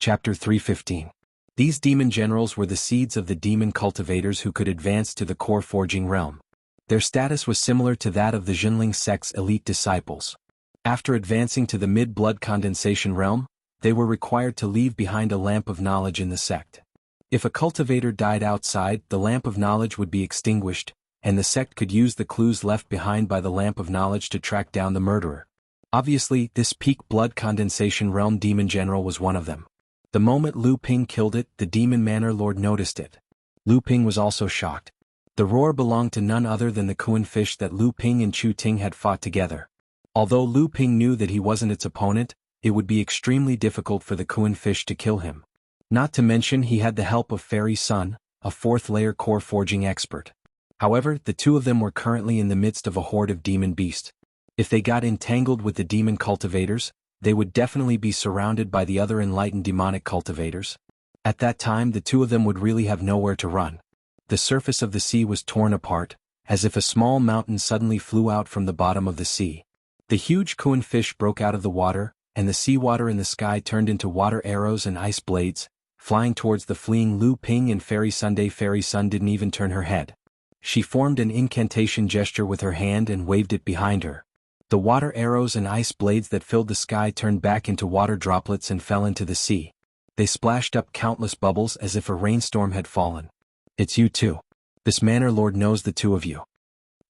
Chapter 315. These demon generals were the seeds of the demon cultivators who could advance to the core forging realm. Their status was similar to that of the Jinling sect's elite disciples. After advancing to the mid-blood condensation realm, they were required to leave behind a lamp of knowledge in the sect. If a cultivator died outside, the lamp of knowledge would be extinguished, and the sect could use the clues left behind by the lamp of knowledge to track down the murderer. Obviously, this peak blood condensation realm demon general was one of them. The moment Lu Ping killed it, the demon manor lord noticed it. Lu Ping was also shocked. The roar belonged to none other than the Kuan fish that Lu Ping and Chu Ting had fought together. Although Lu Ping knew that he wasn't its opponent, it would be extremely difficult for the Kuan fish to kill him. Not to mention he had the help of Fairy Sun, a fourth-layer core forging expert. However, the two of them were currently in the midst of a horde of demon beasts. If they got entangled with the demon cultivators, they would definitely be surrounded by the other enlightened demonic cultivators. At that time the two of them would really have nowhere to run. The surface of the sea was torn apart, as if a small mountain suddenly flew out from the bottom of the sea. The huge Kuan fish broke out of the water, and the seawater in the sky turned into water arrows and ice blades, flying towards the fleeing Lu Ping and Fairy Sunday. Fairy Sun didn't even turn her head. She formed an incantation gesture with her hand and waved it behind her. The water arrows and ice blades that filled the sky turned back into water droplets and fell into the sea. They splashed up countless bubbles as if a rainstorm had fallen. "It's you two. This manor lord knows the two of you."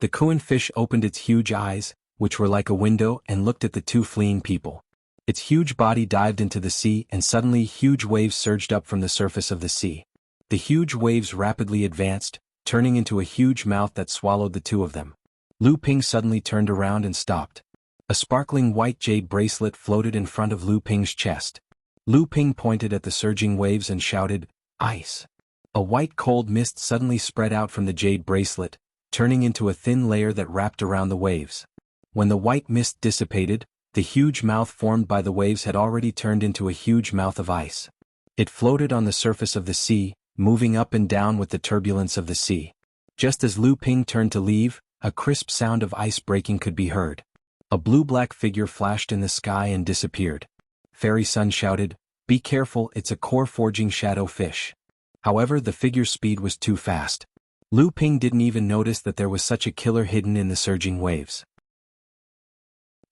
The Kuan fish opened its huge eyes, which were like a window, and looked at the two fleeing people. Its huge body dived into the sea, and suddenly huge waves surged up from the surface of the sea. The huge waves rapidly advanced, turning into a huge mouth that swallowed the two of them. Lu Ping suddenly turned around and stopped. A sparkling white jade bracelet floated in front of Lu Ping's chest. Lu Ping pointed at the surging waves and shouted, "Ice!" A white cold mist suddenly spread out from the jade bracelet, turning into a thin layer that wrapped around the waves. When the white mist dissipated, the huge mouth formed by the waves had already turned into a huge mouth of ice. It floated on the surface of the sea, moving up and down with the turbulence of the sea. Just as Lu Ping turned to leave, a crisp sound of ice breaking could be heard. A blue-black figure flashed in the sky and disappeared. Fairy Sun shouted, "Be careful, it's a core forging shadow fish." However, the figure's speed was too fast. Lu Ping didn't even notice that there was such a killer hidden in the surging waves.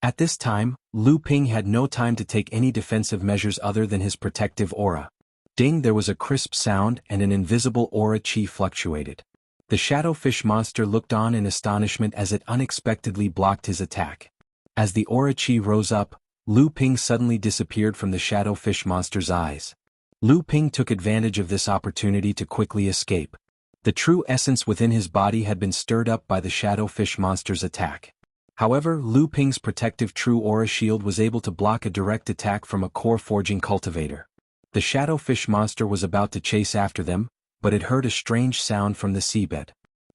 At this time, Lu Ping had no time to take any defensive measures other than his protective aura. Ding! There was a crisp sound and an invisible aura chi fluctuated. The shadowfish monster looked on in astonishment as it unexpectedly blocked his attack. As the aura chi rose up, Lu Ping suddenly disappeared from the shadowfish monster's eyes. Lu Ping took advantage of this opportunity to quickly escape. The true essence within his body had been stirred up by the shadowfish monster's attack. However, Lu Ping's protective true aura shield was able to block a direct attack from a core forging cultivator. The shadowfish monster was about to chase after them, but it heard a strange sound from the seabed.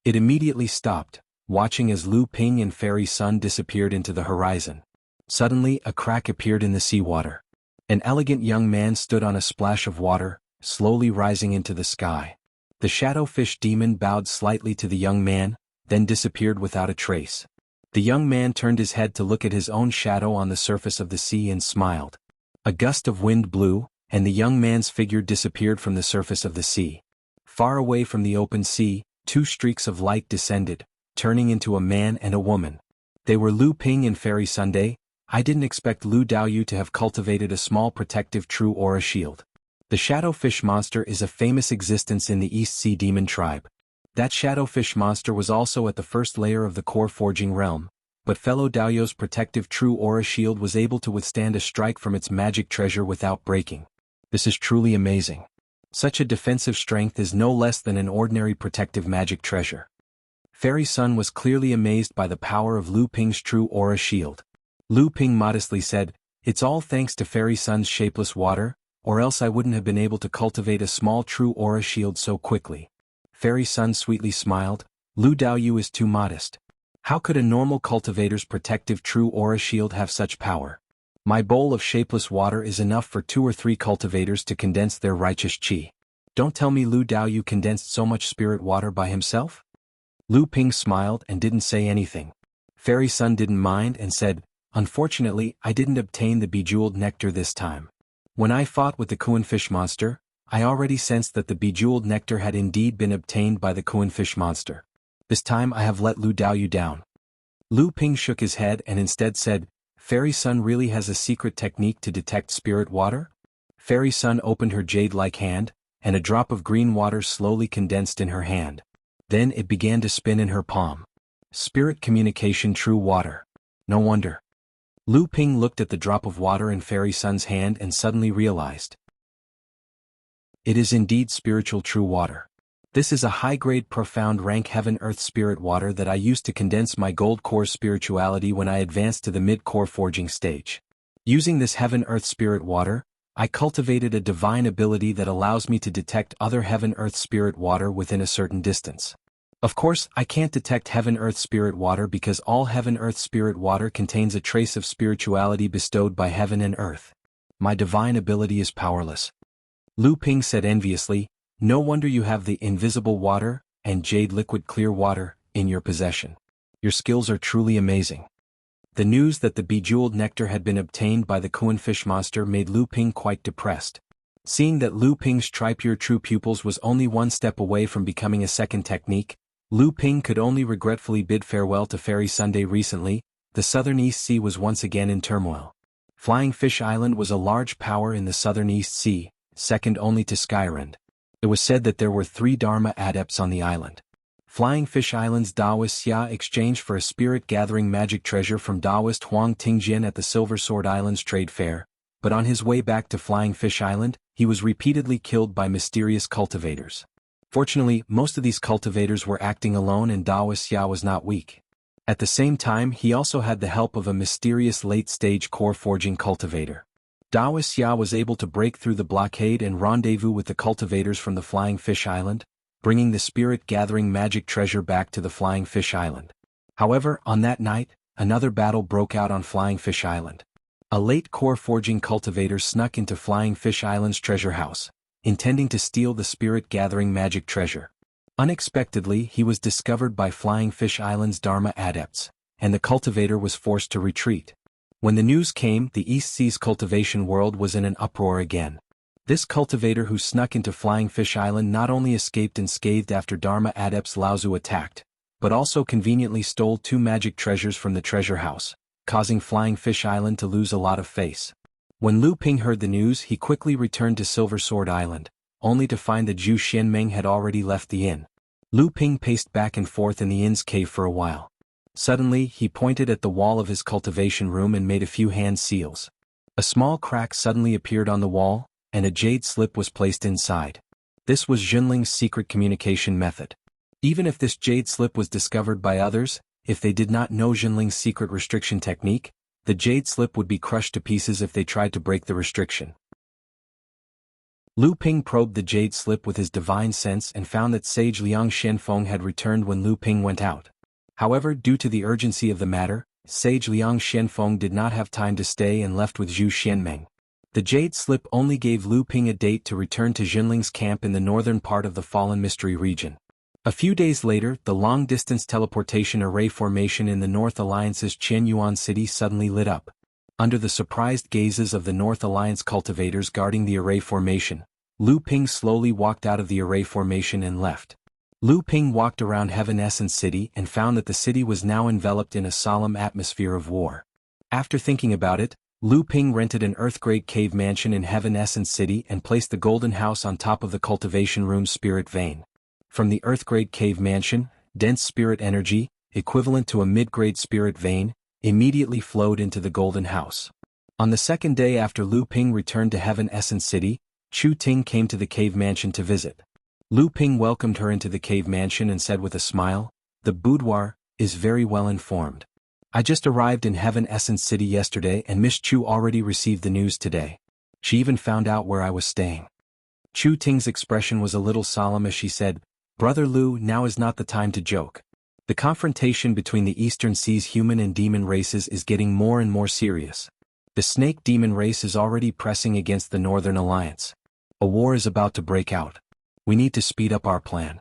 It immediately stopped, watching as Lu Ping and Fairy Sun disappeared into the horizon. Suddenly, a crack appeared in the seawater. An elegant young man stood on a splash of water, slowly rising into the sky. The shadowfish demon bowed slightly to the young man, then disappeared without a trace. The young man turned his head to look at his own shadow on the surface of the sea and smiled. A gust of wind blew, and the young man's figure disappeared from the surface of the sea. Far away from the open sea, two streaks of light descended, turning into a man and a woman. They were Lu Ping and Fairy Sunday. I didn't expect Lu Daoyu to have cultivated a small protective true aura shield. The shadowfish monster is a famous existence in the East Sea Demon tribe. That shadowfish monster was also at the first layer of the core forging realm, but fellow Daoyu's protective true aura shield was able to withstand a strike from its magic treasure without breaking. This is truly amazing. Such a defensive strength is no less than an ordinary protective magic treasure. Fairy Sun was clearly amazed by the power of Lu Ping's true aura shield. Lu Ping modestly said, "It's all thanks to Fairy Sun's shapeless water, or else I wouldn't have been able to cultivate a small true aura shield so quickly." Fairy Sun sweetly smiled, "Lu Daoyu is too modest. How could a normal cultivator's protective true aura shield have such power? My bowl of shapeless water is enough for 2 or 3 cultivators to condense their righteous chi. Don't tell me Lu Daoyu condensed so much spirit water by himself?" Lu Ping smiled and didn't say anything. Fairy Sun didn't mind and said, "Unfortunately, I didn't obtain the bejeweled nectar this time. When I fought with the Kuanfish monster, I already sensed that the bejeweled nectar had indeed been obtained by the Kuanfish monster. This time I have let Lu Dao you down. Lu Ping shook his head and instead said, Fairy Sun really has a secret technique to detect spirit water? Fairy Sun opened her jade-like hand, and a drop of green water slowly condensed in her hand. Then it began to spin in her palm. Spirit communication true water. No wonder. Lu Ping looked at the drop of water in Fairy Sun's hand and suddenly realized. It is indeed spiritual true water. This is a high-grade profound rank heaven-earth spirit water that I used to condense my gold core spirituality when I advanced to the mid-core forging stage. Using this heaven-earth spirit water, I cultivated a divine ability that allows me to detect other heaven-earth spirit water within a certain distance. Of course, I can't detect heaven-earth spirit water because all heaven-earth spirit water contains a trace of spirituality bestowed by heaven and earth. My divine ability is powerless. Lu Ping said enviously, no wonder you have the invisible water and jade liquid clear water in your possession. Your skills are truly amazing. The news that the bejeweled nectar had been obtained by the Kuanfish monster made Lu Ping quite depressed. Seeing that Lu Ping's Tripure True Pupils was only one step away from becoming a second technique, Lu Ping could only regretfully bid farewell to Fairy Sunday. Recently, the southern East Sea was once again in turmoil. Flying Fish Island was a large power in the southern East Sea, second only to Skyrend. It was said that there were 3 Dharma adepts on the island. Flying Fish Island's Daoist Xia exchanged for a spirit-gathering magic treasure from Daoist Huang Tingjian at the Silver Sword Islands trade fair, but on his way back to Flying Fish Island, he was repeatedly killed by mysterious cultivators. Fortunately, most of these cultivators were acting alone and Daoist Xia was not weak. At the same time, he also had the help of a mysterious late-stage core forging cultivator. Daoist Xia was able to break through the blockade and rendezvous with the cultivators from the Flying Fish Island, bringing the spirit-gathering magic treasure back to the Flying Fish Island. However, on that night, another battle broke out on Flying Fish Island. A late core forging cultivator snuck into Flying Fish Island's treasure house, intending to steal the spirit-gathering magic treasure. Unexpectedly, he was discovered by Flying Fish Island's Dharma adepts, and the cultivator was forced to retreat. When the news came, the East Sea's cultivation world was in an uproar again. This cultivator who snuck into Flying Fish Island not only escaped unscathed after Dharma adepts Laozu attacked, but also conveniently stole 2 magic treasures from the treasure house, causing Flying Fish Island to lose a lot of face. When Lu Ping heard the news, he quickly returned to Silver Sword Island, only to find that Zhu Xianmeng had already left the inn. Lu Ping paced back and forth in the inn's cave for a while. Suddenly, he pointed at the wall of his cultivation room and made a few hand seals. A small crack suddenly appeared on the wall, and a jade slip was placed inside. This was Junling's secret communication method. Even if this jade slip was discovered by others, if they did not know Junling's secret restriction technique, the jade slip would be crushed to pieces if they tried to break the restriction. Lu Ping probed the jade slip with his divine sense and found that Sage Liang Shenfeng had returned when Lu Ping went out. However, due to the urgency of the matter, Sage Liang Shenfeng did not have time to stay and left with Zhu Xianmeng. The jade slip only gave Lu Ping a date to return to Junling's camp in the northern part of the Fallen Mystery region. A few days later, the long-distance teleportation array formation in the North Alliance's Qianyuan city suddenly lit up. Under the surprised gazes of the North Alliance cultivators guarding the array formation, Lu Ping slowly walked out of the array formation and left. Lu Ping walked around Heaven Essence City and found that the city was now enveloped in a solemn atmosphere of war. After thinking about it, Lu Ping rented an Earth-grade cave mansion in Heaven Essence City and placed the golden house on top of the cultivation room's spirit vein. From the Earth-grade cave mansion, dense spirit energy, equivalent to a mid-grade spirit vein, immediately flowed into the golden house. On the second day after Lu Ping returned to Heaven Essence City, Chu Ting came to the cave mansion to visit. Lu Ping welcomed her into the cave mansion and said with a smile, "The boudoir is very well informed. I just arrived in Heaven Essence City yesterday and Miss Chu already received the news today. She even found out where I was staying." Chu Ting's expression was a little solemn as she said, "Brother Lu, now is not the time to joke. The confrontation between the Eastern Sea's human and demon races is getting more and more serious. The snake demon race is already pressing against the Northern Alliance. A war is about to break out. We need to speed up our plan."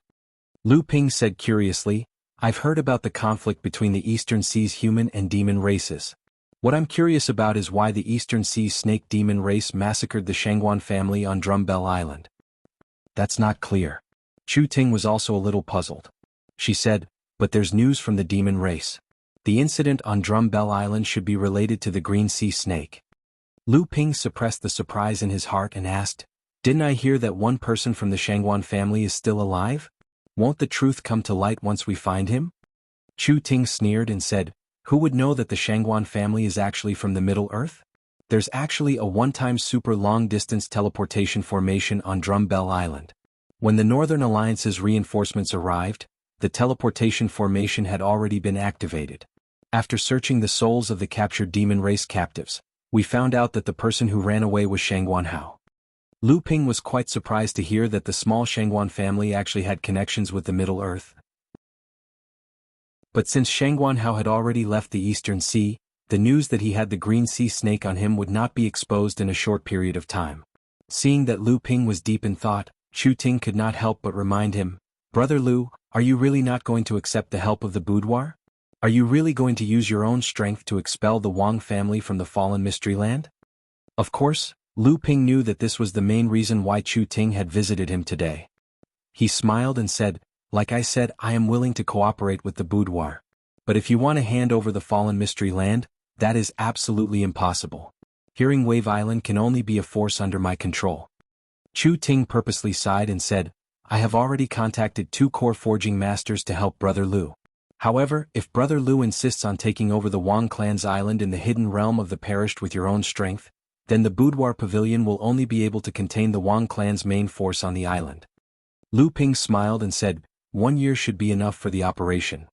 Lu Ping said curiously, "I've heard about the conflict between the Eastern Sea's human and demon races. What I'm curious about is why the Eastern Sea snake demon race massacred the Shangguan family on Drumbell Island. That's not clear. Chu Ting was also a little puzzled. She said, but there's news from the demon race. The incident on Drumbell Island should be related to the Green Sea snake. Lu Ping suppressed the surprise in his heart and asked, didn't I hear that one person from the Shangguan family is still alive? Won't the truth come to light once we find him? Chu Ting sneered and said, who would know that the Shangguan family is actually from the Middle Earth? There's actually a one-time super long-distance teleportation formation on Drumbell Island. When the Northern Alliance's reinforcements arrived, the teleportation formation had already been activated. After searching the souls of the captured demon race captives, we found out that the person who ran away was Shangguan Hao. Lu Ping was quite surprised to hear that the small Shangguan family actually had connections with the Middle Earth. But since Shangguan Hao had already left the Eastern Sea, the news that he had the Green Sea snake on him would not be exposed in a short period of time. Seeing that Lu Ping was deep in thought, Chu Ting could not help but remind him, Brother Lu, are you really not going to accept the help of the boudoir? Are you really going to use your own strength to expel the Wang family from the fallen mystery land? Of course, Lu Ping knew that this was the main reason why Chu Ting had visited him today. He smiled and said, like I said, I am willing to cooperate with the boudoir. But if you want to hand over the fallen mystery land, that is absolutely impossible. Hearing Wave Island can only be a force under my control. Chu Ting purposely sighed and said, I have already contacted 2 core forging masters to help Brother Lu. However, if Brother Lu insists on taking over the Wang clan's island in the hidden realm of the perished with your own strength, then the boudoir pavilion will only be able to contain the Wang clan's main force on the island. Lu Ping smiled and said, 1 year should be enough for the operation.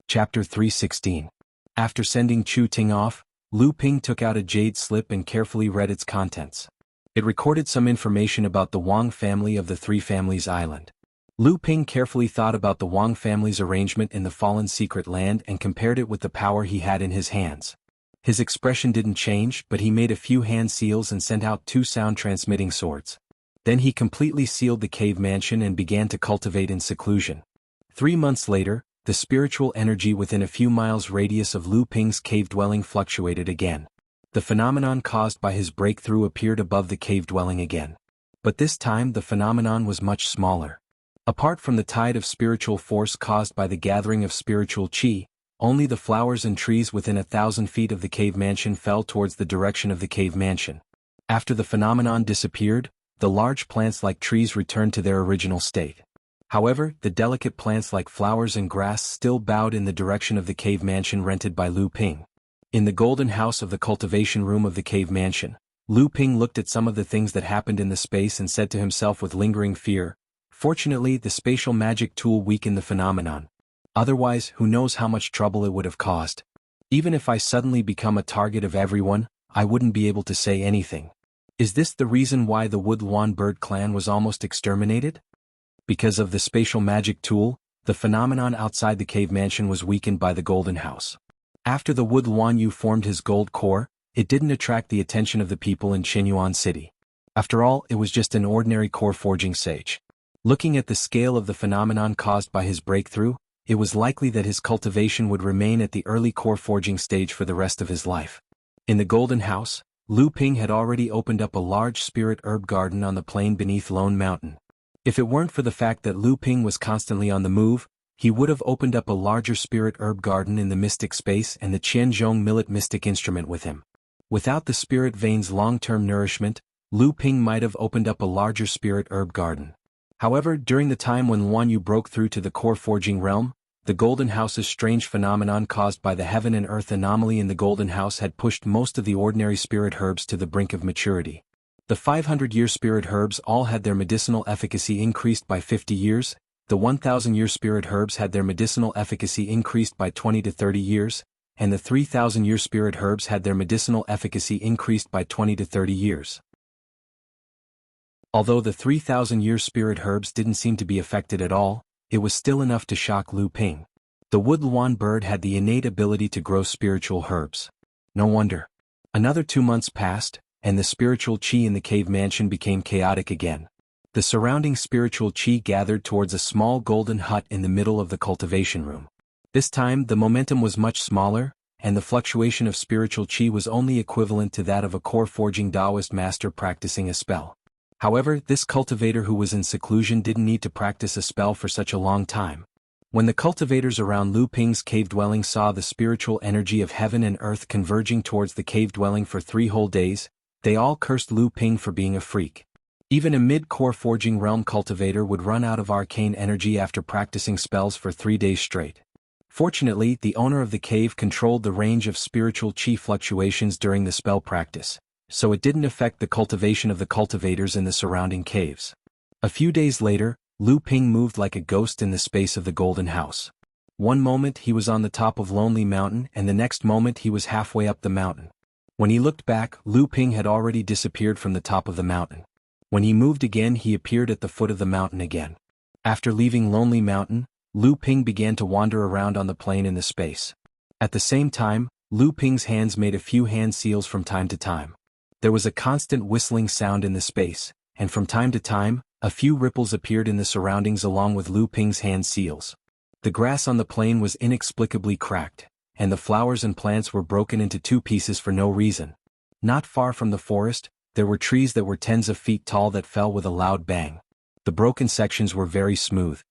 Chapter 316. After sending Chu Ting off, Lu Ping took out a jade slip and carefully read its contents. It recorded some information about the Wang family of the Three Families Island. Lu Ping carefully thought about the Wang family's arrangement in the fallen secret land and compared it with the power he had in his hands. His expression didn't change, but he made a few hand seals and sent out 2 sound-transmitting swords. Then he completely sealed the cave mansion and began to cultivate in seclusion. 3 months later, the spiritual energy within a few miles radius of Lu Ping's cave dwelling fluctuated again. The phenomenon caused by his breakthrough appeared above the cave dwelling again. But this time the phenomenon was much smaller. Apart from the tide of spiritual force caused by the gathering of spiritual qi, only the flowers and trees within 1,000 feet of the cave mansion fell towards the direction of the cave mansion. After the phenomenon disappeared, the large plants like trees returned to their original state. However, the delicate plants like flowers and grass still bowed in the direction of the cave mansion rented by Lu Ping. In the golden house of the cultivation room of the cave mansion, Lu Ping looked at some of the things that happened in the space and said to himself with lingering fear, fortunately the spatial magic tool weakened the phenomenon. Otherwise, who knows how much trouble it would have caused. Even if I suddenly become a target of everyone, I wouldn't be able to say anything. Is this the reason why the Wood Luan bird clan was almost exterminated? Because of the spatial magic tool, the phenomenon outside the cave mansion was weakened by the golden house. After the Wood Luan Yu formed his gold core, it didn't attract the attention of the people in Qinyuan City. After all, it was just an ordinary core forging sage. Looking at the scale of the phenomenon caused by his breakthrough, it was likely that his cultivation would remain at the early core forging stage for the rest of his life. In the golden house, Lu Ping had already opened up a large spirit herb garden on the plain beneath Lone Mountain. If it weren't for the fact that Lu Ping was constantly on the move, he would have opened up a larger spirit herb garden in the mystic space and the Qianzhong millet mystic instrument with him. Without the spirit vein's long-term nourishment, Lu Ping might have opened up a larger spirit herb garden. However, during the time when Luan Yu broke through to the core forging realm, the Golden House's strange phenomenon caused by the heaven and earth anomaly in the Golden House had pushed most of the ordinary spirit herbs to the brink of maturity. The 500-year spirit herbs all had their medicinal efficacy increased by 50 years, the 1,000-year spirit herbs had their medicinal efficacy increased by 20 to 30 years, and the 3,000-year spirit herbs had their medicinal efficacy increased by 20 to 30 years. Although the 3,000-year spirit herbs didn't seem to be affected at all, it was still enough to shock Lu Ping. The Wood Luan bird had the innate ability to grow spiritual herbs. No wonder. Another 2 months passed, and the spiritual qi in the cave mansion became chaotic again. The surrounding spiritual qi gathered towards a small golden hut in the middle of the cultivation room. This time the momentum was much smaller, and the fluctuation of spiritual qi was only equivalent to that of a core-forging Taoist master practicing a spell. However, this cultivator who was in seclusion didn't need to practice a spell for such a long time. When the cultivators around Lu Ping's cave dwelling saw the spiritual energy of heaven and earth converging towards the cave dwelling for 3 whole days, they all cursed Lu Ping for being a freak. Even a mid-core forging realm cultivator would run out of arcane energy after practicing spells for 3 days straight. Fortunately, the owner of the cave controlled the range of spiritual qi fluctuations during the spell practice, so it didn't affect the cultivation of the cultivators in the surrounding caves. A few days later, Lu Ping moved like a ghost in the space of the Golden House. One moment he was on the top of Lonely Mountain and the next moment he was halfway up the mountain. When he looked back, Lu Ping had already disappeared from the top of the mountain. When he moved again, he appeared at the foot of the mountain again. After leaving Lonely Mountain, Lu Ping began to wander around on the plain in the space. At the same time, Lu Ping's hands made a few hand seals from time to time. There was a constant whistling sound in the space, and from time to time, a few ripples appeared in the surroundings along with Lu Ping's hand seals. The grass on the plain was inexplicably cracked, and the flowers and plants were broken into 2 pieces for no reason. Not far from the forest, there were trees that were tens of feet tall that fell with a loud bang. The broken sections were very smooth.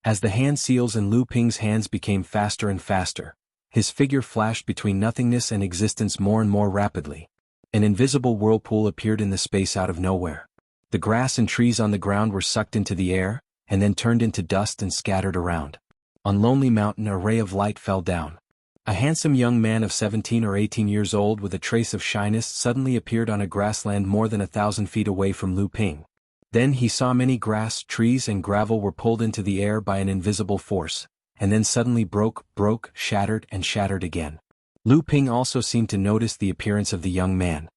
As the hand seals in Lu Ping's hands became faster and faster, his figure flashed between nothingness and existence more and more rapidly. An invisible whirlpool appeared in the space out of nowhere. The grass and trees on the ground were sucked into the air, and then turned into dust and scattered around. On Lonely Mountain a ray of light fell down. A handsome young man of 17 or 18 years old with a trace of shyness suddenly appeared on a grassland more than 1,000 feet away from Lu Ping. Then he saw many grass, trees and gravel were pulled into the air by an invisible force, and then suddenly broke, shattered and shattered again. Lu Ping also seemed to notice the appearance of the young man.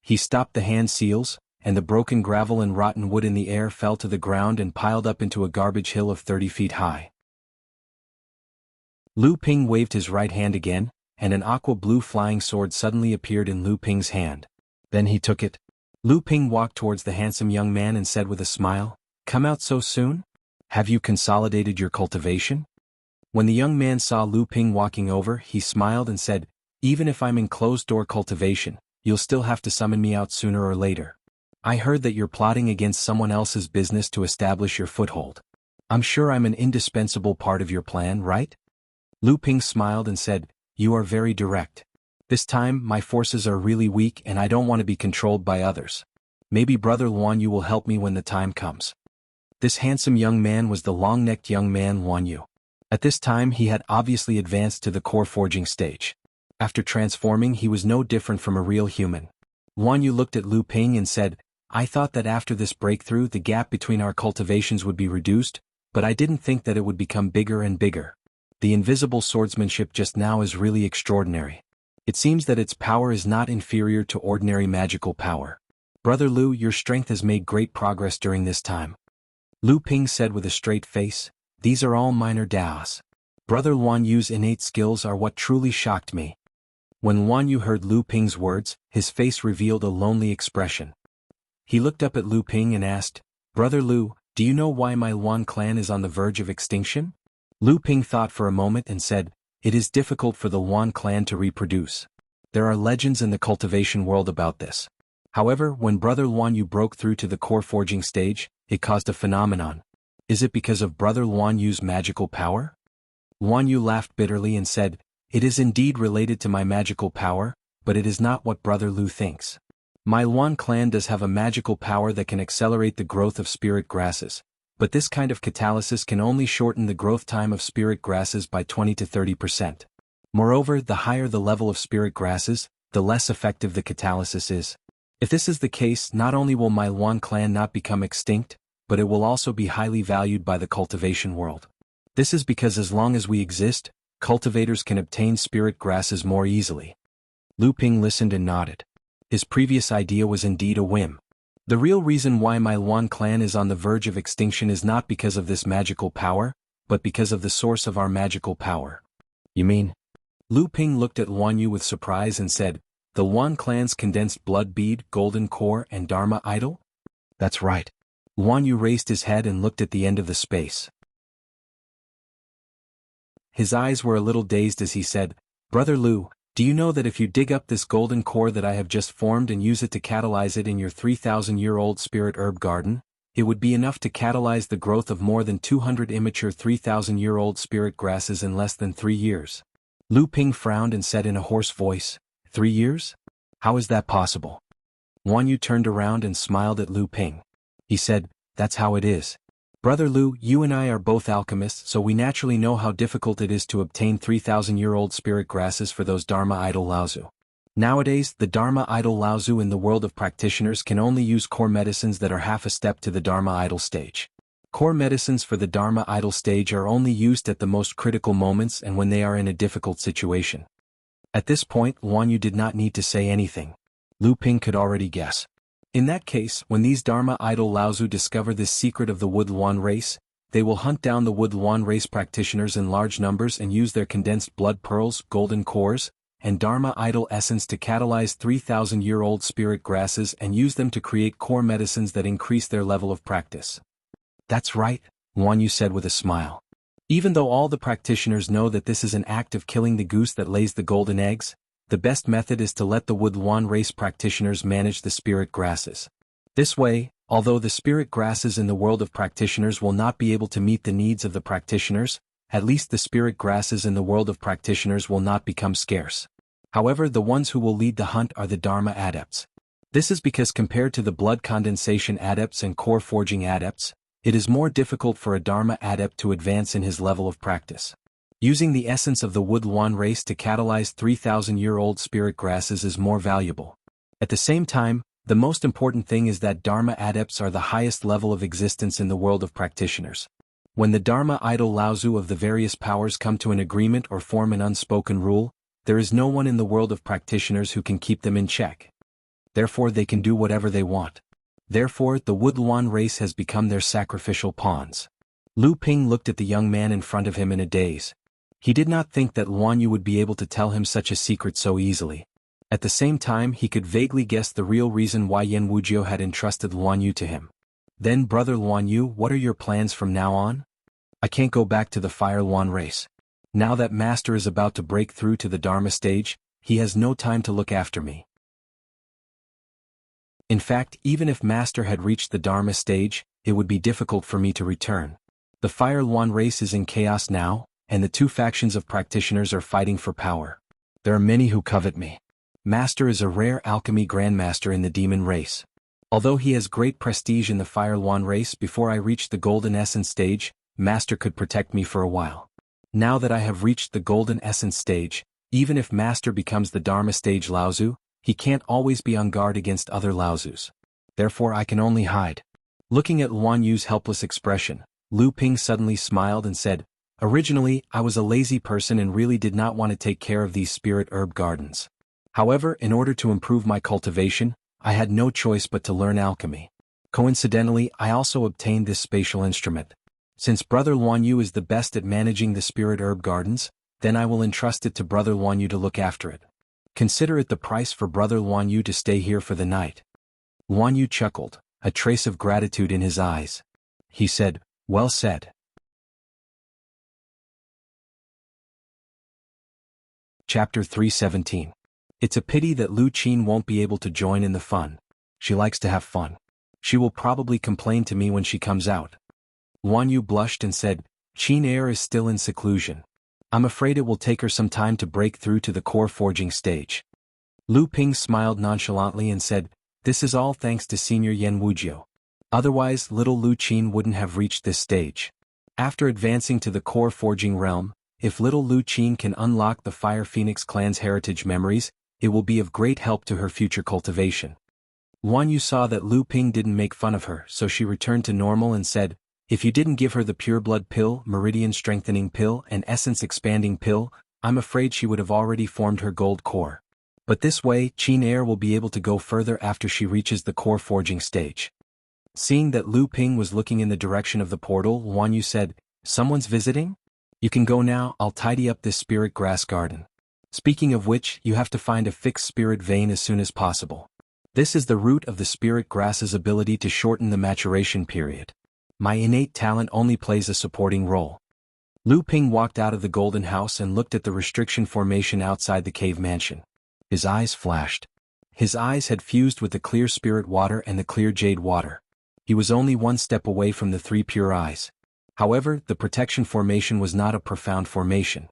He stopped the hand seals, and the broken gravel and rotten wood in the air fell to the ground and piled up into a garbage hill of 30 feet high. Lu Ping waved his right hand again, and an aqua-blue flying sword suddenly appeared in Lu Ping's hand. Then he took it. Lu Ping walked towards the handsome young man and said with a smile, "Come out so soon? Have you consolidated your cultivation?" When the young man saw Lu Ping walking over, he smiled and said, "Even if I'm in closed-door cultivation, you'll still have to summon me out sooner or later. I heard that you're plotting against someone else's business to establish your foothold. I'm sure I'm an indispensable part of your plan, right?" Lu Ping smiled and said, "You are very direct. This time, my forces are really weak and I don't want to be controlled by others. Maybe Brother Luan Yu will help me when the time comes." This handsome young man was the long-necked young man Luan Yu. At this time he had obviously advanced to the core forging stage. After transforming, he was no different from a real human. Luan Yu looked at Lu Ping and said, "I thought that after this breakthrough the gap between our cultivations would be reduced, but I didn't think that it would become bigger and bigger. The invisible swordsmanship just now is really extraordinary. It seems that its power is not inferior to ordinary magical power. Brother Lu, your strength has made great progress during this time." Lu Ping said with a straight face, "These are all minor daos. Brother Luan Yu's innate skills are what truly shocked me." When Luan Yu heard Lu Ping's words, his face revealed a lonely expression. He looked up at Lu Ping and asked, "Brother Lu, do you know why my Luan clan is on the verge of extinction?" Lu Ping thought for a moment and said, "It is difficult for the Luan clan to reproduce. There are legends in the cultivation world about this. However, when Brother Luan Yu broke through to the core forging stage, it caused a phenomenon. Is it because of Brother Luan Yu's magical power?" Luan Yu laughed bitterly and said, "It is indeed related to my magical power, but it is not what Brother Lu thinks. My Luan clan does have a magical power that can accelerate the growth of spirit grasses, but this kind of catalysis can only shorten the growth time of spirit grasses by 20 to 30%. Moreover, the higher the level of spirit grasses, the less effective the catalysis is. If this is the case, not only will my Luan clan not become extinct, but it will also be highly valued by the cultivation world. This is because as long as we exist, cultivators can obtain spirit grasses more easily." Lu Ping listened and nodded. His previous idea was indeed a whim. The real reason why my Luan clan is on the verge of extinction is not because of this magical power, but because of the source of our magical power. "You mean?" Lu Ping looked at Luan Yu with surprise and said, "The Luan clan's condensed blood bead, golden core and Dharma idol?" "That's right." Luan Yu raised his head and looked at the end of the space. His eyes were a little dazed as he said, "Brother Lu, do you know that if you dig up this golden core that I have just formed and use it to catalyze it in your 3,000-year-old spirit herb garden, it would be enough to catalyze the growth of more than 200 immature 3,000-year-old spirit grasses in less than 3 years?" Lu Ping frowned and said in a hoarse voice, 3 years? How is that possible? Guan Yu turned around and smiled at Lu Ping. He said, "That's how it is. Brother Lu, you and I are both alchemists, so we naturally know how difficult it is to obtain 3,000-year-old spirit grasses for those Dharma idol Laozu. Nowadays, the Dharma idol Laozu in the world of practitioners can only use core medicines that are half a step to the Dharma idol stage. Core medicines for the Dharma idol stage are only used at the most critical moments and when they are in a difficult situation." At this point, Guan Yu did not need to say anything. Lu Ping could already guess. In that case, when these Dharma idol Laozu discover this secret of the Wood Luan race, they will hunt down the Wood Luan race practitioners in large numbers and use their condensed blood pearls, golden cores, and Dharma idol essence to catalyze 3,000-year-old spirit grasses and use them to create core medicines that increase their level of practice. "That's right," Guan Yu said with a smile. "Even though all the practitioners know that this is an act of killing the goose that lays the golden eggs, the best method is to let the Wood Luan race practitioners manage the spirit grasses. This way, although the spirit grasses in the world of practitioners will not be able to meet the needs of the practitioners, at least the spirit grasses in the world of practitioners will not become scarce. However, the ones who will lead the hunt are the Dharma adepts. This is because compared to the blood condensation adepts and core forging adepts, it is more difficult for a Dharma adept to advance in his level of practice. Using the essence of the Wood Luan race to catalyze 3,000-year-old spirit grasses is more valuable. At the same time, the most important thing is that Dharma adepts are the highest level of existence in the world of practitioners. When the Dharma idol Laozu of the various powers come to an agreement or form an unspoken rule, there is no one in the world of practitioners who can keep them in check. Therefore they can do whatever they want. Therefore the Wood Luan race has become their sacrificial pawns. Lu Ping looked at the young man in front of him in a daze. He did not think that Guan Yu would be able to tell him such a secret so easily. At the same time he could vaguely guess the real reason why Yan Wuzhou had entrusted Guan Yu to him. "Then brother Guan Yu, what are your plans from now on?" "I can't go back to the Fire Luan race. Now that Master is about to break through to the Dharma stage, he has no time to look after me. In fact, even if Master had reached the Dharma stage, it would be difficult for me to return. The Fire Luan race is in chaos now, and the two factions of practitioners are fighting for power. There are many who covet me. Master is a rare alchemy grandmaster in the demon race. Although he has great prestige in the Fire Luan race, before I reach the Golden Essence stage, Master could protect me for a while. Now that I have reached the Golden Essence stage, even if Master becomes the Dharma stage Laozu, he can't always be on guard against other Laozus. Therefore I can only hide." Looking at Guan Yu's helpless expression, Lu Ping suddenly smiled and said, "Originally, I was a lazy person and really did not want to take care of these spirit herb gardens. However, in order to improve my cultivation, I had no choice but to learn alchemy. Coincidentally, I also obtained this spatial instrument. Since Brother Guan Yu is the best at managing the spirit herb gardens, then I will entrust it to Brother Guan Yu to look after it. Consider it the price for Brother Guan Yu to stay here for the night." Guan Yu chuckled, a trace of gratitude in his eyes. He said, "Well said." Chapter 317. It's a pity that Lu Qin won't be able to join in the fun. She likes to have fun. She will probably complain to me when she comes out. Guan Yu blushed and said, "Qin Air is still in seclusion. I'm afraid it will take her some time to break through to the core forging stage." Lu Ping smiled nonchalantly and said, "This is all thanks to Senior Yan Wuzhou. Otherwise little Lu Qin wouldn't have reached this stage. After advancing to the core forging realm, if little Lu Qin can unlock the Fire Phoenix clan's heritage memories, it will be of great help to her future cultivation." Guan Yu saw that Lu Ping didn't make fun of her, so she returned to normal and said, "If you didn't give her the Pure Blood Pill, Meridian Strengthening Pill, and Essence Expanding Pill, I'm afraid she would have already formed her gold core. But this way, Qin Air will be able to go further after she reaches the core forging stage." Seeing that Lu Ping was looking in the direction of the portal, Guan Yu said, "Someone's visiting? You can go now, I'll tidy up this spirit grass garden. Speaking of which, you have to find a fixed spirit vein as soon as possible. This is the root of the spirit grass's ability to shorten the maturation period. My innate talent only plays a supporting role." Lu Ping walked out of the golden house and looked at the restriction formation outside the cave mansion. His eyes flashed. His eyes had fused with the clear spirit water and the clear jade water. He was only one step away from the three pure eyes. However, the protection formation was not a profound formation.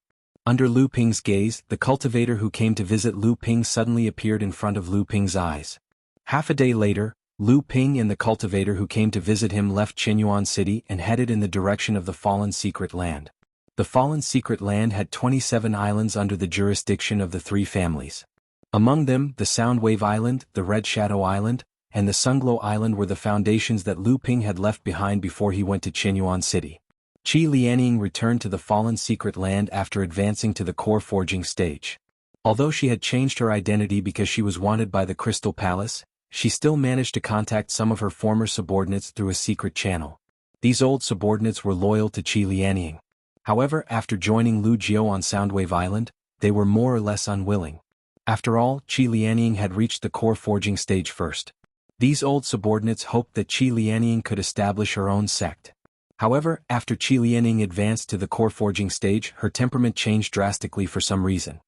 Under Lu Ping's gaze, the cultivator who came to visit Lu Ping suddenly appeared in front of Lu Ping's eyes. Half a day later, Lu Ping and the cultivator who came to visit him left Qinyuan City and headed in the direction of the Fallen Secret Land. The Fallen Secret Land had 27 islands under the jurisdiction of the three families. Among them, the Soundwave Island, the Red Shadow Island, and the Sunglow Island were the foundations that Lu Ping had left behind before he went to Qinyuan City. Qi Lianying returned to the Fallen Secret Land after advancing to the core forging stage. Although she had changed her identity because she was wanted by the Crystal Palace, she still managed to contact some of her former subordinates through a secret channel. These old subordinates were loyal to Qi Lianying. However, after joining Lu Jiao on Soundwave Island, they were more or less unwilling. After all, Qi Lianying had reached the core forging stage first. These old subordinates hoped that Qi Lianying could establish her own sect. However, after Qi Lianying advanced to the core forging stage, her temperament changed drastically for some reason.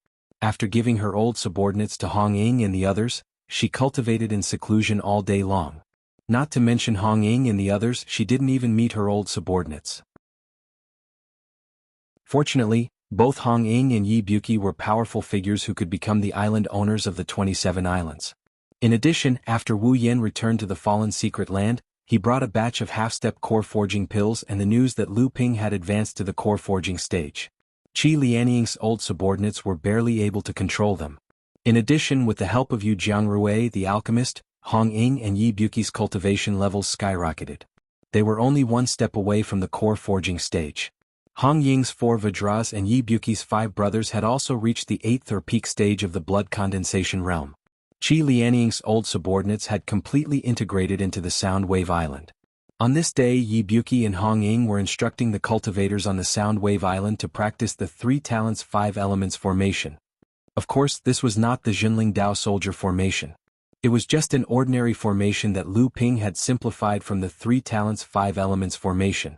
After giving her old subordinates to Hong Ying and the others, she cultivated in seclusion all day long. Not to mention Hong Ying and the others, she didn't even meet her old subordinates. Fortunately, both Hong Ying and Yi Buki were powerful figures who could become the island owners of the 27 islands. In addition, after Wu Yan returned to the Fallen Secret Land, he brought a batch of half-step core forging pills and the news that Lu Ping had advanced to the core forging stage. Qi Lianying's old subordinates were barely able to control them. In addition, with the help of Yu Jiangrui the alchemist, Hong Ying and Yi Buki's cultivation levels skyrocketed. They were only one step away from the core forging stage. Hong Ying's 4 Vajras and Yi Buki's 5 brothers had also reached the 8th or peak stage of the blood condensation realm. Qi Lianying's old subordinates had completely integrated into the Soundwave Island. On this day, Yi Buki and Hong Ying were instructing the cultivators on the Soundwave Island to practice the 3 talents 5 elements formation. Of course, this was not the Jinling Dao soldier formation. It was just an ordinary formation that Lu Ping had simplified from the 3 talents 5 elements formation.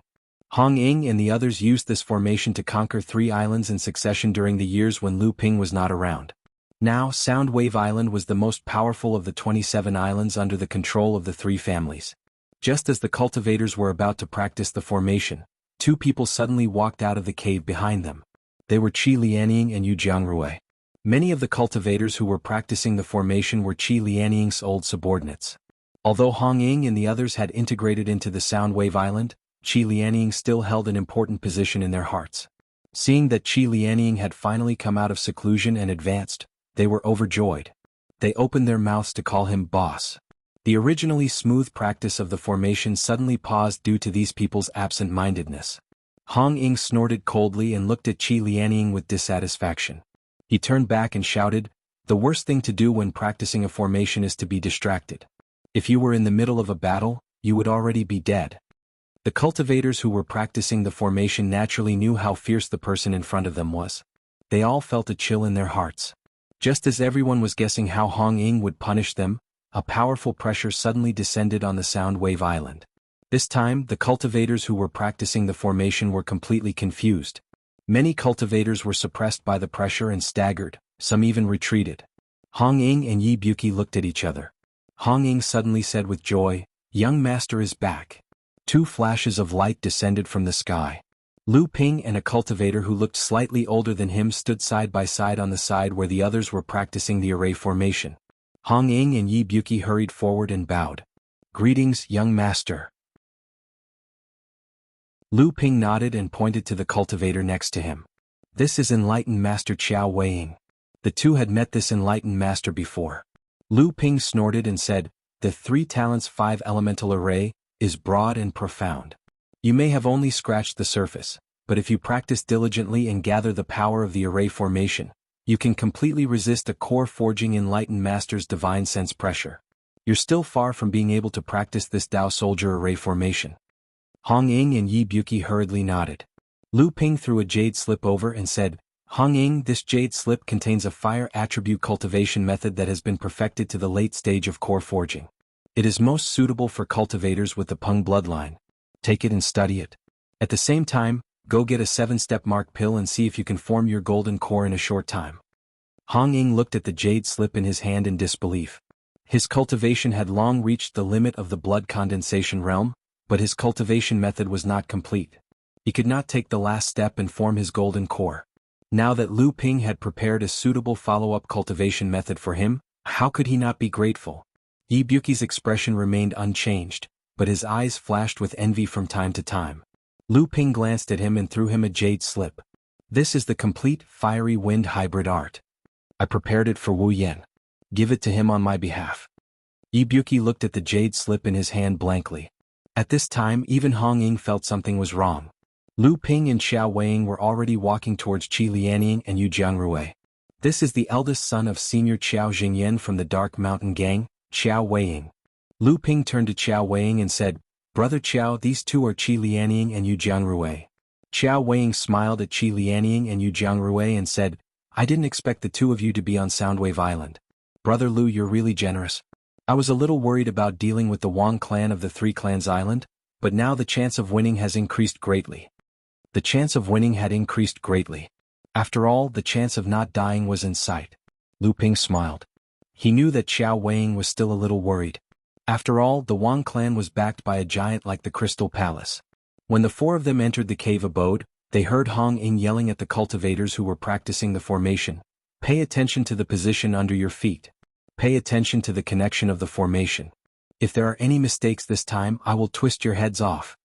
Hong Ying and the others used this formation to conquer 3 islands in succession during the years when Lu Ping was not around. Now, Soundwave Island was the most powerful of the 27 islands under the control of the 3 families. Just as the cultivators were about to practice the formation, 2 people suddenly walked out of the cave behind them. They were Qi Lianying and Yu Jiangrui. Many of the cultivators who were practicing the formation were Qi Lianying's old subordinates. Although Hong Ying and the others had integrated into the Soundwave Island, Qi Lianying still held an important position in their hearts. Seeing that Qi Lianying had finally come out of seclusion and advanced, they were overjoyed. They opened their mouths to call him boss. The originally smooth practice of the formation suddenly paused due to these people's absent-mindedness. Hong Ying snorted coldly and looked at Qi Lianying with dissatisfaction. He turned back and shouted, "The worst thing to do when practicing a formation is to be distracted. If you were in the middle of a battle, you would already be dead." The cultivators who were practicing the formation naturally knew how fierce the person in front of them was. They all felt a chill in their hearts. Just as everyone was guessing how Hong Ying would punish them, a powerful pressure suddenly descended on the Soundwave Island. This time, the cultivators who were practicing the formation were completely confused. Many cultivators were suppressed by the pressure and staggered, some even retreated. Hong Ying and Yi Buki looked at each other. Hong Ying suddenly said with joy, "Young master is back." 2 flashes of light descended from the sky. Lu Ping and a cultivator who looked slightly older than him stood side by side on the side where the others were practicing the array formation. Hong Ying and Yi Buki hurried forward and bowed. "Greetings, young master." Lu Ping nodded and pointed to the cultivator next to him. "This is enlightened Master Qiao Weiying." The 2 had met this enlightened master before. Lu Ping snorted and said, "The 3 talents 5 elemental array is broad and profound. You may have only scratched the surface, but if you practice diligently and gather the power of the array formation, you can completely resist a core forging enlightened master's divine sense pressure. You're still far from being able to practice this Dao soldier array formation." Hong Ying and Yi Buki hurriedly nodded. Lu Ping threw a jade slip over and said, "Hong Ying, this jade slip contains a fire attribute cultivation method that has been perfected to the late stage of core forging. It is most suitable for cultivators with the Peng bloodline. Take it and study it." At the same time, Go get a 7-step mark pill and see if you can form your golden core in a short time. Hong Ying looked at the jade slip in his hand in disbelief. His cultivation had long reached the limit of the blood condensation realm, but his cultivation method was not complete. He could not take the last step and form his golden core. Now that Lu Ping had prepared a suitable follow-up cultivation method for him, how could he not be grateful? Yi Buki's expression remained unchanged, but his eyes flashed with envy from time to time. Lu Ping glanced at him and threw him a jade slip. This is the complete fiery wind hybrid art. I prepared it for Wu Yan. Give it to him on my behalf. Yi Buki looked at the jade slip in his hand blankly. At this time even Hong Ying felt something was wrong. Lu Ping and Xiao Weiying were already walking towards Qi Lianying and Yu Jiangru. This is the eldest son of Senior Qiao Jingyan from the Dark Mountain Gang, Xiao Weiying. Lu Ping turned to Xiao Weiying and said, Brother Qiao, these two are Qi Lianying and Yu Jiangru. Xiao Weiying smiled at Qi Lianying and Yu Jiangru and said, I didn't expect the two of you to be on Soundwave Island. Brother Lu, you're really generous. I was a little worried about dealing with the Wang clan of the Three Clans Island, but now the chance of winning has increased greatly. The chance of winning had increased greatly. After all, the chance of not dying was in sight. Lu Ping smiled. He knew that Xiao Weiying was still a little worried. After all, the Wang clan was backed by a giant like the Crystal Palace. When the four of them entered the cave abode, they heard Hong Ying yelling at the cultivators who were practicing the formation. Pay attention to the position under your feet. Pay attention to the connection of the formation. If there are any mistakes this time, I will twist your heads off.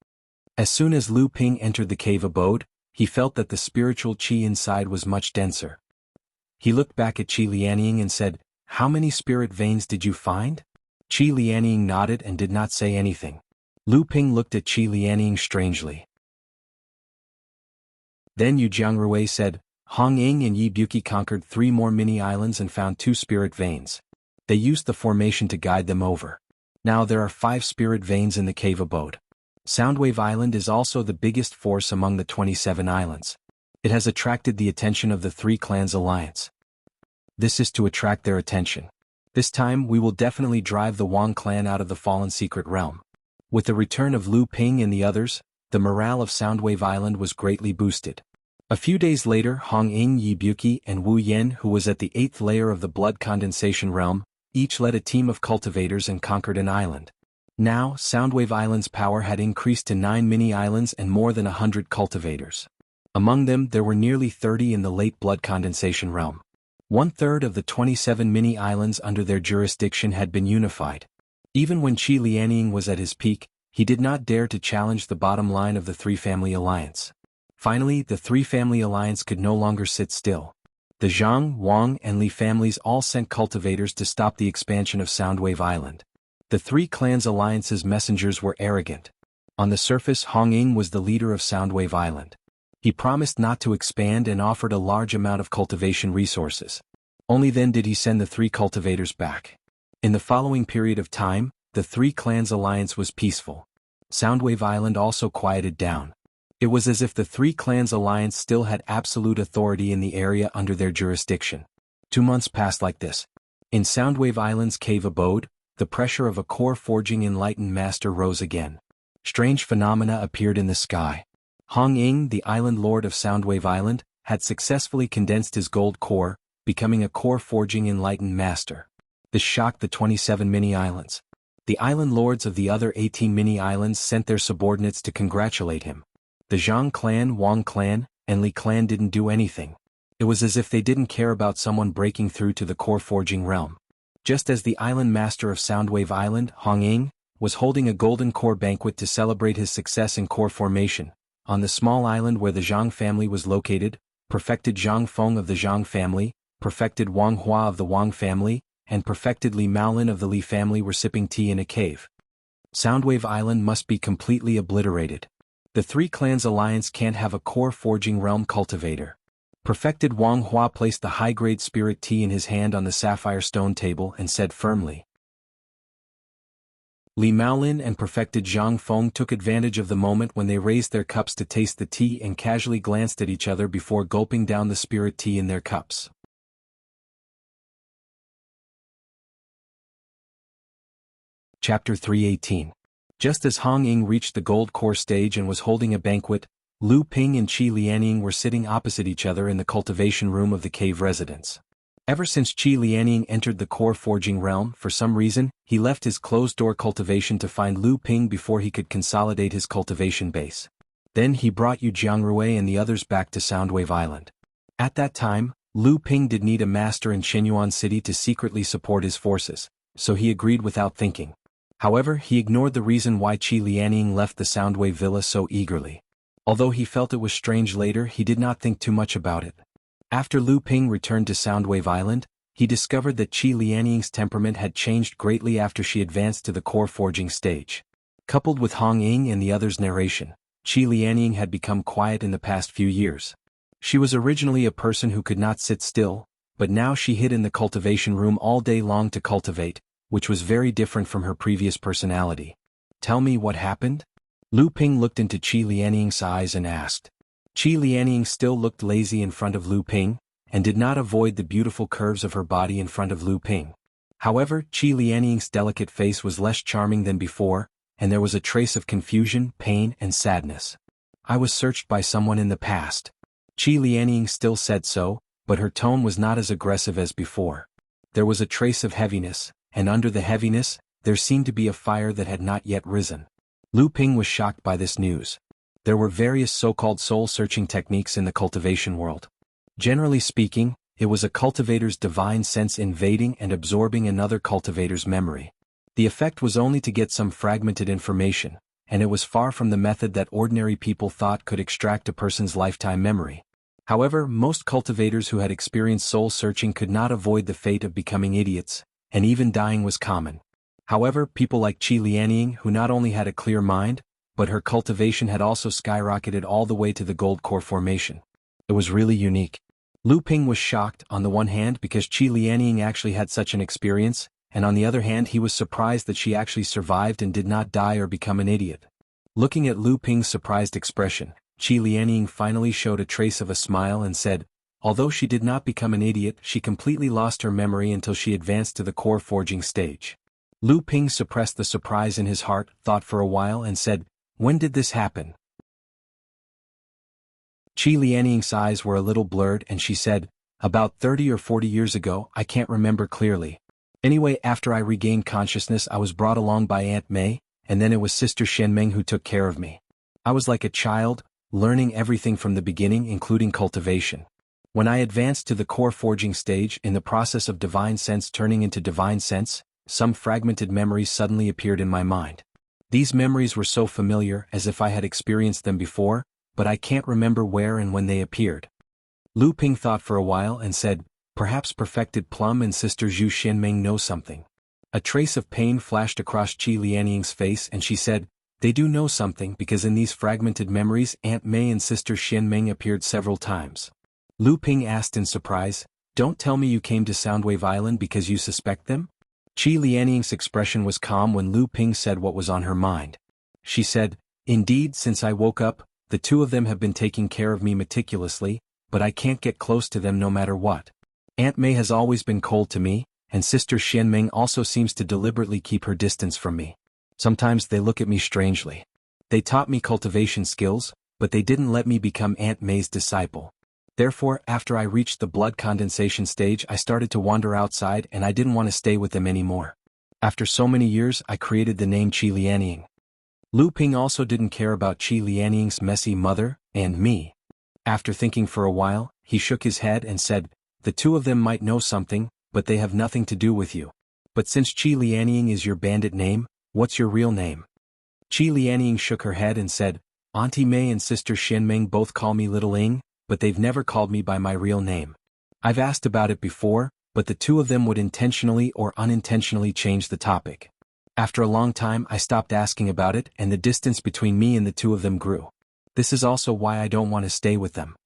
As soon as Lu Ping entered the cave abode, he felt that the spiritual qi inside was much denser. He looked back at Qi Lianying and said, How many spirit veins did you find? Qi Lianying nodded and did not say anything. Lu Ping looked at Qi Lianying strangely. Then Yu Jiangru said, Hong Ying and Yi Buki conquered 3 more mini-islands and found 2 spirit veins. They used the formation to guide them over. Now there are 5 spirit veins in the cave abode. Soundwave Island is also the biggest force among the 27 islands. It has attracted the attention of the Three Clans Alliance. This is to attract their attention. This time we will definitely drive the Wang clan out of the fallen secret realm. With the return of Lu Ping and the others, the morale of Soundwave Island was greatly boosted. A few days later, Hong Ying, Yi Buki, and Wu Yan, who was at the 8th layer of the blood condensation realm, each led a team of cultivators and conquered an island. Now, Soundwave Island's power had increased to 9 mini-islands and more than 100 cultivators. Among them, there were nearly 30 in the late blood condensation realm. 1/3 of the 27 mini-islands under their jurisdiction had been unified. Even when Qi Lianying was at his peak, he did not dare to challenge the bottom line of the Three-Family Alliance. Finally, the Three-Family Alliance could no longer sit still. The Zhang, Wang, and Li families all sent cultivators to stop the expansion of Soundwave Island. The Three Clans Alliance's messengers were arrogant. On the surface, Hong Ying was the leader of Soundwave Island. He promised not to expand and offered a large amount of cultivation resources. Only then did he send the 3 cultivators back. In the following period of time, the Three Clans Alliance was peaceful. Soundwave Island also quieted down. It was as if the Three Clans Alliance still had absolute authority in the area under their jurisdiction. 2 months passed like this. In Soundwave Island's cave abode, the pressure of a core forging enlightened master rose again. Strange phenomena appeared in the sky. Hong Ying, the island lord of Soundwave Island, had successfully condensed his gold core, becoming a core forging enlightened master. This shocked the 27 mini-islands. The island lords of the other 18 mini-islands sent their subordinates to congratulate him. The Zhang clan, Wang clan, and Li clan didn't do anything. It was as if they didn't care about someone breaking through to the core forging realm. Just as the island master of Soundwave Island, Hong Ying, was holding a golden core banquet to celebrate his success in core formation, on the small island where the Zhang family was located, perfected Zhang Feng of the Zhang family, perfected Wang Hua of the Wang family, and perfected Li Maolin of the Li family were sipping tea in a cave. Soundwave Island must be completely obliterated. The Three Clans Alliance can't have a core forging realm cultivator. Perfected Wang Hua placed the high-grade spirit tea in his hand on the sapphire stone table and said firmly. Li Maolin and perfected Zhang Feng took advantage of the moment when they raised their cups to taste the tea and casually glanced at each other before gulping down the spirit tea in their cups. Chapter 318. Just as Hong Ying reached the gold core stage and was holding a banquet, Lu Ping and Qi Lianying were sitting opposite each other in the cultivation room of the cave residence. Ever since Qi Lianying entered the core forging realm, for some reason, he left his closed-door cultivation to find Lu Ping before he could consolidate his cultivation base. Then he brought Yu Jiangrui and the others back to Soundwave Island. At that time, Lu Ping did need a master in Qinyuan City to secretly support his forces, so he agreed without thinking. However, he ignored the reason why Qi Lianying left the Soundwave Villa so eagerly. Although he felt it was strange later, he did not think too much about it. After Lu Ping returned to Soundwave Island, he discovered that Qi Lianying's temperament had changed greatly after she advanced to the core forging stage. Coupled with Hong Ying and the others' narration, Qi Lianying had become quiet in the past few years. She was originally a person who could not sit still, but now she hid in the cultivation room all day long to cultivate, which was very different from her previous personality. Tell me what happened? Lu Ping looked into Qi Lianying's eyes and asked. Qi Lianying still looked lazy in front of Lu Ping, and did not avoid the beautiful curves of her body in front of Lu Ping. However, Qi Lianying's delicate face was less charming than before, and there was a trace of confusion, pain, and sadness. I was searched by someone in the past. Qi Lianying still said so, but her tone was not as aggressive as before. There was a trace of heaviness, and under the heaviness, there seemed to be a fire that had not yet risen. Lu Ping was shocked by this news. There were various so-called soul-searching techniques in the cultivation world. Generally speaking, it was a cultivator's divine sense invading and absorbing another cultivator's memory. The effect was only to get some fragmented information, and it was far from the method that ordinary people thought could extract a person's lifetime memory. However, most cultivators who had experienced soul-searching could not avoid the fate of becoming idiots, and even dying was common. However, people like Qi Lianying, who not only had a clear mind, but her cultivation had also skyrocketed all the way to the gold core formation. It was really unique. Lu Ping was shocked, on the one hand because Qi Lianying actually had such an experience, and on the other hand he was surprised that she actually survived and did not die or become an idiot. Looking at Lu Ping's surprised expression, Qi Lianying finally showed a trace of a smile and said, although she did not become an idiot, she completely lost her memory until she advanced to the core forging stage. Lu Ping suppressed the surprise in his heart, thought for a while and said, when did this happen? Qi Lianying's eyes were a little blurred and she said, about 30 or 40 years ago, I can't remember clearly. Anyway, after I regained consciousness I was brought along by Aunt May, and then it was Sister Xianmeng who took care of me. I was like a child, learning everything from the beginning including cultivation. When I advanced to the core forging stage in the process of divine sense turning into divine sense, some fragmented memories suddenly appeared in my mind. These memories were so familiar as if I had experienced them before, but I can't remember where and when they appeared. Lu Ping thought for a while and said, perhaps Perfected Plum and Sister Zhu Xianmeng know something. A trace of pain flashed across Qi Lianying's face and she said, they do know something because in these fragmented memories Aunt May and Sister Xianmeng appeared several times. Lu Ping asked in surprise, don't tell me you came to Soundwave Island because you suspect them? Qi Lianying's expression was calm when Lu Ping said what was on her mind. She said, indeed, since I woke up, the two of them have been taking care of me meticulously, but I can't get close to them no matter what. Aunt May has always been cold to me, and Sister Xianmeng also seems to deliberately keep her distance from me. Sometimes they look at me strangely. They taught me cultivation skills, but they didn't let me become Aunt May's disciple. Therefore, after I reached the blood condensation stage I started to wander outside and I didn't want to stay with them anymore. After so many years I created the name Qi Lianying. Lu Ping also didn't care about Qi Lianying's messy mother, and me. After thinking for a while, he shook his head and said, the two of them might know something, but they have nothing to do with you. But since Qi Lianying is your bandit name, what's your real name? Qi Lianying shook her head and said, Auntie May and Sister Xianmeng both call me Little Ing, but they've never called me by my real name. I've asked about it before, but the two of them would intentionally or unintentionally change the topic. After a long time I stopped asking about it and the distance between me and the two of them grew. This is also why I don't want to stay with them.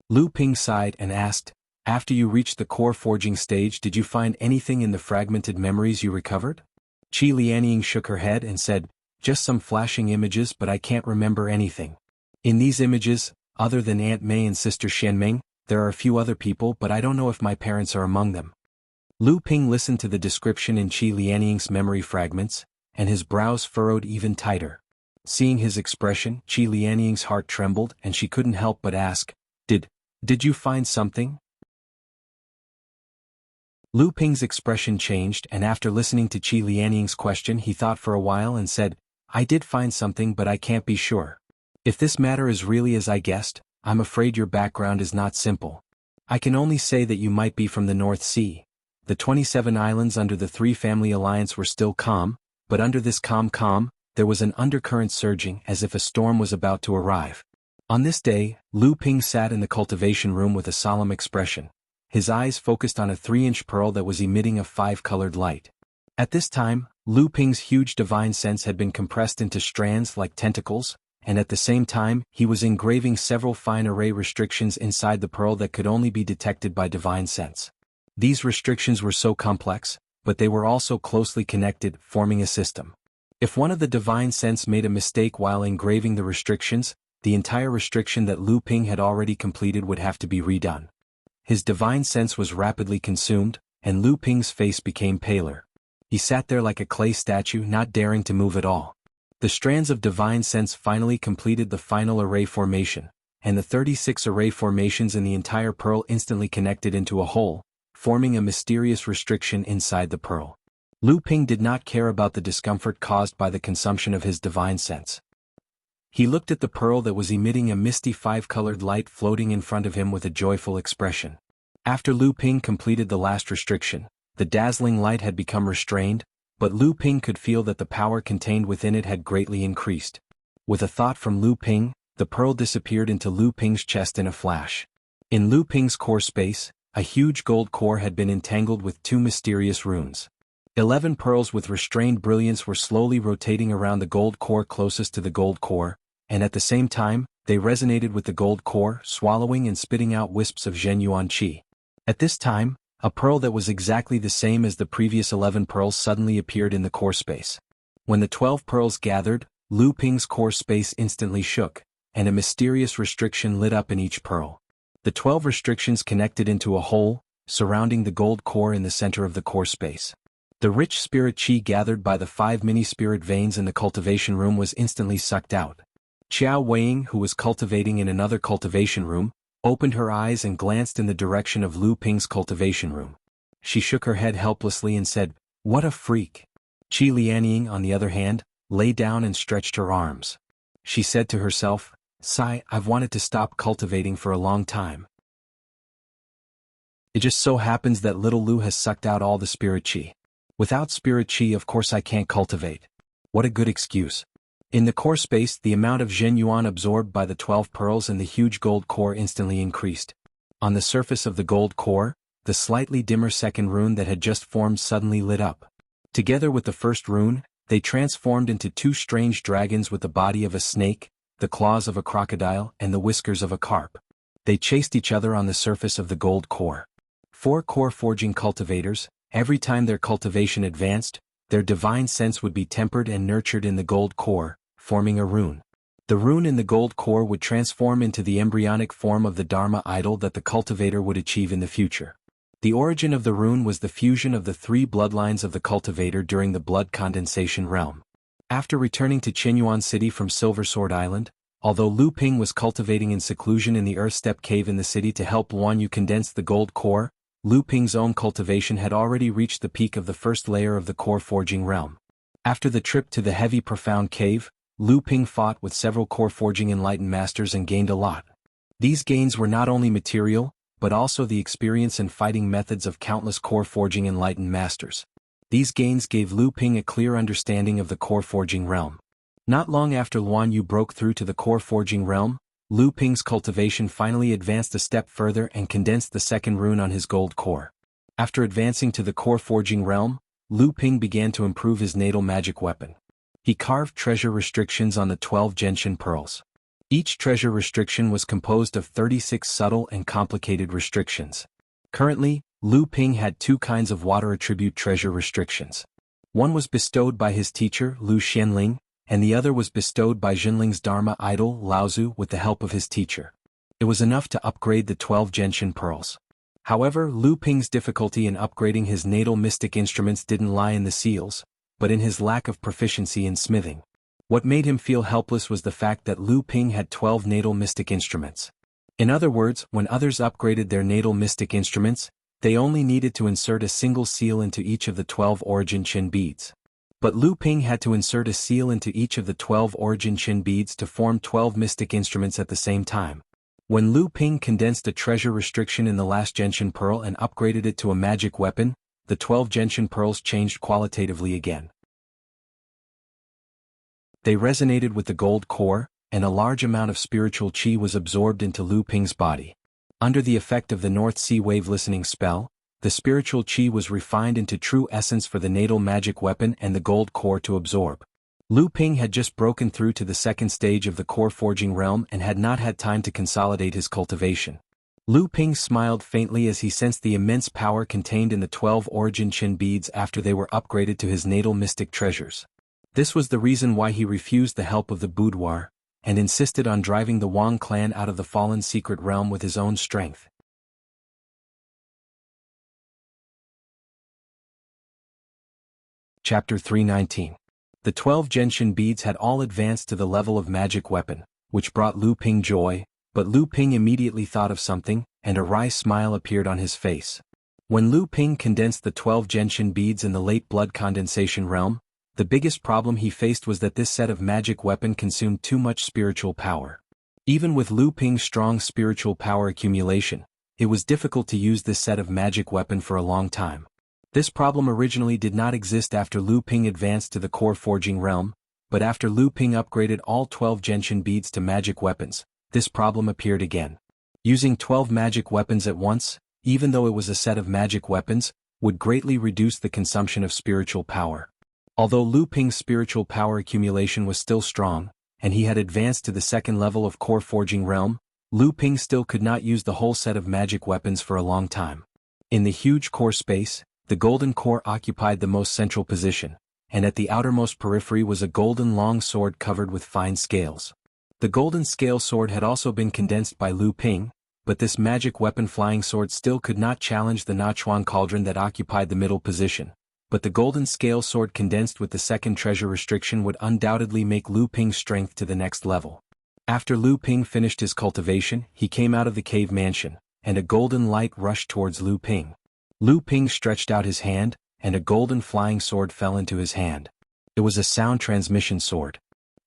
Lu Ping sighed and asked, after you reached the core forging stage did you find anything in the fragmented memories you recovered? Qi Lianying shook her head and said, just some flashing images but I can't remember anything. In these images, other than Aunt May and Sister Xianmeng, there are a few other people but I don't know if my parents are among them. Lu Ping listened to the description in Qi Lianying's memory fragments, and his brows furrowed even tighter. Seeing his expression, Qi Lianying's heart trembled and she couldn't help but ask, Did you find something? Lu Ping's expression changed and after listening to Qi Lianying's question he thought for a while and said, I did find something but I can't be sure. If this matter is really as I guessed, I'm afraid your background is not simple. I can only say that you might be from the North Sea. The 27 islands under the three-family alliance were still calm, but under this calm, there was an undercurrent surging as if a storm was about to arrive. On this day, Lu Ping sat in the cultivation room with a solemn expression. His eyes focused on a 3-inch pearl that was emitting a 5-colored light. At this time, Lu Ping's huge divine sense had been compressed into strands like tentacles, and at the same time, he was engraving several fine array restrictions inside the pearl that could only be detected by divine sense. These restrictions were so complex, but they were also closely connected, forming a system. If one of the divine sense made a mistake while engraving the restrictions, the entire restriction that Lu Ping had already completed would have to be redone. His divine sense was rapidly consumed, and Lu Ping's face became paler. He sat there like a clay statue, not daring to move at all. The strands of divine sense finally completed the final array formation, and the 36 array formations in the entire pearl instantly connected into a whole, forming a mysterious restriction inside the pearl. Lu Ping did not care about the discomfort caused by the consumption of his divine sense. He looked at the pearl that was emitting a misty 5-colored light floating in front of him with a joyful expression. After Lu Ping completed the last restriction, the dazzling light had become restrained, but Lu Ping could feel that the power contained within it had greatly increased. With a thought from Lu Ping, the pearl disappeared into Lu Ping's chest in a flash. In Lu Ping's core space, a huge gold core had been entangled with 2 mysterious runes. 11 pearls with restrained brilliance were slowly rotating around the gold core closest to the gold core, and at the same time, they resonated with the gold core, swallowing and spitting out wisps of Zhenyuan qi. At this time, a pearl that was exactly the same as the previous 11 pearls suddenly appeared in the core space. When the 12 pearls gathered, Lu Ping's core space instantly shook, and a mysterious restriction lit up in each pearl. The 12 restrictions connected into a whole, surrounding the gold core in the center of the core space. The rich spirit qi gathered by the 5 mini-spirit veins in the cultivation room was instantly sucked out. Qiao Weiying, who was cultivating in another cultivation room, opened her eyes and glanced in the direction of Lu Ping's cultivation room. She shook her head helplessly and said, "What a freak." Qi Lianying, on the other hand, lay down and stretched her arms. She said to herself, "Sigh, I've wanted to stop cultivating for a long time. It just so happens that little Lu has sucked out all the spirit qi. Without spirit qi, of course I can't cultivate. What a good excuse." In the core space, the amount of Zhenyuan absorbed by the 12 pearls and the huge gold core instantly increased. On the surface of the gold core, the slightly dimmer second rune that had just formed suddenly lit up. Together with the first rune, they transformed into 2 strange dragons with the body of a snake, the claws of a crocodile, and the whiskers of a carp. They chased each other on the surface of the gold core. 4 core forging cultivators, every time their cultivation advanced, their divine sense would be tempered and nurtured in the gold core, forming a rune. The rune in the gold core would transform into the embryonic form of the Dharma idol that the cultivator would achieve in the future. The origin of the rune was the fusion of the 3 bloodlines of the cultivator during the blood condensation realm. After returning to Qinyuan City from Silver Sword Island, although Lu Ping was cultivating in seclusion in the Earth Step Cave in the city to help Luan Yu condense the gold core, Lu Ping's own cultivation had already reached the peak of the first layer of the core forging realm. After the trip to the heavy profound cave, Lu Ping fought with several core forging enlightened masters and gained a lot. These gains were not only material, but also the experience and fighting methods of countless core forging enlightened masters. These gains gave Lu Ping a clear understanding of the core forging realm. Not long after Luan Yu broke through to the core forging realm, Lu Ping's cultivation finally advanced a step further and condensed the second rune on his gold core. After advancing to the core forging realm, Lu Ping began to improve his natal magic weapon. He carved treasure restrictions on the 12 gentian pearls. Each treasure restriction was composed of 36 subtle and complicated restrictions. Currently, Lu Ping had 2 kinds of water attribute treasure restrictions. One was bestowed by his teacher, Lu Xianling, and the other was bestowed by Jinling's Dharma idol, Laozu, with the help of his teacher. It was enough to upgrade the 12 gentian pearls. However, Lu Ping's difficulty in upgrading his natal mystic instruments didn't lie in the seals, but in his lack of proficiency in smithing. What made him feel helpless was the fact that Lu Ping had 12 natal mystic instruments. In other words, when others upgraded their natal mystic instruments, they only needed to insert a single seal into each of the 12 origin Qin beads. But Lu Ping had to insert a seal into each of the 12 origin Qin beads to form 12 mystic instruments at the same time. When Lu Ping condensed a treasure restriction in the last Genshin Pearl and upgraded it to a magic weapon, the 12 Genshin Pearls changed qualitatively again. They resonated with the gold core, and a large amount of spiritual qi was absorbed into Lu Ping's body. Under the effect of the North Sea Wave Listening spell, the spiritual qi was refined into true essence for the natal magic weapon and the gold core to absorb. Lu Ping had just broken through to the second stage of the core forging realm and had not had time to consolidate his cultivation. Lu Ping smiled faintly as he sensed the immense power contained in the 12 origin Qin beads after they were upgraded to his natal mystic treasures. This was the reason why he refused the help of the boudoir, and insisted on driving the Wang clan out of the fallen secret realm with his own strength. Chapter 319. The 12 Genshin beads had all advanced to the level of magic weapon, which brought Lu Ping joy, but Lu Ping immediately thought of something, and a wry smile appeared on his face. When Lu Ping condensed the 12 Genshin beads in the late blood condensation realm, the biggest problem he faced was that this set of magic weapon consumed too much spiritual power. Even with Lu Ping's strong spiritual power accumulation, it was difficult to use this set of magic weapon for a long time. This problem originally did not exist after Lu Ping advanced to the core forging realm, but after Lu Ping upgraded all 12 Genshin beads to magic weapons, this problem appeared again. Using 12 magic weapons at once, even though it was a set of magic weapons, would greatly reduce the consumption of spiritual power. Although Lu Ping's spiritual power accumulation was still strong, and he had advanced to the second level of core forging realm, Lu Ping still could not use the whole set of magic weapons for a long time. In the huge core space, the golden core occupied the most central position, and at the outermost periphery was a golden long sword covered with fine scales. The golden scale sword had also been condensed by Lu Ping, but this magic weapon flying sword still could not challenge the Nachuan cauldron that occupied the middle position. But the golden scale sword condensed with the second treasure restriction would undoubtedly make Lu Ping's strength to the next level. After Lu Ping finished his cultivation, he came out of the cave mansion, and a golden light rushed towards Lu Ping. Lu Ping stretched out his hand, and a golden flying sword fell into his hand. It was a sound transmission sword.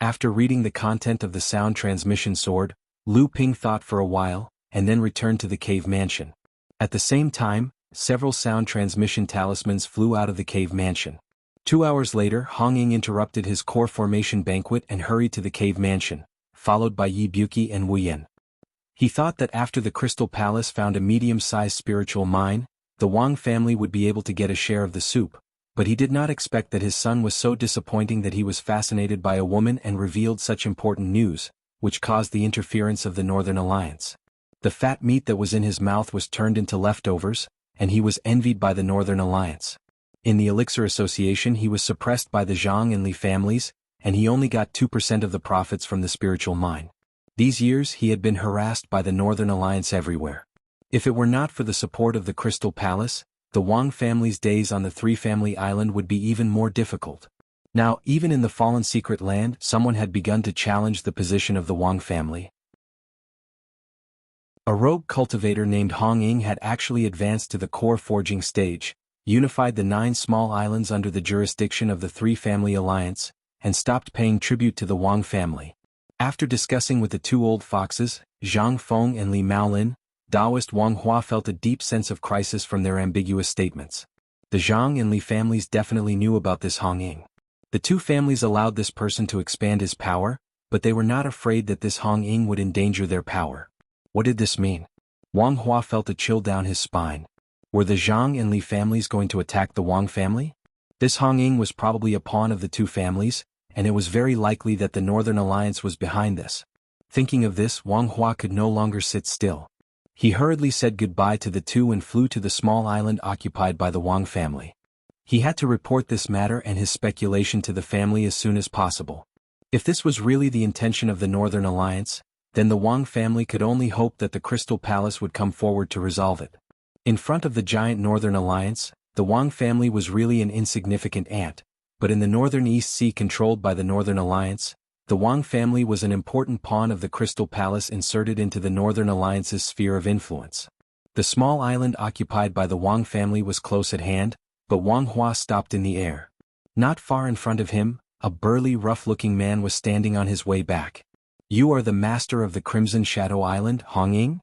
After reading the content of the sound transmission sword, Lu Ping thought for a while, and then returned to the cave mansion. At the same time, several sound transmission talismans flew out of the cave mansion. 2 hours later, Hong Ying interrupted his core formation banquet and hurried to the cave mansion, followed by Yi Buki and Wu Yan. He thought that after the Crystal Palace found a medium-sized spiritual mine, the Wang family would be able to get a share of the soup, but he did not expect that his son was so disappointing that he was fascinated by a woman and revealed such important news, which caused the interference of the Northern Alliance. The fat meat that was in his mouth was turned into leftovers, and he was envied by the Northern Alliance. In the Elixir Association he was suppressed by the Zhang and Li families, and he only got 2% of the profits from the spiritual mine. These years he had been harassed by the Northern Alliance everywhere. If it were not for the support of the Crystal Palace, the Wang family's days on the Three-Family Island would be even more difficult. Now, even in the Fallen Secret Land, someone had begun to challenge the position of the Wang family. A rogue cultivator named Hong Ying had actually advanced to the core forging stage, unified the 9 small islands under the jurisdiction of the Three-Family Alliance, and stopped paying tribute to the Wang family. After discussing with the 2 old foxes, Zhang Feng and Li Maolin, Taoist Wang Hua felt a deep sense of crisis from their ambiguous statements. The Zhang and Li families definitely knew about this Hong Ying. The 2 families allowed this person to expand his power, but they were not afraid that this Hong Ying would endanger their power. What did this mean? Wang Hua felt a chill down his spine. Were the Zhang and Li families going to attack the Wang family? This Hong Ying was probably a pawn of the 2 families, and it was very likely that the Northern Alliance was behind this. Thinking of this, Wang Hua could no longer sit still. He hurriedly said goodbye to the 2 and flew to the small island occupied by the Wang family. He had to report this matter and his speculation to the family as soon as possible. If this was really the intention of the Northern Alliance, then the Wang family could only hope that the Crystal Palace would come forward to resolve it. In front of the giant Northern Alliance, the Wang family was really an insignificant ant, but in the northern East Sea controlled by the Northern Alliance, the Wang family was an important pawn of the Crystal Palace inserted into the Northern Alliance's sphere of influence. The small island occupied by the Wang family was close at hand, but Wang Hua stopped in the air. Not far in front of him, a burly, rough-looking man was standing on his way back. "You are the master of the Crimson Shadow Island, Hong Ying?"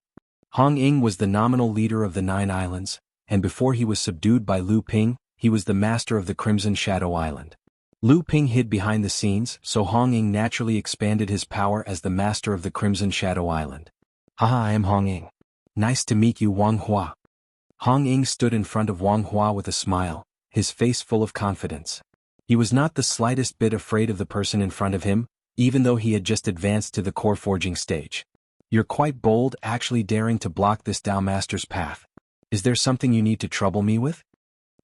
Hong Ying was the nominal leader of the 9 islands, and before he was subdued by Lu Ping, he was the master of the Crimson Shadow Island. Lu Ping hid behind the scenes, so Hong Ying naturally expanded his power as the master of the Crimson Shadow Island. "Haha, I am Hong Ying. Nice to meet you, Wang Hua." Hong Ying stood in front of Wang Hua with a smile, his face full of confidence. He was not the slightest bit afraid of the person in front of him, even though he had just advanced to the core forging stage. "You're quite bold, actually daring to block this Dao Master's path. Is there something you need to trouble me with?"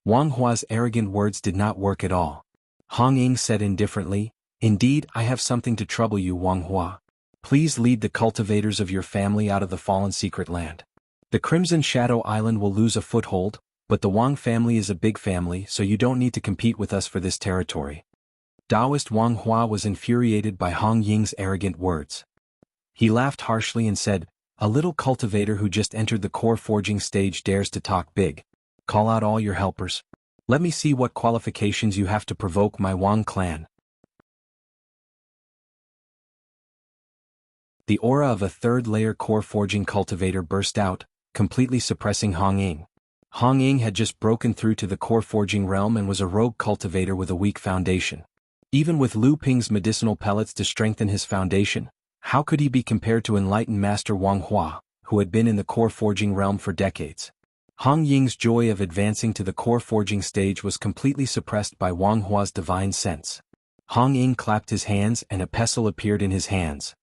Wang Hua's arrogant words did not work at all. Hong Ying said indifferently, "Indeed, I have something to trouble you, Wang Hua. Please lead the cultivators of your family out of the fallen secret land. The Crimson Shadow Island will lose a foothold, but the Wang family is a big family, so you don't need to compete with us for this territory." Taoist Wang Hua was infuriated by Hong Ying's arrogant words. He laughed harshly and said, "A little cultivator who just entered the core forging stage dares to talk big. Call out all your helpers. Let me see what qualifications you have to provoke my Wang clan." The aura of a third-layer core forging cultivator burst out, completely suppressing Hong Ying. Hong Ying had just broken through to the core forging realm and was a rogue cultivator with a weak foundation. Even with Lu Ping's medicinal pellets to strengthen his foundation, how could he be compared to enlightened Master Wang Hua, who had been in the core forging realm for decades? Hong Ying's joy of advancing to the core forging stage was completely suppressed by Wang Hua's divine sense. Hong Ying clapped his hands and a pestle appeared in his hands.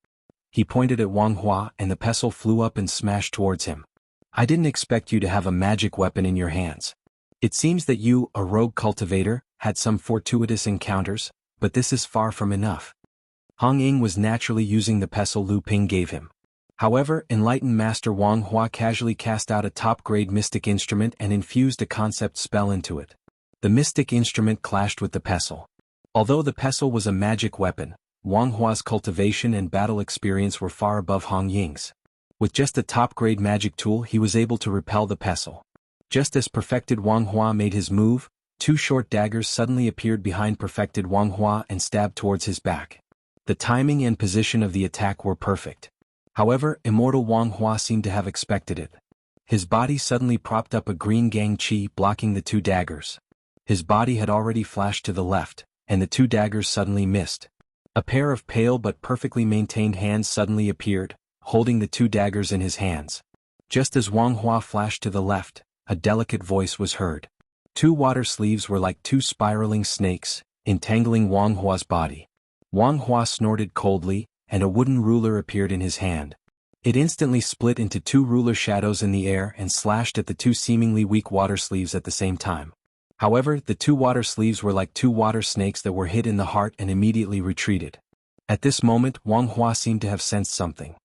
He pointed at Wang Hua and the pestle flew up and smashed towards him. "I didn't expect you to have a magic weapon in your hands. It seems that you, a rogue cultivator, had some fortuitous encounters, but this is far from enough." Hong Ying was naturally using the pestle Lu Ping gave him. However, enlightened Master Wang Hua casually cast out a top-grade mystic instrument and infused a concept spell into it. The mystic instrument clashed with the pestle. Although the pestle was a magic weapon, Wang Hua's cultivation and battle experience were far above Hong Ying's. With just a top-grade magic tool he was able to repel the pestle. Just as perfected Wang Hua made his move, 2 short daggers suddenly appeared behind perfected Wang Hua and stabbed towards his back. The timing and position of the attack were perfect. However, immortal Wang Hua seemed to have expected it. His body suddenly propped up a green gang chi blocking the 2 daggers. His body had already flashed to the left, and the 2 daggers suddenly missed. A pair of pale but perfectly maintained hands suddenly appeared, holding the 2 daggers in his hands. Just as Wang Hua flashed to the left, a delicate voice was heard. 2 water sleeves were like 2 spiraling snakes, entangling Wang Hua's body. Wang Hua snorted coldly, and a wooden ruler appeared in his hand. It instantly split into 2 ruler shadows in the air and slashed at the 2 seemingly weak water sleeves at the same time. However, the 2 water sleeves were like 2 water snakes that were hit in the heart and immediately retreated. At this moment, Wang Hua seemed to have sensed something.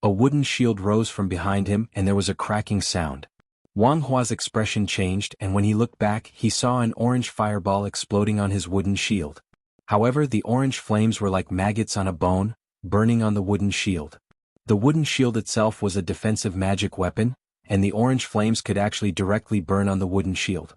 A wooden shield rose from behind him and there was a cracking sound. Wang Hua's expression changed and when he looked back he saw an orange fireball exploding on his wooden shield. However, the orange flames were like maggots on a bone, burning on the wooden shield. The wooden shield itself was a defensive magic weapon, and the orange flames could actually directly burn on the wooden shield.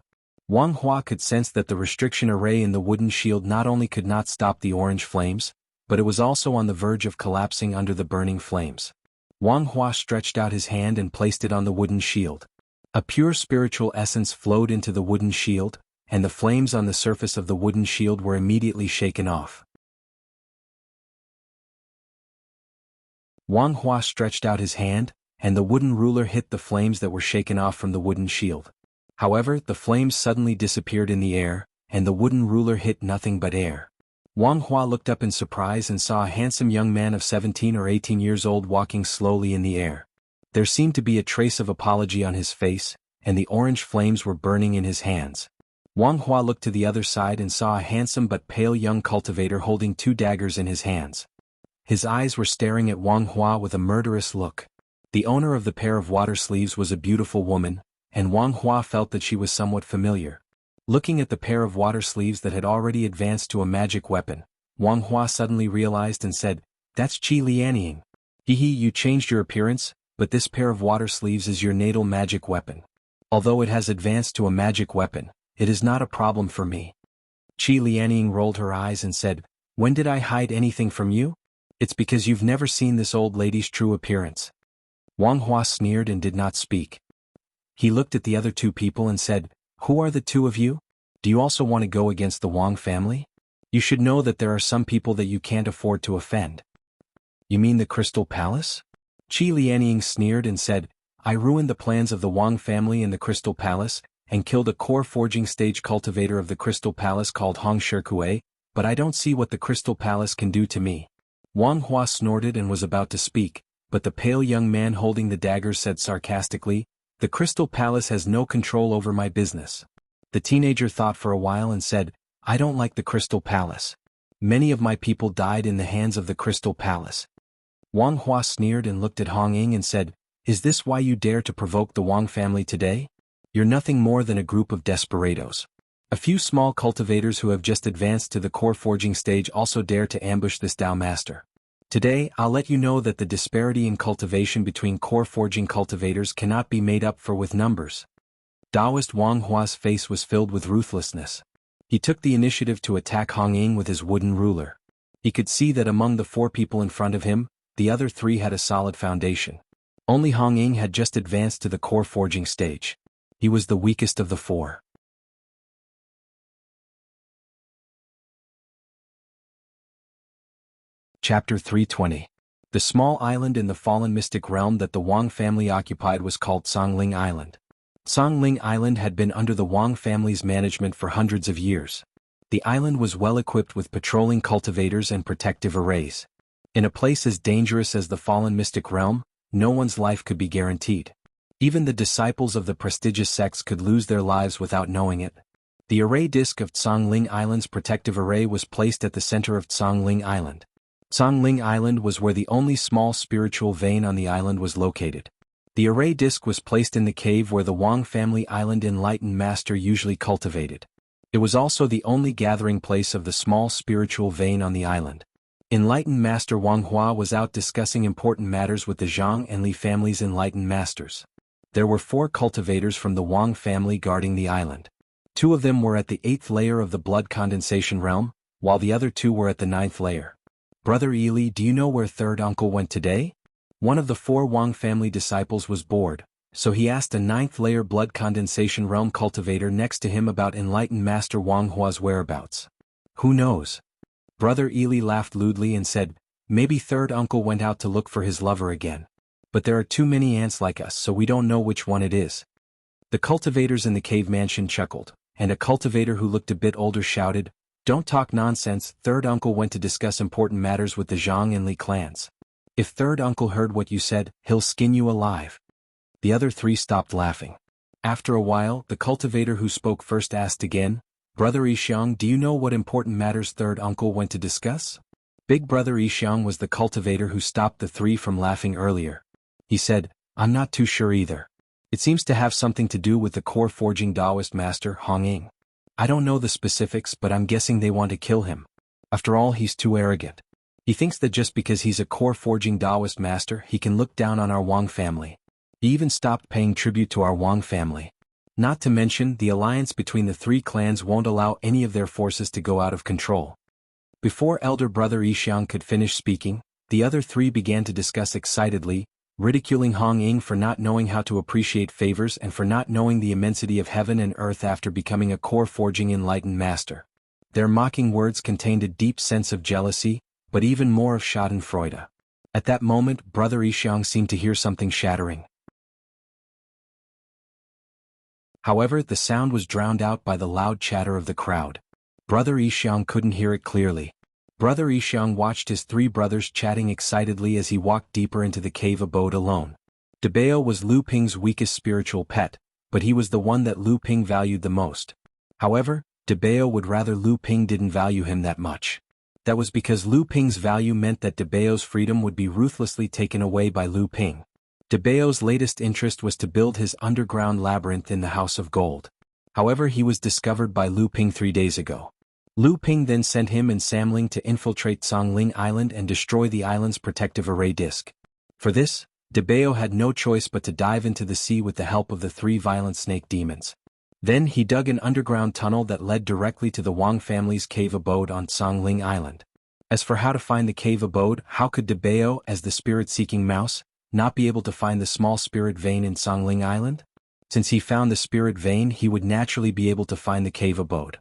Wang Hua could sense that the restriction array in the wooden shield not only could not stop the orange flames, but it was also on the verge of collapsing under the burning flames. Wang Hua stretched out his hand and placed it on the wooden shield. A pure spiritual essence flowed into the wooden shield, and the flames on the surface of the wooden shield were immediately shaken off. Wang Hua stretched out his hand, and the wooden ruler hit the flames that were shaken off from the wooden shield. However, the flames suddenly disappeared in the air, and the wooden ruler hit nothing but air. Wang Hua looked up in surprise and saw a handsome young man of 17 or 18 years old walking slowly in the air. There seemed to be a trace of apology on his face, and the orange flames were burning in his hands. Wang Hua looked to the other side and saw a handsome but pale young cultivator holding 2 daggers in his hands. His eyes were staring at Wang Hua with a murderous look. The owner of the pair of water sleeves was a beautiful woman, and Wang Hua felt that she was somewhat familiar. Looking at the pair of water sleeves that had already advanced to a magic weapon, Wang Hua suddenly realized and said, "That's Qi Lianying. Hehe, you changed your appearance, but this pair of water sleeves is your natal magic weapon. Although it has advanced to a magic weapon, it is not a problem for me." Qi Lianying rolled her eyes and said, "When did I hide anything from you? It's because you've never seen this old lady's true appearance." Wang Hua sneered and did not speak. He looked at the other two people and said, "Who are the two of you? Do you also want to go against the Wang family? You should know that there are some people that you can't afford to offend." "You mean the Crystal Palace?" Qi Lianying sneered and said, "I ruined the plans of the Wang family in the Crystal Palace, and killed a core forging stage cultivator of the Crystal Palace called Hong Shikue, but I don't see what the Crystal Palace can do to me." Wang Hua snorted and was about to speak, but the pale young man holding the daggers said sarcastically, "The Crystal Palace has no control over my business." The teenager thought for a while and said, "I don't like the Crystal Palace. Many of my people died in the hands of the Crystal Palace." Wang Hua sneered and looked at Hong Ying and said, "Is this why you dare to provoke the Wang family today? You're nothing more than a group of desperados. A few small cultivators who have just advanced to the core forging stage also dare to ambush this Dao master. Today, I'll let you know that the disparity in cultivation between core forging cultivators cannot be made up for with numbers." Daoist Wang Hua's face was filled with ruthlessness. He took the initiative to attack Hong Ying with his wooden ruler. He could see that among the 4 people in front of him, the other 3 had a solid foundation. Only Hong Ying had just advanced to the core forging stage. He was the weakest of the 4. Chapter 320. The small island in the fallen mystic realm that the Wang family occupied was called Songling Island. Songling Island had been under the Wang family's management for hundreds of years. The island was well equipped with patrolling cultivators and protective arrays. In a place as dangerous as the fallen mystic realm, no one's life could be guaranteed. Even the disciples of the prestigious sects could lose their lives without knowing it. The array disk of Songling Island's protective array was placed at the center of Songling Island. Songling Island was where the only small spiritual vein on the island was located. The array disk was placed in the cave where the Wang family island enlightened master usually cultivated. It was also the only gathering place of the small spiritual vein on the island. Enlightened master Wang Hua was out discussing important matters with the Zhang and Li families' enlightened masters. There were 4 cultivators from the Wang family guarding the island. 2 of them were at the 8th layer of the blood condensation realm, while the other 2 were at the 9th layer. "Brother Eli, do you know where third uncle went today?" One of the 4 Wang family disciples was bored, so he asked a 9th layer blood condensation realm cultivator next to him about enlightened master Wang Hua's whereabouts. "Who knows?" Brother Eli laughed lewdly and said, "Maybe third uncle went out to look for his lover again. But there are too many ants like us, so we don't know which one it is." The cultivators in the cave mansion chuckled, and a cultivator who looked a bit older shouted, "Don't talk nonsense, third uncle went to discuss important matters with the Zhang and Li clans. If third uncle heard what you said, he'll skin you alive." The other 3 stopped laughing. After a while, the cultivator who spoke first asked again, "Brother Yixiang, do you know what important matters third uncle went to discuss?" Big brother Yixiang was the cultivator who stopped the 3 from laughing earlier. He said, "I'm not too sure either. It seems to have something to do with the core forging Taoist master Hong Ying. I don't know the specifics, but I'm guessing they want to kill him. After all, he's too arrogant. He thinks that just because he's a core forging Taoist master, he can look down on our Wang family. He even stopped paying tribute to our Wang family. Not to mention, the alliance between the 3 clans won't allow any of their forces to go out of control." Before elder brother Yixiang could finish speaking, the other 3 began to discuss excitedly, ridiculing Hong Ying for not knowing how to appreciate favors and for not knowing the immensity of heaven and earth after becoming a core forging enlightened master. Their mocking words contained a deep sense of jealousy, but even more of schadenfreude. At that moment, brother Yixiang seemed to hear something shattering. However, the sound was drowned out by the loud chatter of the crowd. Brother Yixiang couldn't hear it clearly. Brother Yixiang watched his 3 brothers chatting excitedly as he walked deeper into the cave abode alone. Debao was Lu Ping's weakest spiritual pet, but he was the one that Lu Ping valued the most. However, Debao would rather Lu Ping didn't value him that much. That was because Lu Ping's value meant that Debao's freedom would be ruthlessly taken away by Lu Ping. Debao's latest interest was to build his underground labyrinth in the House of Gold. However, he was discovered by Lu Ping 3 days ago. Lu Ping then sent him and Samling to infiltrate Songling Island and destroy the island's protective array disk. For this, Debao had no choice but to dive into the sea with the help of the 3 violent snake demons. Then he dug an underground tunnel that led directly to the Wang family's cave abode on Songling Island. As for how to find the cave abode, how could Debao, as the spirit-seeking mouse, not be able to find the small spirit vein in Songling Island? Since he found the spirit vein, he would naturally be able to find the cave abode.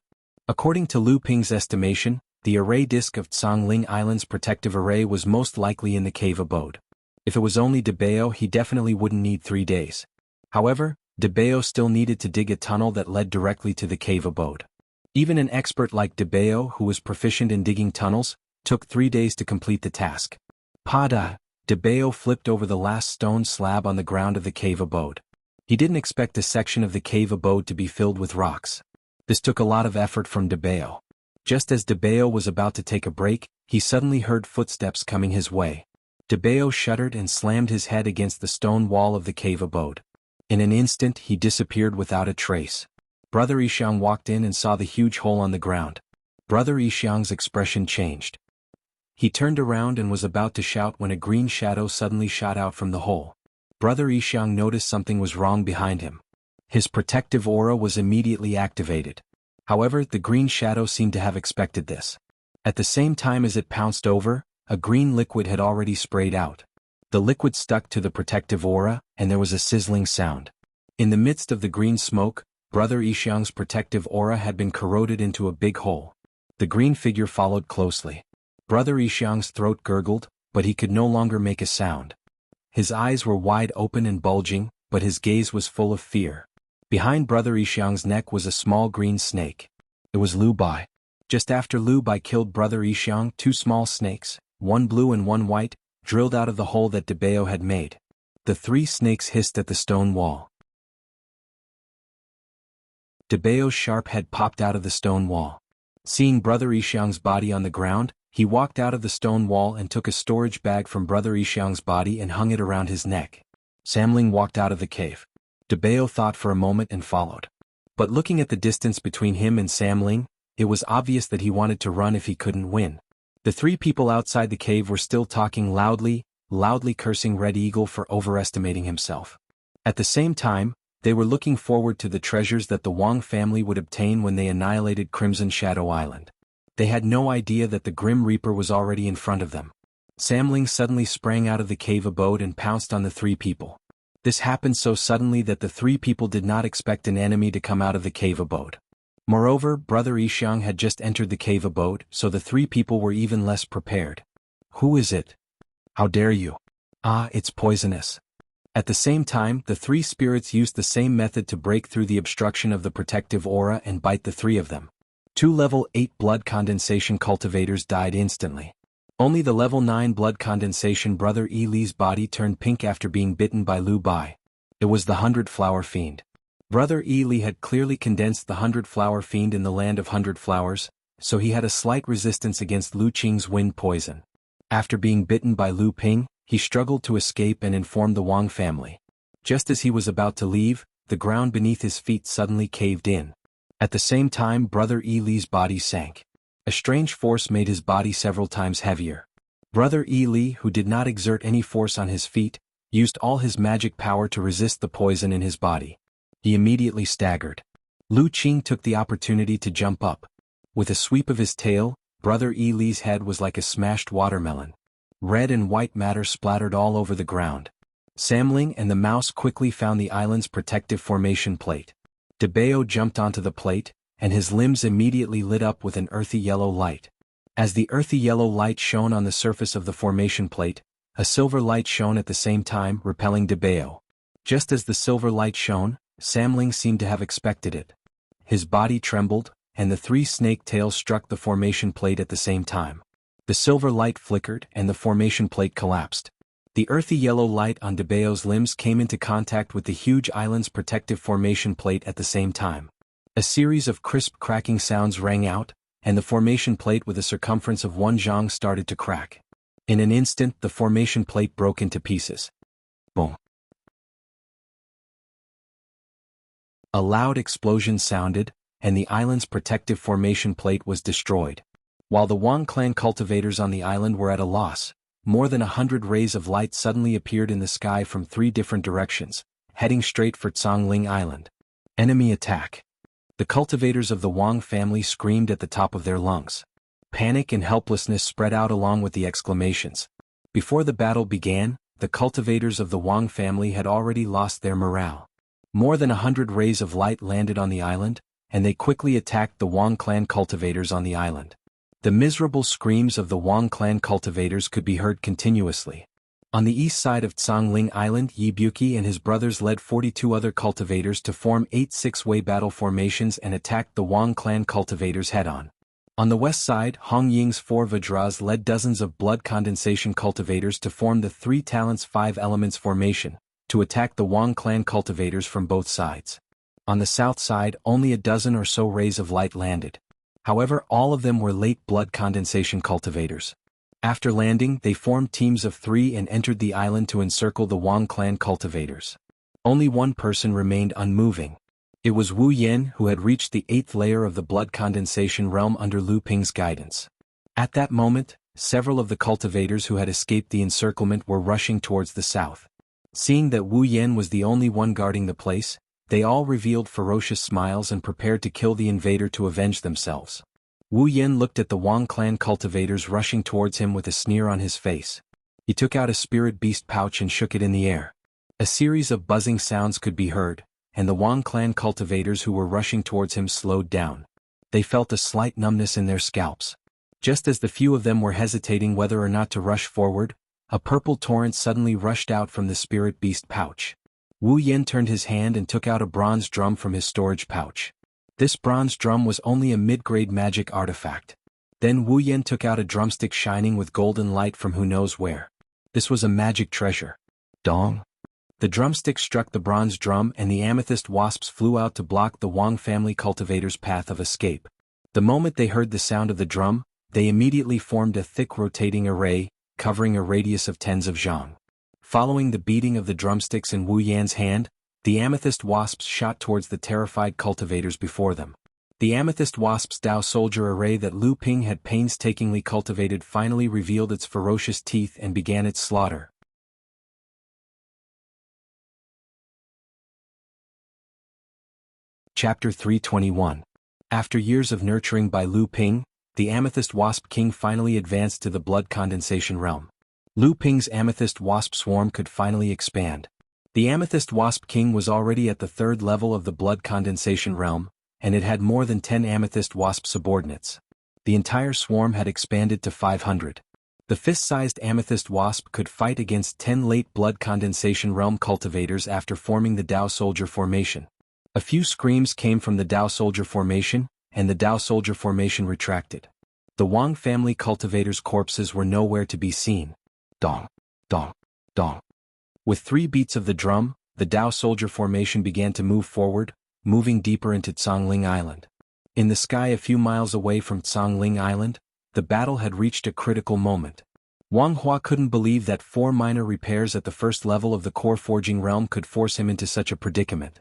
According to Lu Ping's estimation, the array disk of Songling Island's protective array was most likely in the cave abode. If it was only Debao, he definitely wouldn't need 3 days. However, Debao still needed to dig a tunnel that led directly to the cave abode. Even an expert like Debao, who was proficient in digging tunnels, took 3 days to complete the task. Pada, Debao flipped over the last stone slab on the ground of the cave abode. He didn't expect a section of the cave abode to be filled with rocks. This took a lot of effort from Debao. Just as Debao was about to take a break, he suddenly heard footsteps coming his way. Debao shuddered and slammed his head against the stone wall of the cave abode. In an instant, he disappeared without a trace. Brother Yixiang walked in and saw the huge hole on the ground. Brother Yixiang's expression changed. He turned around and was about to shout when a green shadow suddenly shot out from the hole. Brother Yixiang noticed something was wrong behind him. His protective aura was immediately activated. However, the green shadow seemed to have expected this. At the same time as it pounced over, a green liquid had already sprayed out. The liquid stuck to the protective aura, and there was a sizzling sound. In the midst of the green smoke, Brother Yixiang's protective aura had been corroded into a big hole. The green figure followed closely. Brother Yixiang's throat gurgled, but he could no longer make a sound. His eyes were wide open and bulging, but his gaze was full of fear. Behind Brother Yixiang's neck was a small green snake. It was Lu Bai. Just after Lu Bai killed Brother Yixiang, 2 small snakes, one blue and one white, drilled out of the hole that Debao had made. The 3 snakes hissed at the stone wall. Debao's sharp head popped out of the stone wall. Seeing Brother Yixiang's body on the ground, he walked out of the stone wall and took a storage bag from Brother Yixiang's body and hung it around his neck. Samling walked out of the cave. Debao thought for a moment and followed. But looking at the distance between him and Samling, it was obvious that he wanted to run if he couldn't win. The 3 people outside the cave were still talking loudly cursing Red Eagle for overestimating himself. At the same time, they were looking forward to the treasures that the Wang family would obtain when they annihilated Crimson Shadow Island. They had no idea that the Grim Reaper was already in front of them. Samling suddenly sprang out of the cave abode and pounced on the 3 people. This happened so suddenly that the 3 people did not expect an enemy to come out of the cave abode. Moreover, Brother Yixiang had just entered the cave abode, so the 3 people were even less prepared. Who is it? How dare you? Ah, it's poisonous. At the same time, the 3 spirits used the same method to break through the obstruction of the protective aura and bite the 3 of them. 2 level 8 blood condensation cultivators died instantly. Only the level 9 blood condensation Brother Yi Li's body turned pink after being bitten by Lu Bai. It was the 100-flower fiend. Brother Yi Li had clearly condensed the 100-flower fiend in the land of 100 flowers, so he had a slight resistance against Lu Qing's wind poison. After being bitten by Lu Ping, he struggled to escape and informed the Wang family. Just as he was about to leave, the ground beneath his feet suddenly caved in. At the same time, Brother Yi Li's body sank. A strange force made his body several times heavier. Brother Yi Li, who did not exert any force on his feet, used all his magic power to resist the poison in his body. He immediately staggered. Lu Qing took the opportunity to jump up. With a sweep of his tail, Brother Yi Li's head was like a smashed watermelon. Red and white matter splattered all over the ground. Samling and the mouse quickly found the island's protective formation plate. Debao jumped onto the plate, and his limbs immediately lit up with an earthy yellow light. As the earthy yellow light shone on the surface of the formation plate, a silver light shone at the same time, repelling Debao. Just as the silver light shone, Samling seemed to have expected it. His body trembled, and the 3 snake tails struck the formation plate at the same time. The silver light flickered and the formation plate collapsed. The earthy yellow light on Debao's limbs came into contact with the huge island's protective formation plate at the same time. A series of crisp cracking sounds rang out, and the formation plate with a circumference of 1 zhang started to crack. In an instant, the formation plate broke into pieces. Boom. A loud explosion sounded, and the island's protective formation plate was destroyed. While the Wang clan cultivators on the island were at a loss, more than 100 rays of light suddenly appeared in the sky from 3 different directions, heading straight for Zhongling Island. Enemy attack. The cultivators of the Wang family screamed at the top of their lungs. Panic and helplessness spread out along with the exclamations. Before the battle began, the cultivators of the Wang family had already lost their morale. More than 100 rays of light landed on the island, and they quickly attacked the Wang clan cultivators on the island. The miserable screams of the Wang clan cultivators could be heard continuously. On the east side of Zhongling Island, Yi Buqi and his brothers led 42 other cultivators to form 8 six-way battle formations and attacked the Wang clan cultivators head-on. On the west side, Hong Ying's 4 Vajras led dozens of blood condensation cultivators to form the 3 Talents 5 Elements formation, to attack the Wang clan cultivators from both sides. On the south side, only a dozen or so rays of light landed. However, all of them were late blood condensation cultivators. After landing, they formed teams of 3 and entered the island to encircle the Wang clan cultivators. Only one person remained unmoving. It was Wu Yan, who had reached the 8th layer of the blood condensation realm under Lu Ping's guidance. At that moment, several of the cultivators who had escaped the encirclement were rushing towards the south. Seeing that Wu Yan was the only one guarding the place, they all revealed ferocious smiles and prepared to kill the invader to avenge themselves. Wu Yan looked at the Wang clan cultivators rushing towards him with a sneer on his face. He took out a spirit beast pouch and shook it in the air. A series of buzzing sounds could be heard, and the Wang clan cultivators who were rushing towards him slowed down. They felt a slight numbness in their scalps. Just as the few of them were hesitating whether or not to rush forward, a purple torrent suddenly rushed out from the spirit beast pouch. Wu Yan turned his hand and took out a bronze drum from his storage pouch. This bronze drum was only a mid-grade magic artifact. Then Wu Yan took out a drumstick shining with golden light from who knows where. This was a magic treasure. Dong! The drumstick struck the bronze drum and the amethyst wasps flew out to block the Wang family cultivators' path of escape. The moment they heard the sound of the drum, they immediately formed a thick rotating array, covering a radius of tens of zhang. Following the beating of the drumsticks in Wu Yan's hand, the amethyst wasps shot towards the terrified cultivators before them. The amethyst wasp's Dao soldier array that Lu Ping had painstakingly cultivated finally revealed its ferocious teeth and began its slaughter. Chapter 321. After years of nurturing by Lu Ping, the Amethyst Wasp King finally advanced to the blood condensation realm. Lu Ping's Amethyst Wasp swarm could finally expand. The Amethyst Wasp King was already at the 3rd level of the blood condensation realm, and it had more than 10 Amethyst Wasp subordinates. The entire swarm had expanded to 500. The fist-sized Amethyst Wasp could fight against 10 late blood condensation realm cultivators after forming the Dao Soldier formation. A few screams came from the Dao Soldier formation, and the Dao Soldier formation retracted. The Wang family cultivators' corpses were nowhere to be seen. Dong, dong, dong. With 3 beats of the drum, the Dao Soldier formation began to move forward, moving deeper into Zhongling Island. In the sky a few miles away from Zhongling Island, the battle had reached a critical moment. Wang Hua couldn't believe that 4 minor repairs at the 1st level of the core forging realm could force him into such a predicament.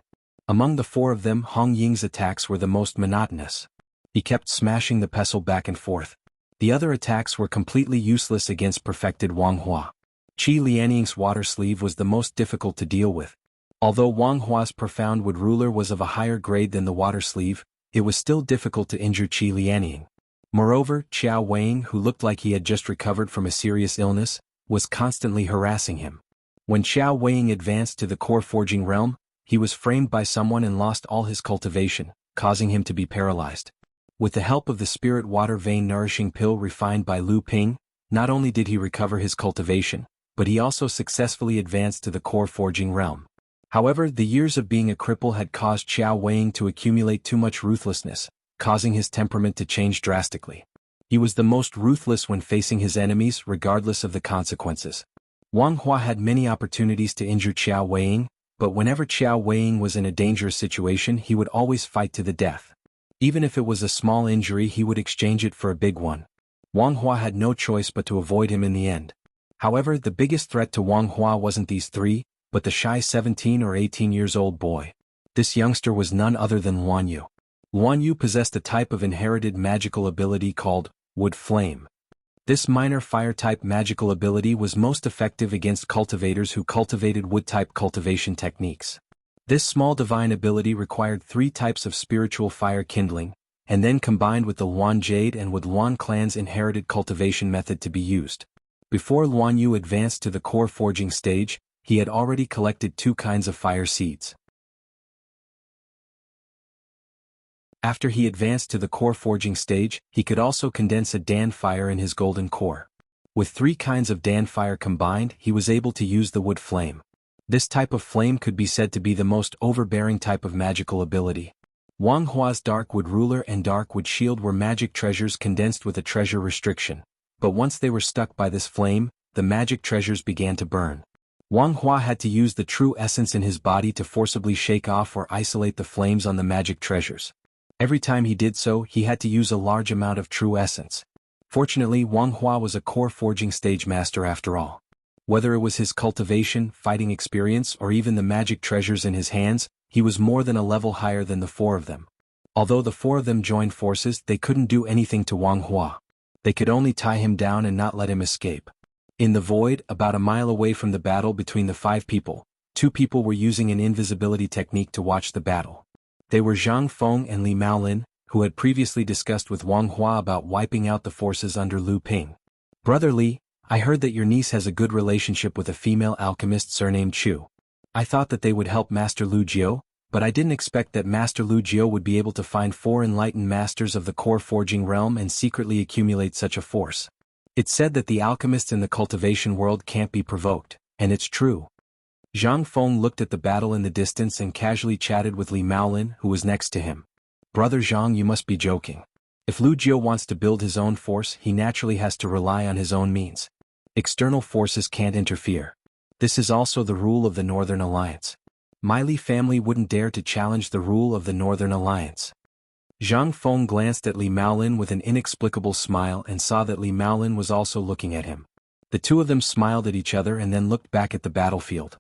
Among the 4 of them, Hong Ying's attacks were the most monotonous. He kept smashing the pestle back and forth. The other attacks were completely useless against perfected Wang Hua. Qi Lianying's water sleeve was the most difficult to deal with. Although Wang Hua's profound wood ruler was of a higher grade than the water sleeve, it was still difficult to injure Qi Lianying. Moreover, Qiao Weiing, who looked like he had just recovered from a serious illness, was constantly harassing him. When Qiao Weiing advanced to the core forging realm, he was framed by someone and lost all his cultivation, causing him to be paralyzed. With the help of the spirit water vein nourishing pill refined by Lu Ping, not only did he recover his cultivation, but he also successfully advanced to the core forging realm. However, the years of being a cripple had caused Qiao Weiing to accumulate too much ruthlessness, causing his temperament to change drastically. He was the most ruthless when facing his enemies regardless of the consequences. Wang Hua had many opportunities to injure Qiao Weiing, but whenever Qiao Weiing was in a dangerous situation he would always fight to the death. Even if it was a small injury he would exchange it for a big one. Wang Hua had no choice but to avoid him in the end. However, the biggest threat to Wang Hua wasn't these 3, but the shy 17 or 18 years old boy. This youngster was none other than Luan Yu. Luan Yu possessed a type of inherited magical ability called Wood Flame. This minor fire-type magical ability was most effective against cultivators who cultivated wood-type cultivation techniques. This small divine ability required 3 types of spiritual fire kindling, and then combined with the Luan Jade and with Luan clan's inherited cultivation method to be used. Before Luan Yu advanced to the core forging stage, he had already collected 2 kinds of fire seeds. After he advanced to the core forging stage, he could also condense a Dan fire in his golden core. With 3 kinds of Dan fire combined, he was able to use the wood flame. This type of flame could be said to be the most overbearing type of magical ability. Wang Hua's Dark Wood Ruler and Dark Wood Shield were magic treasures condensed with a treasure restriction, but once they were stuck by this flame, the magic treasures began to burn. Wang Hua had to use the true essence in his body to forcibly shake off or isolate the flames on the magic treasures. Every time he did so, he had to use a large amount of true essence. Fortunately, Wang Hua was a core forging stage master after all. Whether it was his cultivation, fighting experience, or even the magic treasures in his hands, he was more than a level higher than the 4 of them. Although the 4 of them joined forces, they couldn't do anything to Wang Hua. They could only tie him down and not let him escape. In the void, about a mile away from the battle between the 5 people, 2 people were using an invisibility technique to watch the battle. They were Zhang Feng and Li Maolin, who had previously discussed with Wang Hua about wiping out the forces under Lu Ping. "Brother Li, I heard that your niece has a good relationship with a female alchemist surnamed Chu. I thought that they would help Master Lu Jiao, but I didn't expect that Master Lu Jiao would be able to find 4 enlightened masters of the core forging realm and secretly accumulate such a force. It's said that the alchemists in the cultivation world can't be provoked, and it's true." Zhang Feng looked at the battle in the distance and casually chatted with Li Maolin, who was next to him. "Brother Zhang, you must be joking. If Lu Jiao wants to build his own force, he naturally has to rely on his own means. External forces can't interfere. This is also the rule of the Northern Alliance. My Li family wouldn't dare to challenge the rule of the Northern Alliance." Zhang Feng glanced at Li Maolin with an inexplicable smile and saw that Li Maolin was also looking at him. The 2 of them smiled at each other and then looked back at the battlefield.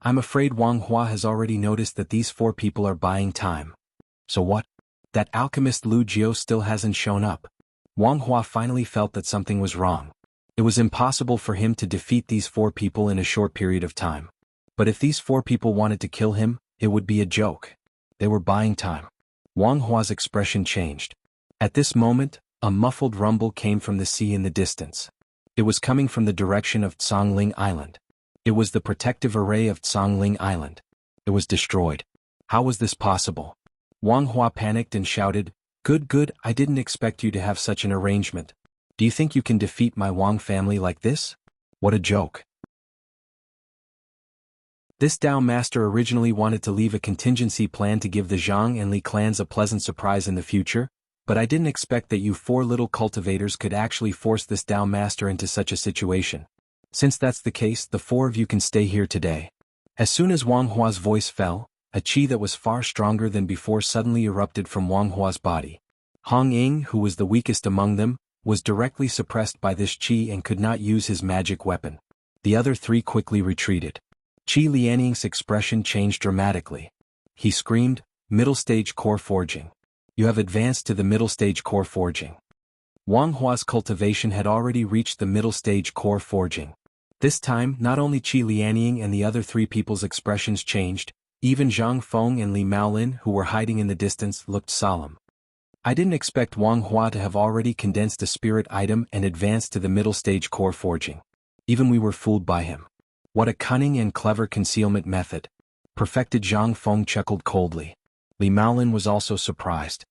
"I'm afraid Wang Hua has already noticed that these 4 people are buying time." "So what? That alchemist Lu Jiao still hasn't shown up." Wang Hua finally felt that something was wrong. It was impossible for him to defeat these 4 people in a short period of time. But if these 4 people wanted to kill him, it would be a joke. They were buying time. Wang Hua's expression changed. At this moment, a muffled rumble came from the sea in the distance. It was coming from the direction of Tsangling Island. It was the protective array of Tsangling Island. It was destroyed. How was this possible? Wang Hua panicked and shouted, Good, I didn't expect you to have such an arrangement. Do you think you can defeat my Wang family like this? What a joke." This Dao master originally wanted to leave a contingency plan to give the Zhang and Li clans a pleasant surprise in the future, but I didn't expect that you 4 little cultivators could actually force this Dao master into such a situation. Since that's the case, the 4 of you can stay here today. As soon as Wang Hua's voice fell, a qi that was far stronger than before suddenly erupted from Wang Hua's body. Hong Ying, who was the weakest among them, was directly suppressed by this qi and could not use his magic weapon. The other 3 quickly retreated. Qi Lianying's expression changed dramatically. He screamed, "Middle stage core forging. You have advanced to the middle stage core forging." Wang Hua's cultivation had already reached the middle stage core forging. This time, not only Qi Lianying and the other 3 people's expressions changed, even Zhang Feng and Li Maolin, who were hiding in the distance, looked solemn. I didn't expect Wang Hua to have already condensed a spirit item and advanced to the middle stage core forging. Even we were fooled by him. What a cunning and clever concealment method. Perfected. Zhang Feng chuckled coldly. Li Maolin was also surprised.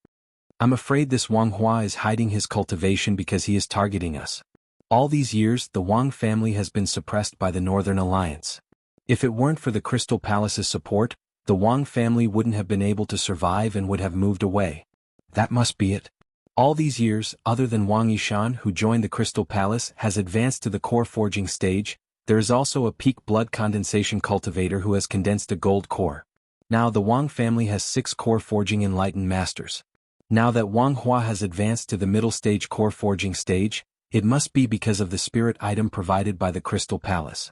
"I'm afraid this Wang Hua is hiding his cultivation because he is targeting us. All these years, the Wang family has been suppressed by the Northern Alliance. If it weren't for the Crystal Palace's support, the Wang family wouldn't have been able to survive and would have moved away. That must be it. All these years, other than Wang Yishan, who joined the Crystal Palace, has advanced to the core forging stage. There is also a peak blood condensation cultivator who has condensed a gold core. Now the Wang family has 6 core forging enlightened masters. Now that Wang Hua has advanced to the middle stage core forging stage, it must be because of the spirit item provided by the Crystal Palace.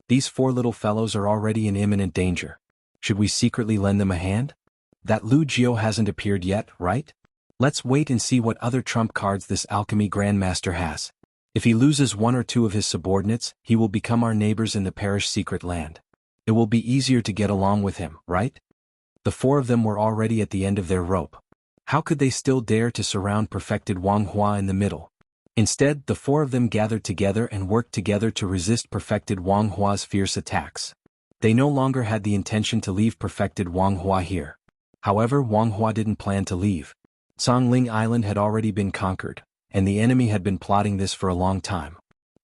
These 4 little fellows are already in imminent danger. Should we secretly lend them a hand? That Lu Jiao hasn't appeared yet, right? Let's wait and see what other trump cards this alchemy grandmaster has. If he loses one or two of his subordinates, he will become our neighbors in the parish secret land. It will be easier to get along with him, right? The four of them were already at the end of their rope. How could they still dare to surround perfected Wang Hua in the middle? Instead, the four of them gathered together and worked together to resist perfected Wang Hua's fierce attacks. They no longer had the intention to leave perfected Wang Hua here. However, Wang Hua didn't plan to leave. Songling Island had already been conquered, and the enemy had been plotting this for a long time.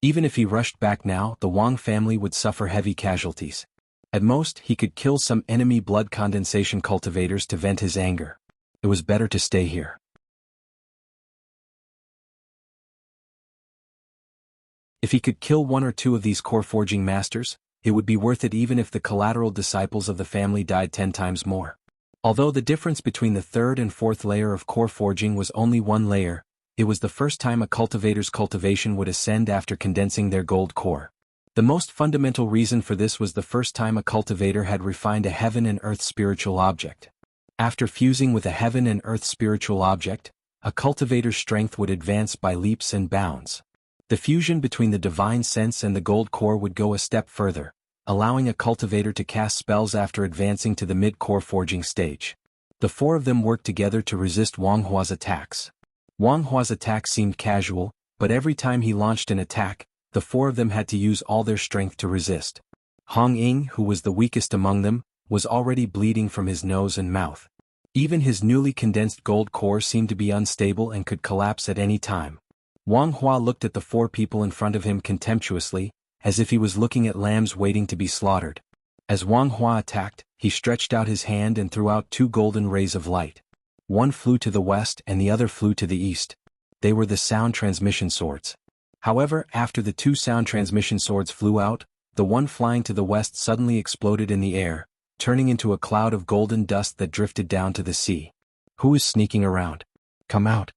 Even if he rushed back now, the Wang family would suffer heavy casualties. At most, he could kill some enemy blood condensation cultivators to vent his anger. It was better to stay here. If he could kill one or two of these core forging masters, it would be worth it even if the collateral disciples of the family died 10 times more. Although the difference between the third and fourth layer of core forging was only one layer, it was the first time a cultivator's cultivation would ascend after condensing their gold core. The most fundamental reason for this was the first time a cultivator had refined a heaven and earth spiritual object. After fusing with a heaven and earth spiritual object, a cultivator's strength would advance by leaps and bounds. The fusion between the divine sense and the gold core would go a step further, allowing a cultivator to cast spells after advancing to the mid-core forging stage. The four of them worked together to resist Wang Hua's attacks. Wang Hua's attack seemed casual, but every time he launched an attack, the four of them had to use all their strength to resist. Hong Ying, who was the weakest among them, was already bleeding from his nose and mouth. Even his newly condensed gold core seemed to be unstable and could collapse at any time. Wang Hua looked at the four people in front of him contemptuously, as if he was looking at lambs waiting to be slaughtered. As Wang Hua attacked, he stretched out his hand and threw out two golden rays of light. One flew to the west and the other flew to the east. They were the sound transmission swords. However, after the two sound transmission swords flew out, the one flying to the west suddenly exploded in the air, turning into a cloud of golden dust that drifted down to the sea. Who is sneaking around? Come out.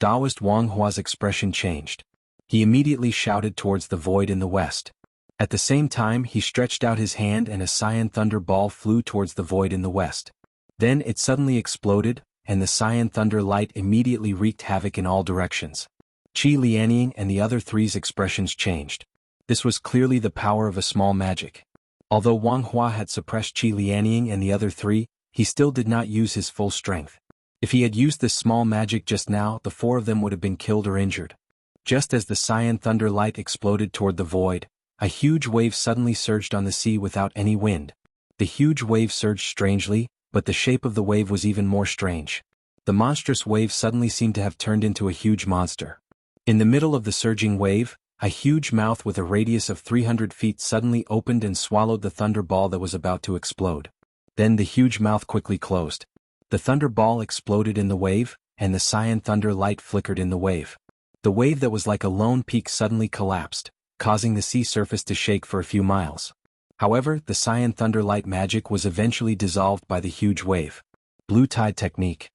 Taoist Wang Hua's expression changed. He immediately shouted towards the void in the west. At the same time, he stretched out his hand and a cyan thunder ball flew towards the void in the west. Then it suddenly exploded, and the cyan thunder light immediately wreaked havoc in all directions. Qi Lianying and the other three's expressions changed. This was clearly the power of a small magic. Although Wang Hua had suppressed Qi Lianying and the other three, he still did not use his full strength. If he had used this small magic just now, the four of them would have been killed or injured. Just as the cyan thunder light exploded toward the void, a huge wave suddenly surged on the sea without any wind. The huge wave surged strangely, but the shape of the wave was even more strange. The monstrous wave suddenly seemed to have turned into a huge monster. In the middle of the surging wave, a huge mouth with a radius of 300 feet suddenly opened and swallowed the thunderball that was about to explode. Then the huge mouth quickly closed. The thunderball exploded in the wave, and the cyan thunder light flickered in the wave. The wave that was like a lone peak suddenly collapsed, causing the sea surface to shake for a few miles. However, the cyan thunder light magic was eventually dissolved by the huge wave. Blue tide technique.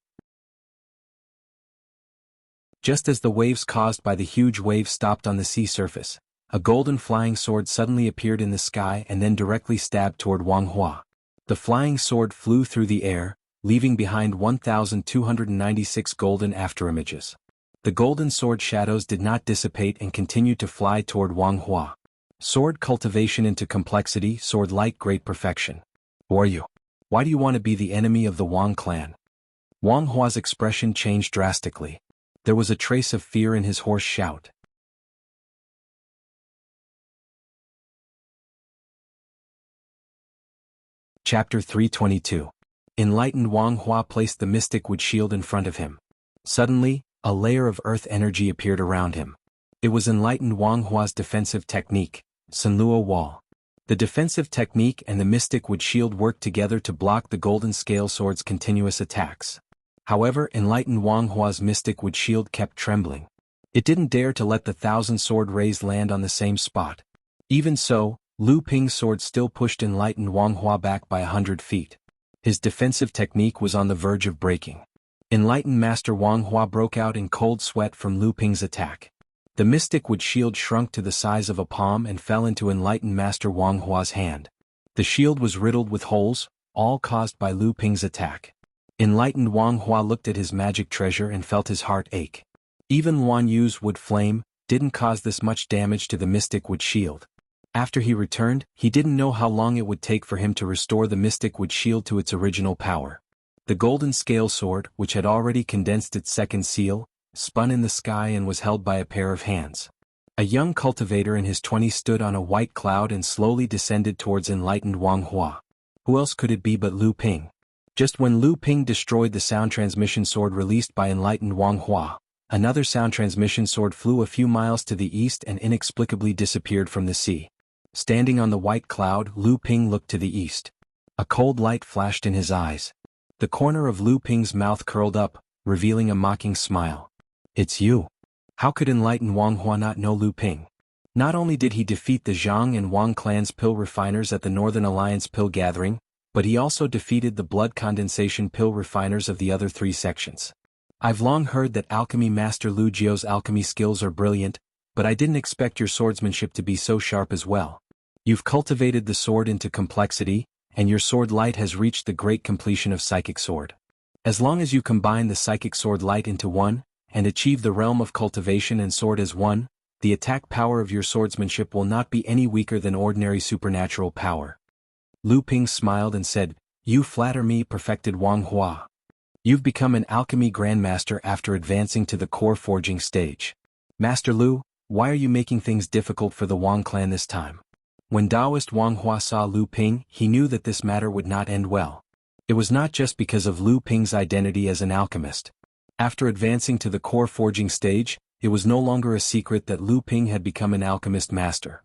Just as the waves caused by the huge wave stopped on the sea surface, a golden flying sword suddenly appeared in the sky and then directly stabbed toward Wang Hua. The flying sword flew through the air, leaving behind 1,296 golden afterimages. The golden sword shadows did not dissipate and continued to fly toward Wang Hua. Sword cultivation into complexity, sword light great perfection. Who are you? Why do you want to be the enemy of the Wang clan? Wang Hua's expression changed drastically. There was a trace of fear in his hoarse shout. Chapter 322. Enlightened Wang Hua placed the mystic wood shield in front of him. Suddenly, a layer of earth energy appeared around him. It was enlightened Wang Hua's defensive technique, Sanluo Wall. The defensive technique and the mystic wood shield worked together to block the golden scale sword's continuous attacks. However, enlightened Wang Hua's mystic wood shield kept trembling. It didn't dare to let the 1,000 sword rays land on the same spot. Even so, Lu Ping's sword still pushed enlightened Wang Hua back by 100 feet. His defensive technique was on the verge of breaking. Enlightened Master Wang Hua broke out in cold sweat from Lu Ping's attack. The mystic wood shield shrunk to the size of a palm and fell into enlightened Master Wang Hua's hand. The shield was riddled with holes, all caused by Lu Ping's attack. Enlightened Wang Hua looked at his magic treasure and felt his heart ache. Even Luan Yu's wood flame didn't cause this much damage to the mystic wood shield. After he returned, he didn't know how long it would take for him to restore the mystic wood shield to its original power. The golden scale sword, which had already condensed its second seal, spun in the sky and was held by a pair of hands. A young cultivator in his 20s stood on a white cloud and slowly descended towards enlightened Wang Hua. Who else could it be but Lu Ping? Just when Lu Ping destroyed the sound transmission sword released by enlightened Wang Hua, another sound transmission sword flew a few miles to the east and inexplicably disappeared from the sea. Standing on the white cloud, Lu Ping looked to the east. A cold light flashed in his eyes. The corner of Lu Ping's mouth curled up, revealing a mocking smile. It's you. How could enlightened Wang Hua not know Lu Ping? Not only did he defeat the Zhang and Wang clans' pill refiners at the Northern Alliance pill gathering, but he also defeated the blood condensation pill refiners of the other 3 sections. I've long heard that alchemy master Lu Jiao's alchemy skills are brilliant, but I didn't expect your swordsmanship to be so sharp as well. You've cultivated the sword into complexity, and your sword light has reached the great completion of psychic sword. As long as you combine the psychic sword light into one, and achieve the realm of cultivation and sword as one, the attack power of your swordsmanship will not be any weaker than ordinary supernatural power. Lu Ping smiled and said, You flatter me, perfected Wang Hua. You've become an alchemy grandmaster after advancing to the core forging stage. Master Lu, why are you making things difficult for the Wang clan this time? When Taoist Wang Hua saw Lu Ping, he knew that this matter would not end well. It was not just because of Lu Ping's identity as an alchemist. After advancing to the core forging stage, it was no longer a secret that Lu Ping had become an alchemist master.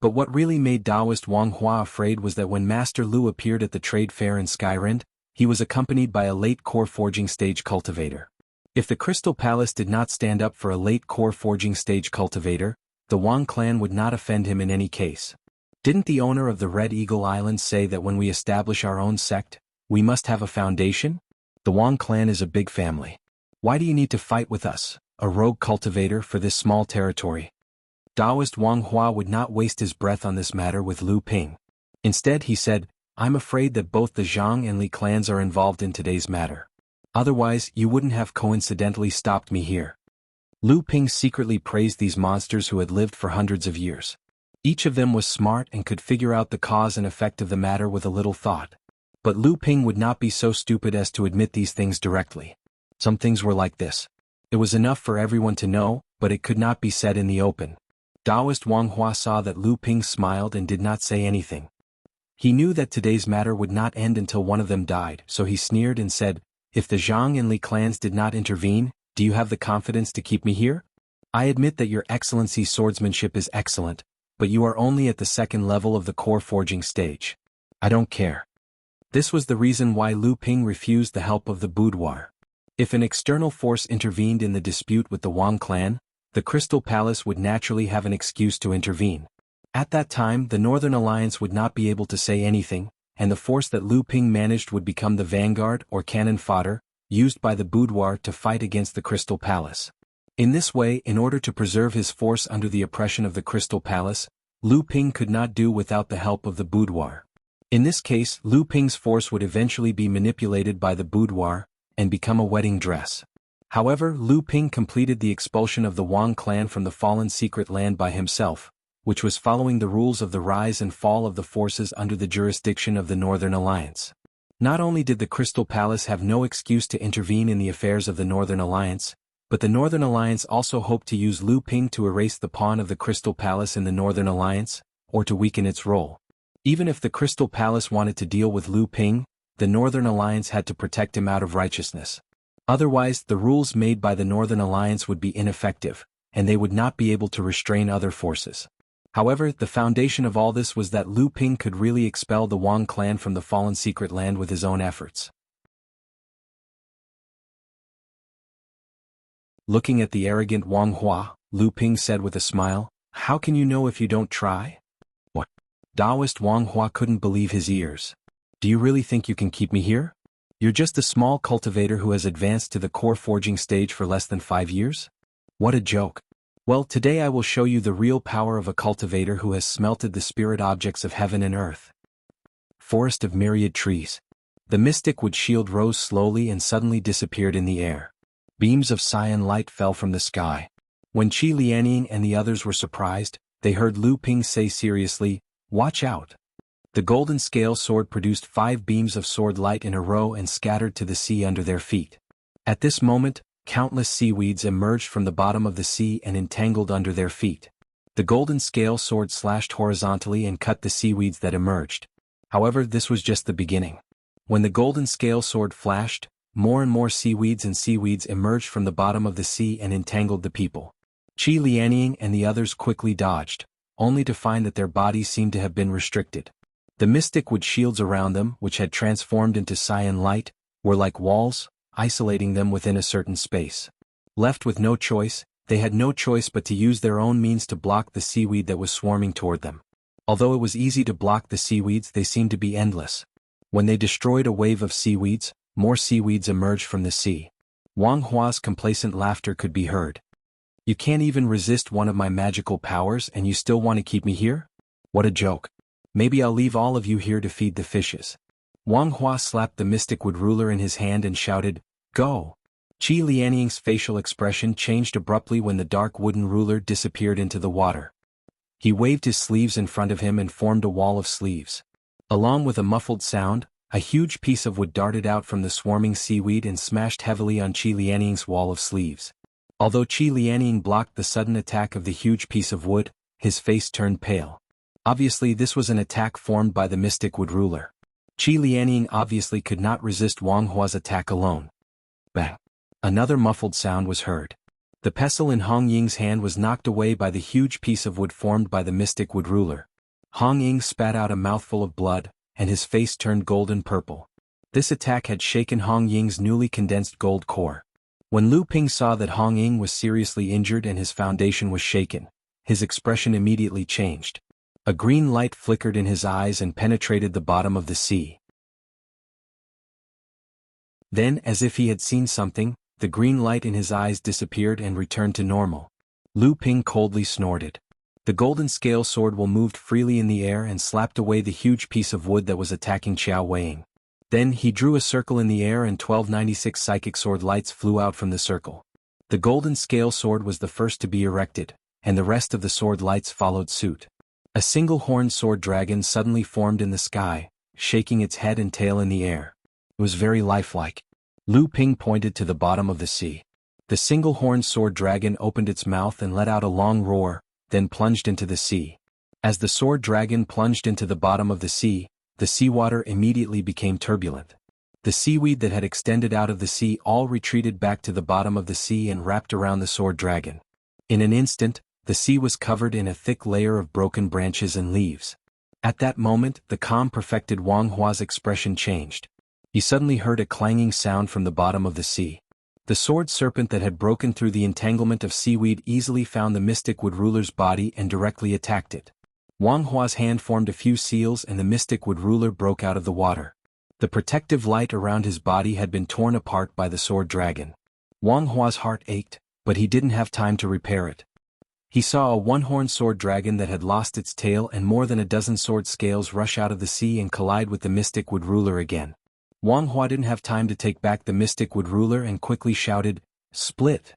But what really made Taoist Wang Hua afraid was that when Master Lu appeared at the trade fair in Skyrend, he was accompanied by a late core forging stage cultivator. If the Crystal Palace did not stand up for a late core forging stage cultivator, the Wang clan would not offend him in any case. Didn't the owner of the Red Eagle Island say that when we establish our own sect, we must have a foundation? The Wang clan is a big family. Why do you need to fight with us, a rogue cultivator, for this small territory? Taoist Wang Hua would not waste his breath on this matter with Lu Ping. Instead he said, I'm afraid that both the Zhang and Li clans are involved in today's matter. Otherwise, you wouldn't have coincidentally stopped me here. Lu Ping secretly praised these monsters who had lived for hundreds of years. Each of them was smart and could figure out the cause and effect of the matter with a little thought. But Lu Ping would not be so stupid as to admit these things directly. Some things were like this. It was enough for everyone to know, but it could not be said in the open. Taoist Wang Hua saw that Lu Ping smiled and did not say anything. He knew that today's matter would not end until one of them died, so he sneered and said, If the Zhang and Li clans did not intervene, do you have the confidence to keep me here? I admit that your Excellency's swordsmanship is excellent, but you are only at the second level of the core forging stage. I don't care. This was the reason why Lu Ping refused the help of the boudoir. If an external force intervened in the dispute with the Wang clan, the Crystal Palace would naturally have an excuse to intervene. At that time, the Northern Alliance would not be able to say anything, and the force that Lu Ping managed would become the vanguard or cannon fodder, used by the boudoir to fight against the Crystal Palace. In this way, in order to preserve his force under the oppression of the Crystal Palace, Lu Ping could not do without the help of the boudoir. In this case, Lu Ping's force would eventually be manipulated by the boudoir, and become a wedding dress. However, Lu Ping completed the expulsion of the Wang clan from the fallen secret land by himself, which was following the rules of the rise and fall of the forces under the jurisdiction of the Northern Alliance. Not only did the Crystal Palace have no excuse to intervene in the affairs of the Northern Alliance, but the Northern Alliance also hoped to use Lu Ping to erase the pawn of the Crystal Palace in the Northern Alliance, or to weaken its role. Even if the Crystal Palace wanted to deal with Lu Ping, the Northern Alliance had to protect him out of righteousness. Otherwise, the rules made by the Northern Alliance would be ineffective, and they would not be able to restrain other forces. However, the foundation of all this was that Lu Ping could really expel the Wang clan from the fallen secret land with his own efforts. Looking at the arrogant Wang Hua, Lu Ping said with a smile, How can you know if you don't try? What? Taoist Wang Hua couldn't believe his ears. Do you really think you can keep me here? You're just a small cultivator who has advanced to the core forging stage for less than 5 years? What a joke. Well, today I will show you the real power of a cultivator who has smelted the spirit objects of heaven and earth. Forest of myriad trees. The mystic wood shield rose slowly and suddenly disappeared in the air. Beams of cyan light fell from the sky. When Qi Lianying and the others were surprised, they heard Lu Ping say seriously, "Watch out." The golden scale sword produced 5 beams of sword light in a row and scattered to the sea under their feet. At this moment, countless seaweeds emerged from the bottom of the sea and entangled under their feet. The golden scale sword slashed horizontally and cut the seaweeds that emerged. However, this was just the beginning. When the golden scale sword flashed, more and more seaweeds emerged from the bottom of the sea and entangled the people. Qi Lianying and the others quickly dodged, only to find that their bodies seemed to have been restricted. The mystic wood shields around them, which had transformed into cyan light, were like walls, isolating them within a certain space. Left with no choice, they had no choice but to use their own means to block the seaweed that was swarming toward them. Although it was easy to block the seaweeds, they seemed to be endless. When they destroyed a wave of seaweeds, more seaweeds emerged from the sea. Wang Hua's complacent laughter could be heard. "You can't even resist one of my magical powers and you still want to keep me here? What a joke. Maybe I'll leave all of you here to feed the fishes." Wang Hua slapped the mystic wood ruler in his hand and shouted, "Go!" Qi Lianying's facial expression changed abruptly when the dark wooden ruler disappeared into the water. He waved his sleeves in front of him and formed a wall of sleeves. Along with a muffled sound, a huge piece of wood darted out from the swarming seaweed and smashed heavily on Qi Lianying's wall of sleeves. Although Qi Lianying blocked the sudden attack of the huge piece of wood, his face turned pale. Obviously, this was an attack formed by the mystic wood ruler. Qi Lianying obviously could not resist Wang Hua's attack alone. Bang! Another muffled sound was heard. The pestle in Hong Ying's hand was knocked away by the huge piece of wood formed by the mystic wood ruler. Hong Ying spat out a mouthful of blood, and his face turned golden purple. This attack had shaken Hong Ying's newly condensed gold core. When Lu Ping saw that Hong Ying was seriously injured and his foundation was shaken, his expression immediately changed. A green light flickered in his eyes and penetrated the bottom of the sea. Then, as if he had seen something, the green light in his eyes disappeared and returned to normal. Lu Ping coldly snorted. The golden scale sword moved freely in the air and slapped away the huge piece of wood that was attacking Qiao Weiing. Then he drew a circle in the air and 1296 psychic sword lights flew out from the circle. The golden scale sword was the first to be erected, and the rest of the sword lights followed suit. A single-horned sword dragon suddenly formed in the sky, shaking its head and tail in the air. It was very lifelike. Lu Ping pointed to the bottom of the sea. The single-horned sword dragon opened its mouth and let out a long roar, then plunged into the sea. As the sword dragon plunged into the bottom of the seawater immediately became turbulent. The seaweed that had extended out of the sea all retreated back to the bottom of the sea and wrapped around the sword dragon. In an instant, the sea was covered in a thick layer of broken branches and leaves. At that moment, the calm perfected Wang Hua's expression changed. He suddenly heard a clanging sound from the bottom of the sea. The sword serpent that had broken through the entanglement of seaweed easily found the mystic wood ruler's body and directly attacked it. Wang Hua's hand formed a few seals and the mystic wood ruler broke out of the water. The protective light around his body had been torn apart by the sword dragon. Wang Hua's heart ached, but he didn't have time to repair it. He saw a one-horned sword dragon that had lost its tail and more than a dozen sword scales rush out of the sea and collide with the mystic wood ruler again. Wang Hua didn't have time to take back the mystic wood ruler and quickly shouted, "Split!"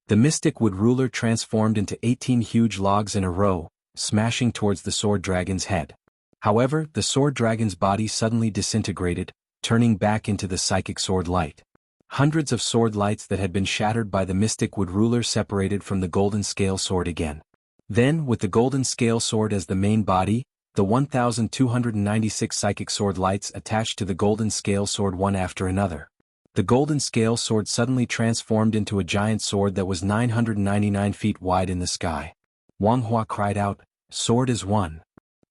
The mystic wood ruler transformed into 18 huge logs in a row, smashing towards the sword dragon's head. However, the sword dragon's body suddenly disintegrated, turning back into the psychic sword light. Hundreds of sword lights that had been shattered by the mystic wood ruler separated from the golden scale sword again. Then, with the golden scale sword as the main body, the 1296 psychic sword lights attached to the golden scale sword one after another. The golden scale sword suddenly transformed into a giant sword that was 999 feet wide in the sky. Wang Hua cried out, "Sword is one.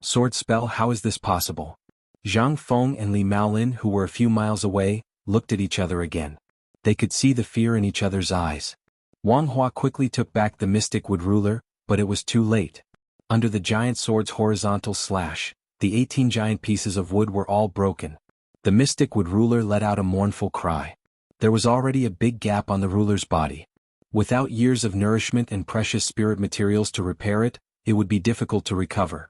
Sword spell, how is this possible?" Zhang Feng and Li Maolin, who were a few miles away, looked at each other again. They could see the fear in each other's eyes. Wang Hua quickly took back the mystic wood ruler, but it was too late. Under the giant sword's horizontal slash, the 18 giant pieces of wood were all broken. The mystic wood ruler let out a mournful cry. There was already a big gap on the ruler's body. Without years of nourishment and precious spirit materials to repair it, it would be difficult to recover.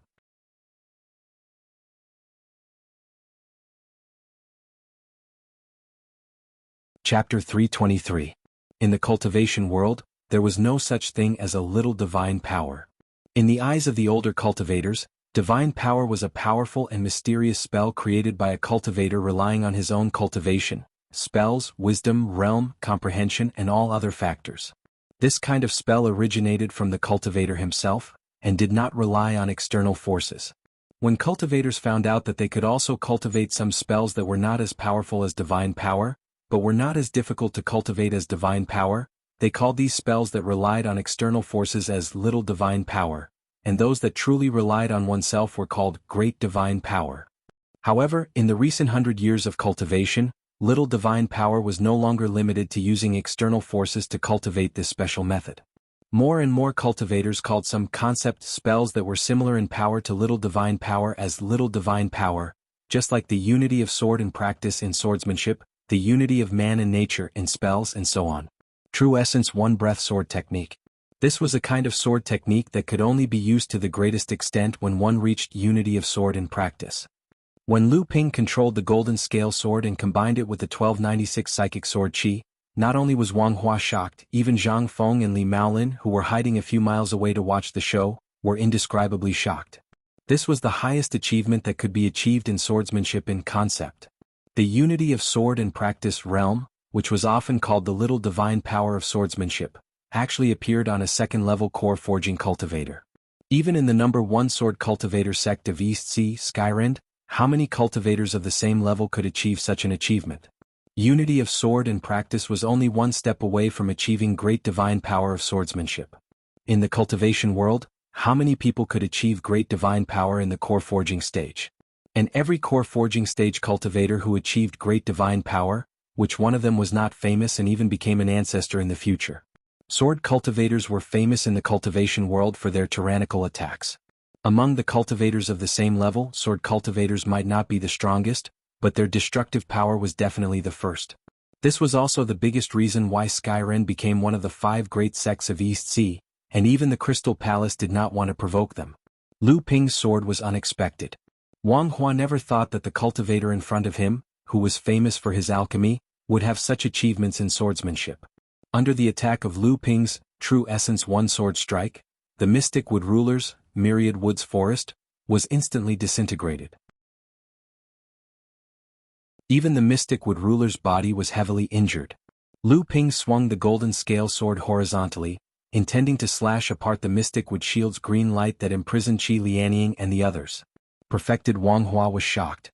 Chapter 323. In the cultivation world, there was no such thing as a little divine power. In the eyes of the older cultivators, divine power was a powerful and mysterious spell created by a cultivator relying on his own cultivation, spells, wisdom, realm, comprehension, and all other factors. This kind of spell originated from the cultivator himself, and did not rely on external forces. When cultivators found out that they could also cultivate some spells that were not as powerful as divine power, but were not as difficult to cultivate as divine power, they called these spells that relied on external forces as little divine power, and those that truly relied on oneself were called great divine power. However, in the recent 100 years of cultivation, little divine power was no longer limited to using external forces to cultivate this special method. More and more cultivators called some concept spells that were similar in power to little divine power as little divine power, just like the unity of sword and practice in swordsmanship, the unity of man and nature in spells, and so on. True Essence One Breath Sword Technique. This was a kind of sword technique that could only be used to the greatest extent when one reached unity of sword in practice. When Lu Ping controlled the golden scale sword and combined it with the 1296 psychic sword Qi, not only was Wang Hua shocked, even Zhang Feng and Li Maolin, who were hiding a few miles away to watch the show, were indescribably shocked. This was the highest achievement that could be achieved in swordsmanship in concept. The unity of sword and practice realm, which was often called the little divine power of swordsmanship, actually appeared on a second-level core forging cultivator. Even in the number 1 sword cultivator sect of East Sea, Skyrend, how many cultivators of the same level could achieve such an achievement? Unity of sword and practice was only one step away from achieving great divine power of swordsmanship. In the cultivation world, how many people could achieve great divine power in the core forging stage? And every core forging stage cultivator who achieved great divine power, which one of them was not famous and even became an ancestor in the future? Sword cultivators were famous in the cultivation world for their tyrannical attacks. Among the cultivators of the same level, sword cultivators might not be the strongest, but their destructive power was definitely the first. This was also the biggest reason why Skyren became one of the 5 great sects of East Sea, and even the Crystal Palace did not want to provoke them. Lu Ping's sword was unexpected. Wang Hua never thought that the cultivator in front of him, who was famous for his alchemy, would have such achievements in swordsmanship. Under the attack of Lu Ping's True Essence One Sword Strike, the Mystic Wood Ruler's Myriad Woods Forest was instantly disintegrated. Even the Mystic Wood Ruler's body was heavily injured. Lu Ping swung the golden scale sword horizontally, intending to slash apart the Mystic Wood Shield's green light that imprisoned Qi Lianying and the others. Perfected Wang Hua was shocked.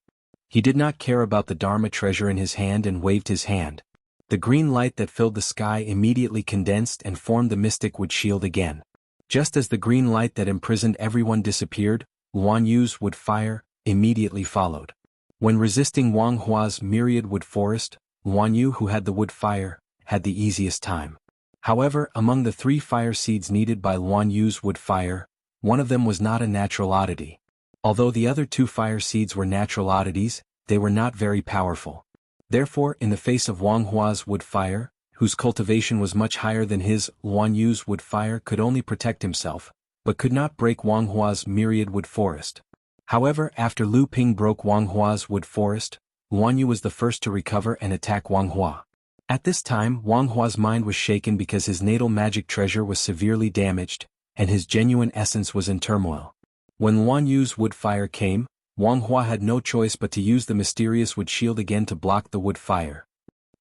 He did not care about the Dharma treasure in his hand and waved his hand. The green light that filled the sky immediately condensed and formed the Mystic Wood Shield again. Just as the green light that imprisoned everyone disappeared, Luan Yu's wood fire immediately followed. When resisting Wang Hua's myriad wood forest, Luan Yu, who had the wood fire, had the easiest time. However, among the 3 fire seeds needed by Luan Yu's wood fire, one of them was not a natural oddity. Although the other 2 fire seeds were natural oddities, they were not very powerful. Therefore, in the face of Wang Hua's wood fire, whose cultivation was much higher than his, Luan Yu's wood fire could only protect himself, but could not break Wang Hua's myriad wood forest. However, after Lu Ping broke Wang Hua's wood forest, Luan Yu was the first to recover and attack Wang Hua. At this time, Wang Hua's mind was shaken because his natal magic treasure was severely damaged, and his genuine essence was in turmoil. When Luan Yu's wood fire came, Wang Hua had no choice but to use the mysterious wood shield again to block the wood fire.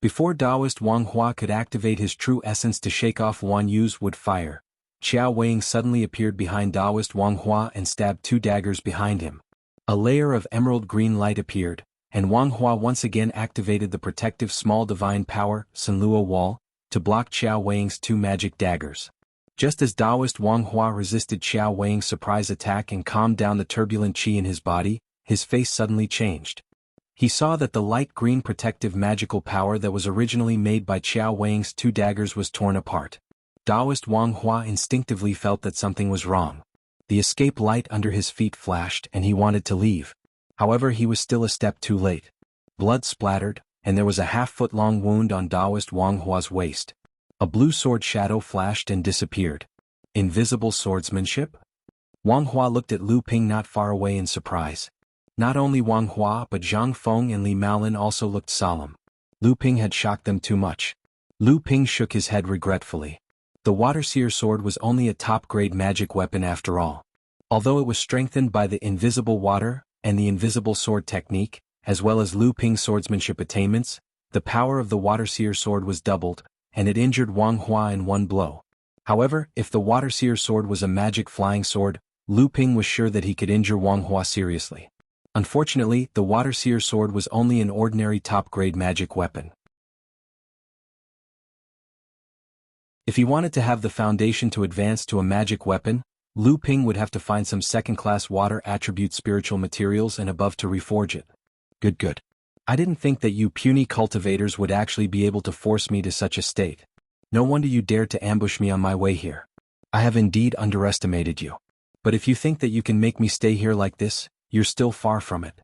Before Taoist Wang Hua could activate his true essence to shake off Luan Yu's wood fire, Xiao Weiying suddenly appeared behind Taoist Wang Hua and stabbed 2 daggers behind him. A layer of emerald green light appeared, and Wang Hua once again activated the protective small divine power, Sanluo Wall, to block Xiao Weiying's 2 magic daggers. Just as Taoist Wang Hua resisted Xiao Weiying's surprise attack and calmed down the turbulent qi in his body, his face suddenly changed. He saw that the light green protective magical power that was originally made by Xiao Weiying's 2 daggers was torn apart. Taoist Wang Hua instinctively felt that something was wrong. The escape light under his feet flashed and he wanted to leave. However, he was still a step too late. Blood splattered, and there was a half-foot-long wound on Taoist Wang Hua's waist. A blue sword shadow flashed and disappeared. Invisible swordsmanship? Wang Hua looked at Lu Ping not far away in surprise. Not only Wang Hua but Zhang Feng and Li Maolin also looked solemn. Lu Ping had shocked them too much. Lu Ping shook his head regretfully. The Water Seer sword was only a top-grade magic weapon after all. Although it was strengthened by the invisible water and the invisible sword technique, as well as Lu Ping's swordsmanship attainments, the power of the Water Seer sword was doubled, and it injured Wang Hua in one blow. However, if the Water Seer sword was a magic flying sword, Lu Ping was sure that he could injure Wang Hua seriously. Unfortunately, the Water Seer sword was only an ordinary top-grade magic weapon. If he wanted to have the foundation to advance to a magic weapon, Lu Ping would have to find some second-class water attribute spiritual materials and above to reforge it. Good. I didn't think that you puny cultivators would actually be able to force me to such a state. No wonder you dared to ambush me on my way here. I have indeed underestimated you. But if you think that you can make me stay here like this, you're still far from it.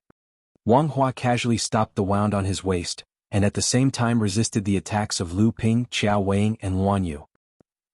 Wang Hua casually stopped the wound on his waist, and at the same time resisted the attacks of Lu Ping, Qiao Weiying and Luan Yu.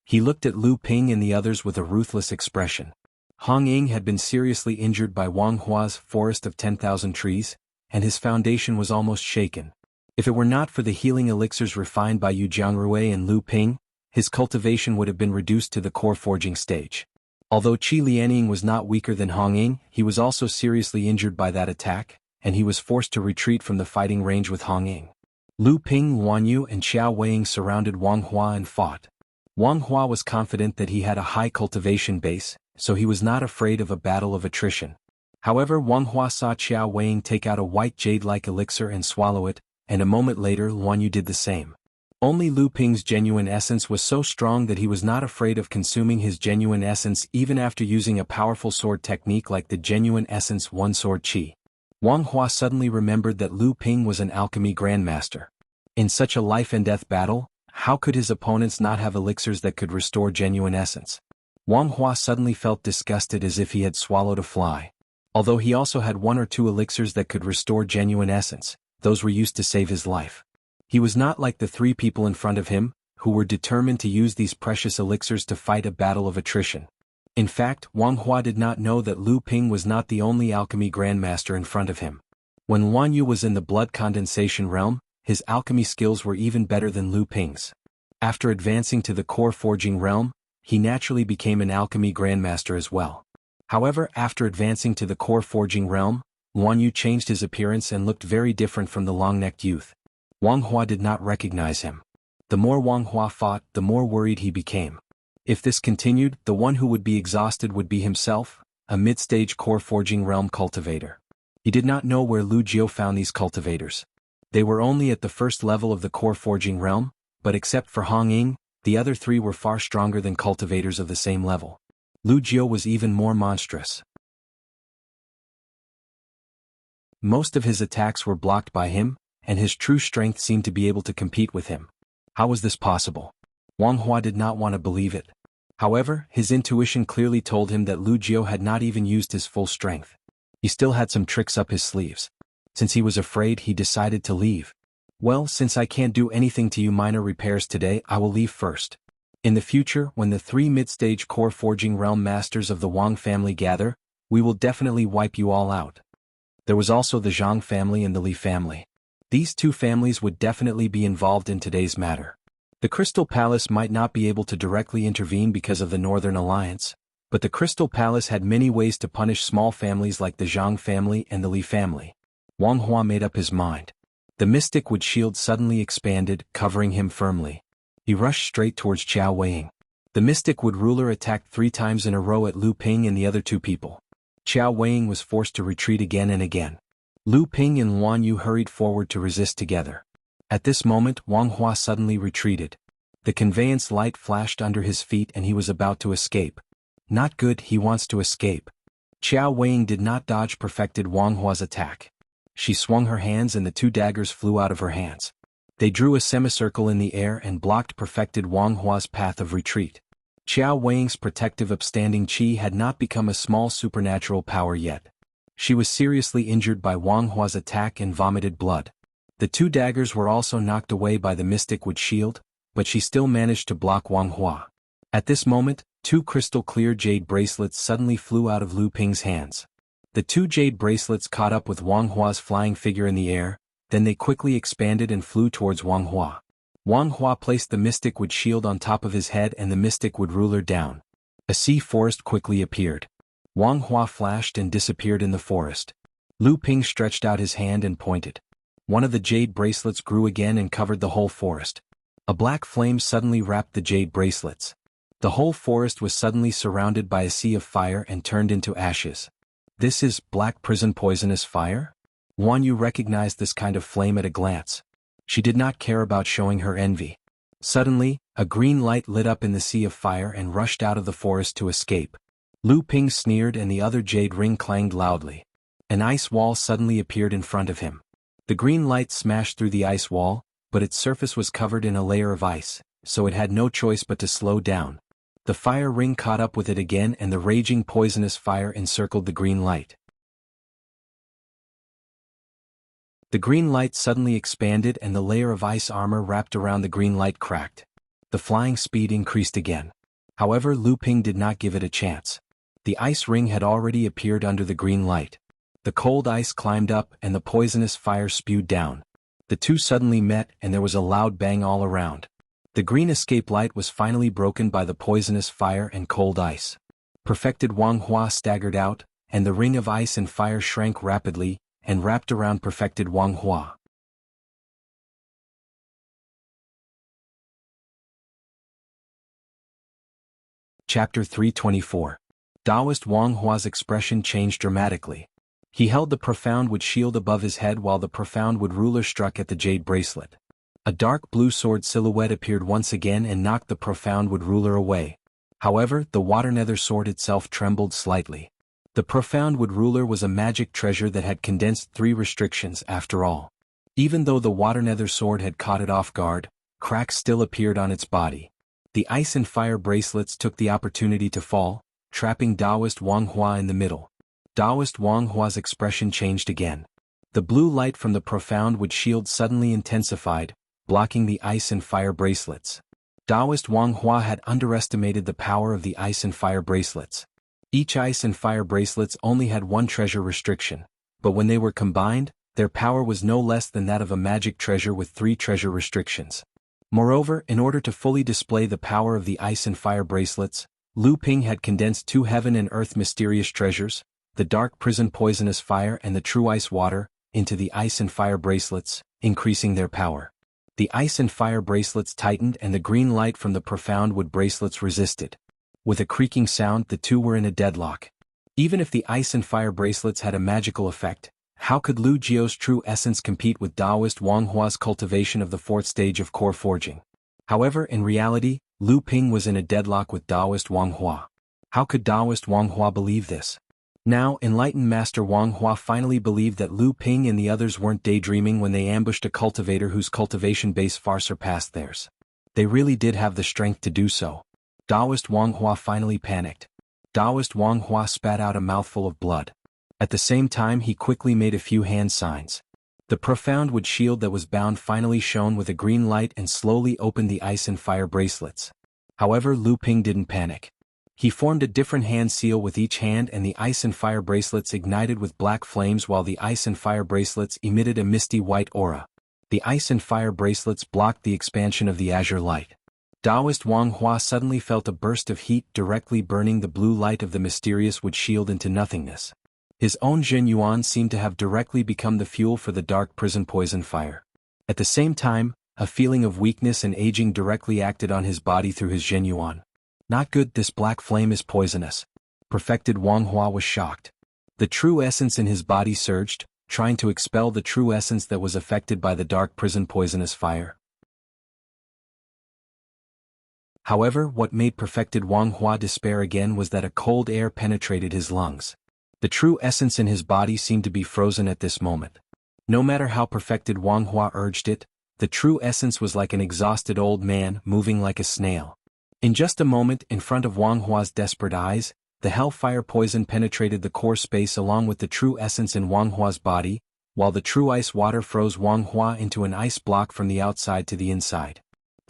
He looked at Lu Ping and the others with a ruthless expression. Hong Ying had been seriously injured by Wang Hua's forest of 10,000 trees, and his foundation was almost shaken. If it were not for the healing elixirs refined by Yu Jiangrui and Lu Ping, his cultivation would have been reduced to the core forging stage. Although Qi Lianying was not weaker than Hong Ying, he was also seriously injured by that attack, and he was forced to retreat from the fighting range with Hong Ying. Lu Ping, Luan Yu and Qiao Weiying surrounded Wang Hua and fought. Wang Hua was confident that he had a high cultivation base, so he was not afraid of a battle of attrition. However, Wang Hua saw Qiao Weiying take out a white jade-like elixir and swallow it, and a moment later Luan Yu did the same. Only Lu Ping's genuine essence was so strong that he was not afraid of consuming his genuine essence even after using a powerful sword technique like the genuine essence one sword chi. Wang Hua suddenly remembered that Lu Ping was an alchemy grandmaster. In such a life-and-death battle, how could his opponents not have elixirs that could restore genuine essence? Wang Hua suddenly felt disgusted as if he had swallowed a fly. Although he also had one or two elixirs that could restore genuine essence, those were used to save his life. He was not like the three people in front of him, who were determined to use these precious elixirs to fight a battle of attrition. In fact, Wang Hua did not know that Lu Ping was not the only alchemy grandmaster in front of him. When Luan Yu was in the blood condensation realm, his alchemy skills were even better than Lu Ping's. After advancing to the core forging realm, he naturally became an alchemy grandmaster as well. However, after advancing to the core forging realm, Luan Yu changed his appearance and looked very different from the long-necked youth. Wang Hua did not recognize him. The more Wang Hua fought, the more worried he became. If this continued, the one who would be exhausted would be himself, a mid-stage core forging realm cultivator. He did not know where Lu Jiu found these cultivators. They were only at the first level of the core forging realm, but except for Hong Ying, the other three were far stronger than cultivators of the same level. Lu Jiu was even more monstrous. Most of his attacks were blocked by him, and his true strength seemed to be able to compete with him. How was this possible? Wang Hua did not want to believe it. However, his intuition clearly told him that Lu Jiu had not even used his full strength. He still had some tricks up his sleeves. Since he was afraid, he decided to leave. Well, since I can't do anything to you minor repairs today, I will leave first. In the future, when the three mid-stage core forging realm masters of the Wang family gather, we will definitely wipe you all out. There was also the Zhang family and the Li family. These two families would definitely be involved in today's matter. The Crystal Palace might not be able to directly intervene because of the Northern Alliance, but the Crystal Palace had many ways to punish small families like the Zhang family and the Li family. Wang Hua made up his mind. The mystic wood shield suddenly expanded, covering him firmly. He rushed straight towards Qiao Weiying. The mystic wood ruler attacked 3 times in a row at Lu Ping and the other two people. Qiao Weiying was forced to retreat again and again. Lu Ping and Luan Yu hurried forward to resist together. At this moment, Wang Hua suddenly retreated. The conveyance light flashed under his feet and he was about to escape. Not good, he wants to escape. Qiao Weiying did not dodge perfected Wang Hua's attack. She swung her hands and the 2 daggers flew out of her hands. They drew a semicircle in the air and blocked perfected Wang Hua's path of retreat. Qiao Weiying's protective upstanding chi had not become a small supernatural power yet. She was seriously injured by Wang Hua's attack and vomited blood. The 2 daggers were also knocked away by the mystic wood shield, but she still managed to block Wang Hua. At this moment, 2 crystal-clear jade bracelets suddenly flew out of Lu Ping's hands. The 2 jade bracelets caught up with Wang Hua's flying figure in the air, then they quickly expanded and flew towards Wang Hua. Wang Hua placed the Mystic Wood shield on top of his head and the Mystic Wood ruler down. A sea forest quickly appeared. Wang Hua flashed and disappeared in the forest. Lu Ping stretched out his hand and pointed. One of the jade bracelets grew again and covered the whole forest. A black flame suddenly wrapped the jade bracelets. The whole forest was suddenly surrounded by a sea of fire and turned into ashes. This is black prison poisonous fire? Guan Yu recognized this kind of flame at a glance. She did not care about showing her envy. Suddenly, a green light lit up in the sea of fire and rushed out of the forest to escape. Lu Ping sneered and the other jade ring clanged loudly. An ice wall suddenly appeared in front of him. The green light smashed through the ice wall, but its surface was covered in a layer of ice, so it had no choice but to slow down. The fire ring caught up with it again and the raging poisonous fire encircled the green light. The green light suddenly expanded and the layer of ice armor wrapped around the green light cracked. The flying speed increased again. However, Lu Ping did not give it a chance. The ice ring had already appeared under the green light. The cold ice climbed up and the poisonous fire spewed down. The two suddenly met and there was a loud bang all around. The green escape light was finally broken by the poisonous fire and cold ice. Perfected Wang Hua staggered out, and the ring of ice and fire shrank rapidly, and wrapped around perfected Wang Hua. Chapter 324. Taoist Wang Hua's expression changed dramatically. He held the profound wood shield above his head while the profound wood ruler struck at the jade bracelet. A dark blue sword silhouette appeared once again and knocked the profound wood ruler away. However, the water nether sword itself trembled slightly. The profound wood ruler was a magic treasure that had condensed 3 restrictions after all. Even though the water nether sword had caught it off guard, cracks still appeared on its body. The ice and fire bracelets took the opportunity to fall, trapping Taoist Wang Hua in the middle. Taoist Wang Hua's expression changed again. The blue light from the profound wood shield suddenly intensified, blocking the ice and fire bracelets. Taoist Wang Hua had underestimated the power of the ice and fire bracelets. Each ice and fire bracelets only had 1 treasure restriction, but when they were combined, their power was no less than that of a magic treasure with 3 treasure restrictions. Moreover, in order to fully display the power of the ice and fire bracelets, Lu Ping had condensed 2 heaven and earth mysterious treasures, the dark prison poisonous fire and the true ice water, into the ice and fire bracelets, increasing their power. The ice and fire bracelets tightened and the green light from the profound wood bracelets resisted. With a creaking sound, the two were in a deadlock. Even if the ice and fire bracelets had a magical effect, how could Lu Jiao's true essence compete with Taoist Wang Hua's cultivation of the 4th stage of core forging? However, in reality, Lu Ping was in a deadlock with Taoist Wang Hua. How could Taoist Wang Hua believe this? Now, enlightened Master Wang Hua finally believed that Lu Ping and the others weren't daydreaming when they ambushed a cultivator whose cultivation base far surpassed theirs. They really did have the strength to do so. Taoist Wang Hua finally panicked. Taoist Wang Hua spat out a mouthful of blood. At the same time he quickly made a few hand signs. The profound wood shield that was bound finally shone with a green light and slowly opened the ice and fire bracelets. However, Lu Ping didn't panic. He formed a different hand seal with each hand and the ice and fire bracelets ignited with black flames while the ice and fire bracelets emitted a misty white aura. The ice and fire bracelets blocked the expansion of the azure light. Taoist Wang Hua suddenly felt a burst of heat directly burning the blue light of the mysterious wood shield into nothingness. His own Zhen Yuan seemed to have directly become the fuel for the dark prison poison fire. At the same time, a feeling of weakness and aging directly acted on his body through his Zhen Yuan. Not good, this black flame is poisonous. Perfected Wang Hua was shocked. The true essence in his body surged, trying to expel the true essence that was affected by the dark prison poisonous fire. However, what made perfected Wang Hua despair again was that a cold air penetrated his lungs. The true essence in his body seemed to be frozen at this moment. No matter how perfected Wang Hua urged it, the true essence was like an exhausted old man moving like a snail. In just a moment, in front of Wang Hua's desperate eyes, the hellfire poison penetrated the core space along with the true essence in Wang Hua's body, while the true ice water froze Wang Hua into an ice block from the outside to the inside.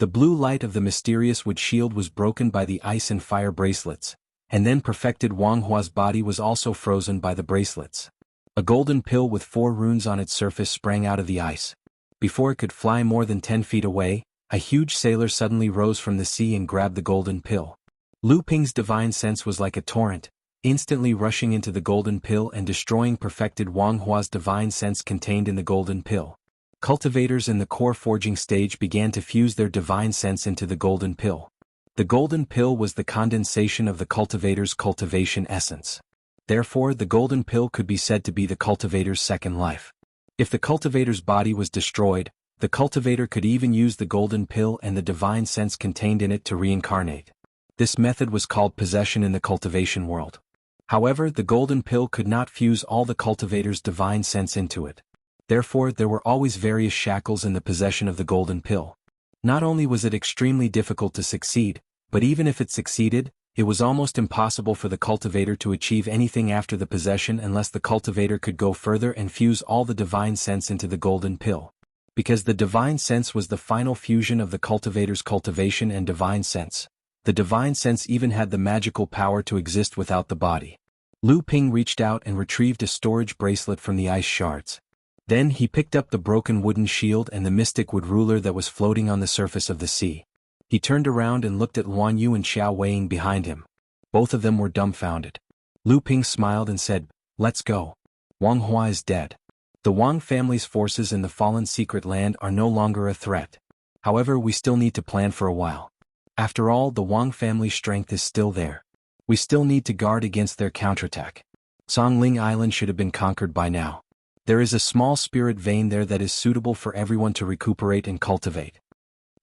The blue light of the mysterious wood shield was broken by the ice and fire bracelets, and then perfected Wang Hua's body was also frozen by the bracelets. A golden pill with 4 runes on its surface sprang out of the ice. Before it could fly more than 10 feet away, a huge sailor suddenly rose from the sea and grabbed the golden pill. Lu Ping's divine sense was like a torrent, instantly rushing into the golden pill and destroying perfected Wang Hua's divine sense contained in the golden pill. Cultivators in the core forging stage began to fuse their divine sense into the golden pill. The golden pill was the condensation of the cultivator's cultivation essence. Therefore, the golden pill could be said to be the cultivator's second life. If the cultivator's body was destroyed, the cultivator could even use the golden pill and the divine sense contained in it to reincarnate. This method was called possession in the cultivation world. However, the golden pill could not fuse all the cultivator's divine sense into it. Therefore, there were always various shackles in the possession of the golden pill. Not only was it extremely difficult to succeed, but even if it succeeded, it was almost impossible for the cultivator to achieve anything after the possession unless the cultivator could go further and fuse all the divine sense into the golden pill. Because the divine sense was the final fusion of the cultivator's cultivation and divine sense, the divine sense even had the magical power to exist without the body. Lu Ping reached out and retrieved a storage bracelet from the ice shards. Then he picked up the broken wooden shield and the mystic wood ruler that was floating on the surface of the sea. He turned around and looked at Luan Yu and Xiao Weiing behind him. Both of them were dumbfounded. Lu Ping smiled and said, "Let's go. Wang Hua is dead. The Wang family's forces in the fallen secret land are no longer a threat. However, we still need to plan for a while. After all, the Wang family's strength is still there. We still need to guard against their counterattack. Songling Island should have been conquered by now. There is a small spirit vein there that is suitable for everyone to recuperate and cultivate."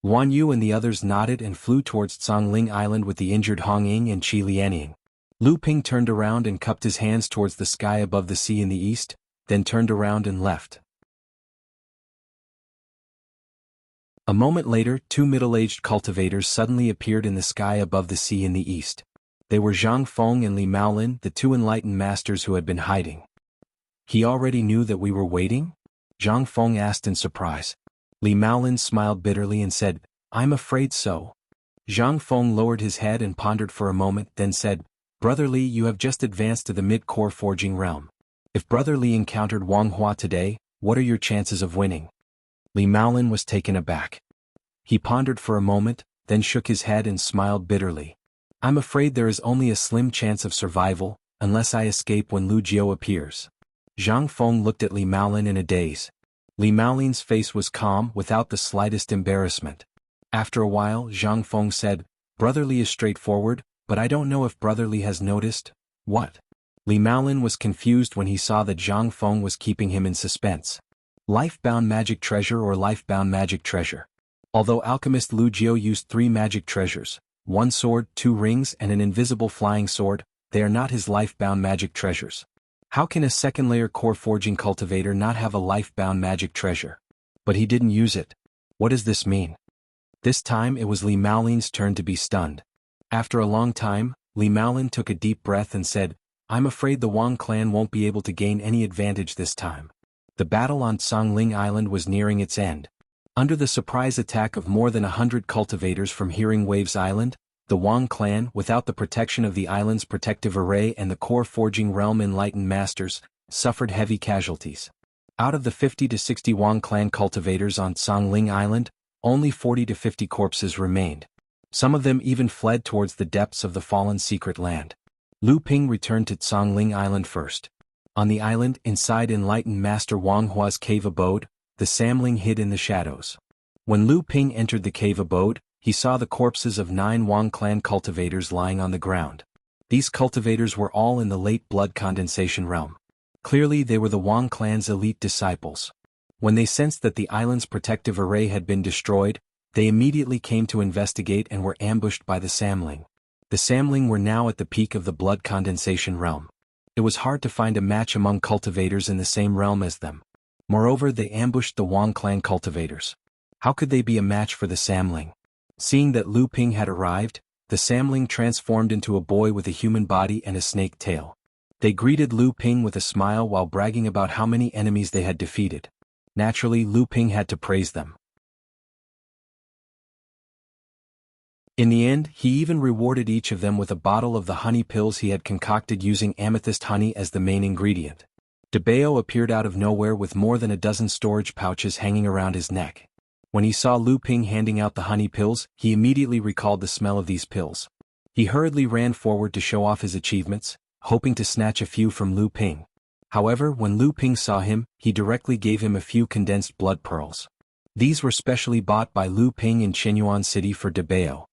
Luan Yu and the others nodded and flew towards Songling Island with the injured Hong Ying and Qi Lianying. Lu Ping turned around and cupped his hands towards the sky above the sea in the east, then turned around and left. A moment later, 2 middle-aged cultivators suddenly appeared in the sky above the sea in the east. They were Zhang Feng and Li Maolin, the 2 enlightened masters who had been hiding. "He already knew that we were waiting?" Zhang Feng asked in surprise. Li Maolin smiled bitterly and said, "I'm afraid so." Zhang Feng lowered his head and pondered for a moment, then said, "Brother Li, you have just advanced to the mid-core forging realm. If Brother Li encountered Wang Hua today, what are your chances of winning?" Li Maolin was taken aback. He pondered for a moment, then shook his head and smiled bitterly. "I'm afraid there is only a slim chance of survival, unless I escape when Lu Jiao appears." Zhang Feng looked at Li Maolin in a daze. Li Maolin's face was calm without the slightest embarrassment. After a while, Zhang Feng said, "Brother Li is straightforward, but I don't know if Brother Li has noticed." "What?" Li Maolin was confused when he saw that Zhang Feng was keeping him in suspense. Life-bound magic treasure or life-bound magic treasure. Although alchemist Lu Jiao used 3 magic treasures, 1 sword, 2 rings and an invisible flying sword, they are not his life-bound magic treasures. How can a second-layer core forging cultivator not have a life-bound magic treasure? But he didn't use it. What does this mean? This time it was Li Maolin's turn to be stunned. After a long time, Li Maolin took a deep breath and said, "I'm afraid the Wang clan won't be able to gain any advantage this time." The battle on Songling Island was nearing its end. Under the surprise attack of more than 100 cultivators from Hearing Waves Island, the Wang clan, without the protection of the island's protective array and the core forging realm enlightened masters, suffered heavy casualties. Out of the 50 to 60 Wang clan cultivators on Songling Island, only 40 to 50 corpses remained. Some of them even fled towards the depths of the fallen secret land. Lu Ping returned to Songling Island first. On the island, inside enlightened Master Wang Hua's cave abode, the Samling hid in the shadows. When Lu Ping entered the cave abode, he saw the corpses of 9 Wang clan cultivators lying on the ground. These cultivators were all in the late blood condensation realm. Clearly they were the Wang clan's elite disciples. When they sensed that the island's protective array had been destroyed, they immediately came to investigate and were ambushed by the Samling. The Samling were now at the peak of the blood condensation realm. It was hard to find a match among cultivators in the same realm as them. Moreover, they ambushed the Wang clan cultivators. How could they be a match for the Samling? Seeing that Lu Ping had arrived, the Samling transformed into a boy with a human body and a snake tail. They greeted Lu Ping with a smile while bragging about how many enemies they had defeated. Naturally, Lu Ping had to praise them. In the end, he even rewarded each of them with a bottle of the honey pills he had concocted using amethyst honey as the main ingredient. Debao appeared out of nowhere with more than a dozen storage pouches hanging around his neck. When he saw Lu Ping handing out the honey pills, he immediately recalled the smell of these pills. He hurriedly ran forward to show off his achievements, hoping to snatch a few from Lu Ping. However, when Lu Ping saw him, he directly gave him a few condensed blood pearls. These were specially bought by Lu Ping in Qinyuan City for Debao.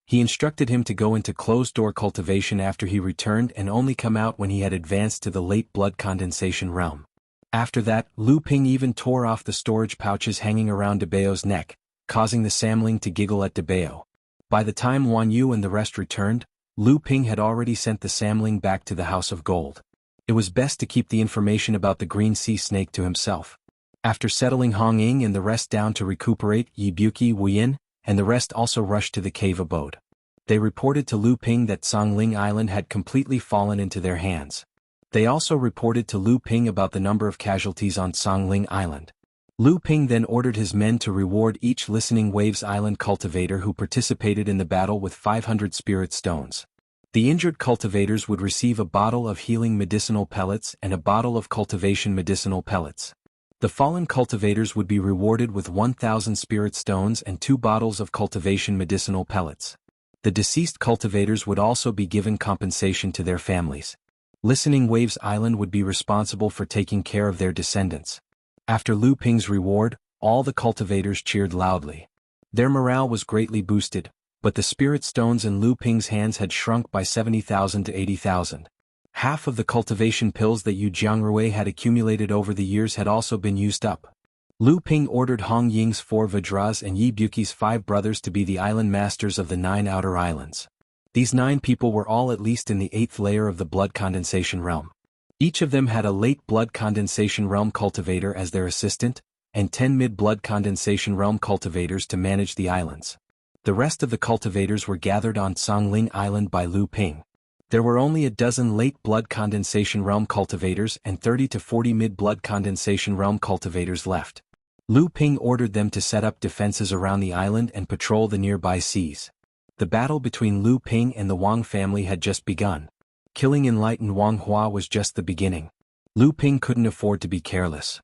He instructed him to go into closed-door cultivation after he returned and only come out when he had advanced to the late blood condensation realm. After that, Lu Ping even tore off the storage pouches hanging around Debao's neck, causing the Samling to giggle at Debao. By the time Wan Yu and the rest returned, Lu Ping had already sent the Samling back to the House of Gold. It was best to keep the information about the green sea snake to himself. After settling Hong Ying and the rest down to recuperate, Yi Buqi, Wu Yin, and the rest also rushed to the cave abode. They reported to Lu Ping that Songling Island had completely fallen into their hands. They also reported to Lu Ping about the number of casualties on Songling Island. Lu Ping then ordered his men to reward each Listening Waves Island cultivator who participated in the battle with 500 spirit stones. The injured cultivators would receive a bottle of healing medicinal pellets and a bottle of cultivation medicinal pellets. The fallen cultivators would be rewarded with 1,000 spirit stones and 2 bottles of cultivation medicinal pellets. The deceased cultivators would also be given compensation to their families. Listening Waves Island would be responsible for taking care of their descendants. After Lu Ping's reward, all the cultivators cheered loudly. Their morale was greatly boosted, but the spirit stones in Lu Ping's hands had shrunk by 70,000 to 80,000. Half of the cultivation pills that Yu Jiangrui had accumulated over the years had also been used up. Lu Ping ordered Hong Ying's 4 Vajras and Yi Buqi's 5 brothers to be the island masters of the 9 outer islands. These 9 people were all at least in the 8th layer of the blood condensation realm. Each of them had a late blood condensation realm cultivator as their assistant, and 10 mid-blood condensation realm cultivators to manage the islands. The rest of the cultivators were gathered on Songling Island by Lu Ping. There were only a dozen late blood condensation realm cultivators and 30 to 40 mid-blood condensation realm cultivators left. Lu Ping ordered them to set up defenses around the island and patrol the nearby seas. The battle between Lu Ping and the Wang family had just begun. Killing enlightened Wang Hua was just the beginning. Lu Ping couldn't afford to be careless.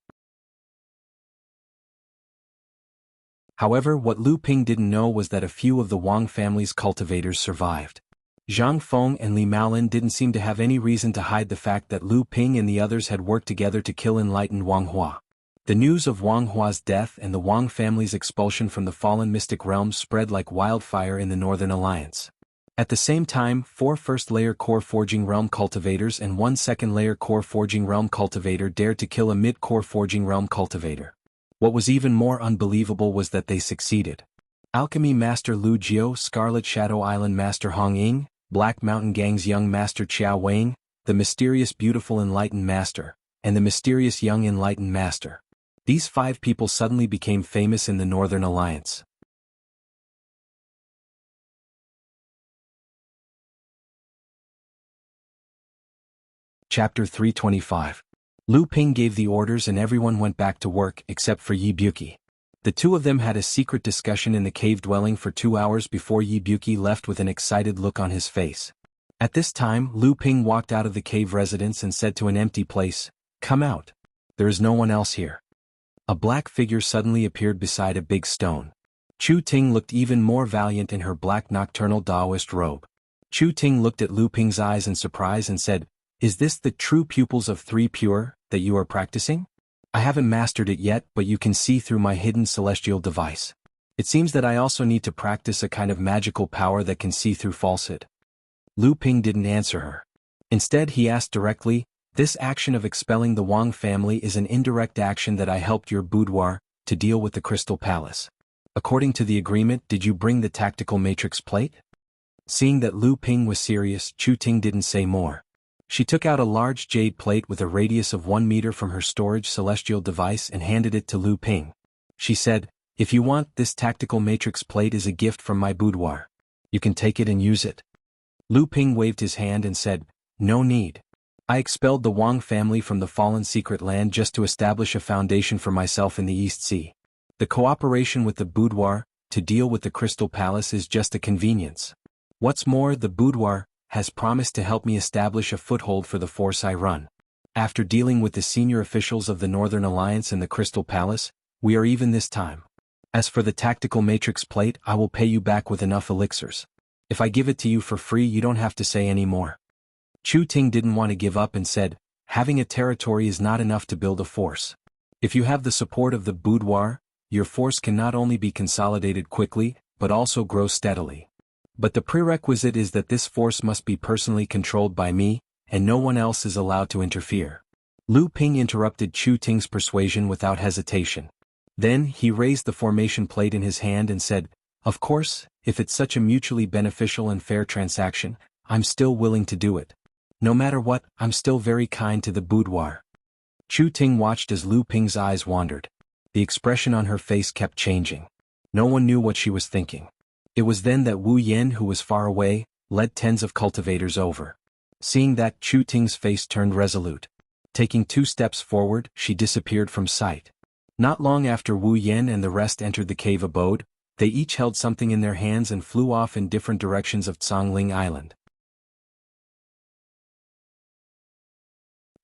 However, what Lu Ping didn't know was that a few of the Wang family's cultivators survived. Zhang Feng and Li Maolin didn't seem to have any reason to hide the fact that Lu Ping and the others had worked together to kill enlightened Wang Hua. The news of Wang Hua's death and the Wang family's expulsion from the fallen mystic realms spread like wildfire in the Northern Alliance. At the same time, 4 first-layer core forging realm cultivators and 1 second-layer core forging realm cultivator dared to kill a mid-core forging realm cultivator. What was even more unbelievable was that they succeeded. Alchemy Master Lu Jiu, Scarlet Shadow Island Master Hong Ying, Black Mountain Gang's young Master Qiao Wang, the mysterious beautiful enlightened Master, and the mysterious young enlightened Master. These 5 people suddenly became famous in the Northern Alliance. Chapter 325. Lu Ping gave the orders and everyone went back to work except for Yi Buqi. The 2 of them had a secret discussion in the cave dwelling for 2 hours before Yi Buqi left with an excited look on his face. At this time, Lu Ping walked out of the cave residence and said to an empty place, "Come out. There is no one else here." A black figure suddenly appeared beside a big stone. Chu Ting looked even more valiant in her black nocturnal Taoist robe. Chu Ting looked at Lu Ping's eyes in surprise and said, "Is this the true pupils of 3 pure, that you are practicing? I haven't mastered it yet, but you can see through my hidden celestial device. It seems that I also need to practice a kind of magical power that can see through falsehood." Lu Ping didn't answer her. Instead he asked directly, "This action of expelling the Wang family is an indirect action that I helped your boudoir to deal with the Crystal Palace. According to the agreement, did you bring the tactical matrix plate?" Seeing that Lu Ping was serious, Chu Ting didn't say more. She took out a large jade plate with a radius of 1 meter from her storage celestial device and handed it to Lu Ping. She said, "If you want, this tactical matrix plate is a gift from my boudoir. You can take it and use it." Lu Ping waved his hand and said, "No need. I expelled the Wang family from the fallen secret land just to establish a foundation for myself in the East Sea. The cooperation with the boudoir, to deal with the Crystal Palace is just a convenience. What's more, the boudoir has promised to help me establish a foothold for the force I run. After dealing with the senior officials of the Northern Alliance and the Crystal Palace, we are even this time. As for the tactical matrix plate, I will pay you back with enough elixirs. If I give it to you for free, you don't have to say any more. Chu Ting didn't want to give up and said, having a territory is not enough to build a force. If you have the support of the boudoir, your force can not only be consolidated quickly, but also grow steadily. But the prerequisite is that this force must be personally controlled by me, and no one else is allowed to interfere. Lu Ping interrupted Chu Ting's persuasion without hesitation. Then he raised the formation plate in his hand and said, of course, if it's such a mutually beneficial and fair transaction, I'm still willing to do it. No matter what, I'm still very kind to the boudoir. Chu Ting watched as Lu Ping's eyes wandered. The expression on her face kept changing. No one knew what she was thinking. It was then that Wu Yan, who was far away, led tens of cultivators over. Seeing that, Chu Ting's face turned resolute. Taking 2 steps forward, she disappeared from sight. Not long after Wu Yan and the rest entered the cave abode, they each held something in their hands and flew off in different directions of Congling Island.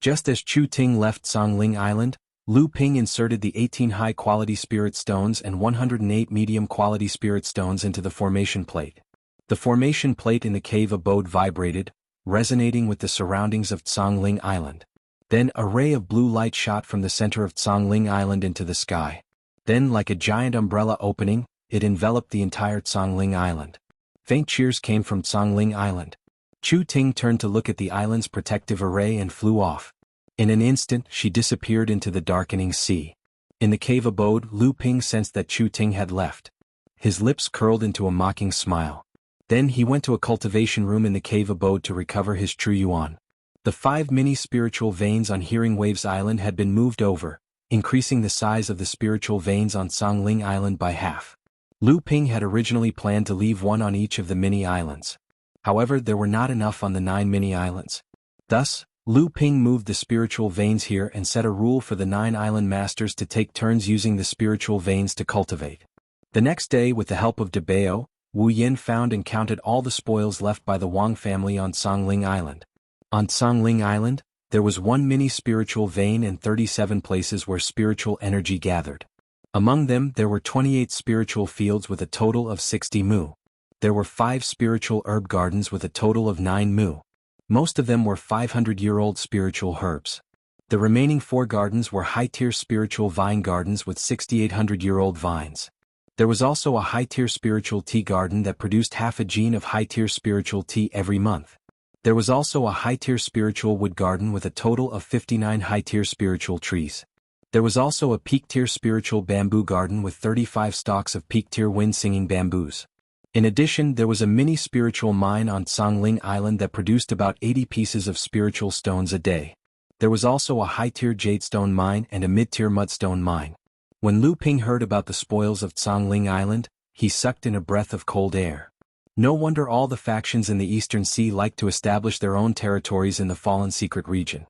Just as Chu Ting left Congling Island, Lu Ping inserted the 18 high-quality spirit stones and 108 medium-quality spirit stones into the formation plate. The formation plate in the cave abode vibrated, resonating with the surroundings of Congling Island. Then a ray of blue light shot from the center of Congling Island into the sky. Then, like a giant umbrella opening, it enveloped the entire Congling Island. Faint cheers came from Congling Island. Chu Ting turned to look at the island's protective array and flew off. In an instant, she disappeared into the darkening sea. In the cave abode, Lu Ping sensed that Chu Ting had left. His lips curled into a mocking smile. Then he went to a cultivation room in the cave abode to recover his true yuan. The 5 mini-spiritual veins on Hearing Waves Island had been moved over, increasing the size of the spiritual veins on Congling Island by half. Lu Ping had originally planned to leave 1 on each of the mini-islands. However, there were not enough on the 9 mini-islands. Thus, Lu Ping moved the spiritual veins here and set a rule for the 9 island masters to take turns using the spiritual veins to cultivate. The next day, with the help of De Bao, Wu Yin found and counted all the spoils left by the Wang family on Congling Island. On Congling Island, there was 1 mini-spiritual vein and 37 places where spiritual energy gathered. Among them, there were 28 spiritual fields with a total of 60 mu. There were 5 spiritual herb gardens with a total of 9 mu. Most of them were 500-year-old spiritual herbs. The remaining 4 gardens were high-tier spiritual vine gardens with 6,800-year-old vines. There was also a high-tier spiritual tea garden that produced half a gene of high-tier spiritual tea every month. There was also a high-tier spiritual wood garden with a total of 59 high-tier spiritual trees. There was also a peak-tier spiritual bamboo garden with 35 stalks of peak-tier wind-singing bamboos. In addition, there was a mini-spiritual mine on Congling Island that produced about 80 pieces of spiritual stones a day. There was also a high-tier jadestone mine and a mid-tier mudstone mine. When Lu Ping heard about the spoils of Congling Island, he sucked in a breath of cold air. No wonder all the factions in the Eastern Sea liked to establish their own territories in the fallen secret region.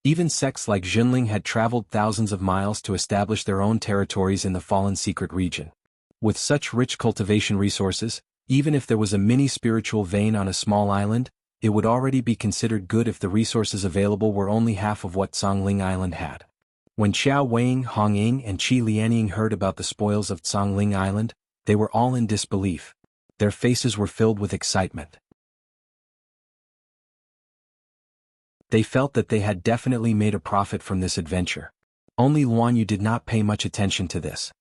Even sects like Jinling had traveled thousands of miles to establish their own territories in the fallen secret region. With such rich cultivation resources, even if there was a mini-spiritual vein on a small island, it would already be considered good if the resources available were only half of what Congling Island had. When Xiao Weiing, Hong Ying and Qi Lianying heard about the spoils of Congling Island, they were all in disbelief. Their faces were filled with excitement. They felt that they had definitely made a profit from this adventure. Only Luan Yu did not pay much attention to this.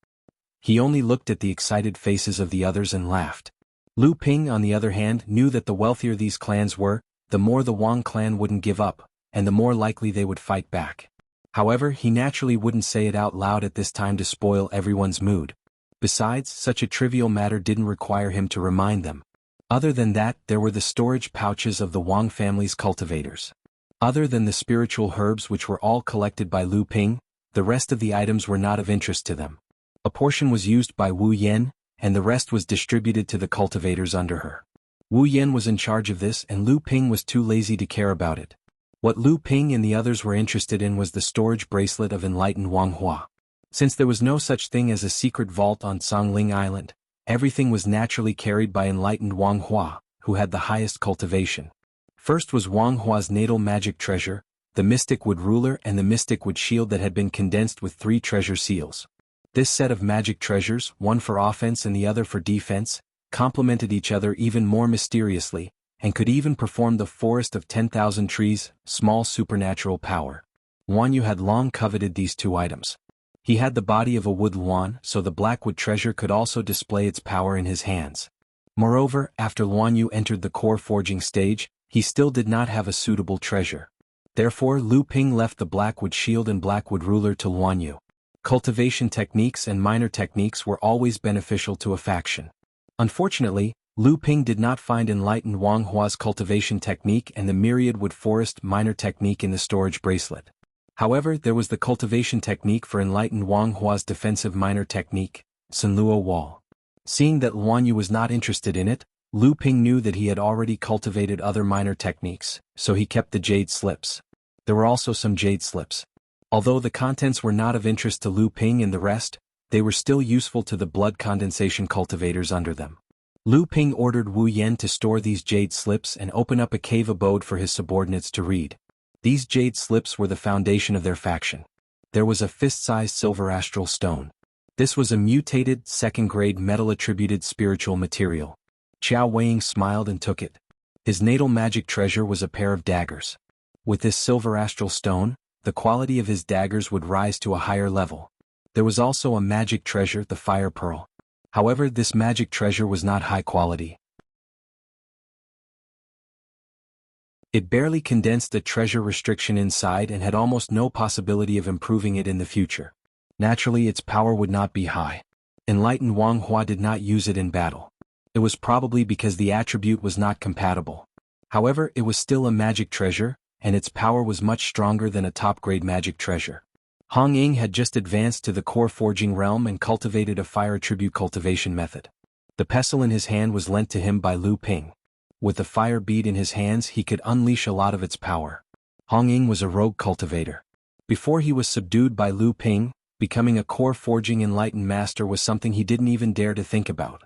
He only looked at the excited faces of the others and laughed. Lu Ping, on the other hand, knew that the wealthier these clans were, the more the Wang clan wouldn't give up, and the more likely they would fight back. However, he naturally wouldn't say it out loud at this time to spoil everyone's mood. Besides, such a trivial matter didn't require him to remind them. Other than that, there were the storage pouches of the Wang family's cultivators. Other than the spiritual herbs which were all collected by Lu Ping, the rest of the items were not of interest to them. A portion was used by Wu Yan, and the rest was distributed to the cultivators under her. Wu Yan was in charge of this and Lu Ping was too lazy to care about it. What Lu Ping and the others were interested in was the storage bracelet of enlightened Wang Hua. Since there was no such thing as a secret vault on Congling Island, Everything was naturally carried by enlightened Wang Hua, who had the highest cultivation. First was Wang Hua's natal magic treasure, the Mystic Wood Ruler and the Mystic Wood Shield that had been condensed with 3 treasure seals. This set of magic treasures, one for offense and the other for defense, complemented each other even more mysteriously, and could even perform the Forest of 10,000 Trees, small supernatural power. Guan Yu had long coveted these 2 items. He had the body of a wood Luan, so the Blackwood treasure could also display its power in his hands. Moreover, after Guan Yu entered the core forging stage, he still did not have a suitable treasure. Therefore Lu Ping left the Blackwood Shield and Blackwood Ruler to Guan Yu. Cultivation techniques and minor techniques were always beneficial to a faction. Unfortunately, Lu Ping did not find enlightened Wang Hua's cultivation technique and the Myriad Wood Forest minor technique in the storage bracelet. However, there was the cultivation technique for enlightened Wang Hua's defensive minor technique, Sunluo Wall. Seeing that Guan Yu was not interested in it, Lu Ping knew that he had already cultivated other minor techniques, so he kept the jade slips. There were also some jade slips. Although the contents were not of interest to Lu Ping and the rest, they were still useful to the blood condensation cultivators under them. Lu Ping ordered Wu Yan to store these jade slips and open up a cave abode for his subordinates to read. These jade slips were the foundation of their faction. There was a fist-sized silver astral stone. This was a mutated, second-grade metal-attributed spiritual material. Qiao Weiying smiled and took it. His natal magic treasure was a pair of daggers. With this silver astral stone, the quality of his daggers would rise to a higher level. There was also a magic treasure, the fire pearl. However, this magic treasure was not high quality. It barely condensed the treasure restriction inside and had almost no possibility of improving it in the future. Naturally, its power would not be high. Enlightened Wang Hua did not use it in battle. It was probably because the attribute was not compatible. However, it was still a magic treasure, and its power was much stronger than a top-grade magic treasure. Hong Ying had just advanced to the core forging realm and cultivated a fire attribute cultivation method. The pestle in his hand was lent to him by Lu Ping. With the fire bead in his hands he could unleash a lot of its power. Hong Ying was a rogue cultivator. Before he was subdued by Lu Ping, becoming a core forging enlightened master was something he didn't even dare to think about.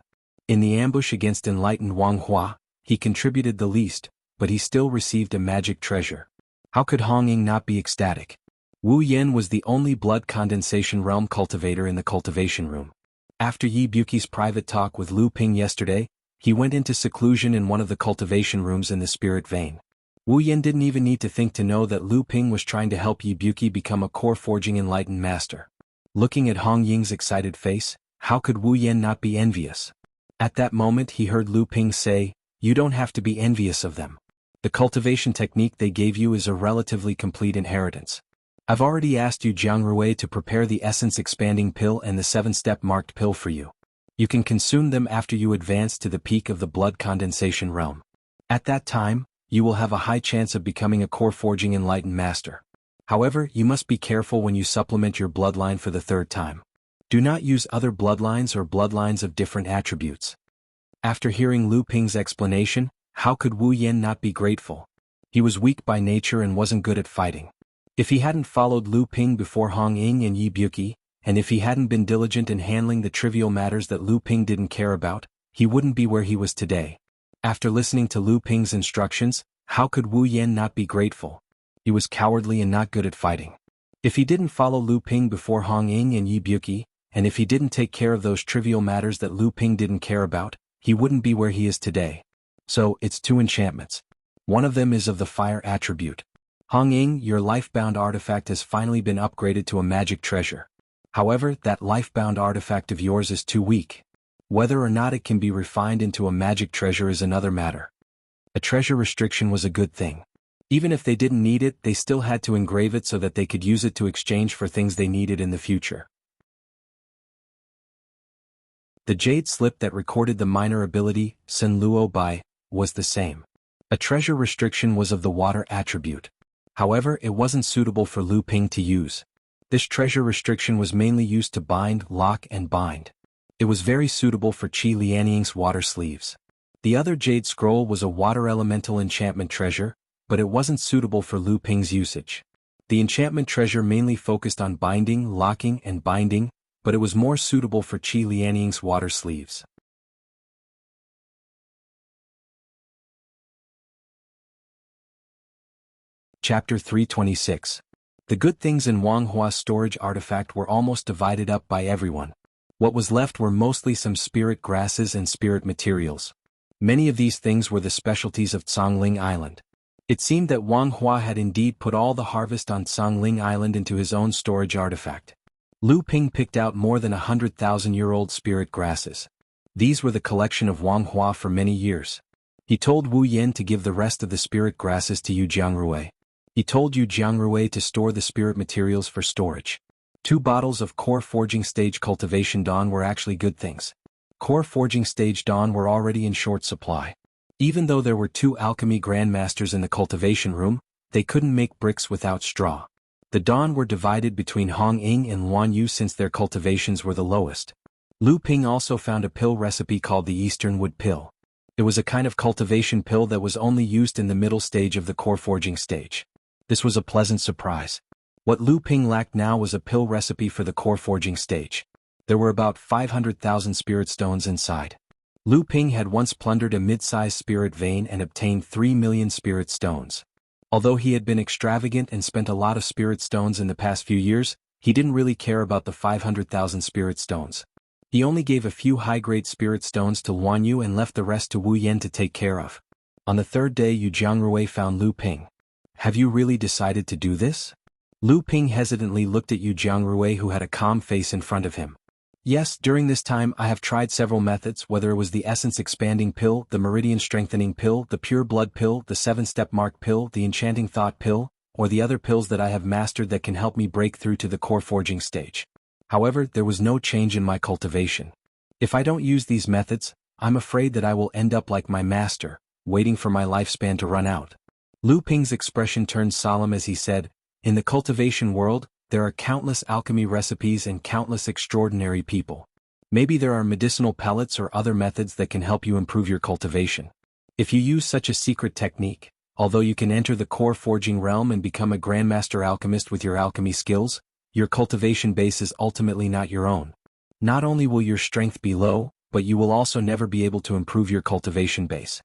In the ambush against enlightened Wang Hua, he contributed the least, but he still received a magic treasure. How could Hong Ying not be ecstatic? Wu Yan was the only blood condensation realm cultivator in the cultivation room. After Yi Buqi's private talk with Lu Ping yesterday, he went into seclusion in one of the cultivation rooms in the spirit vein. Wu Yan didn't even need to think to know that Lu Ping was trying to help Yi Buqi become a core forging enlightened master. Looking at Hong Ying's excited face, how could Wu Yan not be envious? At that moment he heard Lu Ping say, "You don't have to be envious of them. The cultivation technique they gave you is a relatively complete inheritance. I've already asked you Jianghu to prepare the essence expanding pill and the 7-step marked pill for you. You can consume them after you advance to the peak of the blood condensation realm. At that time, you will have a high chance of becoming a core forging enlightened master. However, you must be careful when you supplement your bloodline for the 3rd time. Do not use other bloodlines or bloodlines of different attributes." After hearing Lu Ping's explanation, how could Wu Yan not be grateful? He was weak by nature and wasn't good at fighting. If he hadn't followed Lu Ping before Hong Ying and Yi Buqi, and if he hadn't been diligent in handling the trivial matters that Lu Ping didn't care about, he wouldn't be where he was today. After listening to Lu Ping's instructions, how could Wu Yan not be grateful? He was cowardly and not good at fighting. If he didn't follow Lu Ping before Hong Ying and Yi Buqi, and if he didn't take care of those trivial matters that Lu Ping didn't care about, he wouldn't be where he is today. So, it's 2 enchantments. One of them is of the fire attribute. Hong Ying, your life-bound artifact has finally been upgraded to a magic treasure. However, that life-bound artifact of yours is too weak. Whether or not it can be refined into a magic treasure is another matter. A treasure restriction was a good thing. Even if they didn't need it, they still had to engrave it so that they could use it to exchange for things they needed in the future. The jade slip that recorded the minor ability, Sen Luo Bai, was the same. A treasure restriction was of the water attribute. However, it wasn't suitable for Lu Ping to use. This treasure restriction was mainly used to bind, lock and bind. It was very suitable for Qi Lianying's water sleeves. The other jade scroll was a water elemental enchantment treasure, but it wasn't suitable for Lu Ping's usage. The enchantment treasure mainly focused on binding, locking and binding, but it was more suitable for Qi Lianying's water sleeves. Chapter 326. The good things in Wang Hua's storage artifact were almost divided up by everyone. What was left were mostly some spirit grasses and spirit materials. Many of these things were the specialties of Cangling Island. It seemed that Wang Hua had indeed put all the harvest on Cangling Island into his own storage artifact. Lu Ping picked out more than 100,000-year-old spirit grasses. These were the collection of Wang Hua for many years. He told Wu Yan to give the rest of the spirit grasses to Yu Jiangru. He told Yu Jiangru to store the spirit materials for storage. 2 bottles of core forging stage cultivation dawn were actually good things. Core forging stage dawn were already in short supply. Even though there were 2 alchemy grandmasters in the cultivation room, they couldn't make bricks without straw. The dawn were divided between Hong Ying and Luan Yu since their cultivations were the lowest. Lu Ping also found a pill recipe called the Eastern Wood Pill. It was a kind of cultivation pill that was only used in the middle stage of the core forging stage. This was a pleasant surprise. What Lu Ping lacked now was a pill recipe for the core forging stage. There were about 500,000 spirit stones inside. Lu Ping had once plundered a mid-sized spirit vein and obtained 3 million spirit stones. Although he had been extravagant and spent a lot of spirit stones in the past few years, he didn't really care about the 500,000 spirit stones. He only gave a few high-grade spirit stones to Luan Yu and left the rest to Wu Yan to take care of. On the 3rd day, Yu Jiangru found Lu Ping. "Have you really decided to do this?" Lu Ping hesitantly looked at Yu Jiangru, who had a calm face in front of him. "Yes, during this time I have tried several methods, whether it was the essence expanding pill, the meridian strengthening pill, the pure blood pill, the 7-step mark pill, the enchanting thought pill, or the other pills that I have mastered that can help me break through to the core forging stage. However, there was no change in my cultivation. If I don't use these methods, I'm afraid that I will end up like my master, waiting for my lifespan to run out." Lu Ping's expression turned solemn as he said, "In the cultivation world, there are countless alchemy recipes and countless extraordinary people. Maybe there are medicinal pellets or other methods that can help you improve your cultivation. If you use such a secret technique, although you can enter the core forging realm and become a grandmaster alchemist with your alchemy skills, your cultivation base is ultimately not your own. Not only will your strength be low, but you will also never be able to improve your cultivation base.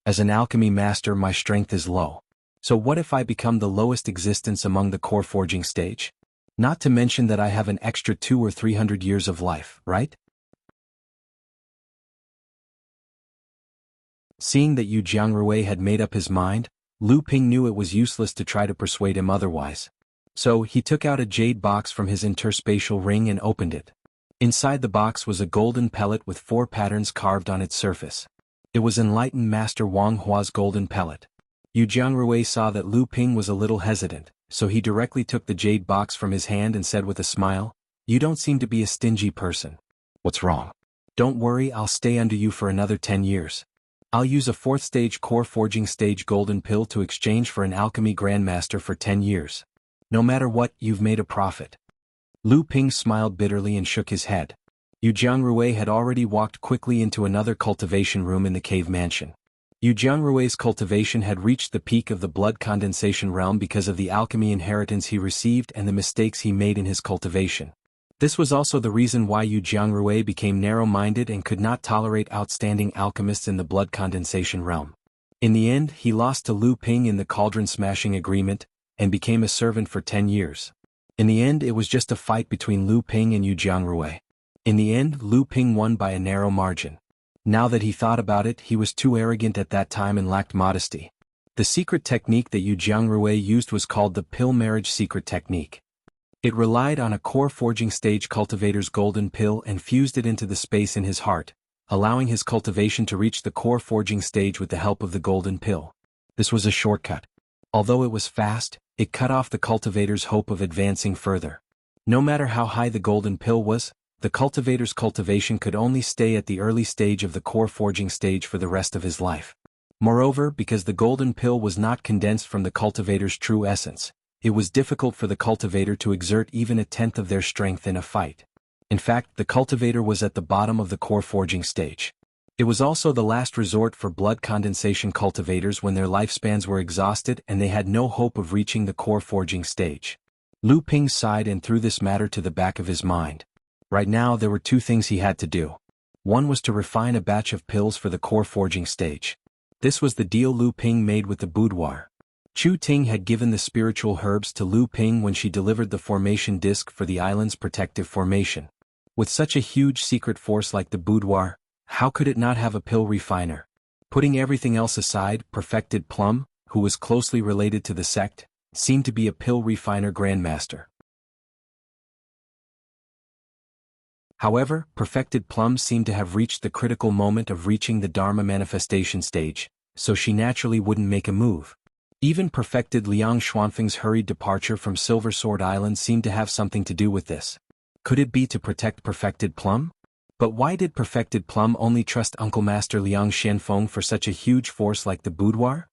As an alchemy master, my strength is low. So what if I become the lowest existence among the core forging stage? Not to mention that I have an extra 200 or 300 years of life, right?" Seeing that Yu Jiangru had made up his mind, Lu Ping knew it was useless to try to persuade him otherwise. So he took out a jade box from his interspatial ring and opened it. Inside the box was a golden pellet with 4 patterns carved on its surface. It was enlightened Master Wang Hua's golden pellet. Yu Jiangru saw that Lu Ping was a little hesitant, so he directly took the jade box from his hand and said with a smile, "You don't seem to be a stingy person. What's wrong? Don't worry, I'll stay under you for another 10 years. I'll use a 4th stage core forging stage golden pill to exchange for an alchemy grandmaster for 10 years. No matter what, you've made a profit." Lu Ping smiled bitterly and shook his head. Yu Jiangru had already walked quickly into another cultivation room in the cave mansion. Yu Jiangru's cultivation had reached the peak of the blood condensation realm because of the alchemy inheritance he received and the mistakes he made in his cultivation. This was also the reason why Yu Jiangru became narrow-minded and could not tolerate outstanding alchemists in the blood condensation realm. In the end, he lost to Lu Ping in the cauldron-smashing agreement, and became a servant for 10 years. In the end, it was just a fight between Lu Ping and Yu Jiangru. In the end, Lu Ping won by a narrow margin. Now that he thought about it, he was too arrogant at that time and lacked modesty. The secret technique that Yu Jiangru used was called the pill marriage secret technique. It relied on a core forging stage cultivator's golden pill and fused it into the space in his heart, allowing his cultivation to reach the core forging stage with the help of the golden pill. This was a shortcut. Although it was fast, it cut off the cultivator's hope of advancing further. No matter how high the golden pill was, the cultivator's cultivation could only stay at the early stage of the core forging stage for the rest of his life. Moreover, because the golden pill was not condensed from the cultivator's true essence, it was difficult for the cultivator to exert even a tenth of their strength in a fight. In fact, the cultivator was at the bottom of the core forging stage. It was also the last resort for blood condensation cultivators when their lifespans were exhausted and they had no hope of reaching the core forging stage. Lu Ping sighed and threw this matter to the back of his mind. Right now there were 2 things he had to do. One was to refine a batch of pills for the core forging stage. This was the deal Lu Ping made with the boudoir. Chu Ting had given the spiritual herbs to Lu Ping when she delivered the formation disc for the island's protective formation. With such a huge secret force like the boudoir, how could it not have a pill refiner? Putting everything else aside, Perfected Plum, who was closely related to the sect, seemed to be a pill refiner grandmaster. However, Perfected Plum seemed to have reached the critical moment of reaching the Dharma manifestation stage, so she naturally wouldn't make a move. Even Perfected Liang Xuanfeng's hurried departure from Silver Sword Island seemed to have something to do with this. Could it be to protect Perfected Plum? But why did Perfected Plum only trust Uncle Master Liang Xianfeng for such a huge force like the boudoir?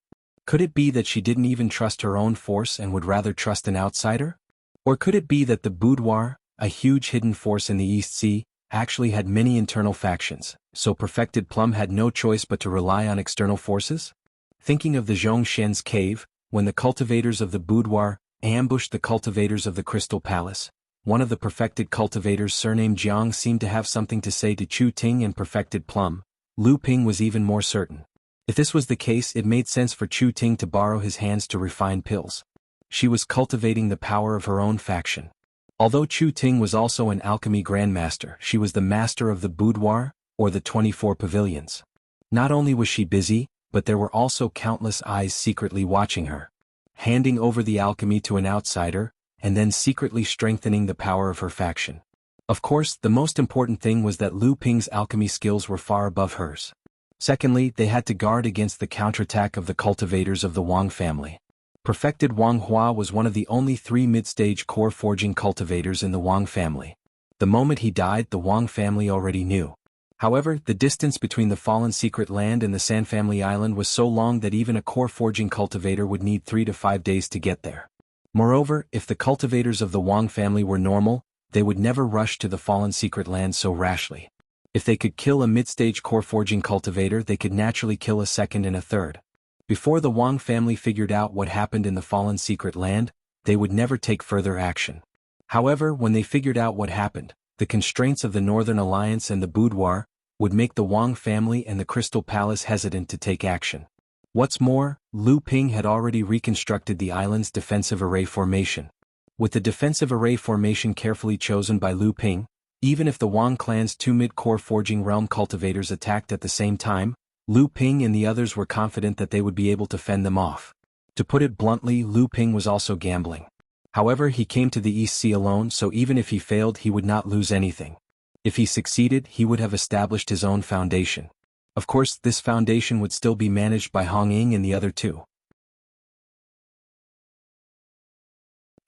Could it be that she didn't even trust her own force and would rather trust an outsider? Or could it be that the boudoir, a huge hidden force in the East Sea, actually had many internal factions, so Perfected Plum had no choice but to rely on external forces? Thinking of the Zhongshen's cave, when the cultivators of the boudoir ambushed the cultivators of the Crystal Palace, one of the perfected cultivators surnamed Jiang seemed to have something to say to Chu Ting and Perfected Plum. Lu Ping was even more certain. If this was the case, it made sense for Chu Ting to borrow his hands to refine pills. She was cultivating the power of her own faction. Although Chu Ting was also an alchemy grandmaster, she was the master of the boudoir, or the 24 pavilions. Not only was she busy, but there were also countless eyes secretly watching her. Handing over the alchemy to an outsider, and then secretly strengthening the power of her faction. Of course, the most important thing was that Lu Ping's alchemy skills were far above hers. Secondly, they had to guard against the counterattack of the cultivators of the Wang family. Perfected Wang Hua was one of the only 3 mid-stage core forging cultivators in the Wang family. The moment he died, the Wang family already knew. However, the distance between the fallen secret land and the San family island was so long that even a core forging cultivator would need 3 to 5 days to get there. Moreover, if the cultivators of the Wang family were normal, they would never rush to the fallen secret land so rashly. If they could kill a mid-stage core forging cultivator, they could naturally kill a second and a third. Before the Wang family figured out what happened in the fallen secret land, they would never take further action. However, when they figured out what happened, the constraints of the Northern Alliance and the boudoir would make the Wang family and the Crystal Palace hesitant to take action. What's more, Lu Ping had already reconstructed the island's defensive array formation. With the defensive array formation carefully chosen by Lu Ping, even if the Wang clan's 2 mid-core forging realm cultivators attacked at the same time, Lu Ping and the others were confident that they would be able to fend them off. To put it bluntly, Lu Ping was also gambling. However, he came to the East Sea alone, so even if he failed, he would not lose anything. If he succeeded, he would have established his own foundation. Of course, this foundation would still be managed by Hong Ying and the other 2.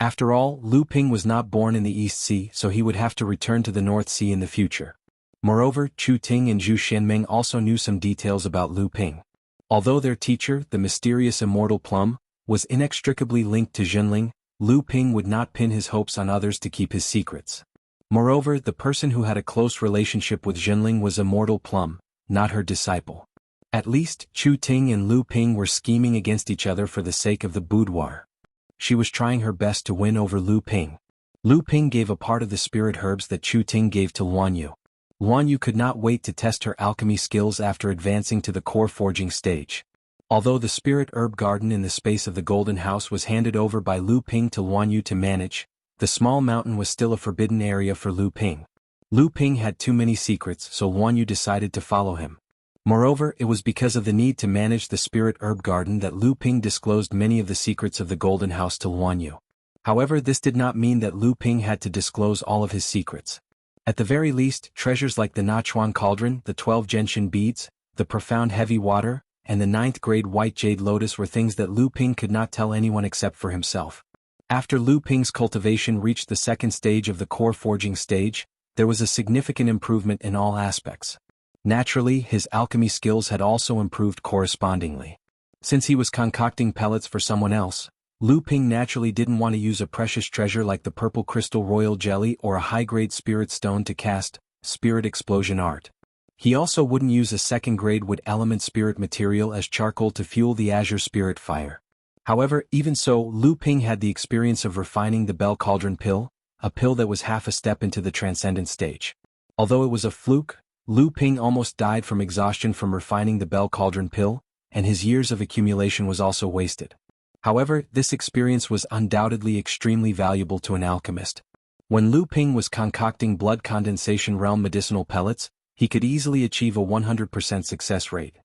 After all, Lu Ping was not born in the East Sea, so he would have to return to the North Sea in the future. Moreover, Chu Ting and Zhu Xianmeng also knew some details about Lu Ping. Although their teacher, the mysterious Immortal Plum, was inextricably linked to Junling, Lu Ping would not pin his hopes on others to keep his secrets. Moreover, the person who had a close relationship with Junling was Immortal Plum, not her disciple. At least, Chu Ting and Lu Ping were scheming against each other for the sake of the boudoir. She was trying her best to win over Lu Ping. Lu Ping gave a part of the spirit herbs that Chu Ting gave to Luan Yu. Luan Yu could not wait to test her alchemy skills after advancing to the core forging stage. Although the spirit herb garden in the space of the Golden House was handed over by Lu Ping to Luan Yu to manage, the small mountain was still a forbidden area for Lu Ping. Lu Ping had too many secrets, so Luan Yu decided to follow him. Moreover, it was because of the need to manage the spirit herb garden that Lu Ping disclosed many of the secrets of the Golden House to Luan Yu. However, this did not mean that Lu Ping had to disclose all of his secrets. At the very least, treasures like the Nachuan Cauldron, the 12 gentian beads, the profound heavy water, and the 9th grade white jade lotus were things that Lu Ping could not tell anyone except for himself. After Lu Ping's cultivation reached the 2nd stage of the core forging stage, there was a significant improvement in all aspects. Naturally, his alchemy skills had also improved correspondingly. Since he was concocting pellets for someone else, Lu Ping naturally didn't want to use a precious treasure like the purple crystal royal jelly or a high-grade spirit stone to cast spirit explosion art. He also wouldn't use a 2nd-grade wood element spirit material as charcoal to fuel the azure spirit fire. However, even so, Lu Ping had the experience of refining the Bell Cauldron pill, a pill that was half a step into the transcendent stage. Although it was a fluke, Lu Ping almost died from exhaustion from refining the Bell Cauldron pill, and his years of accumulation was also wasted. However, this experience was undoubtedly extremely valuable to an alchemist. When Lu Ping was concocting blood condensation realm medicinal pellets, he could easily achieve a 100% success rate.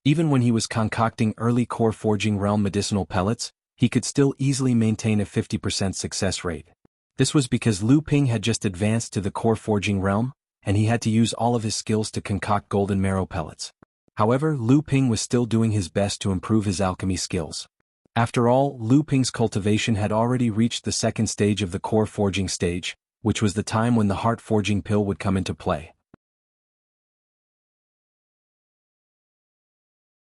Even when he was concocting early core forging realm medicinal pellets, he could still easily maintain a 50% success rate. This was because Lu Ping had just advanced to the core forging realm, and he had to use all of his skills to concoct golden marrow pellets. However, Lu Ping was still doing his best to improve his alchemy skills. After all, Lu Ping's cultivation had already reached the second stage of the core forging stage, which was the time when the heart forging pill would come into play.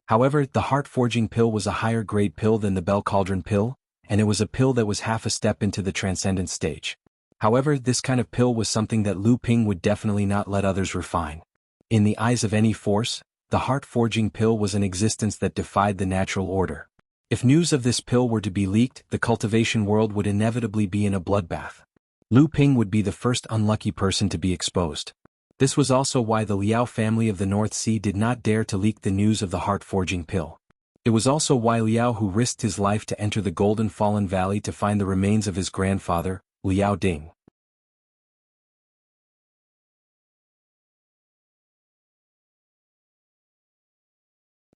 However, the heart forging pill was a higher grade pill than the bell cauldron pill, and it was a pill that was half a step into the transcendent stage. However, this kind of pill was something that Lu Ping would definitely not let others refine. In the eyes of any force, the heart forging pill was an existence that defied the natural order. If news of this pill were to be leaked, the cultivation world would inevitably be in a bloodbath. Lu Ping would be the first unlucky person to be exposed. This was also why the Liao family of the North Sea did not dare to leak the news of the heart forging pill. It was also why Liao Hu risked his life to enter the Golden Fallen Valley to find the remains of his grandfather, Liao Ding.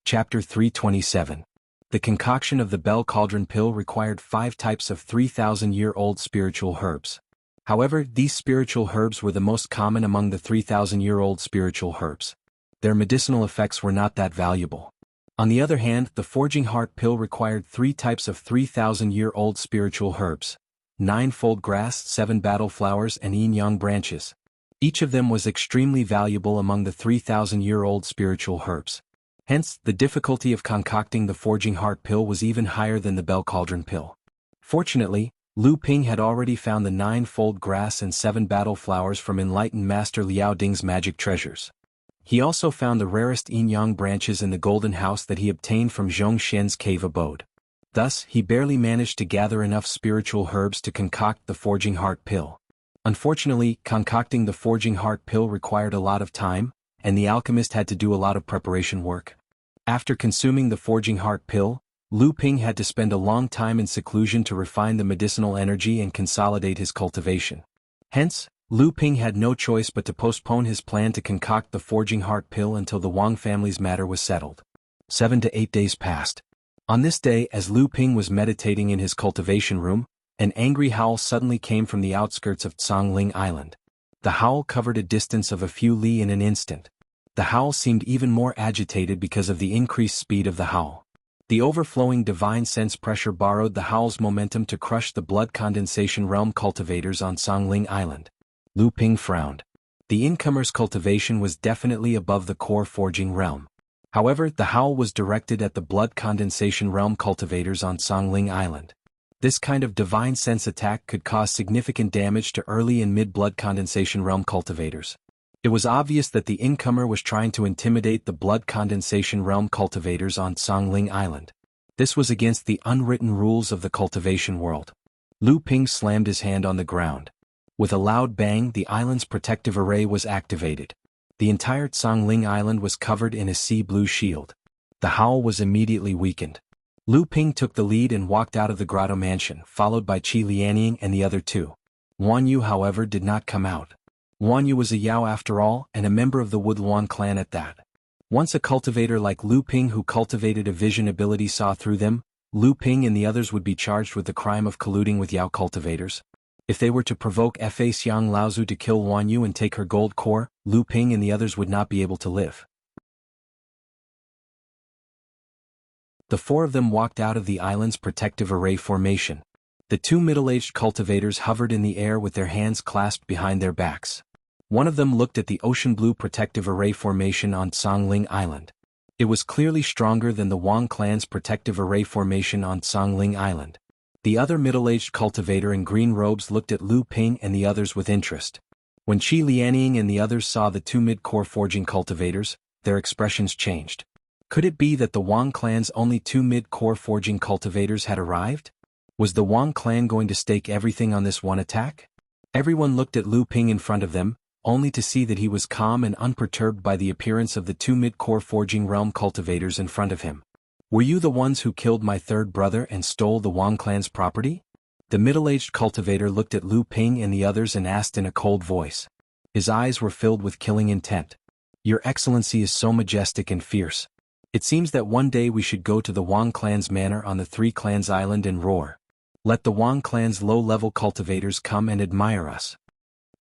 Chapter 327. The concoction of the bell cauldron pill required 5 types of 3,000-year-old spiritual herbs. However, these spiritual herbs were the most common among the 3,000-year-old spiritual herbs. Their medicinal effects were not that valuable. On the other hand, the forging heart pill required 3 types of 3,000-year-old spiritual herbs: 9-fold grass, 7 battle flowers, and yin-yang branches. Each of them was extremely valuable among the 3,000-year-old spiritual herbs. Hence, the difficulty of concocting the forging heart pill was even higher than the bell cauldron pill. Fortunately, Lu Ping had already found the 9-fold grass and 7 battle flowers from enlightened master Liao Ding's magic treasures. He also found the rarest yin-yang branches in the golden house that he obtained from Zhong Xian's cave abode. Thus, he barely managed to gather enough spiritual herbs to concoct the forging heart pill. Unfortunately, concocting the forging heart pill required a lot of time, and the alchemist had to do a lot of preparation work. After consuming the forging heart pill, Lu Ping had to spend a long time in seclusion to refine the medicinal energy and consolidate his cultivation. Hence, Lu Ping had no choice but to postpone his plan to concoct the forging heart pill until the Wang family's matter was settled. 7 to 8 days passed. On this day, as Lu Ping was meditating in his cultivation room, an angry howl suddenly came from the outskirts of Tsangling Island. The howl covered a distance of a few li in an instant. The howl seemed even more agitated because of the increased speed of the howl. The overflowing divine sense pressure borrowed the howl's momentum to crush the blood condensation realm cultivators on Tsangling Island. Lu Ping frowned. The incomer's cultivation was definitely above the core forging realm. However, the howl was directed at the blood condensation realm cultivators on Tsangling Island. This kind of divine sense attack could cause significant damage to early and mid-blood condensation realm cultivators. It was obvious that the incomer was trying to intimidate the blood condensation realm cultivators on Tsangling Island. This was against the unwritten rules of the cultivation world. Lu Ping slammed his hand on the ground. With a loud bang, the island's protective array was activated. The entire Tsangling Island was covered in a sea blue shield. The howl was immediately weakened. Lu Ping took the lead and walked out of the grotto mansion, followed by Qi Lianying and the other 2. Wan Yu, however, did not come out. Wan Yu was a Yao after all, and a member of the Woodluan clan at that. Once a cultivator like Lu Ping who cultivated a vision ability saw through them, Lu Ping and the others would be charged with the crime of colluding with Yao cultivators. If they were to provoke Fa Xiang Laozu to kill Wan Yu and take her gold core, Lu Ping and the others would not be able to live. The 4 of them walked out of the island's protective array formation. The 2 middle-aged cultivators hovered in the air with their hands clasped behind their backs. One of them looked at the ocean blue protective array formation on Tsangling Island. It was clearly stronger than the Wang clan's protective array formation on Tsangling Island. The other middle-aged cultivator in green robes looked at Lu Ping and the others with interest. When Qi Lianying and the others saw the 2 mid-core forging cultivators, their expressions changed. Could it be that the Wang clan's only 2 mid-core forging cultivators had arrived? Was the Wang clan going to stake everything on this one attack? Everyone looked at Lu Ping in front of them, only to see that he was calm and unperturbed by the appearance of the 2 mid-core forging realm cultivators in front of him. Were you the ones who killed my third brother and stole the Wang clan's property? The middle-aged cultivator looked at Lu Ping and the others and asked in a cold voice. His eyes were filled with killing intent. Your Excellency is so majestic and fierce. It seems that one day we should go to the Wang clan's manor on the Three Clans Island and roar. Let the Wang clan's low-level cultivators come and admire us.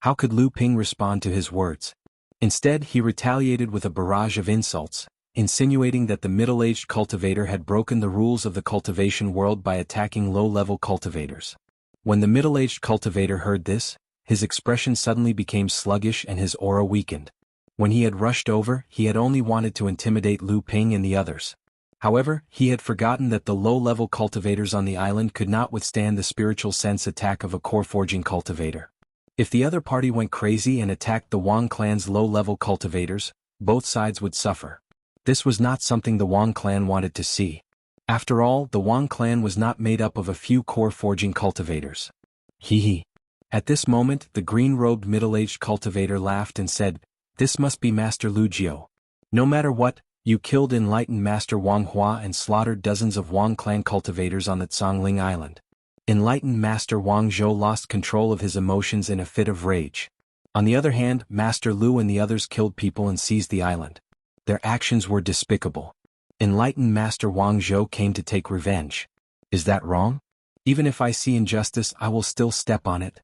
How could Lu Ping respond to his words? Instead, he retaliated with a barrage of insults, insinuating that the middle-aged cultivator had broken the rules of the cultivation world by attacking low-level cultivators. When the middle-aged cultivator heard this, his expression suddenly became sluggish and his aura weakened. When he had rushed over, he had only wanted to intimidate Lu Ping and the others. However, he had forgotten that the low-level cultivators on the island could not withstand the spiritual sense attack of a core-forging cultivator. If the other party went crazy and attacked the Wang clan's low-level cultivators, both sides would suffer. This was not something the Wang clan wanted to see. After all, the Wang clan was not made up of a few core-forging cultivators. Hee. At this moment, the green-robed middle-aged cultivator laughed and said, "This must be Master Lu Jiao. No matter what, you killed enlightened Master Wang Hua and slaughtered dozens of Wang clan cultivators on the Tsangling Island." Enlightened Master Wang Zhou lost control of his emotions in a fit of rage. On the other hand, Master Lu and the others killed people and seized the island. Their actions were despicable. Enlightened Master Wang Zhou came to take revenge. Is that wrong? Even if I see injustice, I will still step on it.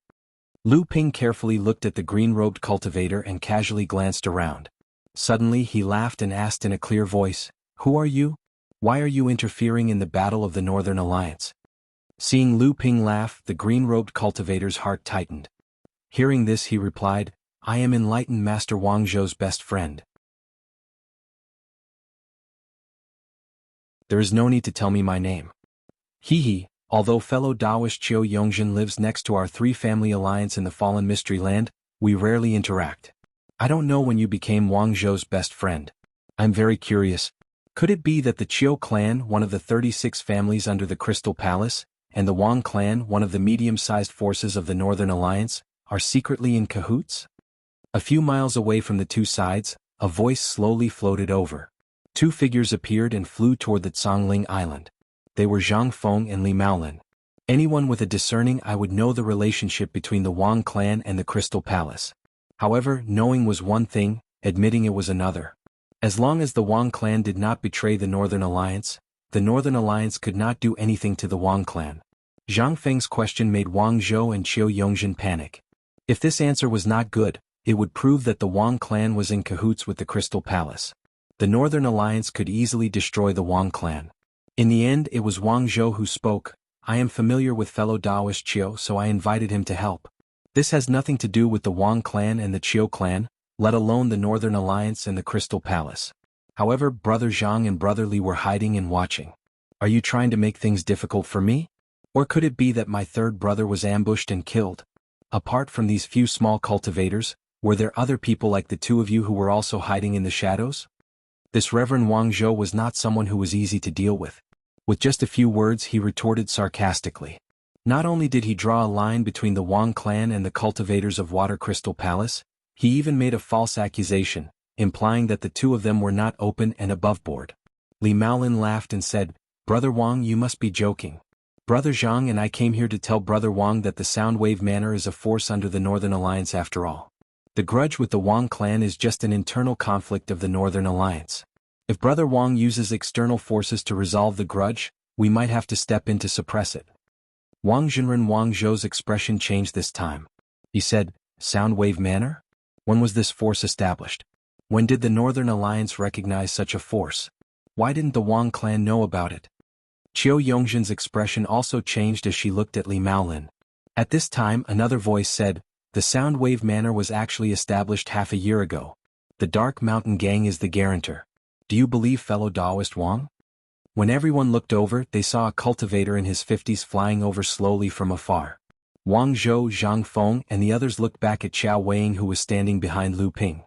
Lu Ping carefully looked at the green-robed cultivator and casually glanced around. Suddenly he laughed and asked in a clear voice, "Who are you? Why are you interfering in the battle of the Northern Alliance?" Seeing Lu Ping laugh, the green-robed cultivator's heart tightened. Hearing this, he replied, "I am enlightened Master Wang Zhou's best friend. There is no need to tell me my name." Hee. Although fellow Taoist Qiu Yongzhen lives next to our three-family alliance in the Fallen Mystery Land, we rarely interact. I don't know when you became Wang Zhou's best friend. I'm very curious. Could it be that the Qiu clan, one of the 36 families under the Crystal Palace, and the Wang clan, one of the medium-sized forces of the Northern Alliance, are secretly in cahoots? A few miles away from the two sides, a voice slowly floated over. Two figures appeared and flew toward the Tsangling Island. They were Zhang Feng and Li Maolin. Anyone with a discerning eye would know the relationship between the Wang clan and the Crystal Palace. However, knowing was one thing, admitting it was another. As long as the Wang clan did not betray the Northern Alliance, the Northern Alliance could not do anything to the Wang clan. Zhang Feng's question made Wang Zhou and Qiu Yongzhen panic. If this answer was not good, it would prove that the Wang clan was in cahoots with the Crystal Palace. The Northern Alliance could easily destroy the Wang clan. In the end, it was Wang Zhou who spoke. "I am familiar with fellow Taoist Qiu, so I invited him to help. This has nothing to do with the Wang clan and the Qiu clan, let alone the Northern Alliance and the Crystal Palace." However, Brother Zhang and Brother Li were hiding and watching. "Are you trying to make things difficult for me? Or could it be that my third brother was ambushed and killed? Apart from these few small cultivators, were there other people like the two of you who were also hiding in the shadows?" This Reverend Wang Zhou was not someone who was easy to deal with. With just a few words, he retorted sarcastically. Not only did he draw a line between the Wang clan and the cultivators of Water Crystal Palace, he even made a false accusation, implying that the two of them were not open and above board. Li Maolin laughed and said, "Brother Wang, you must be joking. Brother Zhang and I came here to tell Brother Wang that the Soundwave Manor is a force under the Northern Alliance after all. The grudge with the Wang clan is just an internal conflict of the Northern Alliance. If Brother Wang uses external forces to resolve the grudge, we might have to step in to suppress it." Wang Zhenren Wang Zhou's expression changed this time. He said, "Soundwave Manor? When was this force established? When did the Northern Alliance recognize such a force? Why didn't the Wang clan know about it?" Qiu Yongzhen's expression also changed as she looked at Li Maolin. At this time, another voice said, "The Soundwave Manor was actually established half a year ago. The Dark Mountain Gang is the guarantor. Do you believe fellow Taoist Wang?" When everyone looked over, they saw a cultivator in his 50s flying over slowly from afar. Wang Zhou, Zhang Feng, and the others looked back at Qiao Weiying, who was standing behind Lu Ping.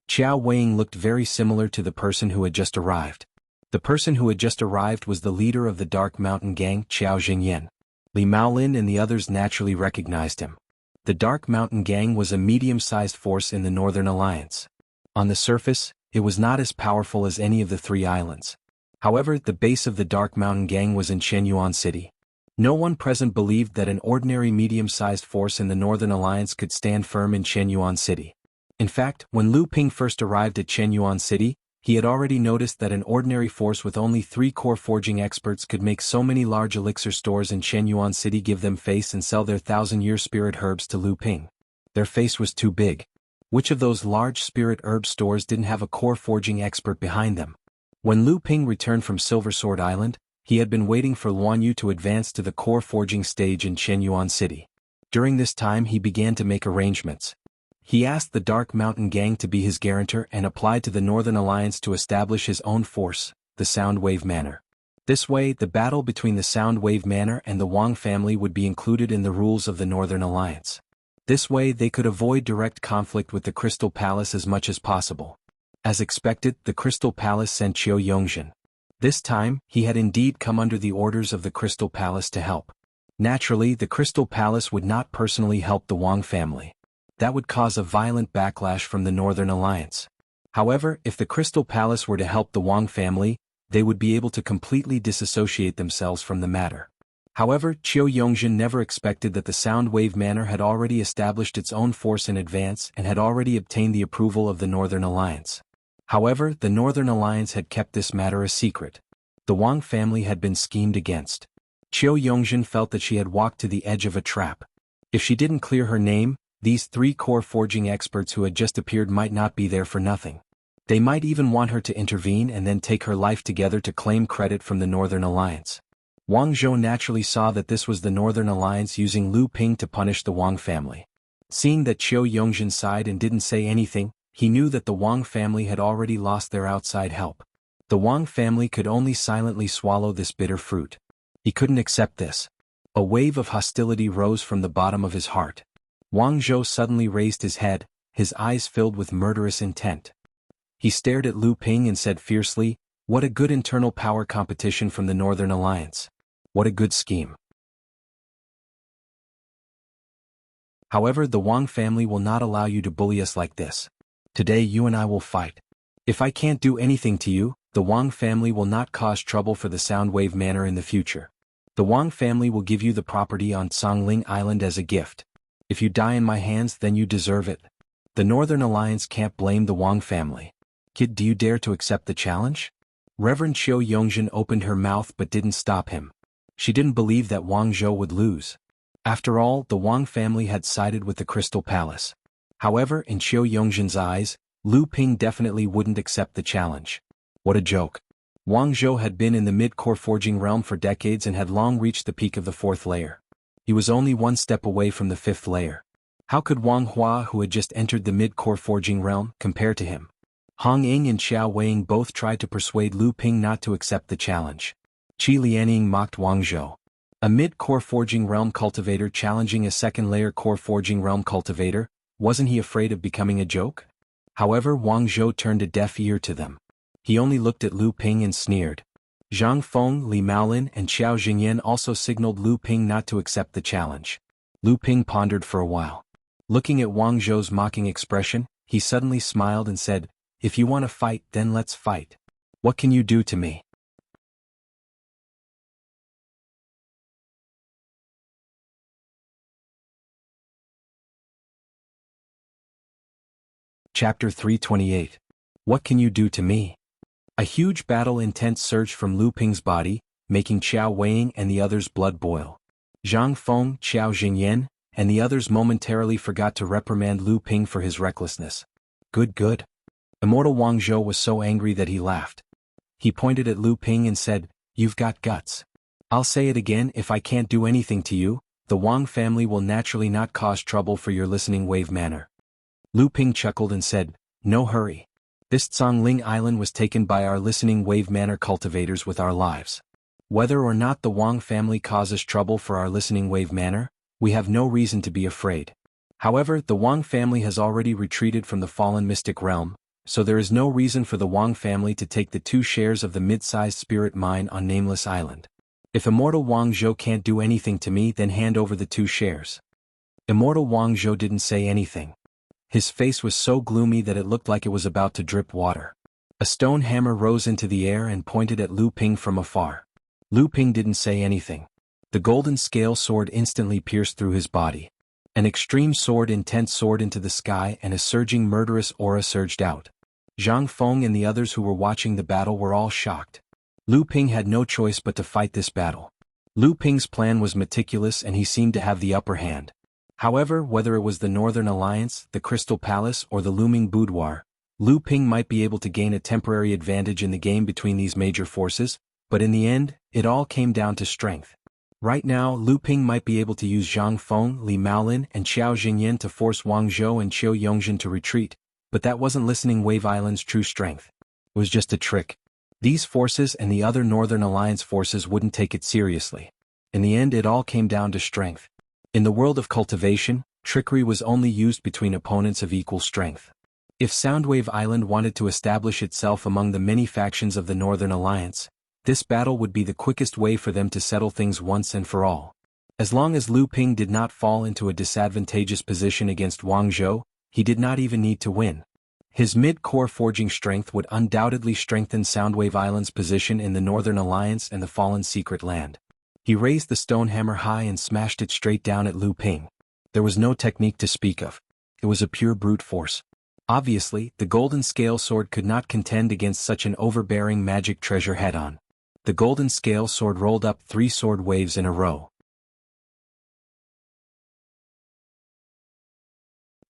Qiao Weiying looked very similar to the person who had just arrived. The person who had just arrived was the leader of the Dark Mountain Gang, Qiao Jingyan. Li Maolin and the others naturally recognized him. The Dark Mountain Gang was a medium-sized force in the Northern Alliance. On the surface, it was not as powerful as any of the three islands. However, the base of the Dark Mountain Gang was in Shenyuan City. No one present believed that an ordinary medium-sized force in the Northern Alliance could stand firm in Shenyuan City. In fact, when Lu Ping first arrived at Shenyuan City, he had already noticed that an ordinary force with only 3 core forging experts could make so many large elixir stores in Shenyuan City give them face and sell their 1,000-year spirit herbs to Lu Ping. Their face was too big. Which of those large spirit herb stores didn't have a core forging expert behind them? When Lu Ping returned from Silver Sword Island, he had been waiting for Luan Yu to advance to the core forging stage in Shenyuan City. During this time he began to make arrangements. He asked the Dark Mountain Gang to be his guarantor and applied to the Northern Alliance to establish his own force, the Soundwave Manor. This way, the battle between the Soundwave Manor and the Wang family would be included in the rules of the Northern Alliance. This way they could avoid direct conflict with the Crystal Palace as much as possible. As expected, the Crystal Palace sent Qiu Yongjin. This time, he had indeed come under the orders of the Crystal Palace to help. Naturally, the Crystal Palace would not personally help the Wang family. That would cause a violent backlash from the Northern Alliance. However, if the Crystal Palace were to help the Wang family, they would be able to completely disassociate themselves from the matter. However, Qiu Yongjin never expected that the Soundwave Manor had already established its own force in advance and had already obtained the approval of the Northern Alliance. However, the Northern Alliance had kept this matter a secret. The Wang family had been schemed against. Qiu Yongjin felt that she had walked to the edge of a trap. If she didn't clear her name, these 3 core forging experts who had just appeared might not be there for nothing. They might even want her to intervene and then take her life together to claim credit from the Northern Alliance. Wang Zhou naturally saw that this was the Northern Alliance using Lu Ping to punish the Wang family. Seeing that Qiu Yongjin sighed and didn't say anything, he knew that the Wang family had already lost their outside help. The Wang family could only silently swallow this bitter fruit. He couldn't accept this. A wave of hostility rose from the bottom of his heart. Wang Zhou suddenly raised his head, his eyes filled with murderous intent. He stared at Lu Ping and said fiercely, "What a good internal power competition from the Northern Alliance. What a good scheme." However, the Wang family will not allow you to bully us like this. Today you and I will fight. If I can't do anything to you, the Wang family will not cause trouble for the Soundwave Manor in the future. The Wang family will give you the property on Songling Island as a gift. If you die in my hands, then you deserve it. The Northern Alliance can't blame the Wang family. Kid, do you dare to accept the challenge? Reverend Qiu Yongjin opened her mouth but didn't stop him. She didn't believe that Wang Zhou would lose. After all, the Wang family had sided with the Crystal Palace. However, in Qiu Yongjin's eyes, Lu Ping definitely wouldn't accept the challenge. What a joke. Wang Zhou had been in the mid-core forging realm for decades and had long reached the peak of the 4th layer. He was only 1 step away from the 5th layer. How could Wang Hua, who had just entered the mid-core forging realm, compare to him? Hong Ying and Xiao Weiing both tried to persuade Lu Ping not to accept the challenge. Qi Lianying mocked Wang Zhou. A mid-core forging realm cultivator challenging a 2nd layer core forging realm cultivator, wasn't he afraid of becoming a joke? However, Wang Zhou turned a deaf ear to them. He only looked at Lu Ping and sneered. Zhang Feng, Li Maolin and Xiao Jingyan also signaled Lu Ping not to accept the challenge. Lu Ping pondered for a while. Looking at Wang Zhou's mocking expression, he suddenly smiled and said, "If you want to fight, then let's fight. What can you do to me?" Chapter 328. What can you do to me? A huge battle intent surged from Lu Ping's body, making Xiao Weiing and the others' blood boil. Zhang Feng, Xiao Jingyan, and the others momentarily forgot to reprimand Lu Ping for his recklessness. Good. Immortal Wang Zhou was so angry that he laughed. He pointed at Lu Ping and said, "You've got guts. I'll say it again, if I can't do anything to you, the Wang family will naturally not cause trouble for your listening wave manor." Lu Ping chuckled and said, "No hurry. This Tsongling Island was taken by our listening wave manor cultivators with our lives. Whether or not the Wang family causes trouble for our listening wave manor, we have no reason to be afraid. However, the Wang family has already retreated from the fallen mystic realm, so there is no reason for the Wang family to take the 2 shares of the mid-sized spirit mine on Nameless Island. If Immortal Wang Zhou can't do anything to me, then hand over the 2 shares." Immortal Wang Zhou didn't say anything. His face was so gloomy that it looked like it was about to drip water. A stone hammer rose into the air and pointed at Lu Ping from afar. Lu Ping didn't say anything. The golden scale sword instantly pierced through his body. An extreme sword, intense soared into the sky, and a surging murderous aura surged out. Zhang Feng and the others who were watching the battle were all shocked. Lu Ping had no choice but to fight this battle. Lu Ping's plan was meticulous and he seemed to have the upper hand. However, whether it was the Northern Alliance, the Crystal Palace, or the looming boudoir, Lu Ping might be able to gain a temporary advantage in the game between these major forces, but in the end, it all came down to strength. Right now, Lu Ping might be able to use Zhang Feng, Li Maolin, and Qiao Jingyan to force Wang Zhou and Qiu Yongzhen to retreat, but that wasn't Listening Wave Island's true strength. It was just a trick. These forces and the other Northern Alliance forces wouldn't take it seriously. In the end, it all came down to strength. In the world of cultivation, trickery was only used between opponents of equal strength. If Soundwave Island wanted to establish itself among the many factions of the Northern Alliance, this battle would be the quickest way for them to settle things once and for all. As long as Lu Ping did not fall into a disadvantageous position against Wang Zhou, he did not even need to win. His mid-core forging strength would undoubtedly strengthen Soundwave Island's position in the Northern Alliance and the Fallen Secret Land. He raised the stone hammer high and smashed it straight down at Lu Ping. There was no technique to speak of. It was a pure brute force. Obviously, the golden scale sword could not contend against such an overbearing magic treasure head-on. The golden scale sword rolled up 3 sword waves in a row.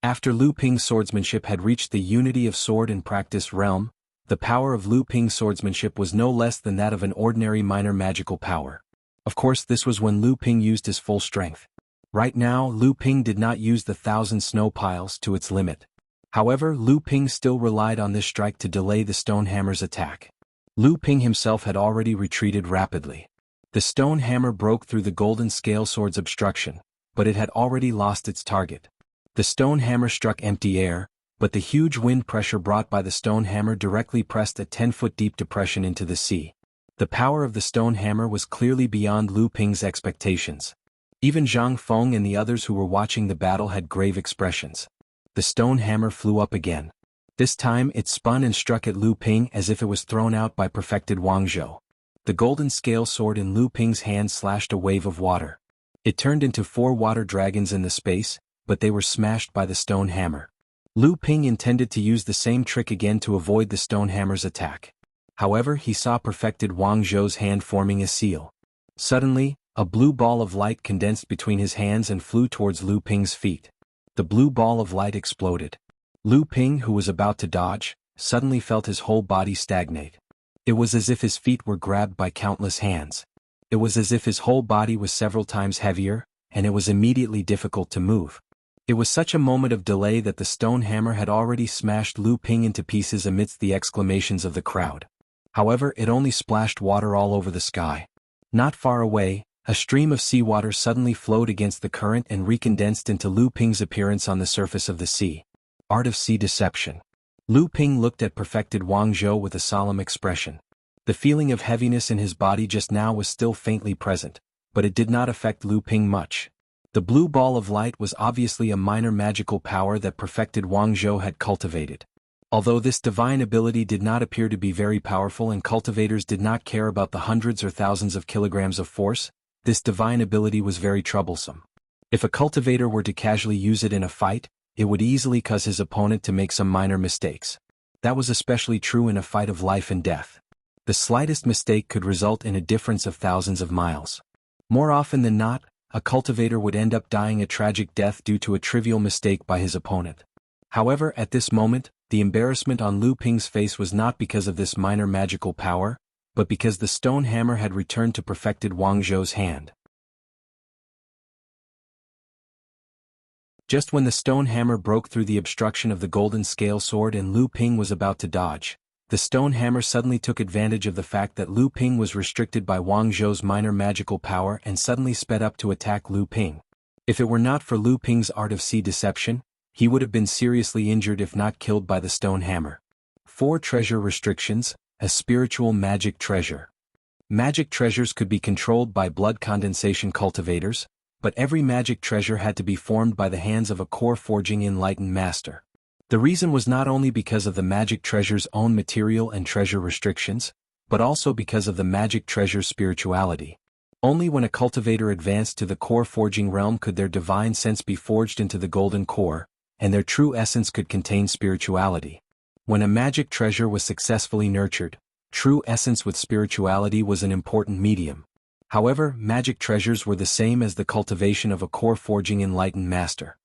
After Lu Ping's swordsmanship had reached the unity of sword and practice realm, the power of Lu Ping's swordsmanship was no less than that of an ordinary minor magical power. Of course, this was when Lu Ping used his full strength. Right now, Lu Ping did not use the 1,000 snow piles to its limit. However, Lu Ping still relied on this strike to delay the stone hammer's attack. Lu Ping himself had already retreated rapidly. The stone hammer broke through the golden scale sword's obstruction, but it had already lost its target. The stone hammer struck empty air, but the huge wind pressure brought by the stone hammer directly pressed a 10-foot deep depression into the sea. The power of the stone hammer was clearly beyond Lu Ping's expectations. Even Zhang Feng and the others who were watching the battle had grave expressions. The stone hammer flew up again. This time it spun and struck at Lu Ping as if it was thrown out by perfected Wang Zhou. The golden scale sword in Lu Ping's hand slashed a wave of water. It turned into 4 water dragons in the space, but they were smashed by the stone hammer. Lu Ping intended to use the same trick again to avoid the stone hammer's attack. However, he saw perfected Wang Zhou's hand forming a seal. Suddenly, a blue ball of light condensed between his hands and flew towards Lu Ping's feet. The blue ball of light exploded. Lu Ping, who was about to dodge, suddenly felt his whole body stagnate. It was as if his feet were grabbed by countless hands. It was as if his whole body was several times heavier, and it was immediately difficult to move. It was such a moment of delay that the stone hammer had already smashed Lu Ping into pieces amidst the exclamations of the crowd. However, it only splashed water all over the sky. Not far away, a stream of seawater suddenly flowed against the current and recondensed into Lu Ping's appearance on the surface of the sea. Art of Sea Deception. Lu Ping looked at perfected Wang Zhou with a solemn expression. The feeling of heaviness in his body just now was still faintly present, but it did not affect Lu Ping much. The blue ball of light was obviously a minor magical power that perfected Wang Zhou had cultivated. Although this divine ability did not appear to be very powerful and cultivators did not care about the hundreds or thousands of kilograms of force, this divine ability was very troublesome. If a cultivator were to casually use it in a fight, it would easily cause his opponent to make some minor mistakes. That was especially true in a fight of life and death. The slightest mistake could result in a difference of thousands of miles. More often than not, a cultivator would end up dying a tragic death due to a trivial mistake by his opponent. However, at this moment, the embarrassment on Lu Ping's face was not because of this minor magical power, but because the stone hammer had returned to perfected Wang Zhou's hand. Just when the stone hammer broke through the obstruction of the golden scale sword and Lu Ping was about to dodge, the stone hammer suddenly took advantage of the fact that Lu Ping was restricted by Wang Zhou's minor magical power and suddenly sped up to attack Lu Ping. If it were not for Lu Ping's art of sea deception, he would have been seriously injured if not killed by the stone hammer. 4 treasure restrictions, a spiritual magic treasure. Magic treasures could be controlled by blood condensation cultivators, but every magic treasure had to be formed by the hands of a core forging enlightened master. The reason was not only because of the magic treasure's own material and treasure restrictions, but also because of the magic treasure's spirituality. Only when a cultivator advanced to the core forging realm could their divine sense be forged into the golden core, and their true essence could contain spirituality. When a magic treasure was successfully nurtured, true essence with spirituality was an important medium. However, magic treasures were the same as the cultivation of a core forging enlightened master.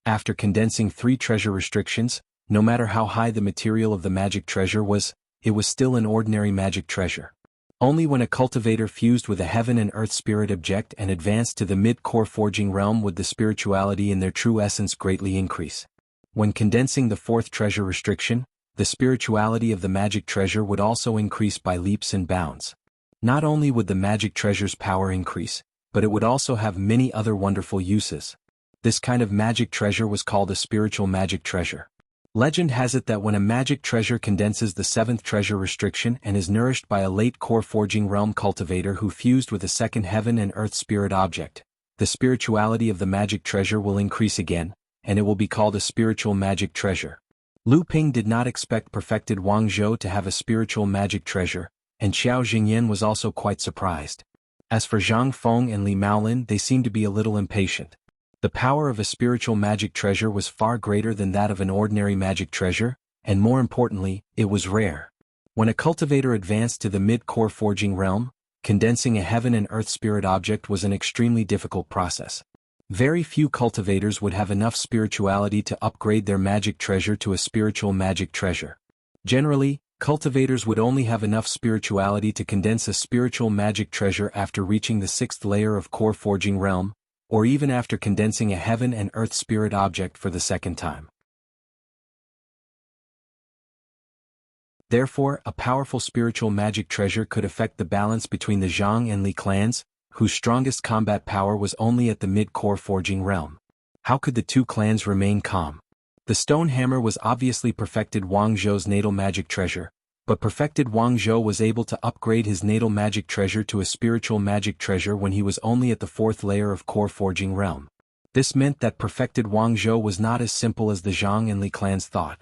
After condensing 3 treasure restrictions, no matter how high the material of the magic treasure was, it was still an ordinary magic treasure. Only when a cultivator fused with a heaven and earth spirit object and advanced to the mid-core forging realm would the spirituality in their true essence greatly increase. When condensing the 4th treasure restriction, the spirituality of the magic treasure would also increase by leaps and bounds. Not only would the magic treasure's power increase, but it would also have many other wonderful uses. This kind of magic treasure was called a spiritual magic treasure. Legend has it that when a magic treasure condenses the 7th treasure restriction and is nourished by a late core forging realm cultivator who fused with a second heaven and earth spirit object, the spirituality of the magic treasure will increase again, and it will be called a spiritual magic treasure. Lu Ping did not expect perfected Wang Zhou to have a spiritual magic treasure, and Xiao Jingyan was also quite surprised. As for Zhang Feng and Li Maolin, they seemed to be a little impatient. The power of a spiritual magic treasure was far greater than that of an ordinary magic treasure, and more importantly, it was rare. When a cultivator advanced to the mid-core forging realm, condensing a heaven and earth spirit object was an extremely difficult process. Very few cultivators would have enough spirituality to upgrade their magic treasure to a spiritual magic treasure. Generally, cultivators would only have enough spirituality to condense a spiritual magic treasure after reaching the 6th layer of core forging realm, or even after condensing a heaven and earth spirit object for the 2nd time. Therefore, a powerful spiritual magic treasure could affect the balance between the Zhang and Li clans, whose strongest combat power was only at the mid-core forging realm. How could the 2 clans remain calm? The stone hammer was obviously perfected Wang Zhou's natal magic treasure, but perfected Wang Zhou was able to upgrade his natal magic treasure to a spiritual magic treasure when he was only at the 4th layer of core forging realm. This meant that perfected Wang Zhou was not as simple as the Zhang and Li clans thought.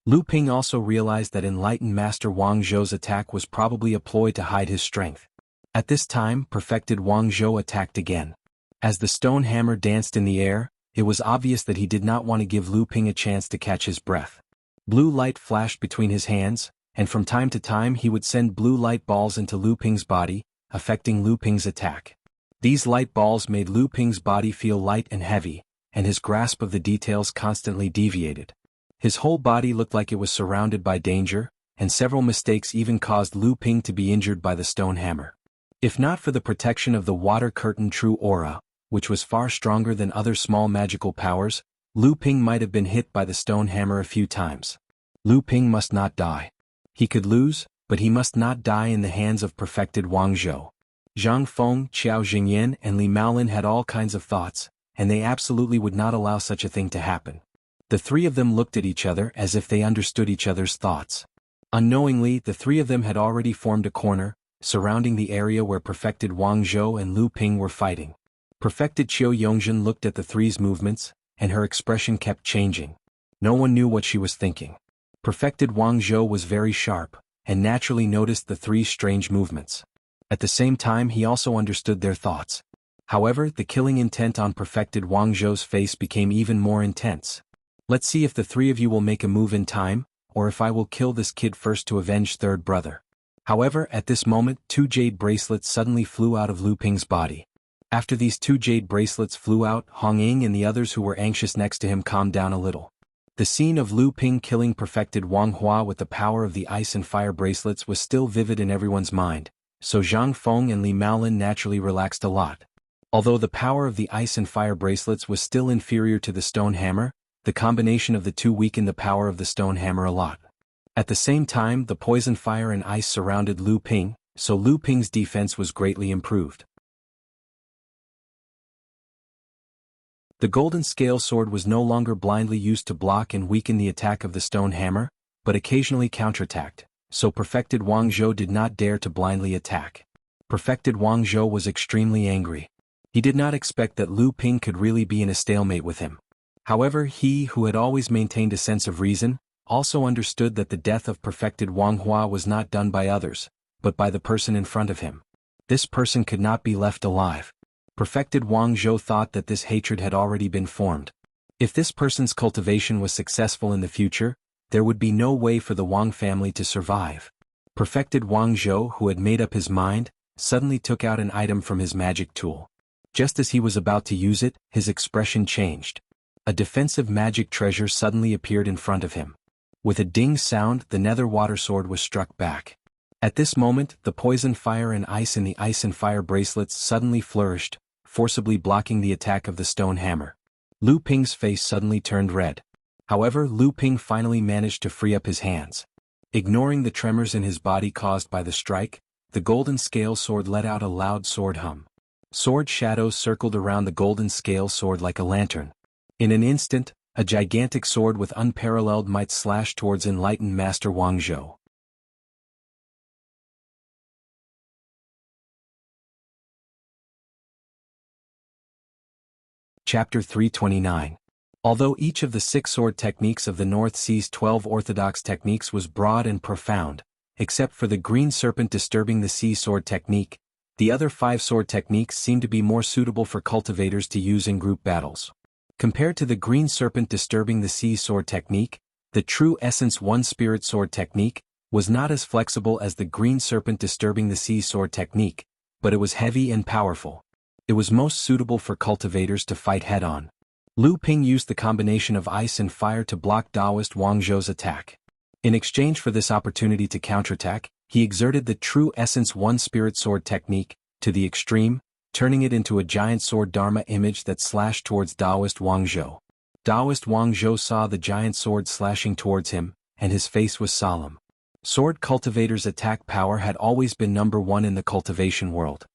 Lu Ping also realized that enlightened master Wang Zhou's attack was probably a ploy to hide his strength. At this time, perfected Wang Zhou attacked again. As the stone hammer danced in the air, it was obvious that he did not want to give Lu Ping a chance to catch his breath. Blue light flashed between his hands, and from time to time he would send blue light balls into Lu Ping's body, affecting Lu Ping's attack. These light balls made Lu Ping's body feel light and heavy, and his grasp of the details constantly deviated. His whole body looked like it was surrounded by danger, and several mistakes even caused Lu Ping to be injured by the stone hammer. If not for the protection of the water curtain true aura, which was far stronger than other small magical powers, Lu Ping might have been hit by the stone hammer a few times. Lu Ping must not die. He could lose, but he must not die in the hands of perfected Wang Zhou. Zhang Feng, Xiao Jingyan, and Li Maolin had all kinds of thoughts, and they absolutely would not allow such a thing to happen. The 3 of them looked at each other as if they understood each other's thoughts. Unknowingly, the 3 of them had already formed a corner, surrounding the area where perfected Wang Zhou and Lu Ping were fighting. Perfected Qiu Yongzhen looked at the 3's movements, and her expression kept changing. No one knew what she was thinking. Perfected Wang Zhou was very sharp, and naturally noticed the 3's strange movements. At the same time he also understood their thoughts. However, the killing intent on perfected Wang Zhou's face became even more intense. Let's see if the 3 of you will make a move in time, or if I will kill this kid first to avenge third brother. However, at this moment 2 jade bracelets suddenly flew out of Lu Ping's body. After these 2 jade bracelets flew out, Hong Ying and the others who were anxious next to him calmed down a little. The scene of Lu Ping killing perfected Wang Hua with the power of the ice and fire bracelets was still vivid in everyone's mind, so Zhang Feng and Li Maolin naturally relaxed a lot. Although the power of the ice and fire bracelets was still inferior to the stone hammer, the combination of the 2 weakened the power of the stone hammer a lot. At the same time, the poison fire and ice surrounded Lu Ping, so Lu Ping's defense was greatly improved. The golden scale sword was no longer blindly used to block and weaken the attack of the stone hammer, but occasionally counterattacked, so perfected Wang Zhou did not dare to blindly attack. Perfected Wang Zhou was extremely angry. He did not expect that Lu Ping could really be in a stalemate with him. However, he who had always maintained a sense of reason, also understood that the death of perfected Wang Hua was not done by others, but by the person in front of him. This person could not be left alive. Perfected Wang Zhou thought that this hatred had already been formed. If this person's cultivation was successful in the future, there would be no way for the Wang family to survive. Perfected Wang Zhou, who had made up his mind, suddenly took out an item from his magic tool. Just as he was about to use it, his expression changed. A defensive magic treasure suddenly appeared in front of him. With a ding sound, the nether water sword was struck back. At this moment, the poison fire and ice in the ice and fire bracelets suddenly flourished, forcibly blocking the attack of the stone hammer. Lu Ping's face suddenly turned red. However, Lu Ping finally managed to free up his hands. Ignoring the tremors in his body caused by the strike, the golden scale sword let out a loud sword hum. Sword shadows circled around the golden scale sword like a lantern. In an instant, a gigantic sword with unparalleled might slashed towards enlightened Master Wang Zhou. Chapter 329. Although each of the 6 sword techniques of the North Sea's 12 orthodox techniques was broad and profound, except for the green serpent disturbing the sea sword technique, the other 5 sword techniques seemed to be more suitable for cultivators to use in group battles. Compared to the green serpent disturbing the sea sword technique, the true essence 1 spirit sword technique was not as flexible as the green serpent disturbing the sea sword technique, but it was heavy and powerful. It was most suitable for cultivators to fight head-on. Lu Ping used the combination of ice and fire to block Taoist Wang Zhou's attack. In exchange for this opportunity to counterattack, he exerted the true essence 1 spirit sword technique to the extreme, turning it into a giant sword Dharma image that slashed towards Taoist Wang Zhou. Taoist Wang Zhou saw the giant sword slashing towards him, and his face was solemn. Sword cultivators' attack power had always been number 1 in the cultivation world.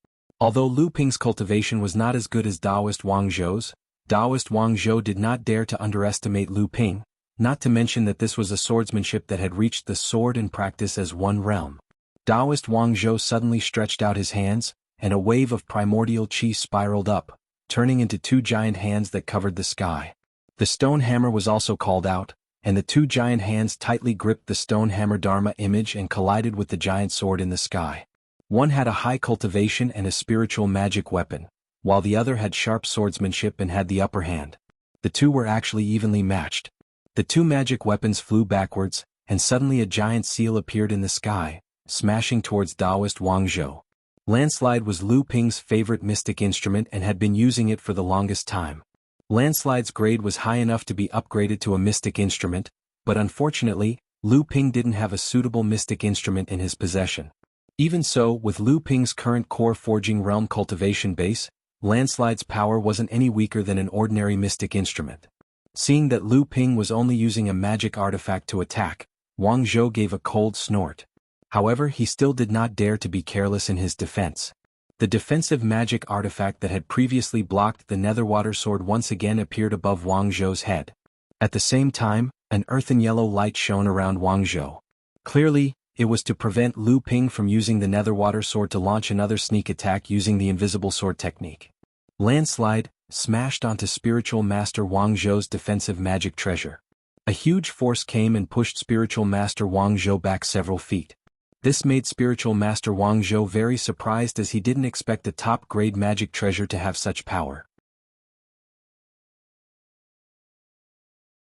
Although Lu Ping's cultivation was not as good as Taoist Wang Zhou's, Taoist Wang Zhou did not dare to underestimate Lu Ping, not to mention that this was a swordsmanship that had reached the sword in practice as 1 realm. Taoist Wang Zhou suddenly stretched out his hands, and a wave of primordial qi spiraled up, turning into 2 giant hands that covered the sky. The stone hammer was also called out, and the 2 giant hands tightly gripped the stone hammer Dharma image and collided with the giant sword in the sky. One had a high cultivation and a spiritual magic weapon, while the other had sharp swordsmanship and had the upper hand. The 2 were actually evenly matched. The 2 magic weapons flew backwards, and suddenly a giant seal appeared in the sky, smashing towards Taoist Wang Zhou. Landslide was Lu Ping's favorite mystic instrument and had been using it for the longest time. Landslide's grade was high enough to be upgraded to a mystic instrument, but unfortunately, Lu Ping didn't have a suitable mystic instrument in his possession. Even so, with Lu Ping's current core forging realm cultivation base, Landslide's power wasn't any weaker than an ordinary mystic instrument. Seeing that Lu Ping was only using a magic artifact to attack, Wang Zhou gave a cold snort. However, he still did not dare to be careless in his defense. The defensive magic artifact that had previously blocked the netherwater sword once again appeared above Wang Zhou's head. At the same time, an earthen yellow light shone around Wang Zhou. Clearly, it was to prevent Lu Ping from using the netherwater sword to launch another sneak attack using the invisible sword technique. Landslide smashed onto Spiritual Master Wang Zhou's defensive magic treasure. A huge force came and pushed Spiritual Master Wang Zhou back several feet. This made Spiritual Master Wang Zhou very surprised as he didn't expect a top-grade magic treasure to have such power.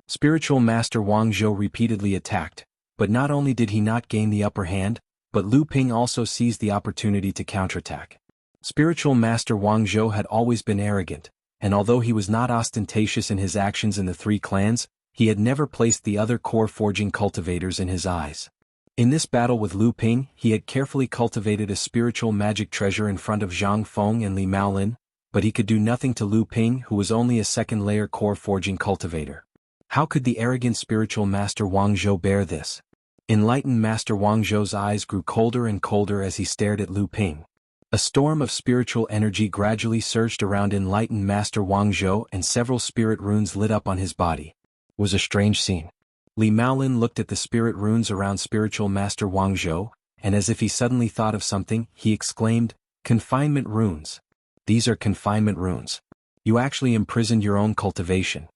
Spiritual Master Wang Zhou repeatedly attacked, but not only did he not gain the upper hand, but Lu Ping also seized the opportunity to counterattack. Spiritual Master Wang Zhou had always been arrogant, and although he was not ostentatious in his actions in the 3 clans, he had never placed the other core forging cultivators in his eyes. In this battle with Lu Ping, he had carefully cultivated a spiritual magic treasure in front of Zhang Feng and Li Maolin, but he could do nothing to Lu Ping, who was only a second-layer core forging cultivator. How could the arrogant Spiritual Master Wang Zhou bear this? Enlightened Master Wang Zhou's eyes grew colder and colder as he stared at Lu Ping. A storm of spiritual energy gradually surged around Enlightened Master Wang Zhou and several spirit runes lit up on his body. It was a strange scene. Li Maolin looked at the spirit runes around Spiritual Master Wang Zhou, and as if he suddenly thought of something, he exclaimed, "Confinement runes. These are confinement runes. You actually imprisoned your own cultivation.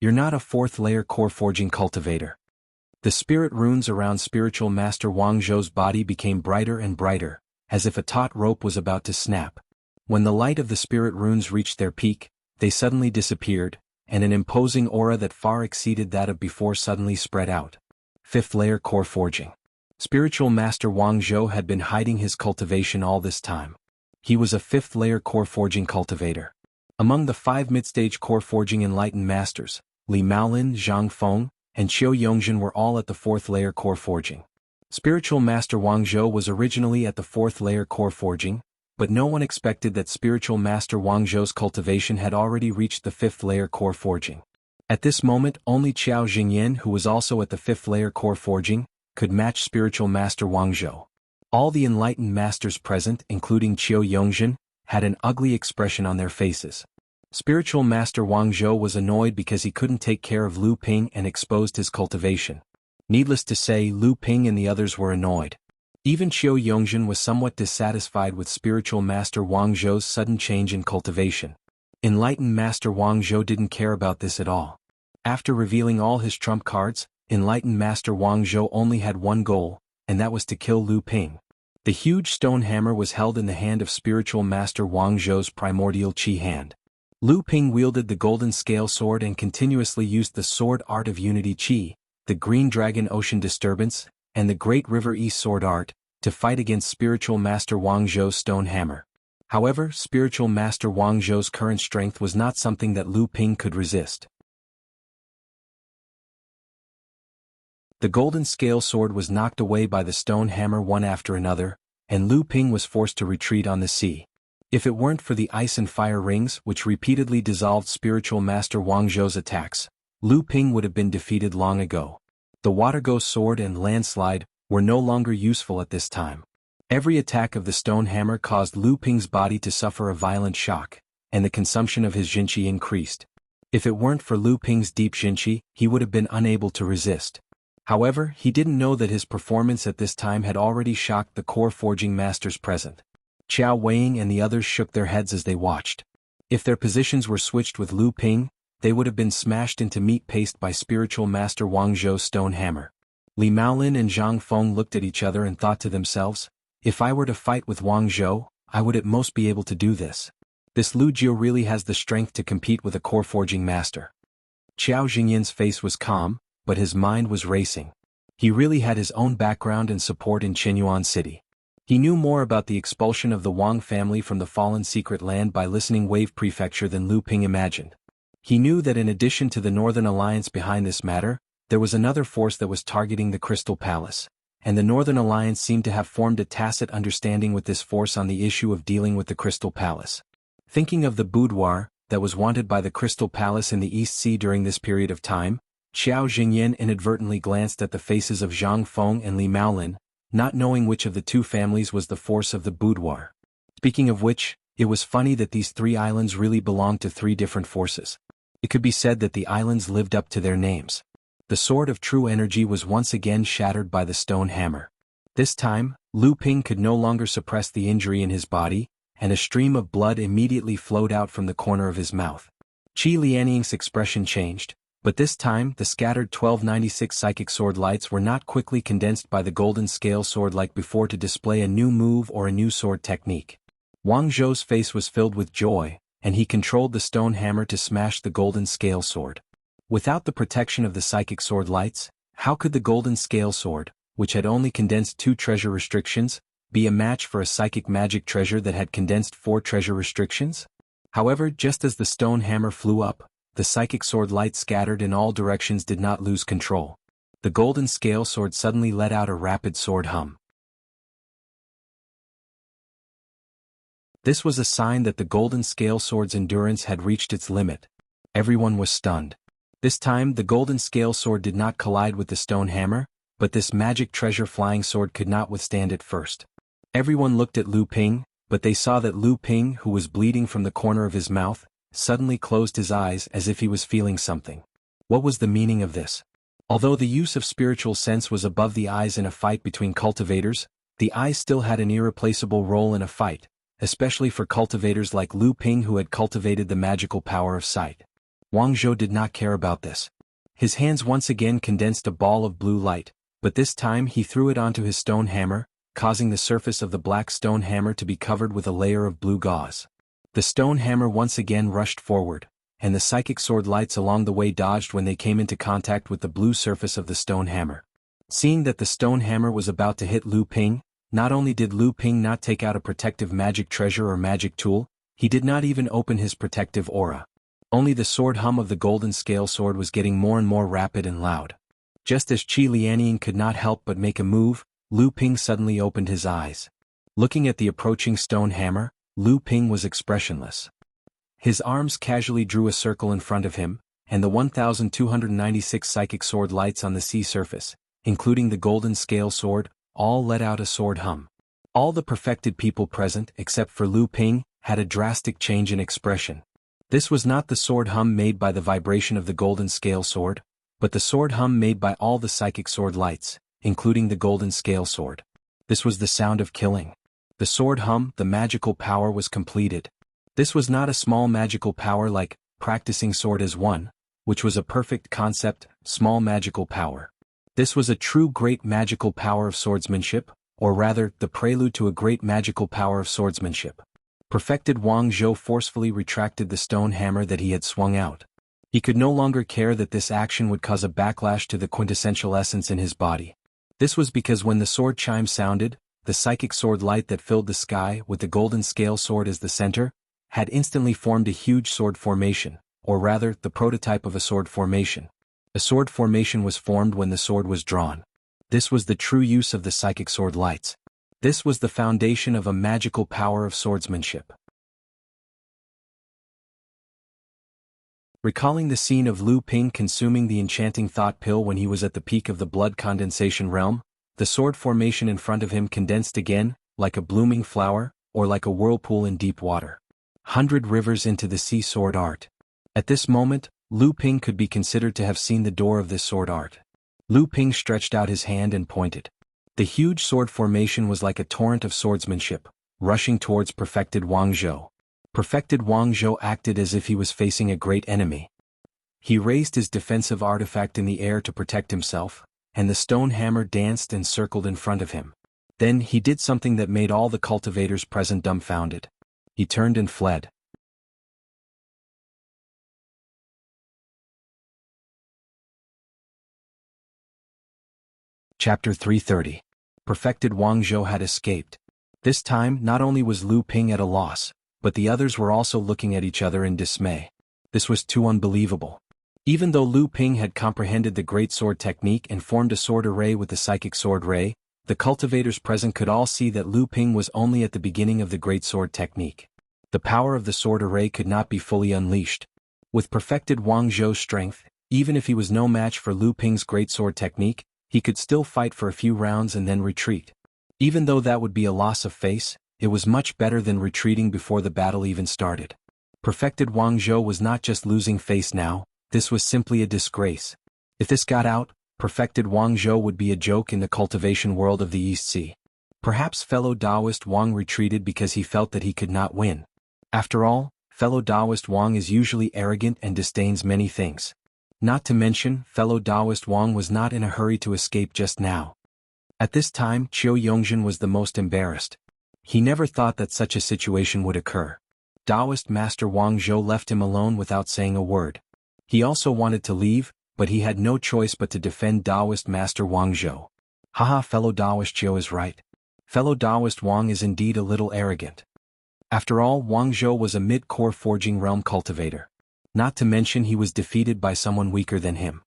You're not a fourth-layer core forging cultivator. The spirit runes around spiritual master Wang Zhou's body became brighter and brighter, as if a taut rope was about to snap. When the light of the spirit runes reached their peak, they suddenly disappeared, and an imposing aura that far exceeded that of before suddenly spread out. Fifth-layer core forging. Spiritual master Wang Zhou had been hiding his cultivation all this time. He was a fifth-layer core forging cultivator. Among the 5 mid-stage core forging enlightened masters, Li Maolin, Zhang Feng, and Qiu Yongzhen were all at the 4th-layer core forging. Spiritual master Wang Zhou was originally at the 4th-layer core forging, but no one expected that spiritual master Wang Zhou's cultivation had already reached the 5th-layer core forging. At this moment, only Qiao Jingyan, who was also at the 5th-layer core forging, could match spiritual master Wang Zhou. All the enlightened masters present, including Qiu Yongzhen, had an ugly expression on their faces. Spiritual master Wang Zhou was annoyed because he couldn't take care of Lu Ping and exposed his cultivation. Needless to say, Lu Ping and the others were annoyed. Even Qiu Yongzhen was somewhat dissatisfied with spiritual master Wang Zhou's sudden change in cultivation. Enlightened master Wang Zhou didn't care about this at all. After revealing all his trump cards, enlightened master Wang Zhou only had one goal, and that was to kill Lu Ping. The huge stone hammer was held in the hand of spiritual master Wang Zhou's primordial qi hand. Lu Ping wielded the golden scale sword and continuously used the sword art of unity qi, the green dragon ocean disturbance, and the great river east sword art, to fight against spiritual master Wang Zhou's stone hammer. However, spiritual master Wang Zhou's current strength was not something that Lu Ping could resist. The golden scale sword was knocked away by the stone hammer one after another, and Lu Ping was forced to retreat on the sea. If it weren't for the ice and fire rings which repeatedly dissolved spiritual master Wang Zhou's attacks, Lu Ping would have been defeated long ago. The water ghost sword and landslide were no longer useful at this time. Every attack of the stone hammer caused Lu Ping's body to suffer a violent shock, and the consumption of his jinqi increased. If it weren't for Lu Ping's deep jinqi, he would have been unable to resist. However, he didn't know that his performance at this time had already shocked the core forging masters present. Qiao Weiying and the others shook their heads as they watched. If their positions were switched with Lu Ping, they would have been smashed into meat paste by spiritual master Wang Zhou's stone hammer. Li Maolin and Zhang Feng looked at each other and thought to themselves, if I were to fight with Wang Zhou, I would at most be able to do this. This Lu Jiu really has the strength to compete with a core forging master. Qiao Jingyan's face was calm, but his mind was racing. He really had his own background and support in Qinyuan City. He knew more about the expulsion of the Wang family from the fallen secret land by listening Wave Prefecture than Lu Ping imagined. He knew that in addition to the Northern Alliance behind this matter, there was another force that was targeting the Crystal Palace, and the Northern Alliance seemed to have formed a tacit understanding with this force on the issue of dealing with the Crystal Palace. Thinking of the boudoir that was wanted by the Crystal Palace in the East Sea during this period of time, Qiao Jingyan inadvertently glanced at the faces of Zhang Feng and Li Maolin, not knowing which of the two families was the force of the boudoir. Speaking of which, it was funny that these 3 islands really belonged to 3 different forces. It could be said that the islands lived up to their names. The sword of true energy was once again shattered by the stone hammer. This time, Lu Ping could no longer suppress the injury in his body, and a stream of blood immediately flowed out from the corner of his mouth. Qi Lianying's expression changed, but this time the scattered 1296 psychic sword lights were not quickly condensed by the golden scale sword like before to display a new move or a new sword technique. Wang Zhou's face was filled with joy, and he controlled the stone hammer to smash the golden scale sword. Without the protection of the psychic sword lights, how could the golden scale sword, which had only condensed 2 treasure restrictions, be a match for a psychic magic treasure that had condensed 4 treasure restrictions? However, just as the stone hammer flew up, the psychic sword light scattered in all directions did not lose control. The golden scale sword suddenly let out a rapid sword hum. This was a sign that the golden scale sword's endurance had reached its limit. Everyone was stunned. This time the golden scale sword did not collide with the stone hammer, but this magic treasure flying sword could not withstand it first. Everyone looked at Lu Ping, but they saw that Lu Ping, who was bleeding from the corner of his mouth, suddenly closed his eyes as if he was feeling something. What was the meaning of this? Although the use of spiritual sense was above the eyes in a fight between cultivators, the eyes still had an irreplaceable role in a fight, especially for cultivators like Lu Ping who had cultivated the magical power of sight. Wang Zhou did not care about this. His hands once again condensed a ball of blue light, but this time he threw it onto his stone hammer, causing the surface of the black stone hammer to be covered with a layer of blue gauze. The stone hammer once again rushed forward, and the psychic sword lights along the way dodged when they came into contact with the blue surface of the stone hammer. Seeing that the stone hammer was about to hit Lu Ping, not only did Lu Ping not take out a protective magic treasure or magic tool, he did not even open his protective aura. Only the sword hum of the golden scale sword was getting more and more rapid and loud. Just as Qi Lianying could not help but make a move, Lu Ping suddenly opened his eyes. Looking at the approaching stone hammer, Lu Ping was expressionless. His arms casually drew a circle in front of him, and the 1,296 psychic sword lights on the sea surface, including the golden scale sword, all let out a sword hum. All the perfected people present, except for Lu Ping, had a drastic change in expression. This was not the sword hum made by the vibration of the golden scale sword, but the sword hum made by all the psychic sword lights, including the golden scale sword. This was the sound of killing. The sword hum, the magical power was completed. This was not a small magical power like practicing sword as one, which was a perfect concept, small magical power. This was a true great magical power of swordsmanship, or rather, the prelude to a great magical power of swordsmanship. Perfected Wang Zhou forcefully retracted the stone hammer that he had swung out. He could no longer care that this action would cause a backlash to the quintessential essence in his body. This was because when the sword chime sounded, the psychic sword light that filled the sky with the golden scale sword as the center, had instantly formed a huge sword formation, or rather, the prototype of a sword formation. A sword formation was formed when the sword was drawn. This was the true use of the psychic sword lights. This was the foundation of a magical power of swordsmanship. Recalling the scene of Lu Ping consuming the enchanting thought pill when he was at the peak of the blood condensation realm, the sword formation in front of him condensed again, like a blooming flower, or like a whirlpool in deep water. 100 rivers into the sea sword art. At this moment, Lu Ping could be considered to have seen the door of this sword art. Lu Ping stretched out his hand and pointed. The huge sword formation was like a torrent of swordsmanship, rushing towards perfected Wang Zhou. Perfected Wang Zhou acted as if he was facing a great enemy. He raised his defensive artifact in the air to protect himself, and the stone hammer danced and circled in front of him. Then he did something that made all the cultivators present dumbfounded. He turned and fled. Chapter 330. Perfected Wang Zhou had escaped. This time, not only was Lu Ping at a loss, but the others were also looking at each other in dismay. This was too unbelievable. Even though Lu Ping had comprehended the great sword technique and formed a sword array with the psychic sword ray, the cultivators present could all see that Lu Ping was only at the beginning of the great sword technique. The power of the sword array could not be fully unleashed. With perfected Wang Zhou's strength, even if he was no match for Lu Ping's great sword technique, he could still fight for a few rounds and then retreat. Even though that would be a loss of face, it was much better than retreating before the battle even started. Perfected Wang Zhou was not just losing face now, this was simply a disgrace. If this got out, perfected Wang Zhou would be a joke in the cultivation world of the East Sea. Perhaps fellow Taoist Wang retreated because he felt that he could not win. After all, fellow Taoist Wang is usually arrogant and disdains many things. Not to mention, fellow Taoist Wang was not in a hurry to escape just now. At this time, Qiu Yongzhen was the most embarrassed. He never thought that such a situation would occur. Taoist Master Wang Zhou left him alone without saying a word. He also wanted to leave, but he had no choice but to defend Taoist Master Wang Zhou. Haha, fellow Taoist Qiu is right. Fellow Taoist Wang is indeed a little arrogant. After all, Wang Zhou was a mid-core forging realm cultivator. Not to mention he was defeated by someone weaker than him.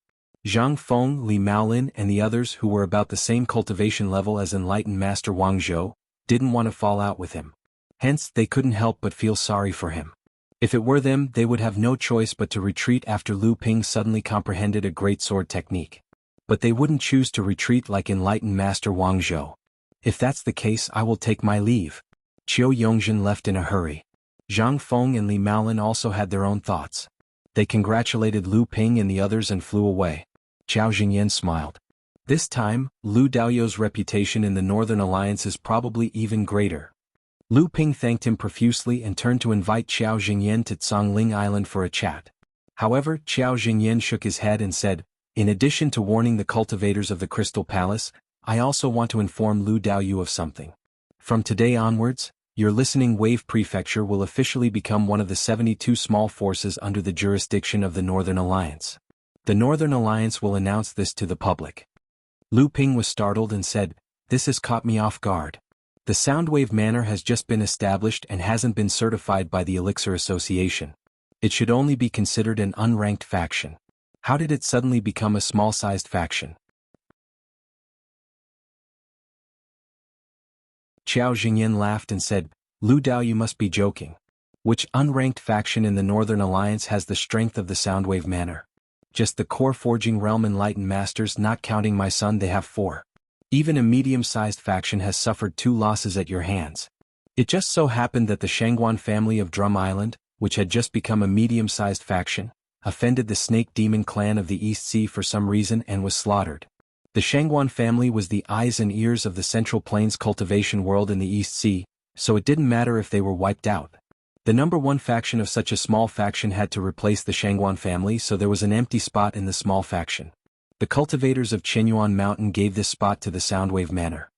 Zhang Feng, Li Maolin and the others who were about the same cultivation level as enlightened Master Wang Zhou, didn't want to fall out with him. Hence, they couldn't help but feel sorry for him. If it were them, they would have no choice but to retreat after Lu Ping suddenly comprehended a great sword technique. But they wouldn't choose to retreat like enlightened Master Wang Zhou. If that's the case, I will take my leave. Qiu Yongzhen left in a hurry. Zhang Feng and Li Maolin also had their own thoughts. They congratulated Lu Ping and the others and flew away. Zhao Jingyan smiled. This time, Lu Daoyou's reputation in the Northern Alliance is probably even greater. Lu Ping thanked him profusely and turned to invite Xiao Jingyan to Tsangling Island for a chat. However, Qiao Jingyan shook his head and said, "In addition to warning the cultivators of the Crystal Palace, I also want to inform Lu Daoyu of something. From today onwards, your Listening Wave Prefecture will officially become one of the 72 small forces under the jurisdiction of the Northern Alliance. The Northern Alliance will announce this to the public." Lu Ping was startled and said, "This has caught me off guard. The Soundwave Manor has just been established and hasn't been certified by the Elixir Association. It should only be considered an unranked faction. How did it suddenly become a small-sized faction?" Qiao Jingyan laughed and said, "Lu Dao, you must be joking. Which unranked faction in the Northern Alliance has the strength of the Soundwave Manor? Just the core forging realm enlightened masters, not counting my son, they have 4. Even a medium-sized faction has suffered 2 losses at your hands. It just so happened that the Shangguan family of Drum Island, which had just become a medium-sized faction, offended the Snake Demon clan of the East Sea for some reason and was slaughtered. The Shangguan family was the eyes and ears of the Central Plains cultivation world in the East Sea, so it didn't matter if they were wiped out. The number 1 faction of such a small faction had to replace the Shangguan family, so there was an empty spot in the small faction. The cultivators of Qinyuan Mountain gave this spot to the Soundwave Manor.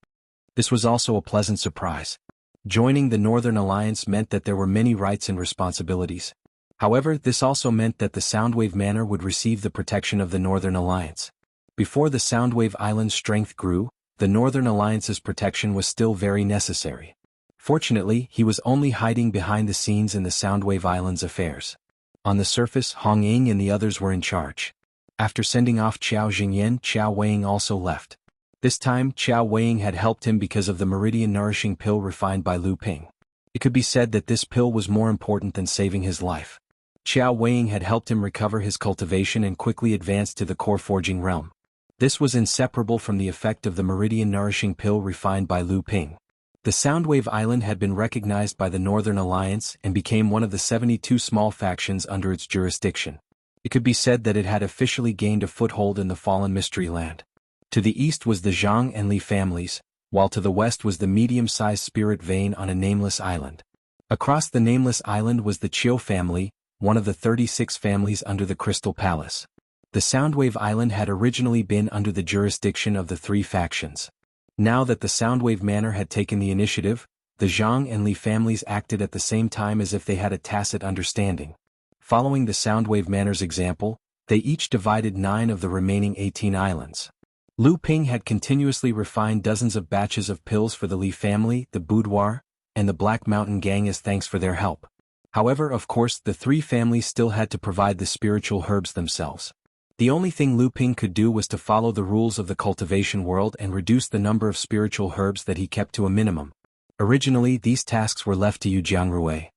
This was also a pleasant surprise. Joining the Northern Alliance meant that there were many rights and responsibilities. However, this also meant that the Soundwave Manor would receive the protection of the Northern Alliance. Before the Soundwave Island's strength grew, the Northern Alliance's protection was still very necessary. Fortunately, he was only hiding behind the scenes in the Soundwave Island's affairs. On the surface, Hong Ying and the others were in charge. After sending off Qiao Jingyan, Qiao Weiying also left. This time, Qiao Weiying had helped him because of the Meridian Nourishing Pill refined by Lu Ping. It could be said that this pill was more important than saving his life. Qiao Weiying had helped him recover his cultivation and quickly advance to the core forging realm. This was inseparable from the effect of the Meridian Nourishing Pill refined by Lu Ping. The Soundwave Island had been recognized by the Northern Alliance and became one of the 72 small factions under its jurisdiction. It could be said that it had officially gained a foothold in the fallen Mystery Land. To the east was the Zhang and Li families, while to the west was the medium-sized spirit vein on a nameless island. Across the nameless island was the Chiu family, one of the 36 families under the Crystal Palace. The Soundwave Island had originally been under the jurisdiction of the 3 factions. Now that the Soundwave Manor had taken the initiative, the Zhang and Li families acted at the same time as if they had a tacit understanding. Following the Soundwave Manor's example, they each divided 9 of the remaining 18 islands. Lu Ping had continuously refined dozens of batches of pills for the Li family, the Boudoir, and the Black Mountain Gang as thanks for their help. However, of course, the 3 families still had to provide the spiritual herbs themselves. The only thing Lu Ping could do was to follow the rules of the cultivation world and reduce the number of spiritual herbs that he kept to a minimum. Originally, these tasks were left to Yu Jiangru.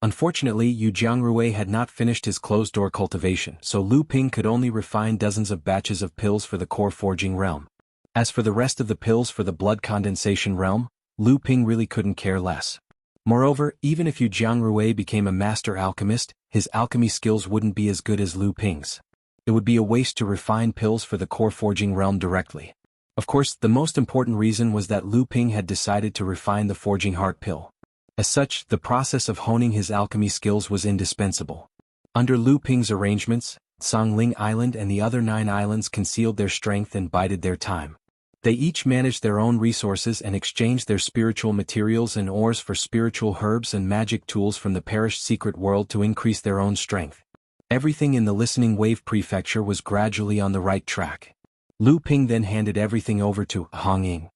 Unfortunately, Yu Jiangru had not finished his closed-door cultivation, so Lu Ping could only refine dozens of batches of pills for the core forging realm. As for the rest of the pills for the blood condensation realm, Lu Ping really couldn't care less. Moreover, even if Yu Jiangru became a master alchemist, his alchemy skills wouldn't be as good as Lu Ping's. It would be a waste to refine pills for the core forging realm directly. Of course, the most important reason was that Lu Ping had decided to refine the forging heart pill. As such, the process of honing his alchemy skills was indispensable. Under Lu Ping's arrangements, Songling Island and the other 9 islands concealed their strength and bided their time. They each managed their own resources and exchanged their spiritual materials and ores for spiritual herbs and magic tools from the perished secret world to increase their own strength. Everything in the Listening Wave Prefecture was gradually on the right track. Lu Ping then handed everything over to Hong Ying.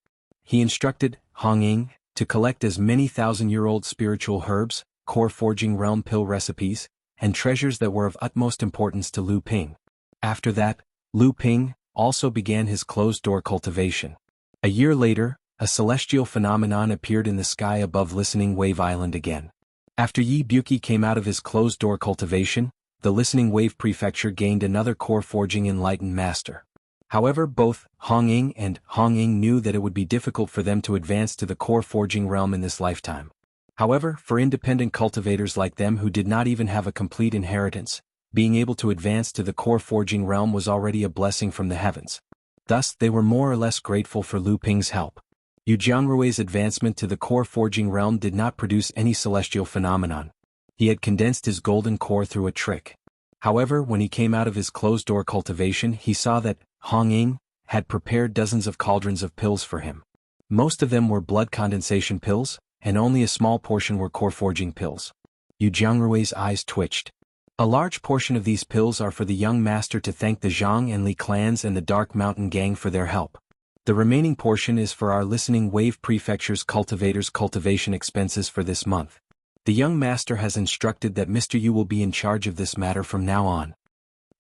He instructed Hong Ying to collect as many 1,000-year-old spiritual herbs, core forging realm pill recipes, and treasures that were of utmost importance to Lu Ping. After that, Lu Ping also began his closed-door cultivation. A year later, a celestial phenomenon appeared in the sky above Listening Wave Island again. After Yi Buki came out of his closed-door cultivation, the Listening Wave Prefecture gained another core forging enlightened master. However, both Hong Ying and Hong Ying knew that it would be difficult for them to advance to the core forging realm in this lifetime. However, for independent cultivators like them who did not even have a complete inheritance, being able to advance to the core forging realm was already a blessing from the heavens. Thus, they were more or less grateful for Lu Ping's help. Yu Jiangrui's advancement to the core forging realm did not produce any celestial phenomenon, He had condensed his golden core through a trick. However, when he came out of his closed-door cultivation, he saw that Hong Ying had prepared dozens of cauldrons of pills for him. Most of them were blood condensation pills, and only a small portion were core-forging pills. Jianghu's eyes twitched. A large portion of these pills are for the young master to thank the Zhang and Li clans and the Dark Mountain Gang for their help. The remaining portion is for our Listening Wave Prefecture's cultivators' cultivation expenses for this month. The young master has instructed that Mr. Yu will be in charge of this matter from now on.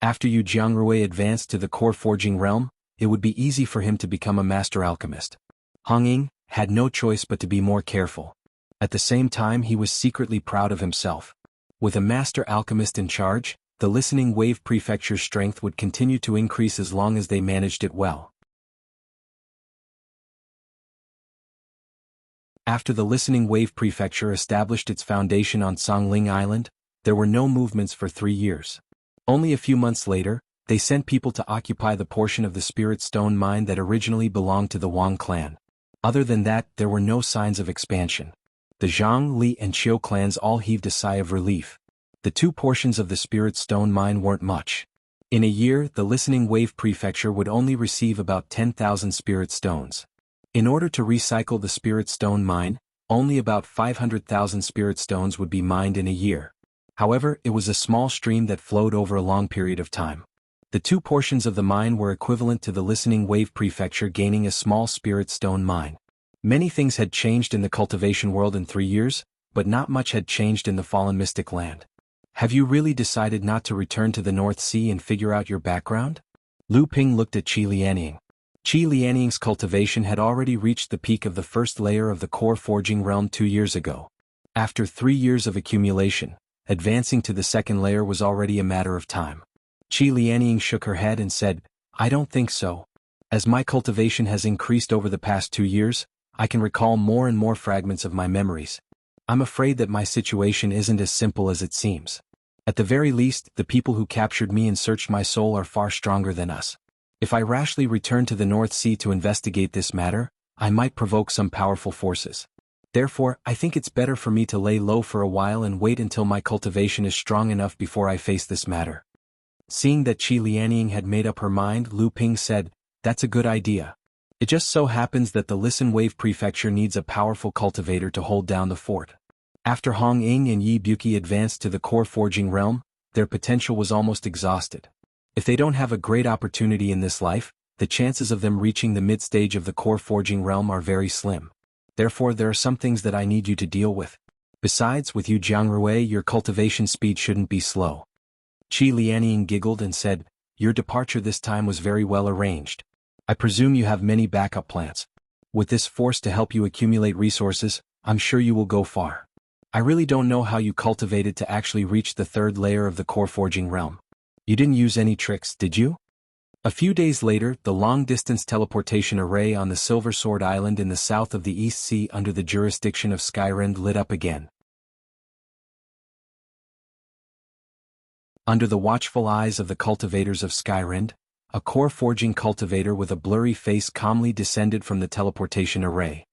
After Jianghu advanced to the core forging realm, it would be easy for him to become a master alchemist. Hong Ying had no choice but to be more careful. At the same time, he was secretly proud of himself. With a master alchemist in charge, the Listening Wave Prefecture's strength would continue to increase as long as they managed it well. After the Listening Wave Prefecture established its foundation on Songling Island, there were no movements for 3 years. Only a few months later, they sent people to occupy the portion of the Spirit Stone mine that originally belonged to the Wang clan. Other than that, there were no signs of expansion. The Zhang, Li, and Qiu clans all heaved a sigh of relief. The 2 portions of the Spirit Stone mine weren't much. In a year, the Listening Wave Prefecture would only receive about 10,000 Spirit Stones. In order to recycle the Spirit Stone mine, only about 500,000 Spirit Stones would be mined in a year. However, it was a small stream that flowed over a long period of time. The 2 portions of the mine were equivalent to the Listening Wave Prefecture gaining a small Spirit Stone mine. Many things had changed in the cultivation world in 3 years, but not much had changed in the fallen mystic land. Have you really decided not to return to the North Sea and figure out your background? Lu Ping looked at Qi Lianying. Qi Lianying's cultivation had already reached the peak of the first layer of the core forging realm 2 years ago. After 3 years of accumulation, advancing to the second layer was already a matter of time. Qi Lianying shook her head and said, I don't think so. As my cultivation has increased over the past 2 years, I can recall more and more fragments of my memories. I'm afraid that my situation isn't as simple as it seems. At the very least, the people who captured me and searched my soul are far stronger than us. If I rashly return to the North Sea to investigate this matter, I might provoke some powerful forces. Therefore, I think it's better for me to lay low for a while and wait until my cultivation is strong enough before I face this matter. Seeing that Qi Lianying had made up her mind, Lu Ping said, That's a good idea. It just so happens that the Listen Wave Prefecture needs a powerful cultivator to hold down the fort. After Hong Ying and Yi Buki advanced to the core forging realm, their potential was almost exhausted. If they don't have a great opportunity in this life, the chances of them reaching the mid-stage of the core forging realm are very slim. Therefore, there are some things that I need you to deal with. Besides, with you Jianghu, your cultivation speed shouldn't be slow. Qi Lianying giggled and said, Your departure this time was very well arranged. I presume you have many backup plans. With this force to help you accumulate resources, I'm sure you will go far. I really don't know how you cultivated to actually reach the 3rd layer of the core forging realm. You didn't use any tricks, did you? A few days later, the long-distance teleportation array on the Silver Sword Island in the south of the East Sea under the jurisdiction of Skyrind lit up again. Under the watchful eyes of the cultivators of Skyrind, a core forging cultivator with a blurry face calmly descended from the teleportation array.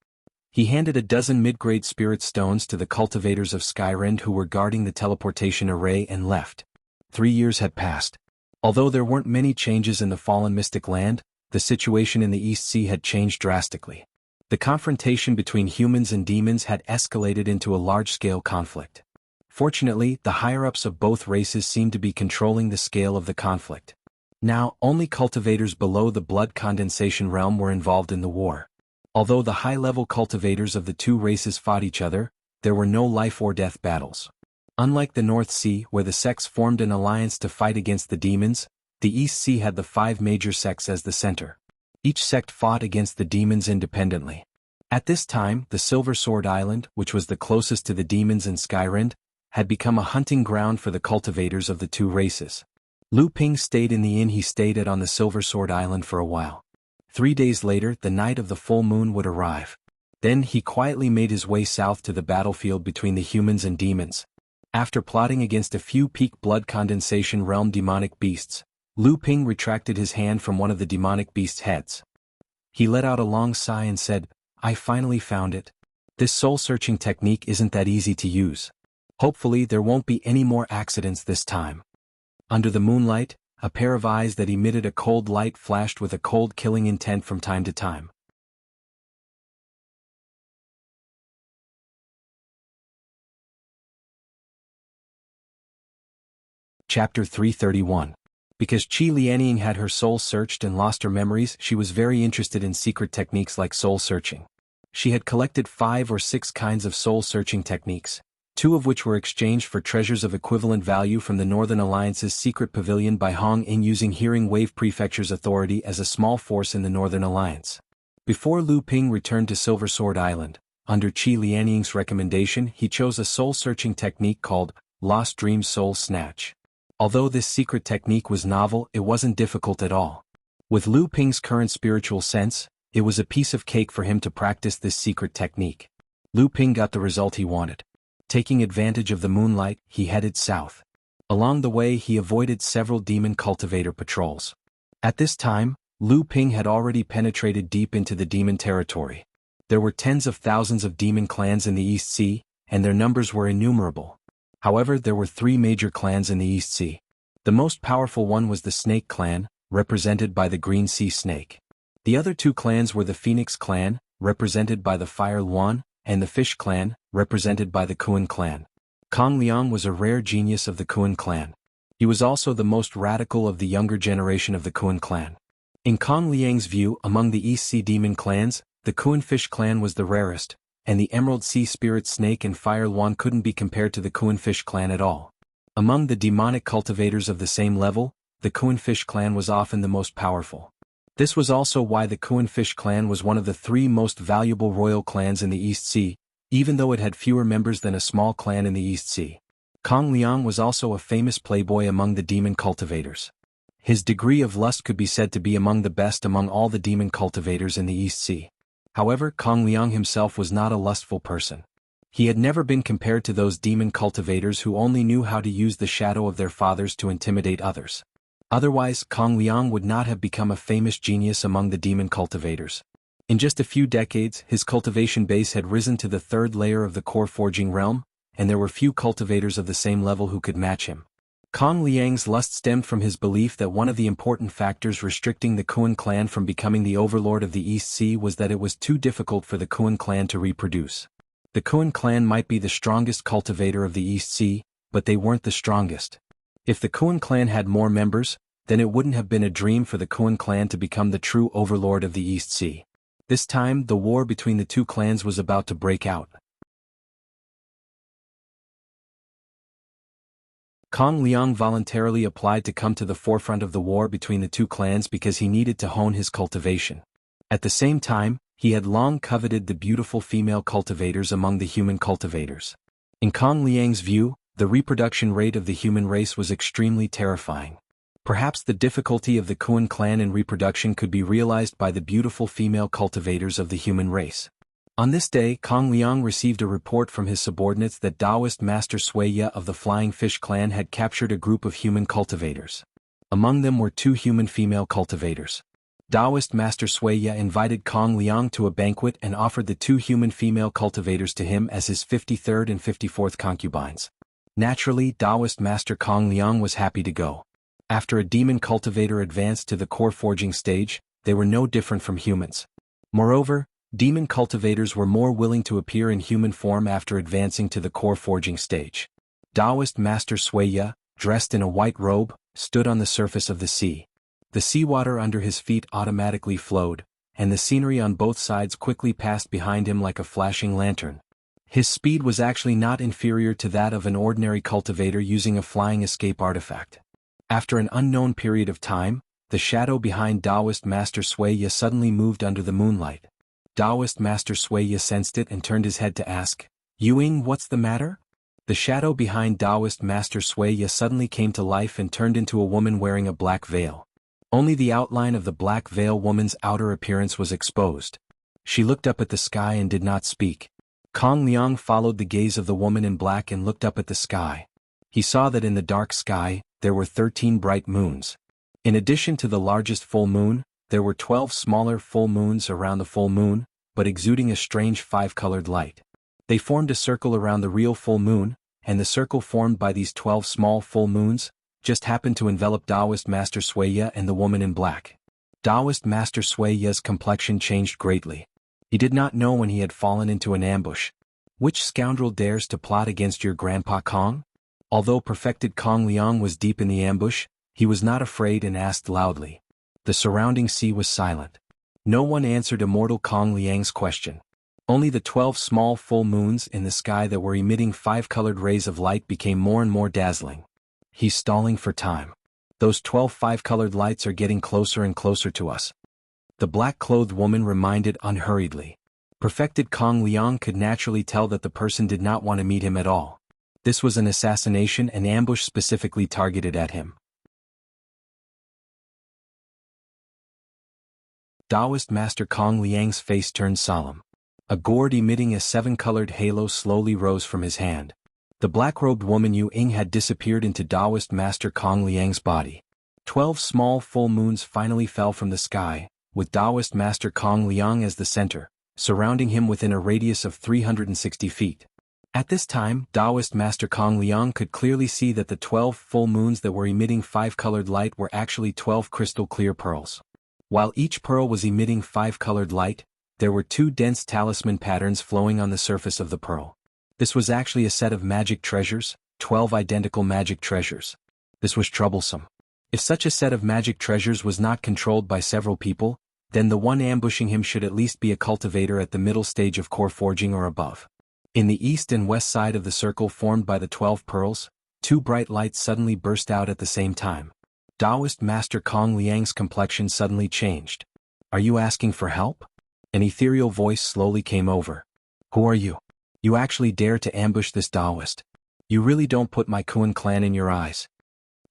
He handed a dozen mid-grade spirit stones to the cultivators of Skyrind who were guarding the teleportation array and left. 3 years had passed. Although there weren't many changes in the fallen mystic land, the situation in the East Sea had changed drastically. The confrontation between humans and demons had escalated into a large-scale conflict. Fortunately, the higher-ups of both races seemed to be controlling the scale of the conflict. Now, only cultivators below the blood condensation realm were involved in the war. Although the high-level cultivators of the 2 races fought each other, there were no life-or-death battles. Unlike the North Sea, where the sects formed an alliance to fight against the demons, the East Sea had the 5 major sects as the center. Each sect fought against the demons independently. At this time, the Silver Sword Island, which was the closest to the demons in Skyrind, had become a hunting ground for the cultivators of the 2 races. Lu Ping stayed in the inn he stayed at on the Silver Sword Island for a while. 3 days later, the night of the full moon would arrive. Then he quietly made his way south to the battlefield between the humans and demons. After plotting against a few peak blood condensation realm demonic beasts, Lu Ping retracted his hand from one of the demonic beast's heads. He let out a long sigh and said, I finally found it. This soul-searching technique isn't that easy to use. Hopefully there won't be any more accidents this time. Under the moonlight, a pair of eyes that emitted a cold light flashed with a cold killing intent from time to time. Chapter 331. Because Qi Lianying had her soul searched and lost her memories, she was very interested in secret techniques like soul searching. She had collected 5 or 6 kinds of soul searching techniques, 2 of which were exchanged for treasures of equivalent value from the Northern Alliance's secret pavilion by Hong In using Hearing Wave Prefecture's authority as a small force in the Northern Alliance. Before Lu Ping returned to Silver Sword Island, under Qi Lianying's recommendation, he chose a soul-searching technique called Lost Dreams Soul Snatch. Although this secret technique was novel, it wasn't difficult at all. With Lu Ping's current spiritual sense, it was a piece of cake for him to practice this secret technique. Lu Ping got the result he wanted. Taking advantage of the moonlight, he headed south. Along the way he avoided several demon cultivator patrols. At this time, Lu Ping had already penetrated deep into the demon territory. There were tens of thousands of demon clans in the East Sea, and their numbers were innumerable. However, there were 3 major clans in the East Sea. The most powerful one was the Snake Clan, represented by the Green Sea Snake. The other 2 clans were the Phoenix Clan, represented by the Fire Luan, and the Fish Clan, represented by the Kuan Clan. Kong Liang was a rare genius of the Kuan Clan. He was also the most radical of the younger generation of the Kuan Clan. In Kong Liang's view, among the East Sea demon clans, the Kuan Fish Clan was the rarest, and the Emerald Sea Spirit Snake and Fire Luan couldn't be compared to the Kuan Fish Clan at all. Among the demonic cultivators of the same level, the Kuan Fish Clan was often the most powerful. This was also why the Kuan Fish Clan was one of the 3 most valuable royal clans in the East Sea, even though it had fewer members than a small clan in the East Sea. Kong Liang was also a famous playboy among the demon cultivators. His degree of lust could be said to be among the best among all the demon cultivators in the East Sea. However, Kong Liang himself was not a lustful person. He had never been compared to those demon cultivators who only knew how to use the shadow of their fathers to intimidate others. Otherwise, Kong Liang would not have become a famous genius among the demon cultivators. In just a few decades, his cultivation base had risen to the 3rd layer of the core forging realm, and there were few cultivators of the same level who could match him. Kong Liang's lust stemmed from his belief that one of the important factors restricting the Kuan clan from becoming the overlord of the East Sea was that it was too difficult for the Kuan clan to reproduce. The Kuan clan might be the strongest cultivator of the East Sea, but they weren't the strongest. If the Kuan clan had more members, then it wouldn't have been a dream for the Kuan clan to become the true overlord of the East Sea. This time, the war between the 2 clans was about to break out. Kong Liang voluntarily applied to come to the forefront of the war between the 2 clans because he needed to hone his cultivation. At the same time, he had long coveted the beautiful female cultivators among the human cultivators. In Kong Liang's view, the reproduction rate of the human race was extremely terrifying. Perhaps the difficulty of the Kuan clan in reproduction could be realized by the beautiful female cultivators of the human race. On this day, Kong Liang received a report from his subordinates that Taoist Master Sui Ye of the Flying Fish Clan had captured a group of human cultivators. Among them were 2 human female cultivators. Taoist Master Sui Ye invited Kong Liang to a banquet and offered the 2 human female cultivators to him as his 53rd and 54th concubines. Naturally, Taoist Master Kong Liang was happy to go. After a demon cultivator advanced to the core forging stage, they were no different from humans. Moreover, demon cultivators were more willing to appear in human form after advancing to the core forging stage. Taoist Master Sui Ye, dressed in a white robe, stood on the surface of the sea. The seawater under his feet automatically flowed, and the scenery on both sides quickly passed behind him like a flashing lantern. His speed was actually not inferior to that of an ordinary cultivator using a flying escape artifact. After an unknown period of time, the shadow behind Taoist Master Sui Ye suddenly moved under the moonlight. Taoist Master Sui Ye sensed it and turned his head to ask, "Yuing, what's the matter?" The shadow behind Taoist Master Sui Ye suddenly came to life and turned into a woman wearing a black veil. Only the outline of the black veil woman's outer appearance was exposed. She looked up at the sky and did not speak. Kong Liang followed the gaze of the woman in black and looked up at the sky. He saw that in the dark sky, there were 13 bright moons. In addition to the largest full moon, there were 12 smaller full moons around the full moon, but exuding a strange 5-colored light. They formed a circle around the real full moon, and the circle formed by these 12 small full moons just happened to envelop Taoist Master Suiya and the woman in black. Taoist Master Suiya's complexion changed greatly. He did not know when he had fallen into an ambush. Which scoundrel dares to plot against your grandpa Kong? Although perfected Kong Liang was deep in the ambush, he was not afraid and asked loudly. The surrounding sea was silent. No one answered immortal Kong Liang's question. Only the 12 small full moons in the sky that were emitting 5-colored rays of light became more and more dazzling. He's stalling for time. Those 12 5-colored lights are getting closer and closer to us. The black-clothed woman reminded unhurriedly. Perfected Kong Liang could naturally tell that the person did not want to meet him at all. This was an assassination, an ambush specifically targeted at him. Taoist Master Kong Liang's face turned solemn. A gourd emitting a 7-colored halo slowly rose from his hand. The black-robed woman Yu Ying had disappeared into Taoist Master Kong Liang's body. 12 small full moons finally fell from the sky, with Taoist Master Kong Liang as the center, surrounding him within a radius of 360 feet. At this time, Taoist Master Kong Liang could clearly see that the 12 full moons that were emitting 5-colored light were actually 12 crystal-clear pearls. While each pearl was emitting 5-colored light, there were 2 dense talisman patterns flowing on the surface of the pearl. This was actually a set of magic treasures, 12 identical magic treasures. This was troublesome. If such a set of magic treasures was not controlled by several people, then the one ambushing him should at least be a cultivator at the middle stage of core forging or above. In the east and west side of the circle formed by the 12 pearls, 2 bright lights suddenly burst out at the same time. Taoist Master Kong Liang's complexion suddenly changed. Are you asking for help? An ethereal voice slowly came over. Who are you? You actually dare to ambush this Taoist. You really don't put my Kuan clan in your eyes.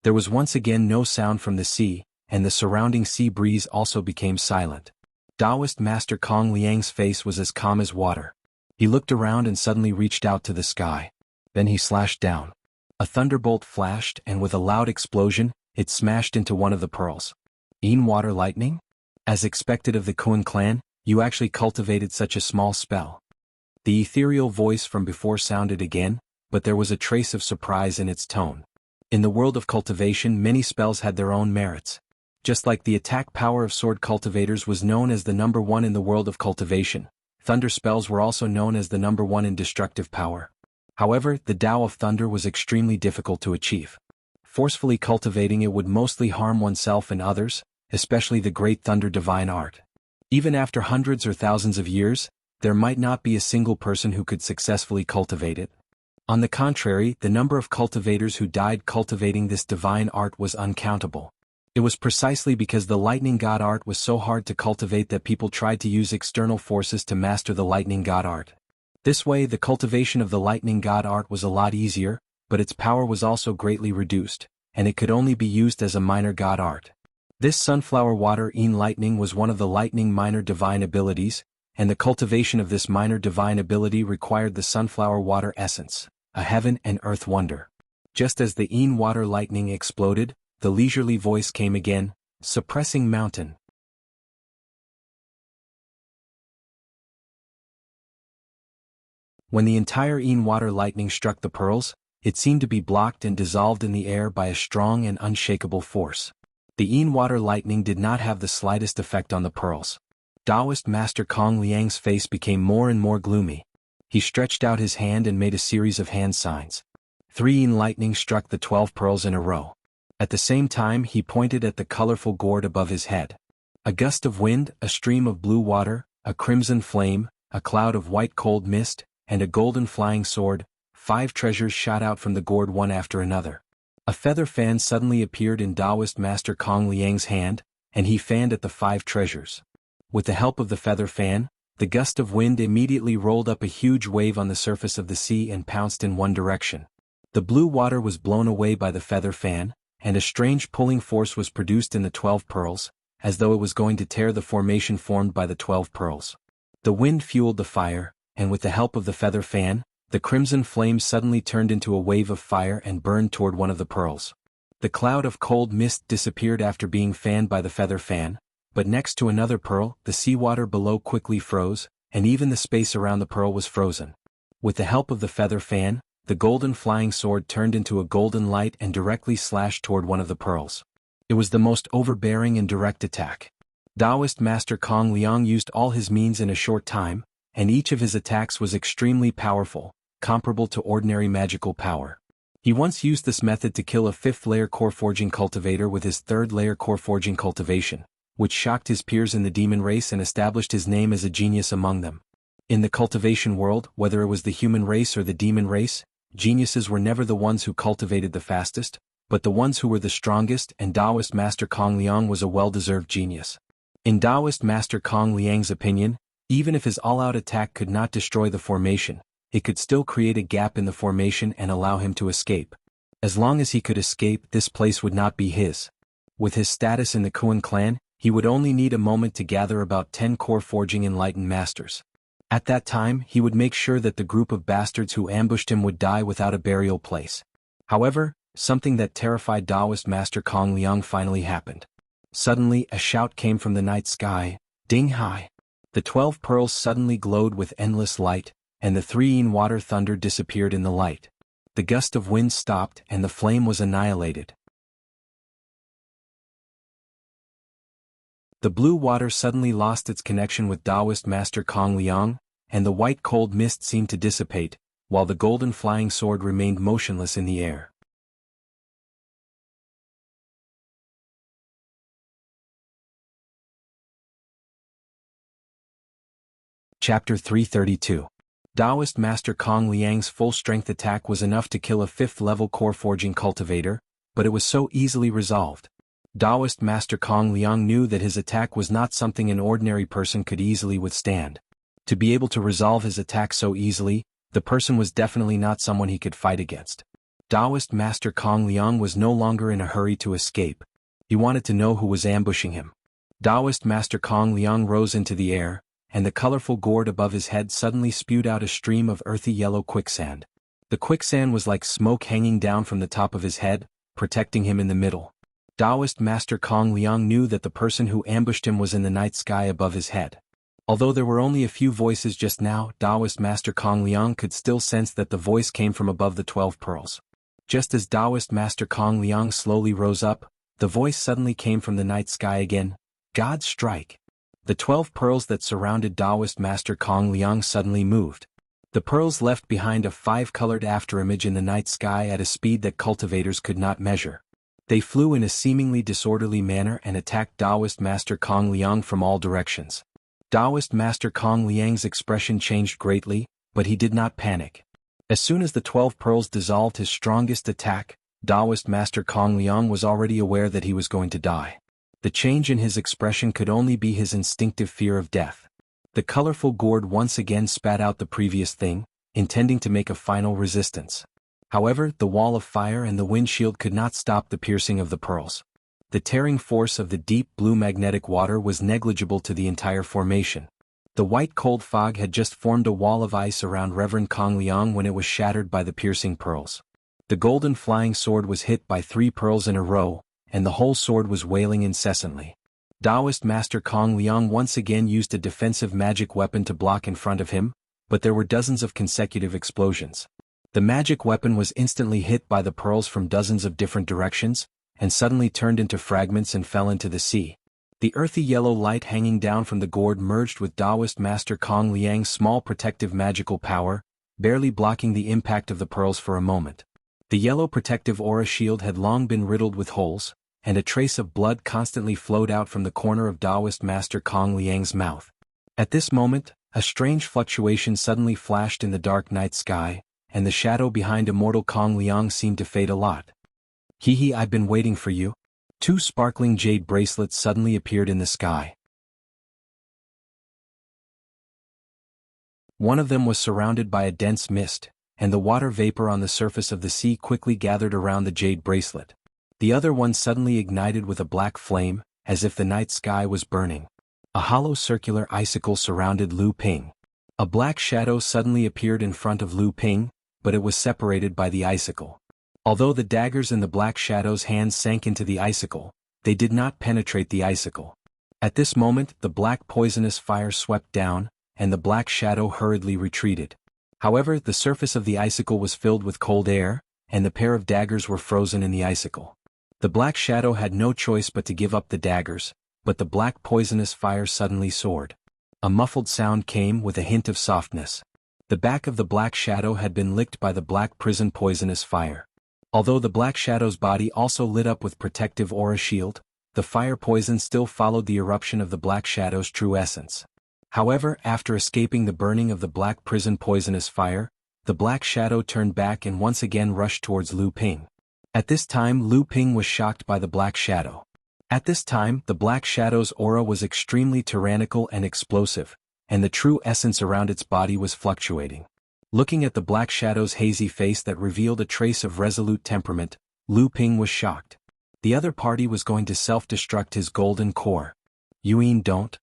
There was once again no sound from the sea, and the surrounding sea breeze also became silent. Taoist Master Kong Liang's face was as calm as water. He looked around and suddenly reached out to the sky. Then he slashed down. A thunderbolt flashed, and with a loud explosion, it smashed into one of the pearls. Water lightning? As expected of the Kuan clan, you actually cultivated such a small spell. The ethereal voice from before sounded again, but there was a trace of surprise in its tone. In the world of cultivation, many spells had their own merits. Just like the attack power of sword cultivators was known as the number 1 in the world of cultivation, thunder spells were also known as the number 1 in destructive power. However, the Tao of Thunder was extremely difficult to achieve. Forcefully cultivating it would mostly harm oneself and others, especially the great thunder divine art. Even after hundreds or thousands of years, there might not be a single person who could successfully cultivate it. On the contrary, the number of cultivators who died cultivating this divine art was uncountable. It was precisely because the lightning god art was so hard to cultivate that people tried to use external forces to master the lightning god art. This way, the cultivation of the lightning god art was a lot easier, but its power was also greatly reduced, and it could only be used as a minor god art. This sunflower water lightning was one of the lightning minor divine abilities, and the cultivation of this minor divine ability required the sunflower water essence, a heaven and earth wonder. Just as the water lightning exploded, the leisurely voice came again, suppressing mountain. When the entire water lightning struck the pearls, it seemed to be blocked and dissolved in the air by a strong and unshakable force. The water lightning did not have the slightest effect on the pearls. Taoist Master Kong Liang's face became more and more gloomy. He stretched out his hand and made a series of hand signs. 3 lightning struck the 12 pearls in a row. At the same time, he pointed at the colorful gourd above his head. A gust of wind, a stream of blue water, a crimson flame, a cloud of white cold mist, and a golden flying sword, 5 treasures shot out from the gourd one after another. A feather fan suddenly appeared in Taoist Master Kong Liang's hand, and he fanned at the 5 treasures. With the help of the feather fan, the gust of wind immediately rolled up a huge wave on the surface of the sea and pounced in one direction. The blue water was blown away by the feather fan, and a strange pulling force was produced in the 12 pearls, as though it was going to tear the formation formed by the 12 pearls. The wind fueled the fire, and with the help of the feather fan, the crimson flame suddenly turned into a wave of fire and burned toward one of the pearls. The cloud of cold mist disappeared after being fanned by the feather fan, but next to another pearl, the seawater below quickly froze, and even the space around the pearl was frozen. With the help of the feather fan, the golden flying sword turned into a golden light and directly slashed toward one of the pearls. It was the most overbearing and direct attack. Taoist Master Kong Liang used all his means in a short time, and each of his attacks was extremely powerful, comparable to ordinary magical power. He once used this method to kill a 5th-layer core forging cultivator with his 3rd-layer core forging cultivation, which shocked his peers in the demon race and established his name as a genius among them. In the cultivation world, whether it was the human race or the demon race, geniuses were never the ones who cultivated the fastest, but the ones who were the strongest, and Taoist Master Kong Liang was a well-deserved genius. In Taoist Master Kong Liang's opinion, even if his all-out attack could not destroy the formation, it could still create a gap in the formation and allow him to escape. As long as he could escape, this place would not be his. With his status in the Kuan clan, he would only need a moment to gather about 10 core forging enlightened masters. At that time, he would make sure that the group of bastards who ambushed him would die without a burial place. However, something that terrified Taoist Master Kong Liang finally happened. Suddenly, a shout came from the night sky, "Ding Hai!" The 12 pearls suddenly glowed with endless light, and the 3-yin water thunder disappeared in the light. The gust of wind stopped and the flame was annihilated. The blue water suddenly lost its connection with Taoist Master Kong Liang, and the white cold mist seemed to dissipate, while the golden flying sword remained motionless in the air. Chapter 332. Taoist Master Kong Liang's full-strength attack was enough to kill a 5th-level core forging cultivator, but it was so easily resolved. Taoist Master Kong Liang knew that his attack was not something an ordinary person could easily withstand. To be able to resolve his attack so easily, the person was definitely not someone he could fight against. Taoist Master Kong Liang was no longer in a hurry to escape. He wanted to know who was ambushing him. Taoist Master Kong Liang rose into the air, and the colorful gourd above his head suddenly spewed out a stream of earthy yellow quicksand. The quicksand was like smoke hanging down from the top of his head, protecting him in the middle. Taoist Master Kong Liang knew that the person who ambushed him was in the night sky above his head. Although there were only a few voices just now, Taoist Master Kong Liang could still sense that the voice came from above the 12 pearls. Just as Taoist Master Kong Liang slowly rose up, the voice suddenly came from the night sky again. "God strike!" The 12 pearls that surrounded Taoist Master Kong Liang suddenly moved. The pearls left behind a 5-colored afterimage in the night sky at a speed that cultivators could not measure. They flew in a seemingly disorderly manner and attacked Taoist Master Kong Liang from all directions. Taoist Master Kong Liang's expression changed greatly, but he did not panic. As soon as the 12 pearls dissolved his strongest attack, Taoist Master Kong Liang was already aware that he was going to die. The change in his expression could only be his instinctive fear of death. The colorful gourd once again spat out the previous thing, intending to make a final resistance. However, the wall of fire and the windshield could not stop the piercing of the pearls. The tearing force of the deep blue magnetic water was negligible to the entire formation. The white cold fog had just formed a wall of ice around Reverend Kong Liang when it was shattered by the piercing pearls. The golden flying sword was hit by 3 pearls in a row, and the whole sword was wailing incessantly. Taoist Master Kong Liang once again used a defensive magic weapon to block in front of him, but there were dozens of consecutive explosions. The magic weapon was instantly hit by the pearls from dozens of different directions, and suddenly turned into fragments and fell into the sea. The earthy yellow light hanging down from the gourd merged with Taoist Master Kong Liang's small protective magical power, barely blocking the impact of the pearls for a moment. The yellow protective aura shield had long been riddled with holes, and a trace of blood constantly flowed out from the corner of Taoist Master Kong Liang's mouth. At this moment, a strange fluctuation suddenly flashed in the dark night sky, and the shadow behind immortal Kong Liang seemed to fade a lot. "Hee, I've been waiting for you." 2 sparkling jade bracelets suddenly appeared in the sky. One of them was surrounded by a dense mist, and the water vapor on the surface of the sea quickly gathered around the jade bracelet. The other one suddenly ignited with a black flame, as if the night sky was burning. A hollow circular icicle surrounded Lu Ping. A black shadow suddenly appeared in front of Lu Ping, but it was separated by the icicle. Although the daggers in the black shadow's hands sank into the icicle, they did not penetrate the icicle. At this moment, the black poisonous fire swept down, and the black shadow hurriedly retreated. However, the surface of the icicle was filled with cold air, and the pair of daggers were frozen in the icicle. The Black Shadow had no choice but to give up the daggers, but the black poisonous fire suddenly soared. A muffled sound came with a hint of softness. The back of the Black Shadow had been licked by the black prison poisonous fire. Although the Black Shadow's body also lit up with protective aura shield, the fire poison still followed the eruption of the Black Shadow's true essence. However, after escaping the burning of the black prison poisonous fire, the Black Shadow turned back and once again rushed towards Lu Ping. At this time Lu Ping was shocked by the Black Shadow. At this time the Black Shadow's aura was extremely tyrannical and explosive, and the true essence around its body was fluctuating. Looking at the Black Shadow's hazy face that revealed a trace of resolute temperament, Lu Ping was shocked. The other party was going to self-destruct his golden core. Yuan, don't!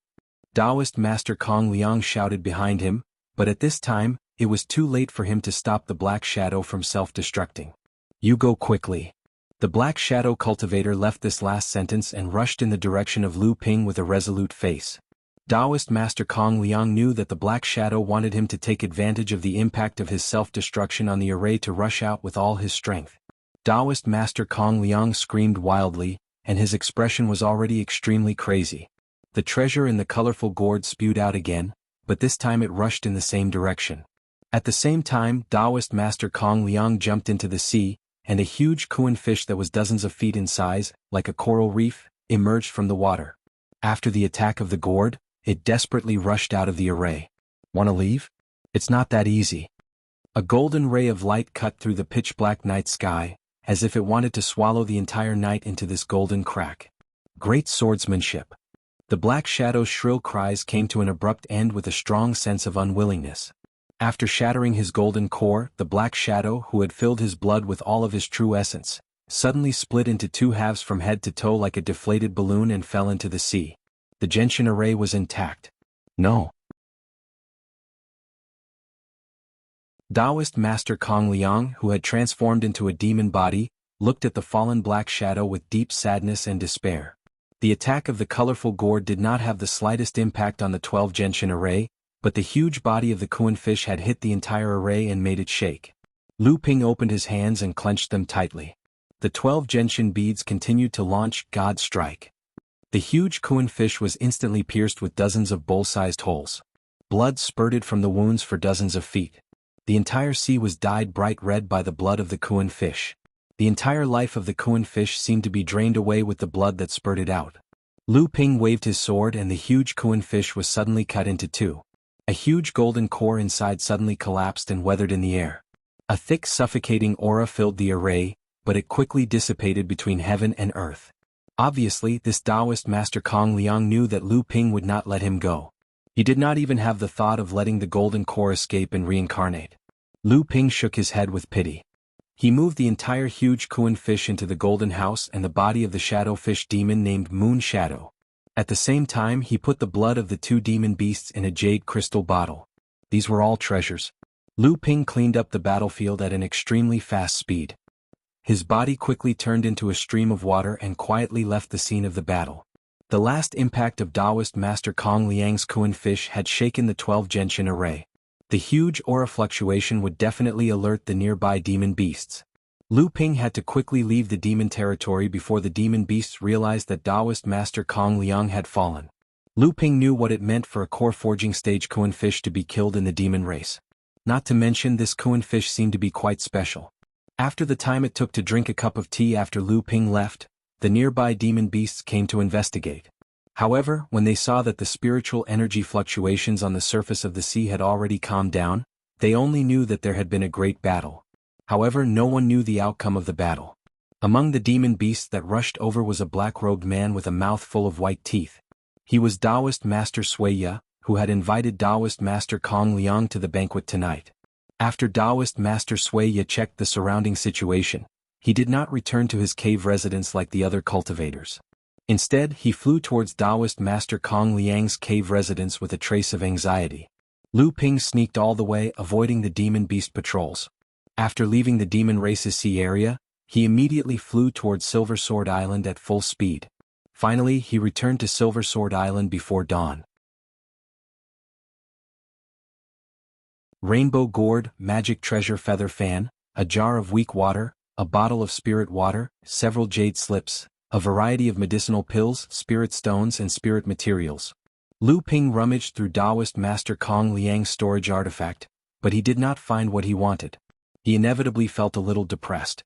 Taoist Master Kong Liang shouted behind him, but at this time, it was too late for him to stop the Black Shadow from self-destructing. You go quickly. The Black Shadow cultivator left this last sentence and rushed in the direction of Lu Ping with a resolute face. Taoist Master Kong Liang knew that the Black Shadow wanted him to take advantage of the impact of his self-destruction on the array to rush out with all his strength. Taoist Master Kong Liang screamed wildly, and his expression was already extremely crazy. The treasure in the colorful gourd spewed out again, but this time it rushed in the same direction. At the same time, Taoist Master Kong Liang jumped into the sea, and a huge Kuan fish that was dozens of feet in size, like a coral reef, emerged from the water. After the attack of the gourd, it desperately rushed out of the array. Wanna leave? It's not that easy. A golden ray of light cut through the pitch-black night sky, as if it wanted to swallow the entire night into this golden crack. Great swordsmanship. The Black Shadow's shrill cries came to an abrupt end with a strong sense of unwillingness. After shattering his golden core, the Black Shadow, who had filled his blood with all of his true essence, suddenly split into two halves from head to toe like a deflated balloon and fell into the sea. The Genshin array was intact. No. Taoist Master Kong Liang, who had transformed into a demon body, looked at the fallen Black Shadow with deep sadness and despair. The attack of the colorful gourd did not have the slightest impact on the 12 Genshin array, but the huge body of the Kuan fish had hit the entire array and made it shake. Lu Ping opened his hands and clenched them tightly. The 12 Genshin beads continued to launch God Strike. The huge Kuan fish was instantly pierced with dozens of bowl-sized holes. Blood spurted from the wounds for dozens of feet. The entire sea was dyed bright red by the blood of the Kuan fish. The entire life of the Kuan fish seemed to be drained away with the blood that spurted out. Lu Ping waved his sword and the huge Kuan fish was suddenly cut into two. A huge golden core inside suddenly collapsed and weathered in the air. A thick suffocating aura filled the array, but it quickly dissipated between heaven and earth. Obviously, this Taoist Master Kong Liang knew that Lu Ping would not let him go. He did not even have the thought of letting the golden core escape and reincarnate. Lu Ping shook his head with pity. He moved the entire huge Kuan fish into the golden house and the body of the shadow fish demon named Moon Shadow. At the same time he put the blood of the two demon beasts in a jade crystal bottle. These were all treasures. Lu Ping cleaned up the battlefield at an extremely fast speed. His body quickly turned into a stream of water and quietly left the scene of the battle. The last impact of Taoist Master Kong Liang's Kuan fish had shaken the 12 Genshin array. The huge aura fluctuation would definitely alert the nearby demon beasts. Lu Ping had to quickly leave the demon territory before the demon beasts realized that Taoist Master Kong Liang had fallen. Lu Ping knew what it meant for a core forging stage Kuan fish to be killed in the demon race. Not to mention this Kuan fish seemed to be quite special. After the time it took to drink a cup of tea after Lu Ping left, the nearby demon beasts came to investigate. However, when they saw that the spiritual energy fluctuations on the surface of the sea had already calmed down, they only knew that there had been a great battle. However, no one knew the outcome of the battle. Among the demon beasts that rushed over was a black-robed man with a mouth full of white teeth. He was Taoist Master Suiya, who had invited Taoist Master Kong Liang to the banquet tonight. After Taoist Master Suiya checked the surrounding situation, he did not return to his cave residence like the other cultivators. Instead, he flew towards Taoist Master Kong Liang's cave residence with a trace of anxiety. Lu Ping sneaked all the way, avoiding the demon beast patrols. After leaving the demon race's sea area, he immediately flew towards Silver Sword Island at full speed. Finally, he returned to Silver Sword Island before dawn. rainbow gourd, magic treasure feather fan, a jar of weak water, a bottle of spirit water, several jade slips, a variety of medicinal pills, spirit stones and spirit materials. Lu Ping rummaged through Taoist Master Kong Liang's storage artifact, but he did not find what he wanted. He inevitably felt a little depressed.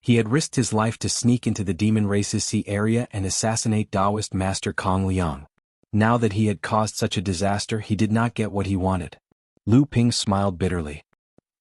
He had risked his life to sneak into the demon race's sea area and assassinate Taoist Master Kong Liang. Now that he had caused such a disaster, he did not get what he wanted. Lu Ping smiled bitterly.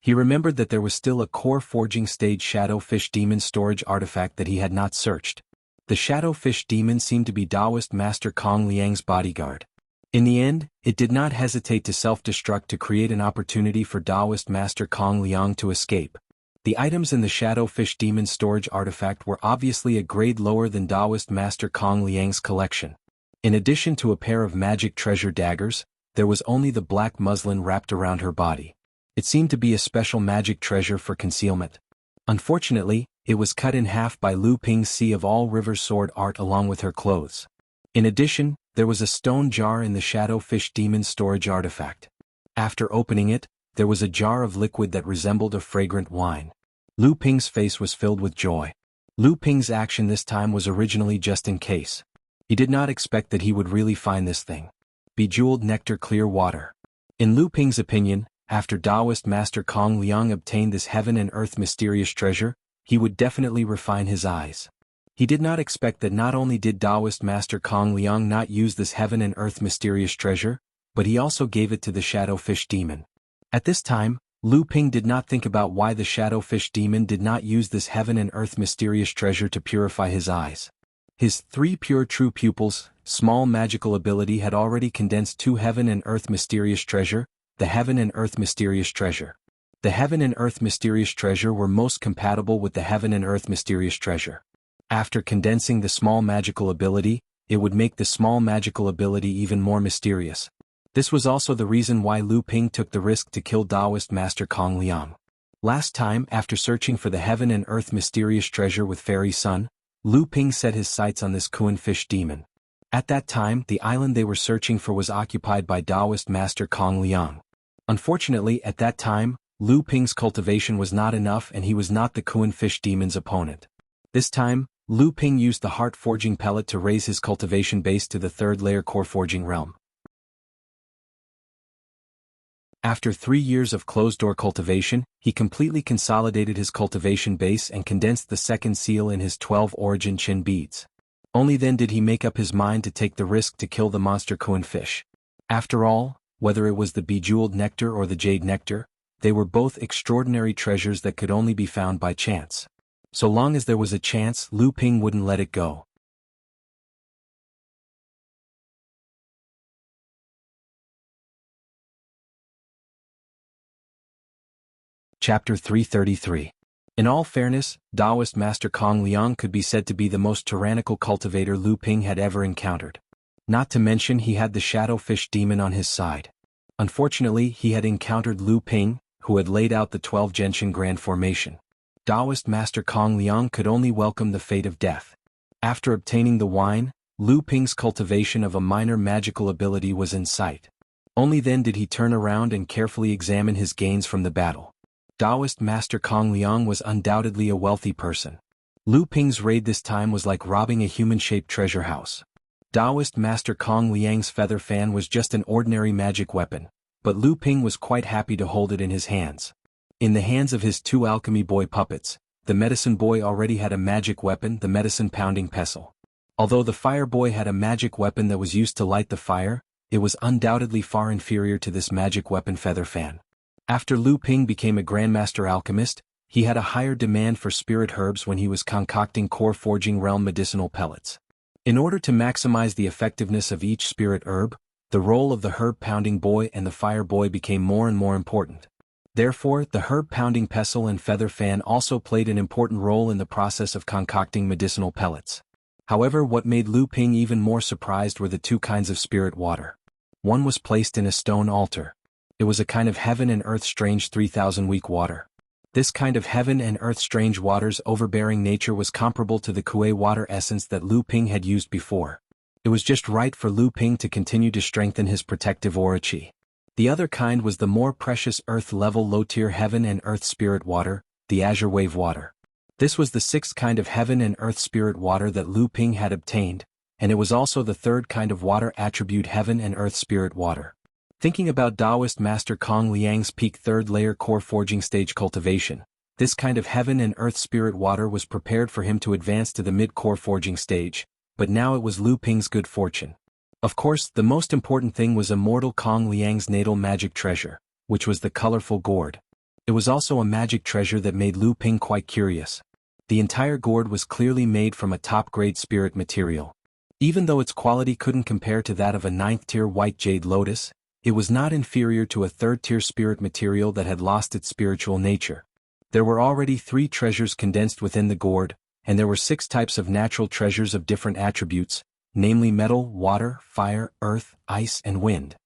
He remembered that there was still a core forging stage Shadow Fish Demon storage artifact that he had not searched. The Shadow Fish Demon seemed to be Taoist Master Kong Liang's bodyguard. In the end, it did not hesitate to self-destruct to create an opportunity for Taoist Master Kong Liang to escape. The items in the Shadow Fish Demon storage artifact were obviously a grade lower than Taoist Master Kong Liang's collection. In addition to a pair of magic treasure daggers, there was only the black muslin wrapped around her body. It seemed to be a special magic treasure for concealment. Unfortunately, it was cut in half by Lu Ping's Sea of All Rivers sword art along with her clothes. In addition, there was a stone jar in the Shadow Fish Demon storage artifact. After opening it, there was a jar of liquid that resembled a fragrant wine. Lu Ping's face was filled with joy. Lu Ping's action this time was originally just in case. He did not expect that he would really find this thing. Bejeweled nectar clear water. In Lu Ping's opinion, after Taoist Master Kong Liang obtained this heaven and earth mysterious treasure, he would definitely refine his eyes. He did not expect that not only did Taoist Master Kong Liang not use this heaven and earth mysterious treasure, but he also gave it to the Shadow Fish Demon. At this time, Lu Ping did not think about why the Shadow Fish Demon did not use this heaven and earth mysterious treasure to purify his eyes. His 3 pure true pupils, small magical ability had already condensed 2 heaven and earth mysterious treasure, the heaven and earth mysterious treasure. The heaven and earth mysterious treasure were most compatible with the heaven and earth mysterious treasure. After condensing the small magical ability, it would make the small magical ability even more mysterious. This was also the reason why Lu Ping took the risk to kill Taoist Master Kong Liang. Last time, after searching for the heaven and earth mysterious treasure with Fairy Sun, Lu Ping set his sights on this Kuan Fish Demon. At that time, the island they were searching for was occupied by Taoist Master Kong Liang. Unfortunately, at that time, Lu Ping's cultivation was not enough and he was not the Kuan Fish Demon's opponent. This time, Lu Ping used the Heart Forging Pellet to raise his cultivation base to the 3rd layer Core Forging realm. After 3 years of closed-door cultivation, he completely consolidated his cultivation base and condensed the 2nd seal in his 12 origin chin beads. Only then did he make up his mind to take the risk to kill the monster Kuan Fish. After all, whether it was the bejeweled nectar or the jade nectar, they were both extraordinary treasures that could only be found by chance. So long as there was a chance, Lu Ping wouldn't let it go. Chapter 333. In all fairness, Taoist Master Kong Liang could be said to be the most tyrannical cultivator Lu Ping had ever encountered. Not to mention he had the Shadow Fish Demon on his side. Unfortunately, he had encountered Lu Ping, who had laid out the 12 Genshin Grand Formation. Taoist Master Kong Liang could only welcome the fate of death. After obtaining the wine, Lu Ping's cultivation of a minor magical ability was in sight. Only then did he turn around and carefully examine his gains from the battle. Taoist Master Kong Liang was undoubtedly a wealthy person. Lu Ping's raid this time was like robbing a human-shaped treasure house. Taoist Master Kong Liang's feather fan was just an ordinary magic weapon, but Lu Ping was quite happy to hold it in his hands. In the hands of his 2 alchemy boy puppets, the medicine boy already had a magic weapon, the medicine pounding pestle. Although the fire boy had a magic weapon that was used to light the fire, it was undoubtedly far inferior to this magic weapon feather fan. After Lu Ping became a Grandmaster Alchemist, he had a higher demand for spirit herbs when he was concocting Core Forging realm medicinal pellets. In order to maximize the effectiveness of each spirit herb, the role of the herb pounding boy and the fire boy became more and more important. Therefore, the herb pounding pestle and feather fan also played an important role in the process of concocting medicinal pellets. However, what made Lu Ping even more surprised were the 2 kinds of spirit water. One was placed in a stone altar. It was a kind of heaven and earth strange 3000 weak water. This kind of heaven and earth strange water's overbearing nature was comparable to the Kuei water essence that Lu Ping had used before. It was just right for Lu Ping to continue to strengthen his protective aura chi. The other kind was the more precious earth-level low-tier heaven and earth spirit water, the azure wave water. This was the sixth kind of heaven and earth spirit water that Lu Ping had obtained, and it was also the third kind of water attribute heaven and earth spirit water. Thinking about Taoist Master Kong Liang's peak third layer core forging stage cultivation, this kind of heaven and earth spirit water was prepared for him to advance to the mid-core forging stage, but now it was Lu Ping's good fortune. Of course, the most important thing was immortal Kong Liang's natal magic treasure, which was the colorful gourd. It was also a magic treasure that made Lu Ping quite curious. The entire gourd was clearly made from a top-grade spirit material. Even though its quality couldn't compare to that of a 9th-tier white jade lotus, it was not inferior to a 3rd-tier spirit material that had lost its spiritual nature. There were already 3 treasures condensed within the gourd, and there were 6 types of natural treasures of different attributes, namely metal, water, fire, earth, ice, and wind.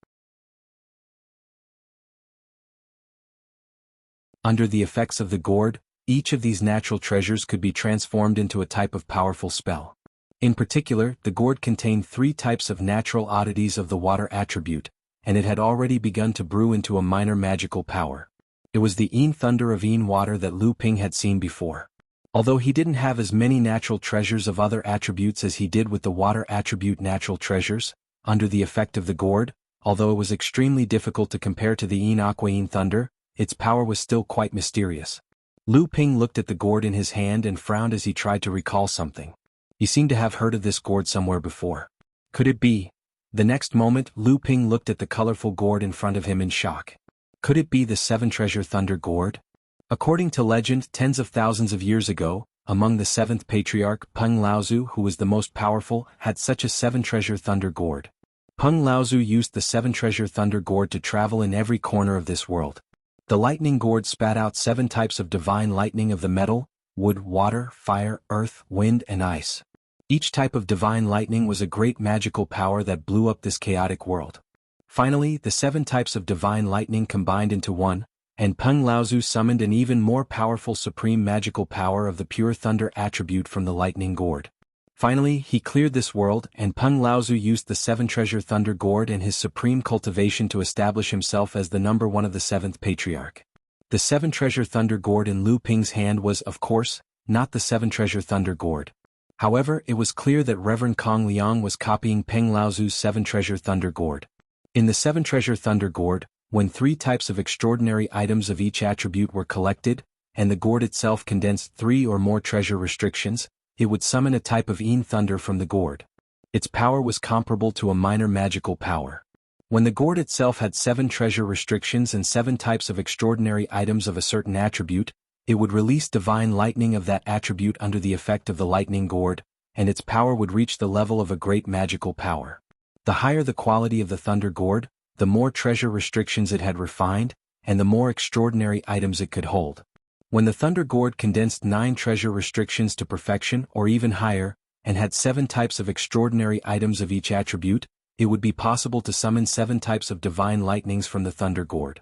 Under the effects of the gourd, each of these natural treasures could be transformed into a type of powerful spell. In particular, the gourd contained 3 types of natural oddities of the water attribute, and it had already begun to brew into a minor magical power. It was the Yin Thunder of Yin Water that Lu Ping had seen before. Although he didn't have as many natural treasures of other attributes as he did with the water attribute natural treasures, under the effect of the gourd, although it was extremely difficult to compare to the Yin Aqua Yin Thunder, its power was still quite mysterious. Lu Ping looked at the gourd in his hand and frowned as he tried to recall something. He seemed to have heard of this gourd somewhere before. Could it be? The next moment, Lu Ping looked at the colorful gourd in front of him in shock. Could it be the 7-treasure thunder gourd? According to legend, tens of thousands of years ago, among the 7th patriarch, Peng Laozu, who was the most powerful, had such a 7-treasure thunder gourd. Peng Laozu used the 7-treasure thunder gourd to travel in every corner of this world. The lightning gourd spat out 7 types of divine lightning of the metal, wood, water, fire, earth, wind, and ice. Each type of divine lightning was a great magical power that blew up this chaotic world. Finally, the 7 types of divine lightning combined into one, and Peng Laozu summoned an even more powerful supreme magical power of the pure thunder attribute from the lightning gourd. Finally, he cleared this world, and Peng Laozu used the 7-treasure thunder gourd and his supreme cultivation to establish himself as the number 1 of the 7th patriarch. The 7-treasure thunder gourd in Lu Ping's hand was, of course, not the 7-treasure thunder gourd. However, it was clear that Reverend Kong Liang was copying Peng Laozu's 7-treasure thunder gourd. In the 7-treasure thunder gourd, when 3 types of extraordinary items of each attribute were collected, and the gourd itself condensed 3 or more treasure restrictions, it would summon a type of Yin Thunder from the gourd. Its power was comparable to a minor magical power. When the gourd itself had 7 treasure restrictions and 7 types of extraordinary items of a certain attribute, it would release divine lightning of that attribute under the effect of the lightning gourd, and its power would reach the level of a great magical power. The higher the quality of the thunder gourd, the more treasure restrictions it had refined, and the more extraordinary items it could hold. When the thunder gourd condensed 9 treasure restrictions to perfection or even higher, and had 7 types of extraordinary items of each attribute, it would be possible to summon 7 types of divine lightnings from the thunder gourd.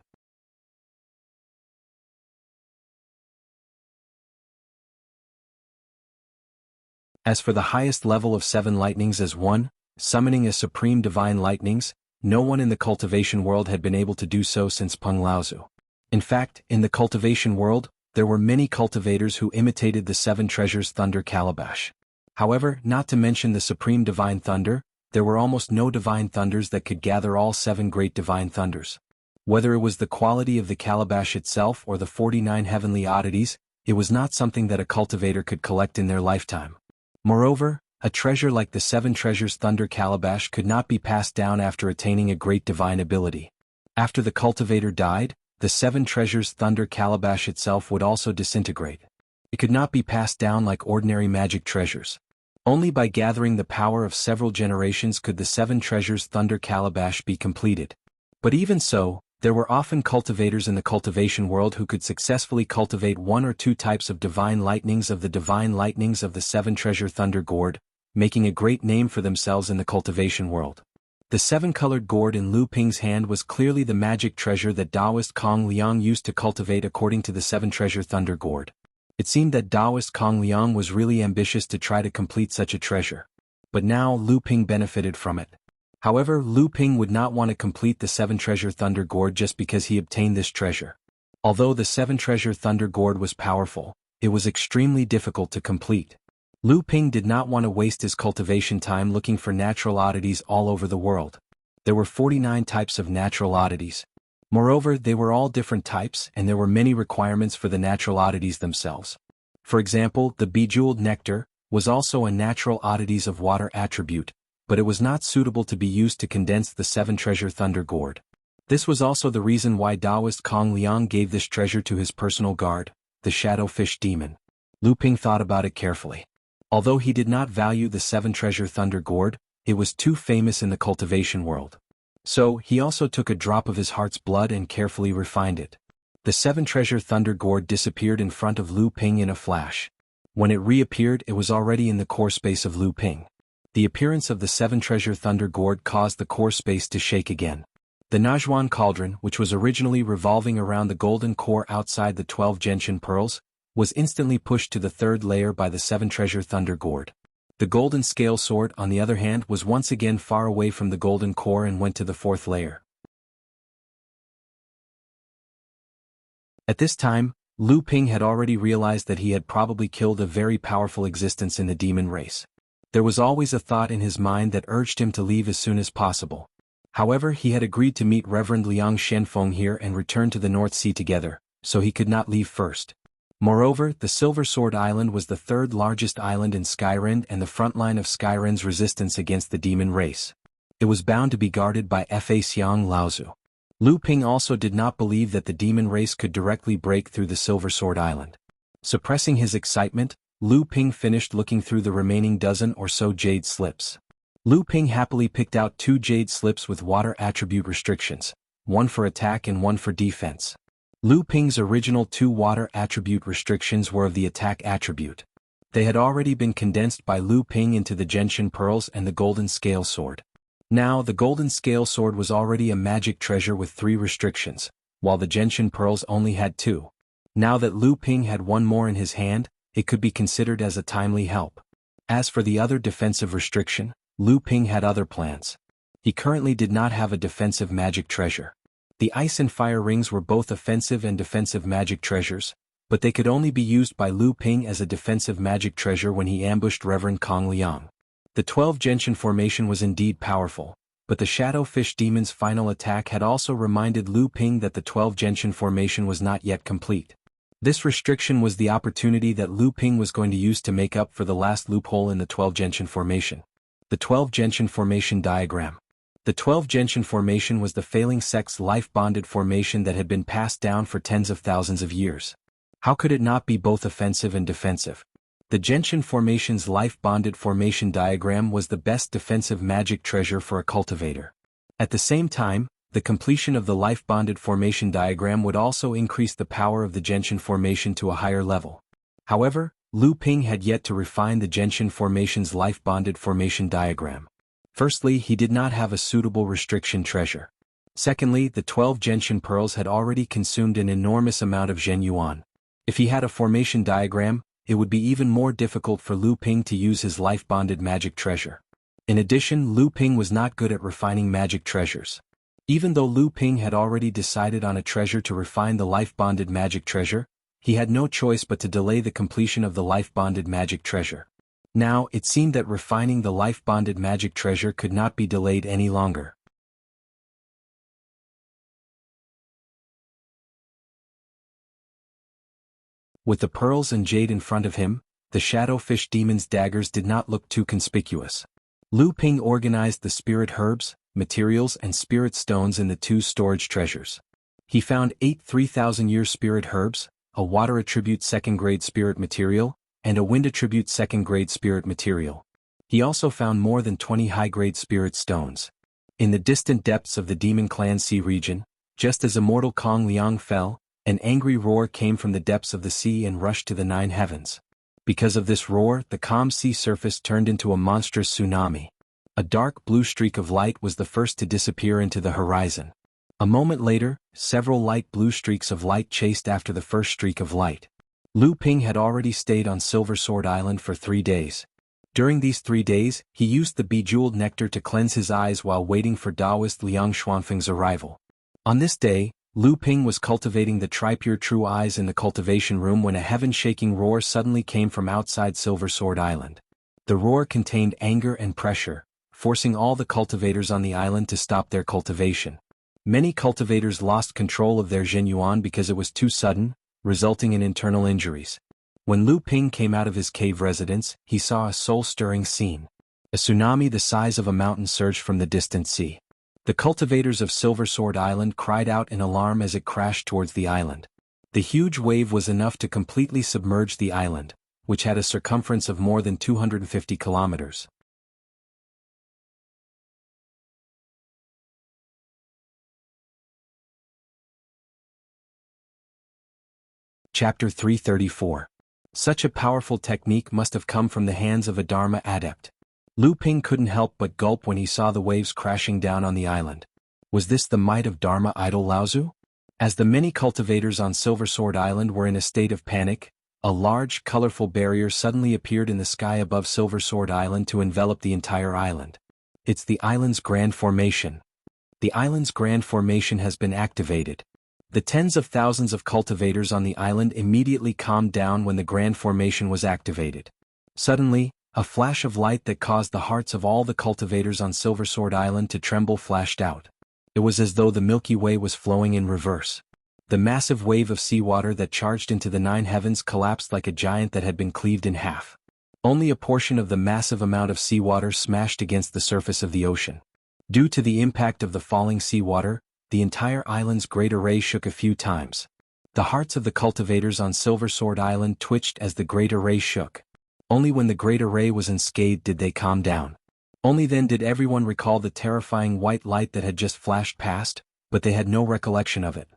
As for the highest level of 7 lightnings as one, summoning as supreme divine lightnings, no one in the cultivation world had been able to do so since Peng Laozu. In fact, in the cultivation world, there were many cultivators who imitated the 7 treasures thunder calabash. However, not to mention the supreme divine thunder, there were almost no divine thunders that could gather all 7 great divine thunders. Whether it was the quality of the calabash itself or the 49 heavenly oddities, it was not something that a cultivator could collect in their lifetime. Moreover, a treasure like the 7 treasures thunder calabash could not be passed down after attaining a great divine ability. After the cultivator died, the 7 treasures thunder calabash itself would also disintegrate. It could not be passed down like ordinary magic treasures. Only by gathering the power of several generations could the 7 treasures thunder calabash be completed. But even so, there were often cultivators in the cultivation world who could successfully cultivate 1 or 2 types of divine lightnings of the 7-treasure thunder gourd, making a great name for themselves in the cultivation world. The 7-colored gourd in Lu Ping's hand was clearly the magic treasure that Taoist Kong Liang used to cultivate according to the 7-treasure thunder gourd. It seemed that Taoist Kong Liang was really ambitious to try to complete such a treasure. But now Lu Ping benefited from it. However, Lu Ping would not want to complete the 7-treasure Thunder Gourd just because he obtained this treasure. Although the 7-treasure Thunder Gourd was powerful, it was extremely difficult to complete. Lu Ping did not want to waste his cultivation time looking for natural oddities all over the world. There were 49 types of natural oddities. Moreover, they were all different types and there were many requirements for the natural oddities themselves. For example, the bejeweled nectar was also a natural oddities of water attribute, but it was not suitable to be used to condense the 7-treasure Thunder Gourd. This was also the reason why Taoist Kong Liang gave this treasure to his personal guard, the Shadowfish Demon. Lu Ping thought about it carefully. Although he did not value the 7-treasure Thunder Gourd, it was too famous in the cultivation world. So, he also took a drop of his heart's blood and carefully refined it. The 7-treasure Thunder Gourd disappeared in front of Lu Ping in a flash. When it reappeared, it was already in the core space of Lu Ping. The appearance of the 7-treasure Thunder Gourd caused the core space to shake again. The Najuan Cauldron, which was originally revolving around the golden core outside the 12 gentian pearls, was instantly pushed to the 3rd layer by the 7-treasure Thunder Gourd. The golden scale sword, on the other hand, was once again far away from the golden core and went to the 4th layer. At this time, Lu Ping had already realized that he had probably killed a very powerful existence in the demon race. There was always a thought in his mind that urged him to leave as soon as possible. However, he had agreed to meet Reverend Liang Shenfeng here and return to the North Sea together, so he could not leave first. Moreover, the Silver Sword Island was the 3rd largest island in Skyrim and the front line of Skyrim's resistance against the demon race. It was bound to be guarded by Fa Xiang Laozu. Lu Ping also did not believe that the demon race could directly break through the Silver Sword Island. Suppressing his excitement, Lu Ping finished looking through the remaining dozen or so jade slips. Lu Ping happily picked out 2 jade slips with water attribute restrictions, one for attack and one for defense. Lu Ping's original 2 water attribute restrictions were of the attack attribute. They had already been condensed by Lu Ping into the gentian pearls and the golden scale sword. Now, the golden scale sword was already a magic treasure with 3 restrictions, while the gentian pearls only had 2. Now that Lu Ping had one more in his hand, it could be considered as a timely help. As for the other defensive restriction, Lu Ping had other plans. He currently did not have a defensive magic treasure. The ice and fire rings were both offensive and defensive magic treasures, but they could only be used by Lu Ping as a defensive magic treasure when he ambushed Reverend Kong Liang. The 12 gentian formation was indeed powerful, but the Shadowfish Demon's final attack had also reminded Lu Ping that the 12 gentian formation was not yet complete. This restriction was the opportunity that Lu Ping was going to use to make up for the last loophole in the 12 gentian formation. The 12 gentian formation diagram. The 12 gentian formation was the failing sect's life-bonded formation that had been passed down for tens of thousands of years. How could it not be both offensive and defensive? The gentian formation's life-bonded formation diagram was the best defensive magic treasure for a cultivator. At the same time, the completion of the life-bonded formation diagram would also increase the power of the gentian formation to a higher level. However, Lu Ping had yet to refine the gentian formation's life-bonded formation diagram. Firstly, he did not have a suitable restriction treasure. Secondly, the 12 gentian pearls had already consumed an enormous amount of Zhen Yuan. If he had a formation diagram, it would be even more difficult for Lu Ping to use his life-bonded magic treasure. In addition, Lu Ping was not good at refining magic treasures. Even though Lu Ping had already decided on a treasure to refine the life-bonded magic treasure, he had no choice but to delay the completion of the life-bonded magic treasure. Now, it seemed that refining the life-bonded magic treasure could not be delayed any longer. With the pearls and jade in front of him, the Shadowfish Demon's daggers did not look too conspicuous. Lu Ping organized the spirit herbs, materials and spirit stones in the 2 storage treasures. He found 8 3,000-year spirit herbs, a water attribute 2nd grade spirit material, and a wind attribute 2nd grade spirit material. He also found more than 20 high-grade spirit stones. In the distant depths of the Demon Clan Sea region, just as immortal Kong Liang fell, an angry roar came from the depths of the sea and rushed to the 9 heavens. Because of this roar, the calm sea surface turned into a monstrous tsunami. A dark blue streak of light was the first to disappear into the horizon. A moment later, several light blue streaks of light chased after the first streak of light. Lu Ping had already stayed on Silver Sword Island for 3 days. During these 3 days, he used the bejeweled nectar to cleanse his eyes while waiting for Taoist Liang Xuanfeng's arrival. On this day, Lu Ping was cultivating the Tripure True Eyes in the cultivation room when a heaven-shaking roar suddenly came from outside Silver Sword Island. The roar contained anger and pressure, forcing all the cultivators on the island to stop their cultivation. Many cultivators lost control of their Zhenyuan because it was too sudden, resulting in internal injuries. When Lu Ping came out of his cave residence, he saw a soul-stirring scene. A tsunami the size of a mountain surged from the distant sea. The cultivators of Silver Sword Island cried out in alarm as it crashed towards the island. The huge wave was enough to completely submerge the island, which had a circumference of more than 250 kilometers. Chapter 334. Such a powerful technique must have come from the hands of a Dharma adept. Lu Ping couldn't help but gulp when he saw the waves crashing down on the island. Was this the might of Dharma idol Laozu? As the many cultivators on Silver Sword Island were in a state of panic, a large, colorful barrier suddenly appeared in the sky above Silver Sword Island to envelop the entire island. It's the island's grand formation. The island's grand formation has been activated. The tens of thousands of cultivators on the island immediately calmed down when the grand formation was activated. Suddenly, a flash of light that caused the hearts of all the cultivators on Silver Sword Island to tremble flashed out. It was as though the Milky Way was flowing in reverse. The massive wave of seawater that charged into the 9 heavens collapsed like a giant that had been cleaved in half. Only a portion of the massive amount of seawater smashed against the surface of the ocean. Due to the impact of the falling seawater, the entire island's great array shook a few times. The hearts of the cultivators on Silver Sword Island twitched as the great array shook. Only when the great array was unscathed did they calm down. Only then did everyone recall the terrifying white light that had just flashed past, but they had no recollection of it.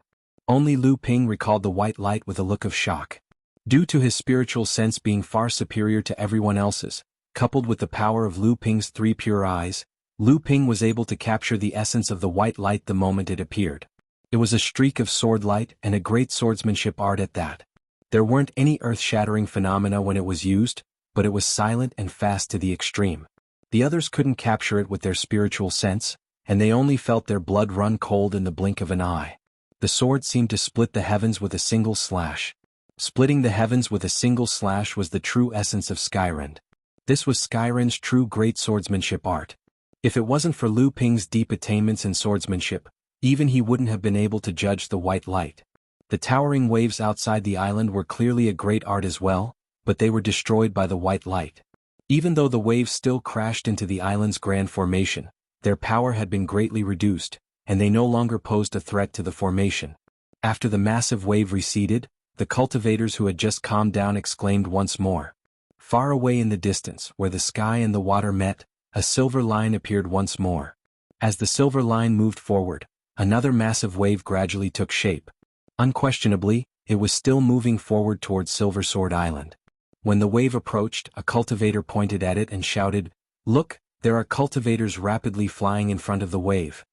Only Lu Ping recalled the white light with a look of shock. Due to his spiritual sense being far superior to everyone else's, coupled with the power of Lu Ping's 3 pure eyes, Lu Ping was able to capture the essence of the white light the moment it appeared. It was a streak of sword light and a great swordsmanship art at that. There weren't any earth-shattering phenomena when it was used, but it was silent and fast to the extreme. The others couldn't capture it with their spiritual sense, and they only felt their blood run cold in the blink of an eye. The sword seemed to split the heavens with a single slash. Splitting the heavens with a single slash was the true essence of Skyrend. This was Skyrend's true great swordsmanship art. If it wasn't for Lu Ping's deep attainments in swordsmanship, even he wouldn't have been able to judge the white light. The towering waves outside the island were clearly a great art as well, but they were destroyed by the white light. Even though the waves still crashed into the island's grand formation, their power had been greatly reduced, and they no longer posed a threat to the formation. After the massive wave receded, the cultivators who had just calmed down exclaimed once more. Far away in the distance, where the sky and the water met, a silver line appeared once more. As the silver line moved forward, another massive wave gradually took shape. Unquestionably, it was still moving forward towards Silver Sword Island. When the wave approached, a cultivator pointed at it and shouted, "Look, there are cultivators rapidly flying in front of the wave."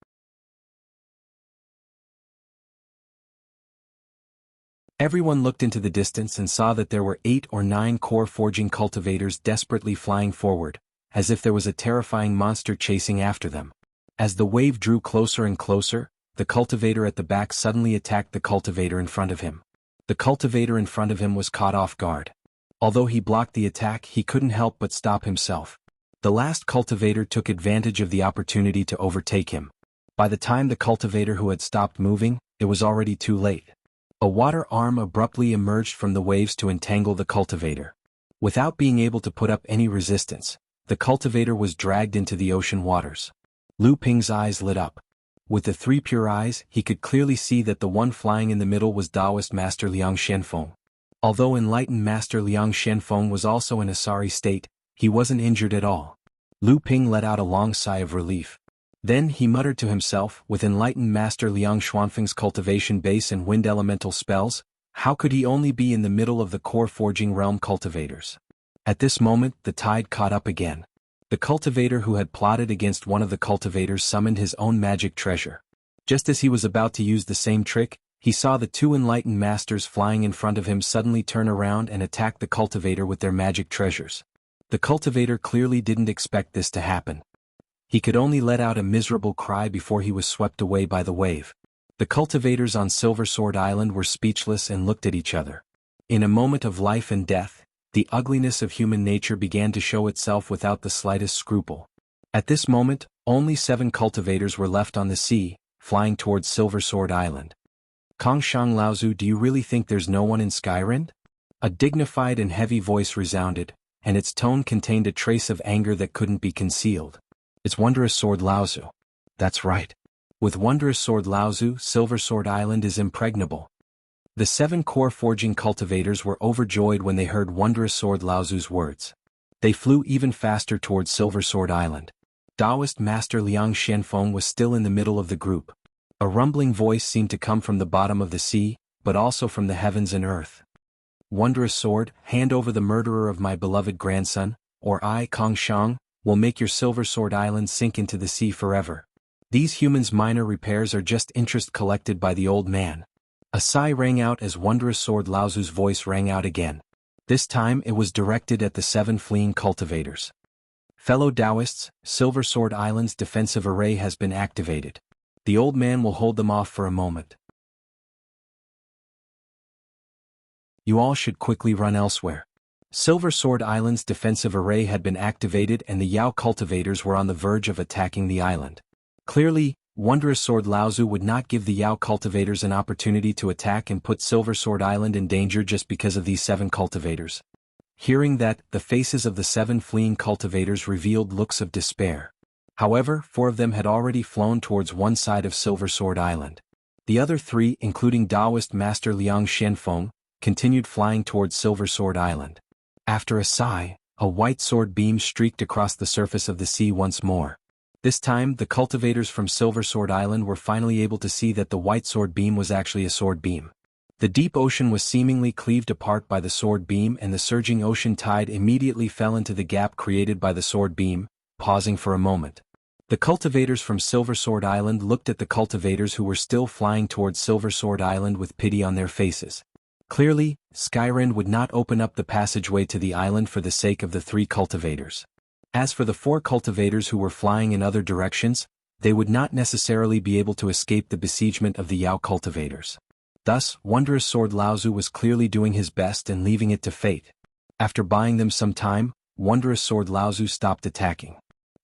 Everyone looked into the distance and saw that there were 8 or 9 core forging cultivators desperately flying forward, as if there was a terrifying monster chasing after them. As the wave drew closer and closer, the cultivator at the back suddenly attacked the cultivator in front of him. The cultivator in front of him was caught off guard. Although he blocked the attack, he couldn't help but stop himself. The last cultivator took advantage of the opportunity to overtake him. By the time the cultivator who had stopped moving, it was already too late. A water arm abruptly emerged from the waves to entangle the cultivator. Without being able to put up any resistance, the cultivator was dragged into the ocean waters. Lu Ping's eyes lit up. With the 3 pure eyes, he could clearly see that the one flying in the middle was Taoist Master Liang Xianfeng. Although enlightened Master Liang Xianfeng was also in a sorry state, he wasn't injured at all. Lu Ping let out a long sigh of relief. Then he muttered to himself, with enlightened Master Liang Xuanfeng's cultivation base and wind elemental spells, how could he only be in the middle of the core forging realm cultivators? At this moment, the tide caught up again. The cultivator who had plotted against one of the cultivators summoned his own magic treasure. Just as he was about to use the same trick, he saw the 2 enlightened masters flying in front of him suddenly turn around and attack the cultivator with their magic treasures. The cultivator clearly didn't expect this to happen. He could only let out a miserable cry before he was swept away by the wave. The cultivators on Silver Sword Island were speechless and looked at each other. In a moment of life and death, the ugliness of human nature began to show itself without the slightest scruple. At this moment, only 7 cultivators were left on the sea, flying towards Silver Sword Island. Kongshang Laozu, do you really think there's no one in Skyrind? A dignified and heavy voice resounded, and its tone contained a trace of anger that couldn't be concealed. It's Wondrous Sword Laozu. That's right. With Wondrous Sword Laozu, Silver Sword Island is impregnable. The 7 core forging cultivators were overjoyed when they heard Wondrous Sword Laozu's words. They flew even faster towards Silver Sword Island. Taoist Master Liang Xianfeng was still in the middle of the group. A rumbling voice seemed to come from the bottom of the sea, but also from the heavens and earth. Wondrous Sword, hand over the murderer of my beloved grandson, or I, Kongshang, will make your Silver Sword Island sink into the sea forever. These humans' minor repairs are just interest collected by the old man. A sigh rang out as Wondrous Sword Laozu's voice rang out again. This time it was directed at the 7 fleeing cultivators. Fellow Taoists, Silver Sword Island's defensive array has been activated. The old man will hold them off for a moment. You all should quickly run elsewhere. Silver Sword Island's defensive array had been activated and the Yao cultivators were on the verge of attacking the island. Clearly, Wondrous Sword Laozu would not give the Yao cultivators an opportunity to attack and put Silver Sword Island in danger just because of these 7 cultivators. Hearing that, the faces of the 7 fleeing cultivators revealed looks of despair. However, 4 of them had already flown towards one side of Silver Sword Island. The other 3, including Taoist Master Liang Xianfeng, continued flying towards Silver Sword Island. After a sigh, a white sword beam streaked across the surface of the sea once more. This time, the cultivators from Silver Sword Island were finally able to see that the white sword beam was actually a sword beam. The deep ocean was seemingly cleaved apart by the sword beam and the surging ocean tide immediately fell into the gap created by the sword beam, pausing for a moment. The cultivators from Silver Sword Island looked at the cultivators who were still flying towards Silver Sword Island with pity on their faces. Clearly, Skyrind would not open up the passageway to the island for the sake of the 3 cultivators. As for the 4 cultivators who were flying in other directions, they would not necessarily be able to escape the besiegement of the Yao cultivators. Thus, Wondrous Sword Laozu was clearly doing his best and leaving it to fate. After buying them some time, Wondrous Sword Laozu stopped attacking.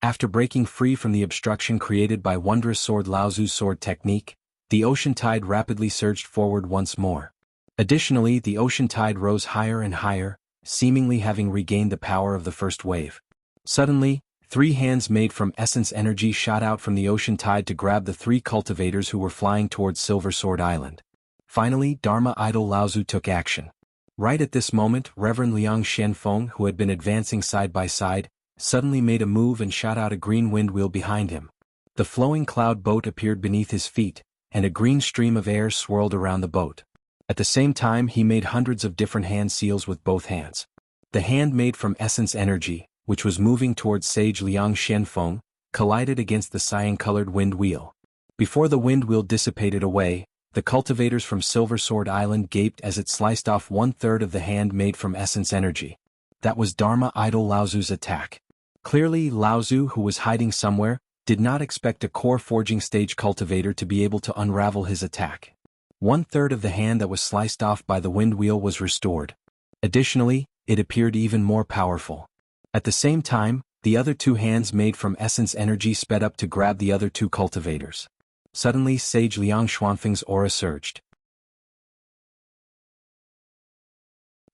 After breaking free from the obstruction created by Wondrous Sword Laozu's sword technique, the ocean tide rapidly surged forward once more. Additionally, the ocean tide rose higher and higher, seemingly having regained the power of the first wave. Suddenly, 3 hands made from essence energy shot out from the ocean tide to grab the 3 cultivators who were flying towards Silver Sword Island. Finally, Dharma Idol Laozu took action. Right at this moment, Reverend Liang Xianfeng, who had been advancing side by side, suddenly made a move and shot out a green wind wheel behind him. The flowing cloud boat appeared beneath his feet, and a green stream of air swirled around the boat. At the same time, he made hundreds of different hand seals with both hands. The hand made from essence energy, which was moving towards Sage Liang Xianfeng, collided against the cyan-colored wind wheel. Before the wind wheel dissipated away, the cultivators from Silver Sword Island gaped as it sliced off 1/3 of the hand made from essence energy. That was Dharma Idol Laozu's attack. Clearly, Laozu, who was hiding somewhere, did not expect a core forging stage cultivator to be able to unravel his attack. 1/3 of the hand that was sliced off by the wind wheel was restored. Additionally, it appeared even more powerful. At the same time, the other 2 hands made from essence energy sped up to grab the other 2 cultivators. Suddenly, Sage Liang Xuanfeng's aura surged.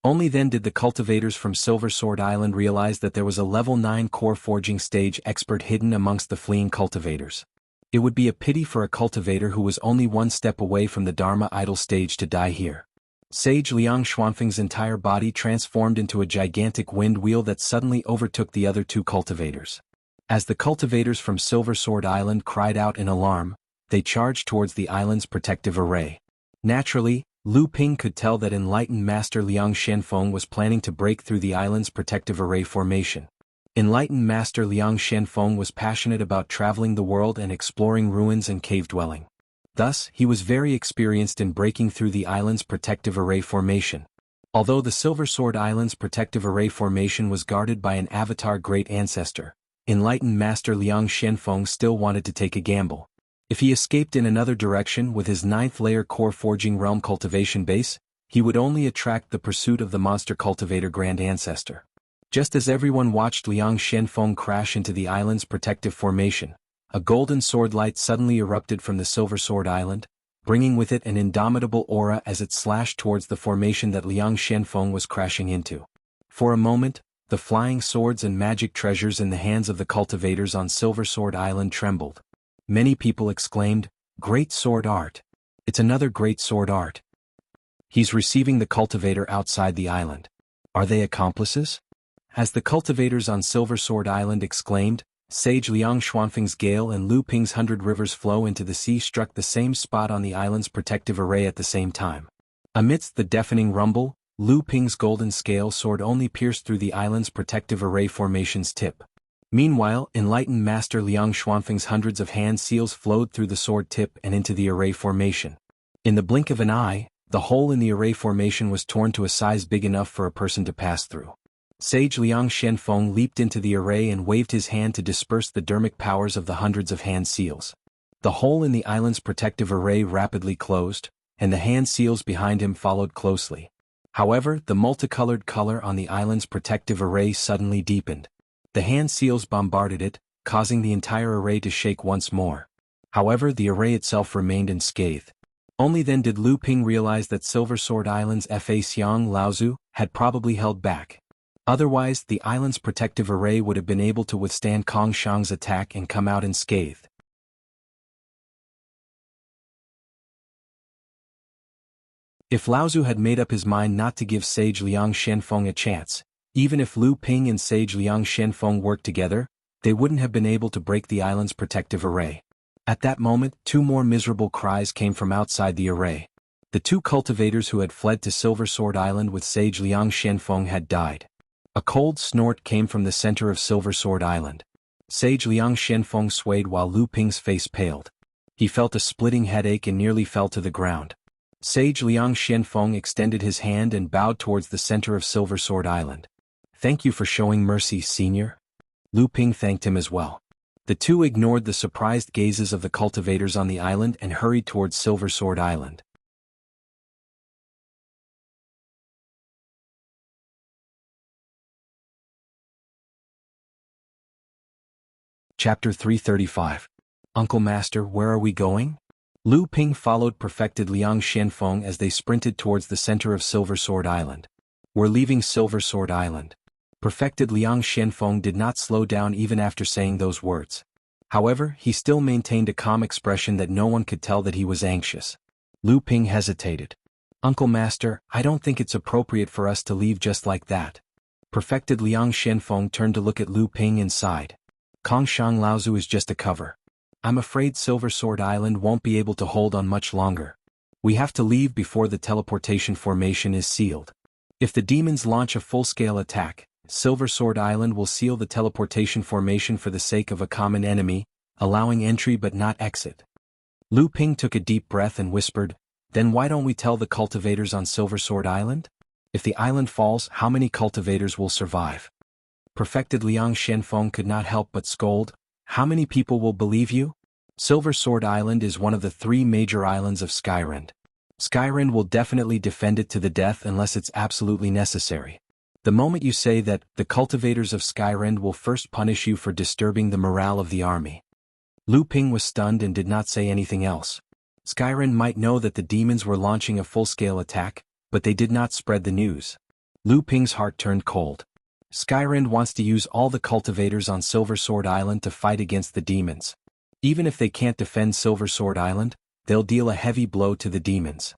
Only then did the cultivators from Silver Sword Island realize that there was a level 9 core forging stage expert hidden amongst the fleeing cultivators. It would be a pity for a cultivator who was only 1 step away from the Dharma Idol stage to die here. Sage Liang Xuanfeng's entire body transformed into a gigantic wind wheel that suddenly overtook the other 2 cultivators. As the cultivators from Silver Sword Island cried out in alarm, they charged towards the island's protective array. Naturally, Lu Ping could tell that enlightened Master Liang Xianfeng was planning to break through the island's protective array formation. Enlightened Master Liang Xianfeng was passionate about traveling the world and exploring ruins and cave dwelling. Thus, he was very experienced in breaking through the island's protective array formation. Although the Silver Sword Island's protective array formation was guarded by an avatar great ancestor, enlightened Master Liang Shenfeng still wanted to take a gamble. If he escaped in another direction with his 9th layer core forging realm cultivation base, he would only attract the pursuit of the monster cultivator grand ancestor. Just as everyone watched Liang Shenfeng crash into the island's protective formation, a golden sword light suddenly erupted from the Silver Sword Island, bringing with it an indomitable aura as it slashed towards the formation that Liang Shenfeng was crashing into. For a moment, the flying swords and magic treasures in the hands of the cultivators on Silver Sword Island trembled. Many people exclaimed, "Great sword art! It's another great sword art! He's receiving the cultivator outside the island. Are they accomplices?" As the cultivators on Silver Sword Island exclaimed, Sage Liang Xuanfeng's gale and Lu Ping's 100 rivers flow into the sea struck the same spot on the island's protective array at the same time. Amidst the deafening rumble, Lu Ping's golden scale sword only pierced through the island's protective array formation's tip. Meanwhile, enlightened Master Liang Xuanfeng's hundreds of hand seals flowed through the sword tip and into the array formation. In the blink of an eye, the hole in the array formation was torn to a size big enough for a person to pass through. Sage Liang Shenfeng leaped into the array and waved his hand to disperse the dermic powers of the hundreds of hand seals. The hole in the island's protective array rapidly closed, and the hand seals behind him followed closely. However, the multicolored color on the island's protective array suddenly deepened. The hand seals bombarded it, causing the entire array to shake once more. However, the array itself remained unscathed. Only then did Lu Ping realize that Silver Sword Island's Fa Xiang Laozu had probably held back. Otherwise, the island's protective array would have been able to withstand Kong Shang's attack and come out unscathed. If Laozu had made up his mind not to give Sage Liang Shenfeng a chance, even if Lu Ping and Sage Liang Shenfeng worked together, they wouldn't have been able to break the island's protective array. At that moment, 2 more miserable cries came from outside the array. The 2 cultivators who had fled to Silver Sword Island with Sage Liang Shenfeng had died. A cold snort came from the center of Silver Sword Island. Sage Liang Shenfeng swayed while Lu Ping's face paled. He felt a splitting headache and nearly fell to the ground. Sage Liang Shenfeng extended his hand and bowed towards the center of Silver Sword Island. "Thank you for showing mercy, Senior." Lu Ping thanked him as well. The 2 ignored the surprised gazes of the cultivators on the island and hurried towards Silver Sword Island. Chapter 335. Uncle Master, where are we going? Lu Ping followed perfected Liang Shenfeng as they sprinted towards the center of Silver Sword Island. "We're leaving Silver Sword Island." Perfected Liang Shenfeng did not slow down even after saying those words. However, he still maintained a calm expression that no one could tell that he was anxious. Lu Ping hesitated. "Uncle Master, I don't think it's appropriate for us to leave just like that." Perfected Liang Shenfeng turned to look at Lu Ping and sighed. "Kong Shang Laozu is just a cover. I'm afraid Silver Sword Island won't be able to hold on much longer. We have to leave before the teleportation formation is sealed. If the demons launch a full-scale attack, Silver Sword Island will seal the teleportation formation for the sake of a common enemy, allowing entry but not exit." Lu Ping took a deep breath and whispered, "Then why don't we tell the cultivators on Silver Sword Island? If the island falls, how many cultivators will survive?" Perfected Liang Shenfeng could not help but scold, "How many people will believe you? Silver Sword Island is one of the 3 major islands of Skyrend. Skyrend will definitely defend it to the death unless it's absolutely necessary. The moment you say that, the cultivators of Skyrend will first punish you for disturbing the morale of the army." Lu Ping was stunned and did not say anything else. Skyrend might know that the demons were launching a full-scale attack, but they did not spread the news. Lu Ping's heart turned cold. Skyrend wants to use all the cultivators on Silver Sword Island to fight against the demons. Even if they can't defend Silver Sword Island, they'll deal a heavy blow to the demons.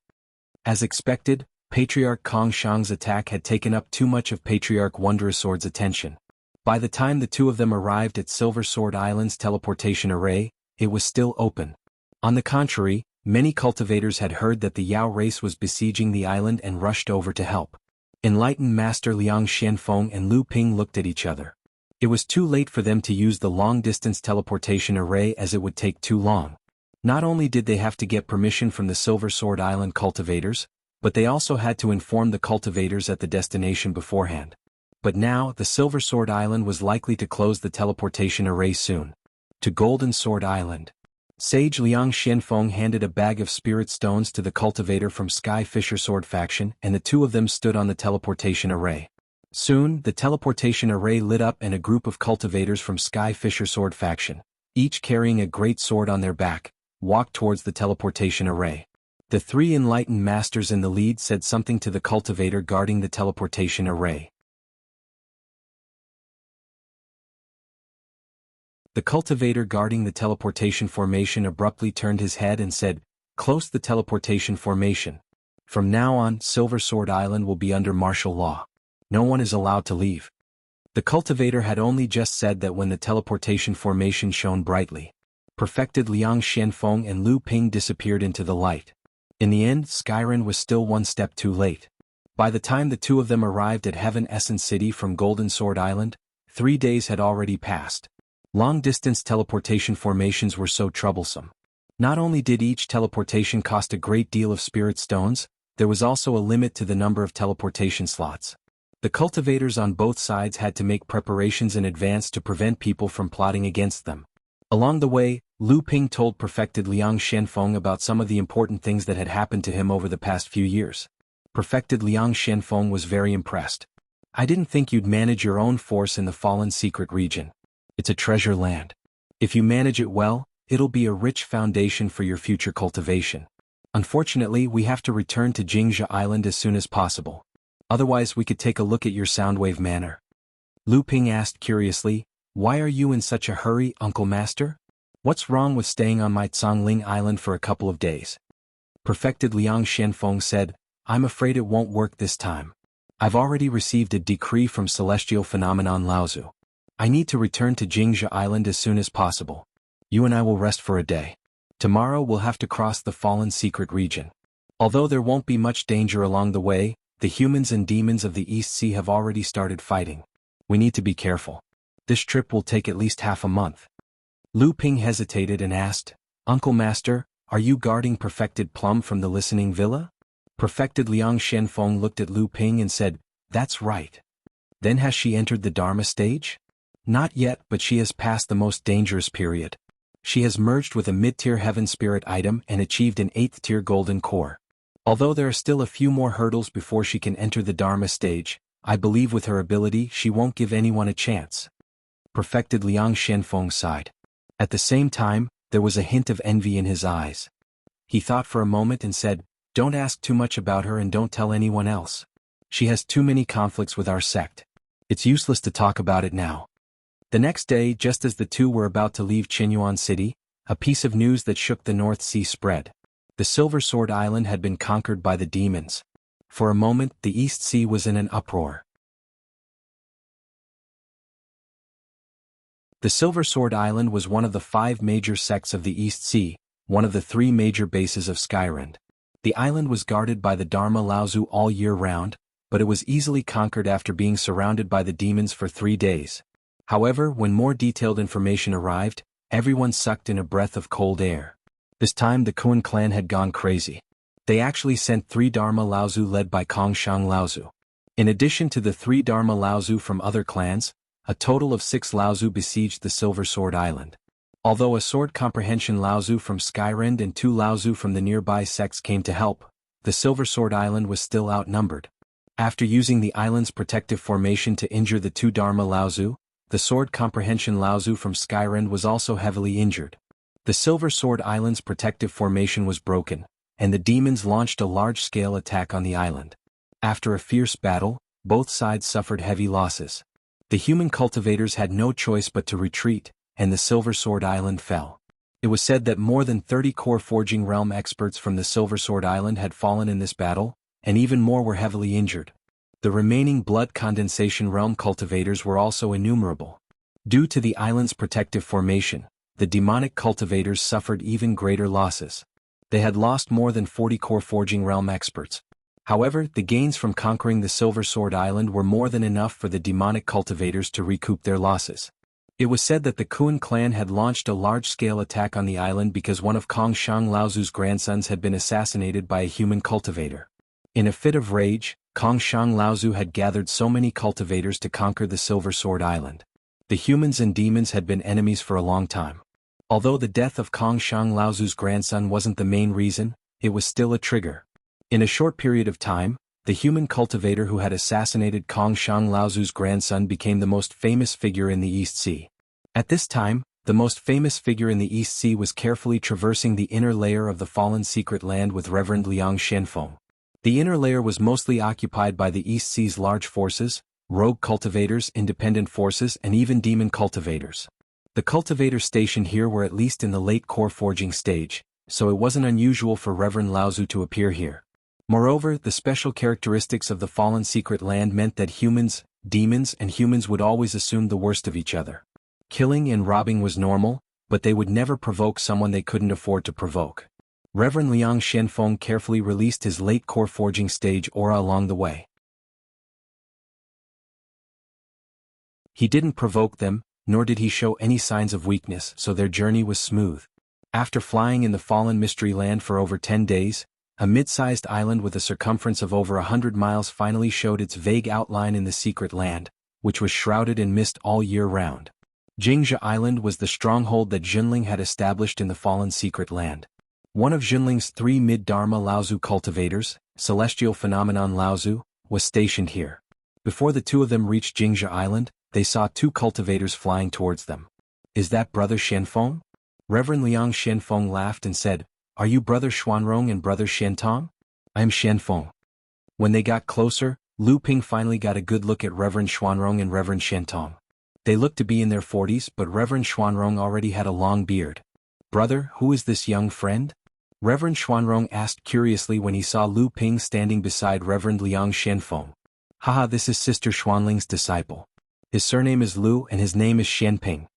As expected, Patriarch Kong Shang's attack had taken up too much of Patriarch Wondrousword's attention. By the time the 2 of them arrived at Silver Sword Island's teleportation array, it was still open. On the contrary, many cultivators had heard that the Yao race was besieging the island and rushed over to help. Enlightened Master Liang Shenfeng and Lu Ping looked at each other. It was too late for them to use the long-distance teleportation array as it would take too long. Not only did they have to get permission from the Silver Sword Island cultivators, but they also had to inform the cultivators at the destination beforehand. But now, the Silver Sword Island was likely to close the teleportation array soon. To Golden Sword Island. Sage Liang Xianfeng handed a bag of spirit stones to the cultivator from Sky Fisher Sword faction, and the two of them stood on the teleportation array. Soon, the teleportation array lit up and a group of cultivators from Sky Fisher Sword faction, each carrying a great sword on their back, walked towards the teleportation array. The three enlightened masters in the lead said something to the cultivator guarding the teleportation array. The cultivator guarding the teleportation formation abruptly turned his head and said, "Close the teleportation formation. From now on, Silver Sword Island will be under martial law. No one is allowed to leave." The cultivator had only just said that when the teleportation formation shone brightly. Perfected Liang Xianfeng and Lu Ping disappeared into the light. In the end, Skyren was still one step too late. By the time the two of them arrived at Heaven Essence City from Golden Sword Island, 3 days had already passed. Long-distance teleportation formations were so troublesome. Not only did each teleportation cost a great deal of spirit stones, there was also a limit to the number of teleportation slots. The cultivators on both sides had to make preparations in advance to prevent people from plotting against them. Along the way, Lu Ping told Perfected Liang Xianfeng about some of the important things that had happened to him over the past few years. Perfected Liang Xianfeng was very impressed. "I didn't think you'd manage your own force in the Fallen Secret region. It's a treasure land. If you manage it well, it'll be a rich foundation for your future cultivation. Unfortunately, we have to return to Jianghu Island as soon as possible. Otherwise we could take a look at your Soundwave Manor." Lu Ping asked curiously, "Why are you in such a hurry, Uncle Master? What's wrong with staying on my Congling Island for a couple of days?" Perfected Liang Xianfeng said, "I'm afraid it won't work this time. I've already received a decree from Celestial Phenomenon Laozu. I need to return to Jianghu Island as soon as possible. You and I will rest for a day. Tomorrow we'll have to cross the Fallen Secret region. Although there won't be much danger along the way, the humans and demons of the East Sea have already started fighting. We need to be careful. This trip will take at least half a month." Lu Ping hesitated and asked, "Uncle Master, are you guarding Perfected Plum from the Listening Villa?" Perfected Liang Xianfeng looked at Lu Ping and said, "That's right. Then has she entered the Dharma stage?" "Not yet, but she has passed the most dangerous period. She has merged with a mid-tier heaven spirit item and achieved an 8th-tier golden core. Although there are still a few more hurdles before she can enter the Dharma stage, I believe with her ability she won't give anyone a chance." Perfected Liang Xianfeng sighed. At the same time, there was a hint of envy in his eyes. He thought for a moment and said, "Don't ask too much about her and don't tell anyone else. She has too many conflicts with our sect. It's useless to talk about it now." The next day, just as the two were about to leave Qinyuan City, a piece of news that shook the North Sea spread. The Silver Sword Island had been conquered by the demons. For a moment, the East Sea was in an uproar. The Silver Sword Island was one of the 5 major sects of the East Sea, one of the 3 major bases of Skyrend. The island was guarded by the Dharma Laozu all year round, but it was easily conquered after being surrounded by the demons for 3 days. However, when more detailed information arrived, everyone sucked in a breath of cold air. This time the Kuan clan had gone crazy. They actually sent 3 Dharma Laozu led by Kongshang Laozu. In addition to the 3 Dharma Laozu from other clans, a total of 6 Laozu besieged the Silver Sword Island. Although a Sword Comprehension Laozu from Skyrend and 2 Laozu from the nearby sects came to help, the Silver Sword Island was still outnumbered. After using the island's protective formation to injure the 2 Dharma Laozu, the Sword Comprehension Laozu from Skyrend was also heavily injured. The Silver Sword Island's protective formation was broken, and the demons launched a large-scale attack on the island. After a fierce battle, both sides suffered heavy losses. The human cultivators had no choice but to retreat, and the Silver Sword Island fell. It was said that more than 30 core forging realm experts from the Silver Sword Island had fallen in this battle, and even more were heavily injured. The remaining blood condensation realm cultivators were also innumerable. Due to the island's protective formation, the demonic cultivators suffered even greater losses. They had lost more than 40 core forging realm experts. However, the gains from conquering the Silver Sword Island were more than enough for the demonic cultivators to recoup their losses. It was said that the Kuan clan had launched a large-scale attack on the island because one of Kongshang Laozu's grandsons had been assassinated by a human cultivator. In a fit of rage, Kongshang Laozu had gathered so many cultivators to conquer the Silver Sword Island. The humans and demons had been enemies for a long time. Although the death of Kongshang Laozu's grandson wasn't the main reason, it was still a trigger. In a short period of time, the human cultivator who had assassinated Kongshang Laozu's grandson became the most famous figure in the East Sea. At this time, the most famous figure in the East Sea was carefully traversing the inner layer of the fallen secret land with Reverend Liang Shenfeng. The inner layer was mostly occupied by the East Sea's large forces, rogue cultivators, independent forces, and even demon cultivators. The cultivators stationed here were at least in the late core forging stage, so it wasn't unusual for Reverend Laozu to appear here. Moreover, the special characteristics of the fallen secret land meant that humans, demons, and humans would always assume the worst of each other. Killing and robbing was normal, but they would never provoke someone they couldn't afford to provoke. Reverend Liang Shenfeng carefully released his late core forging stage aura along the way. He didn't provoke them, nor did he show any signs of weakness, so their journey was smooth. After flying in the fallen mystery land for over 10 days, a mid-sized island with a circumference of over 100 miles finally showed its vague outline in the secret land, which was shrouded in mist all year round. Jianghu Island was the stronghold that Jinling had established in the fallen secret land. One of Jinling's 3 mid-Dharma Laozu cultivators, Celestial Phenomenon Laozu, was stationed here. Before the two of them reached Jianghu Island, they saw 2 cultivators flying towards them. "Is that Brother Shenfeng?" Reverend Liang Shenfeng laughed and said, "Are you Brother Xuanrong and Brother Shentong?" "I am Shenfeng." When they got closer, Lu Ping finally got a good look at Reverend Xuanrong and Reverend Shentong. They looked to be in their 40s, but Reverend Xuanrong already had a long beard. "Brother, who is this young friend?" Reverend Xuanrong asked curiously when he saw Lu Ping standing beside Reverend Liang Shenfeng. "Haha, this is Sister Xuanling's disciple. His surname is Lu and his name is Shenping."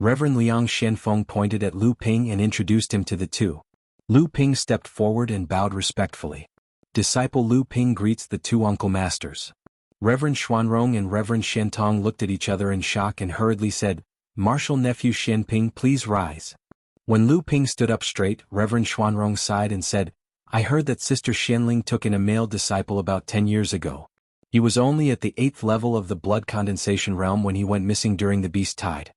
Reverend Liang Shenfeng pointed at Lu Ping and introduced him to the two. Lu Ping stepped forward and bowed respectfully. Disciple Lu Ping greets the 2 uncle masters. Reverend Xuanrong and Reverend Shentong looked at each other in shock and hurriedly said, "Martial nephew Shenping, please rise." When Lu Ping stood up straight, Reverend Xuanrong sighed and said, "I heard that Sister Shenling took in a male disciple about 10 years ago. He was only at the 8th level of the blood condensation realm when he went missing during the beast tide.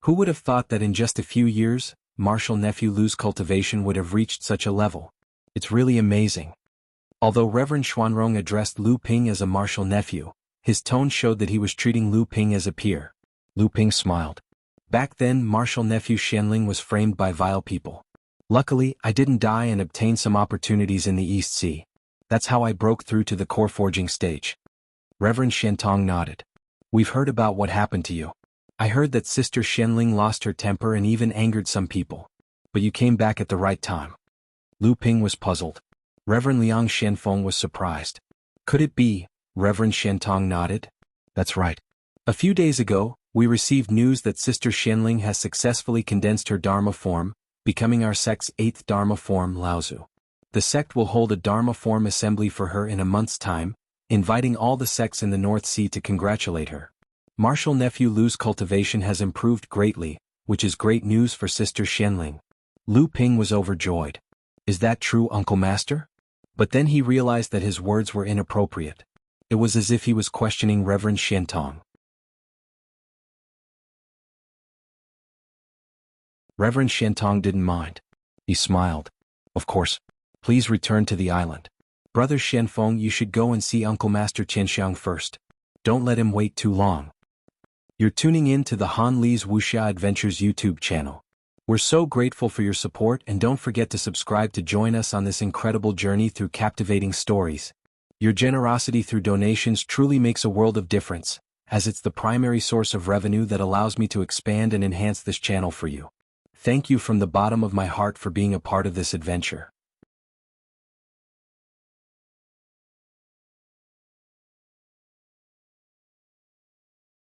Who would have thought that in just a few years, Martial nephew Lu's cultivation would have reached such a level? It's really amazing." Although Reverend Xuanrong addressed Lu Ping as a martial nephew, his tone showed that he was treating Lu Ping as a peer. Lu Ping smiled. "Back then, martial nephew Shenling was framed by vile people. Luckily, I didn't die and obtained some opportunities in the East Sea. That's how I broke through to the core forging stage." Reverend Shentong nodded. "We've heard about what happened to you. I heard that Sister Shenling lost her temper and even angered some people. But you came back at the right time." Lu Ping was puzzled. Reverend Liang Shenfeng was surprised. "Could it be?" Reverend Shentong nodded. "That's right. A few days ago, we received news that Sister Shenling has successfully condensed her Dharma form, becoming our sect's 8th Dharma form, Laozu. The sect will hold a Dharma form assembly for her in a month's time, inviting all the sects in the North Sea to congratulate her. Martial nephew Lu's cultivation has improved greatly, which is great news for Sister Shenling." Lu Ping was overjoyed. "Is that true, Uncle Master?" But then he realized that his words were inappropriate. It was as if he was questioning Reverend Shentong. Reverend Shentong didn't mind. He smiled. "Of course. Please return to the island. Brother Shenfeng, you should go and see Uncle Master Qianxiang first. Don't let him wait too long." You're tuning in to the Han Li's Wuxia Adventures YouTube channel. We're so grateful for your support, and don't forget to subscribe to join us on this incredible journey through captivating stories. Your generosity through donations truly makes a world of difference, as it's the primary source of revenue that allows me to expand and enhance this channel for you. Thank you from the bottom of my heart for being a part of this adventure.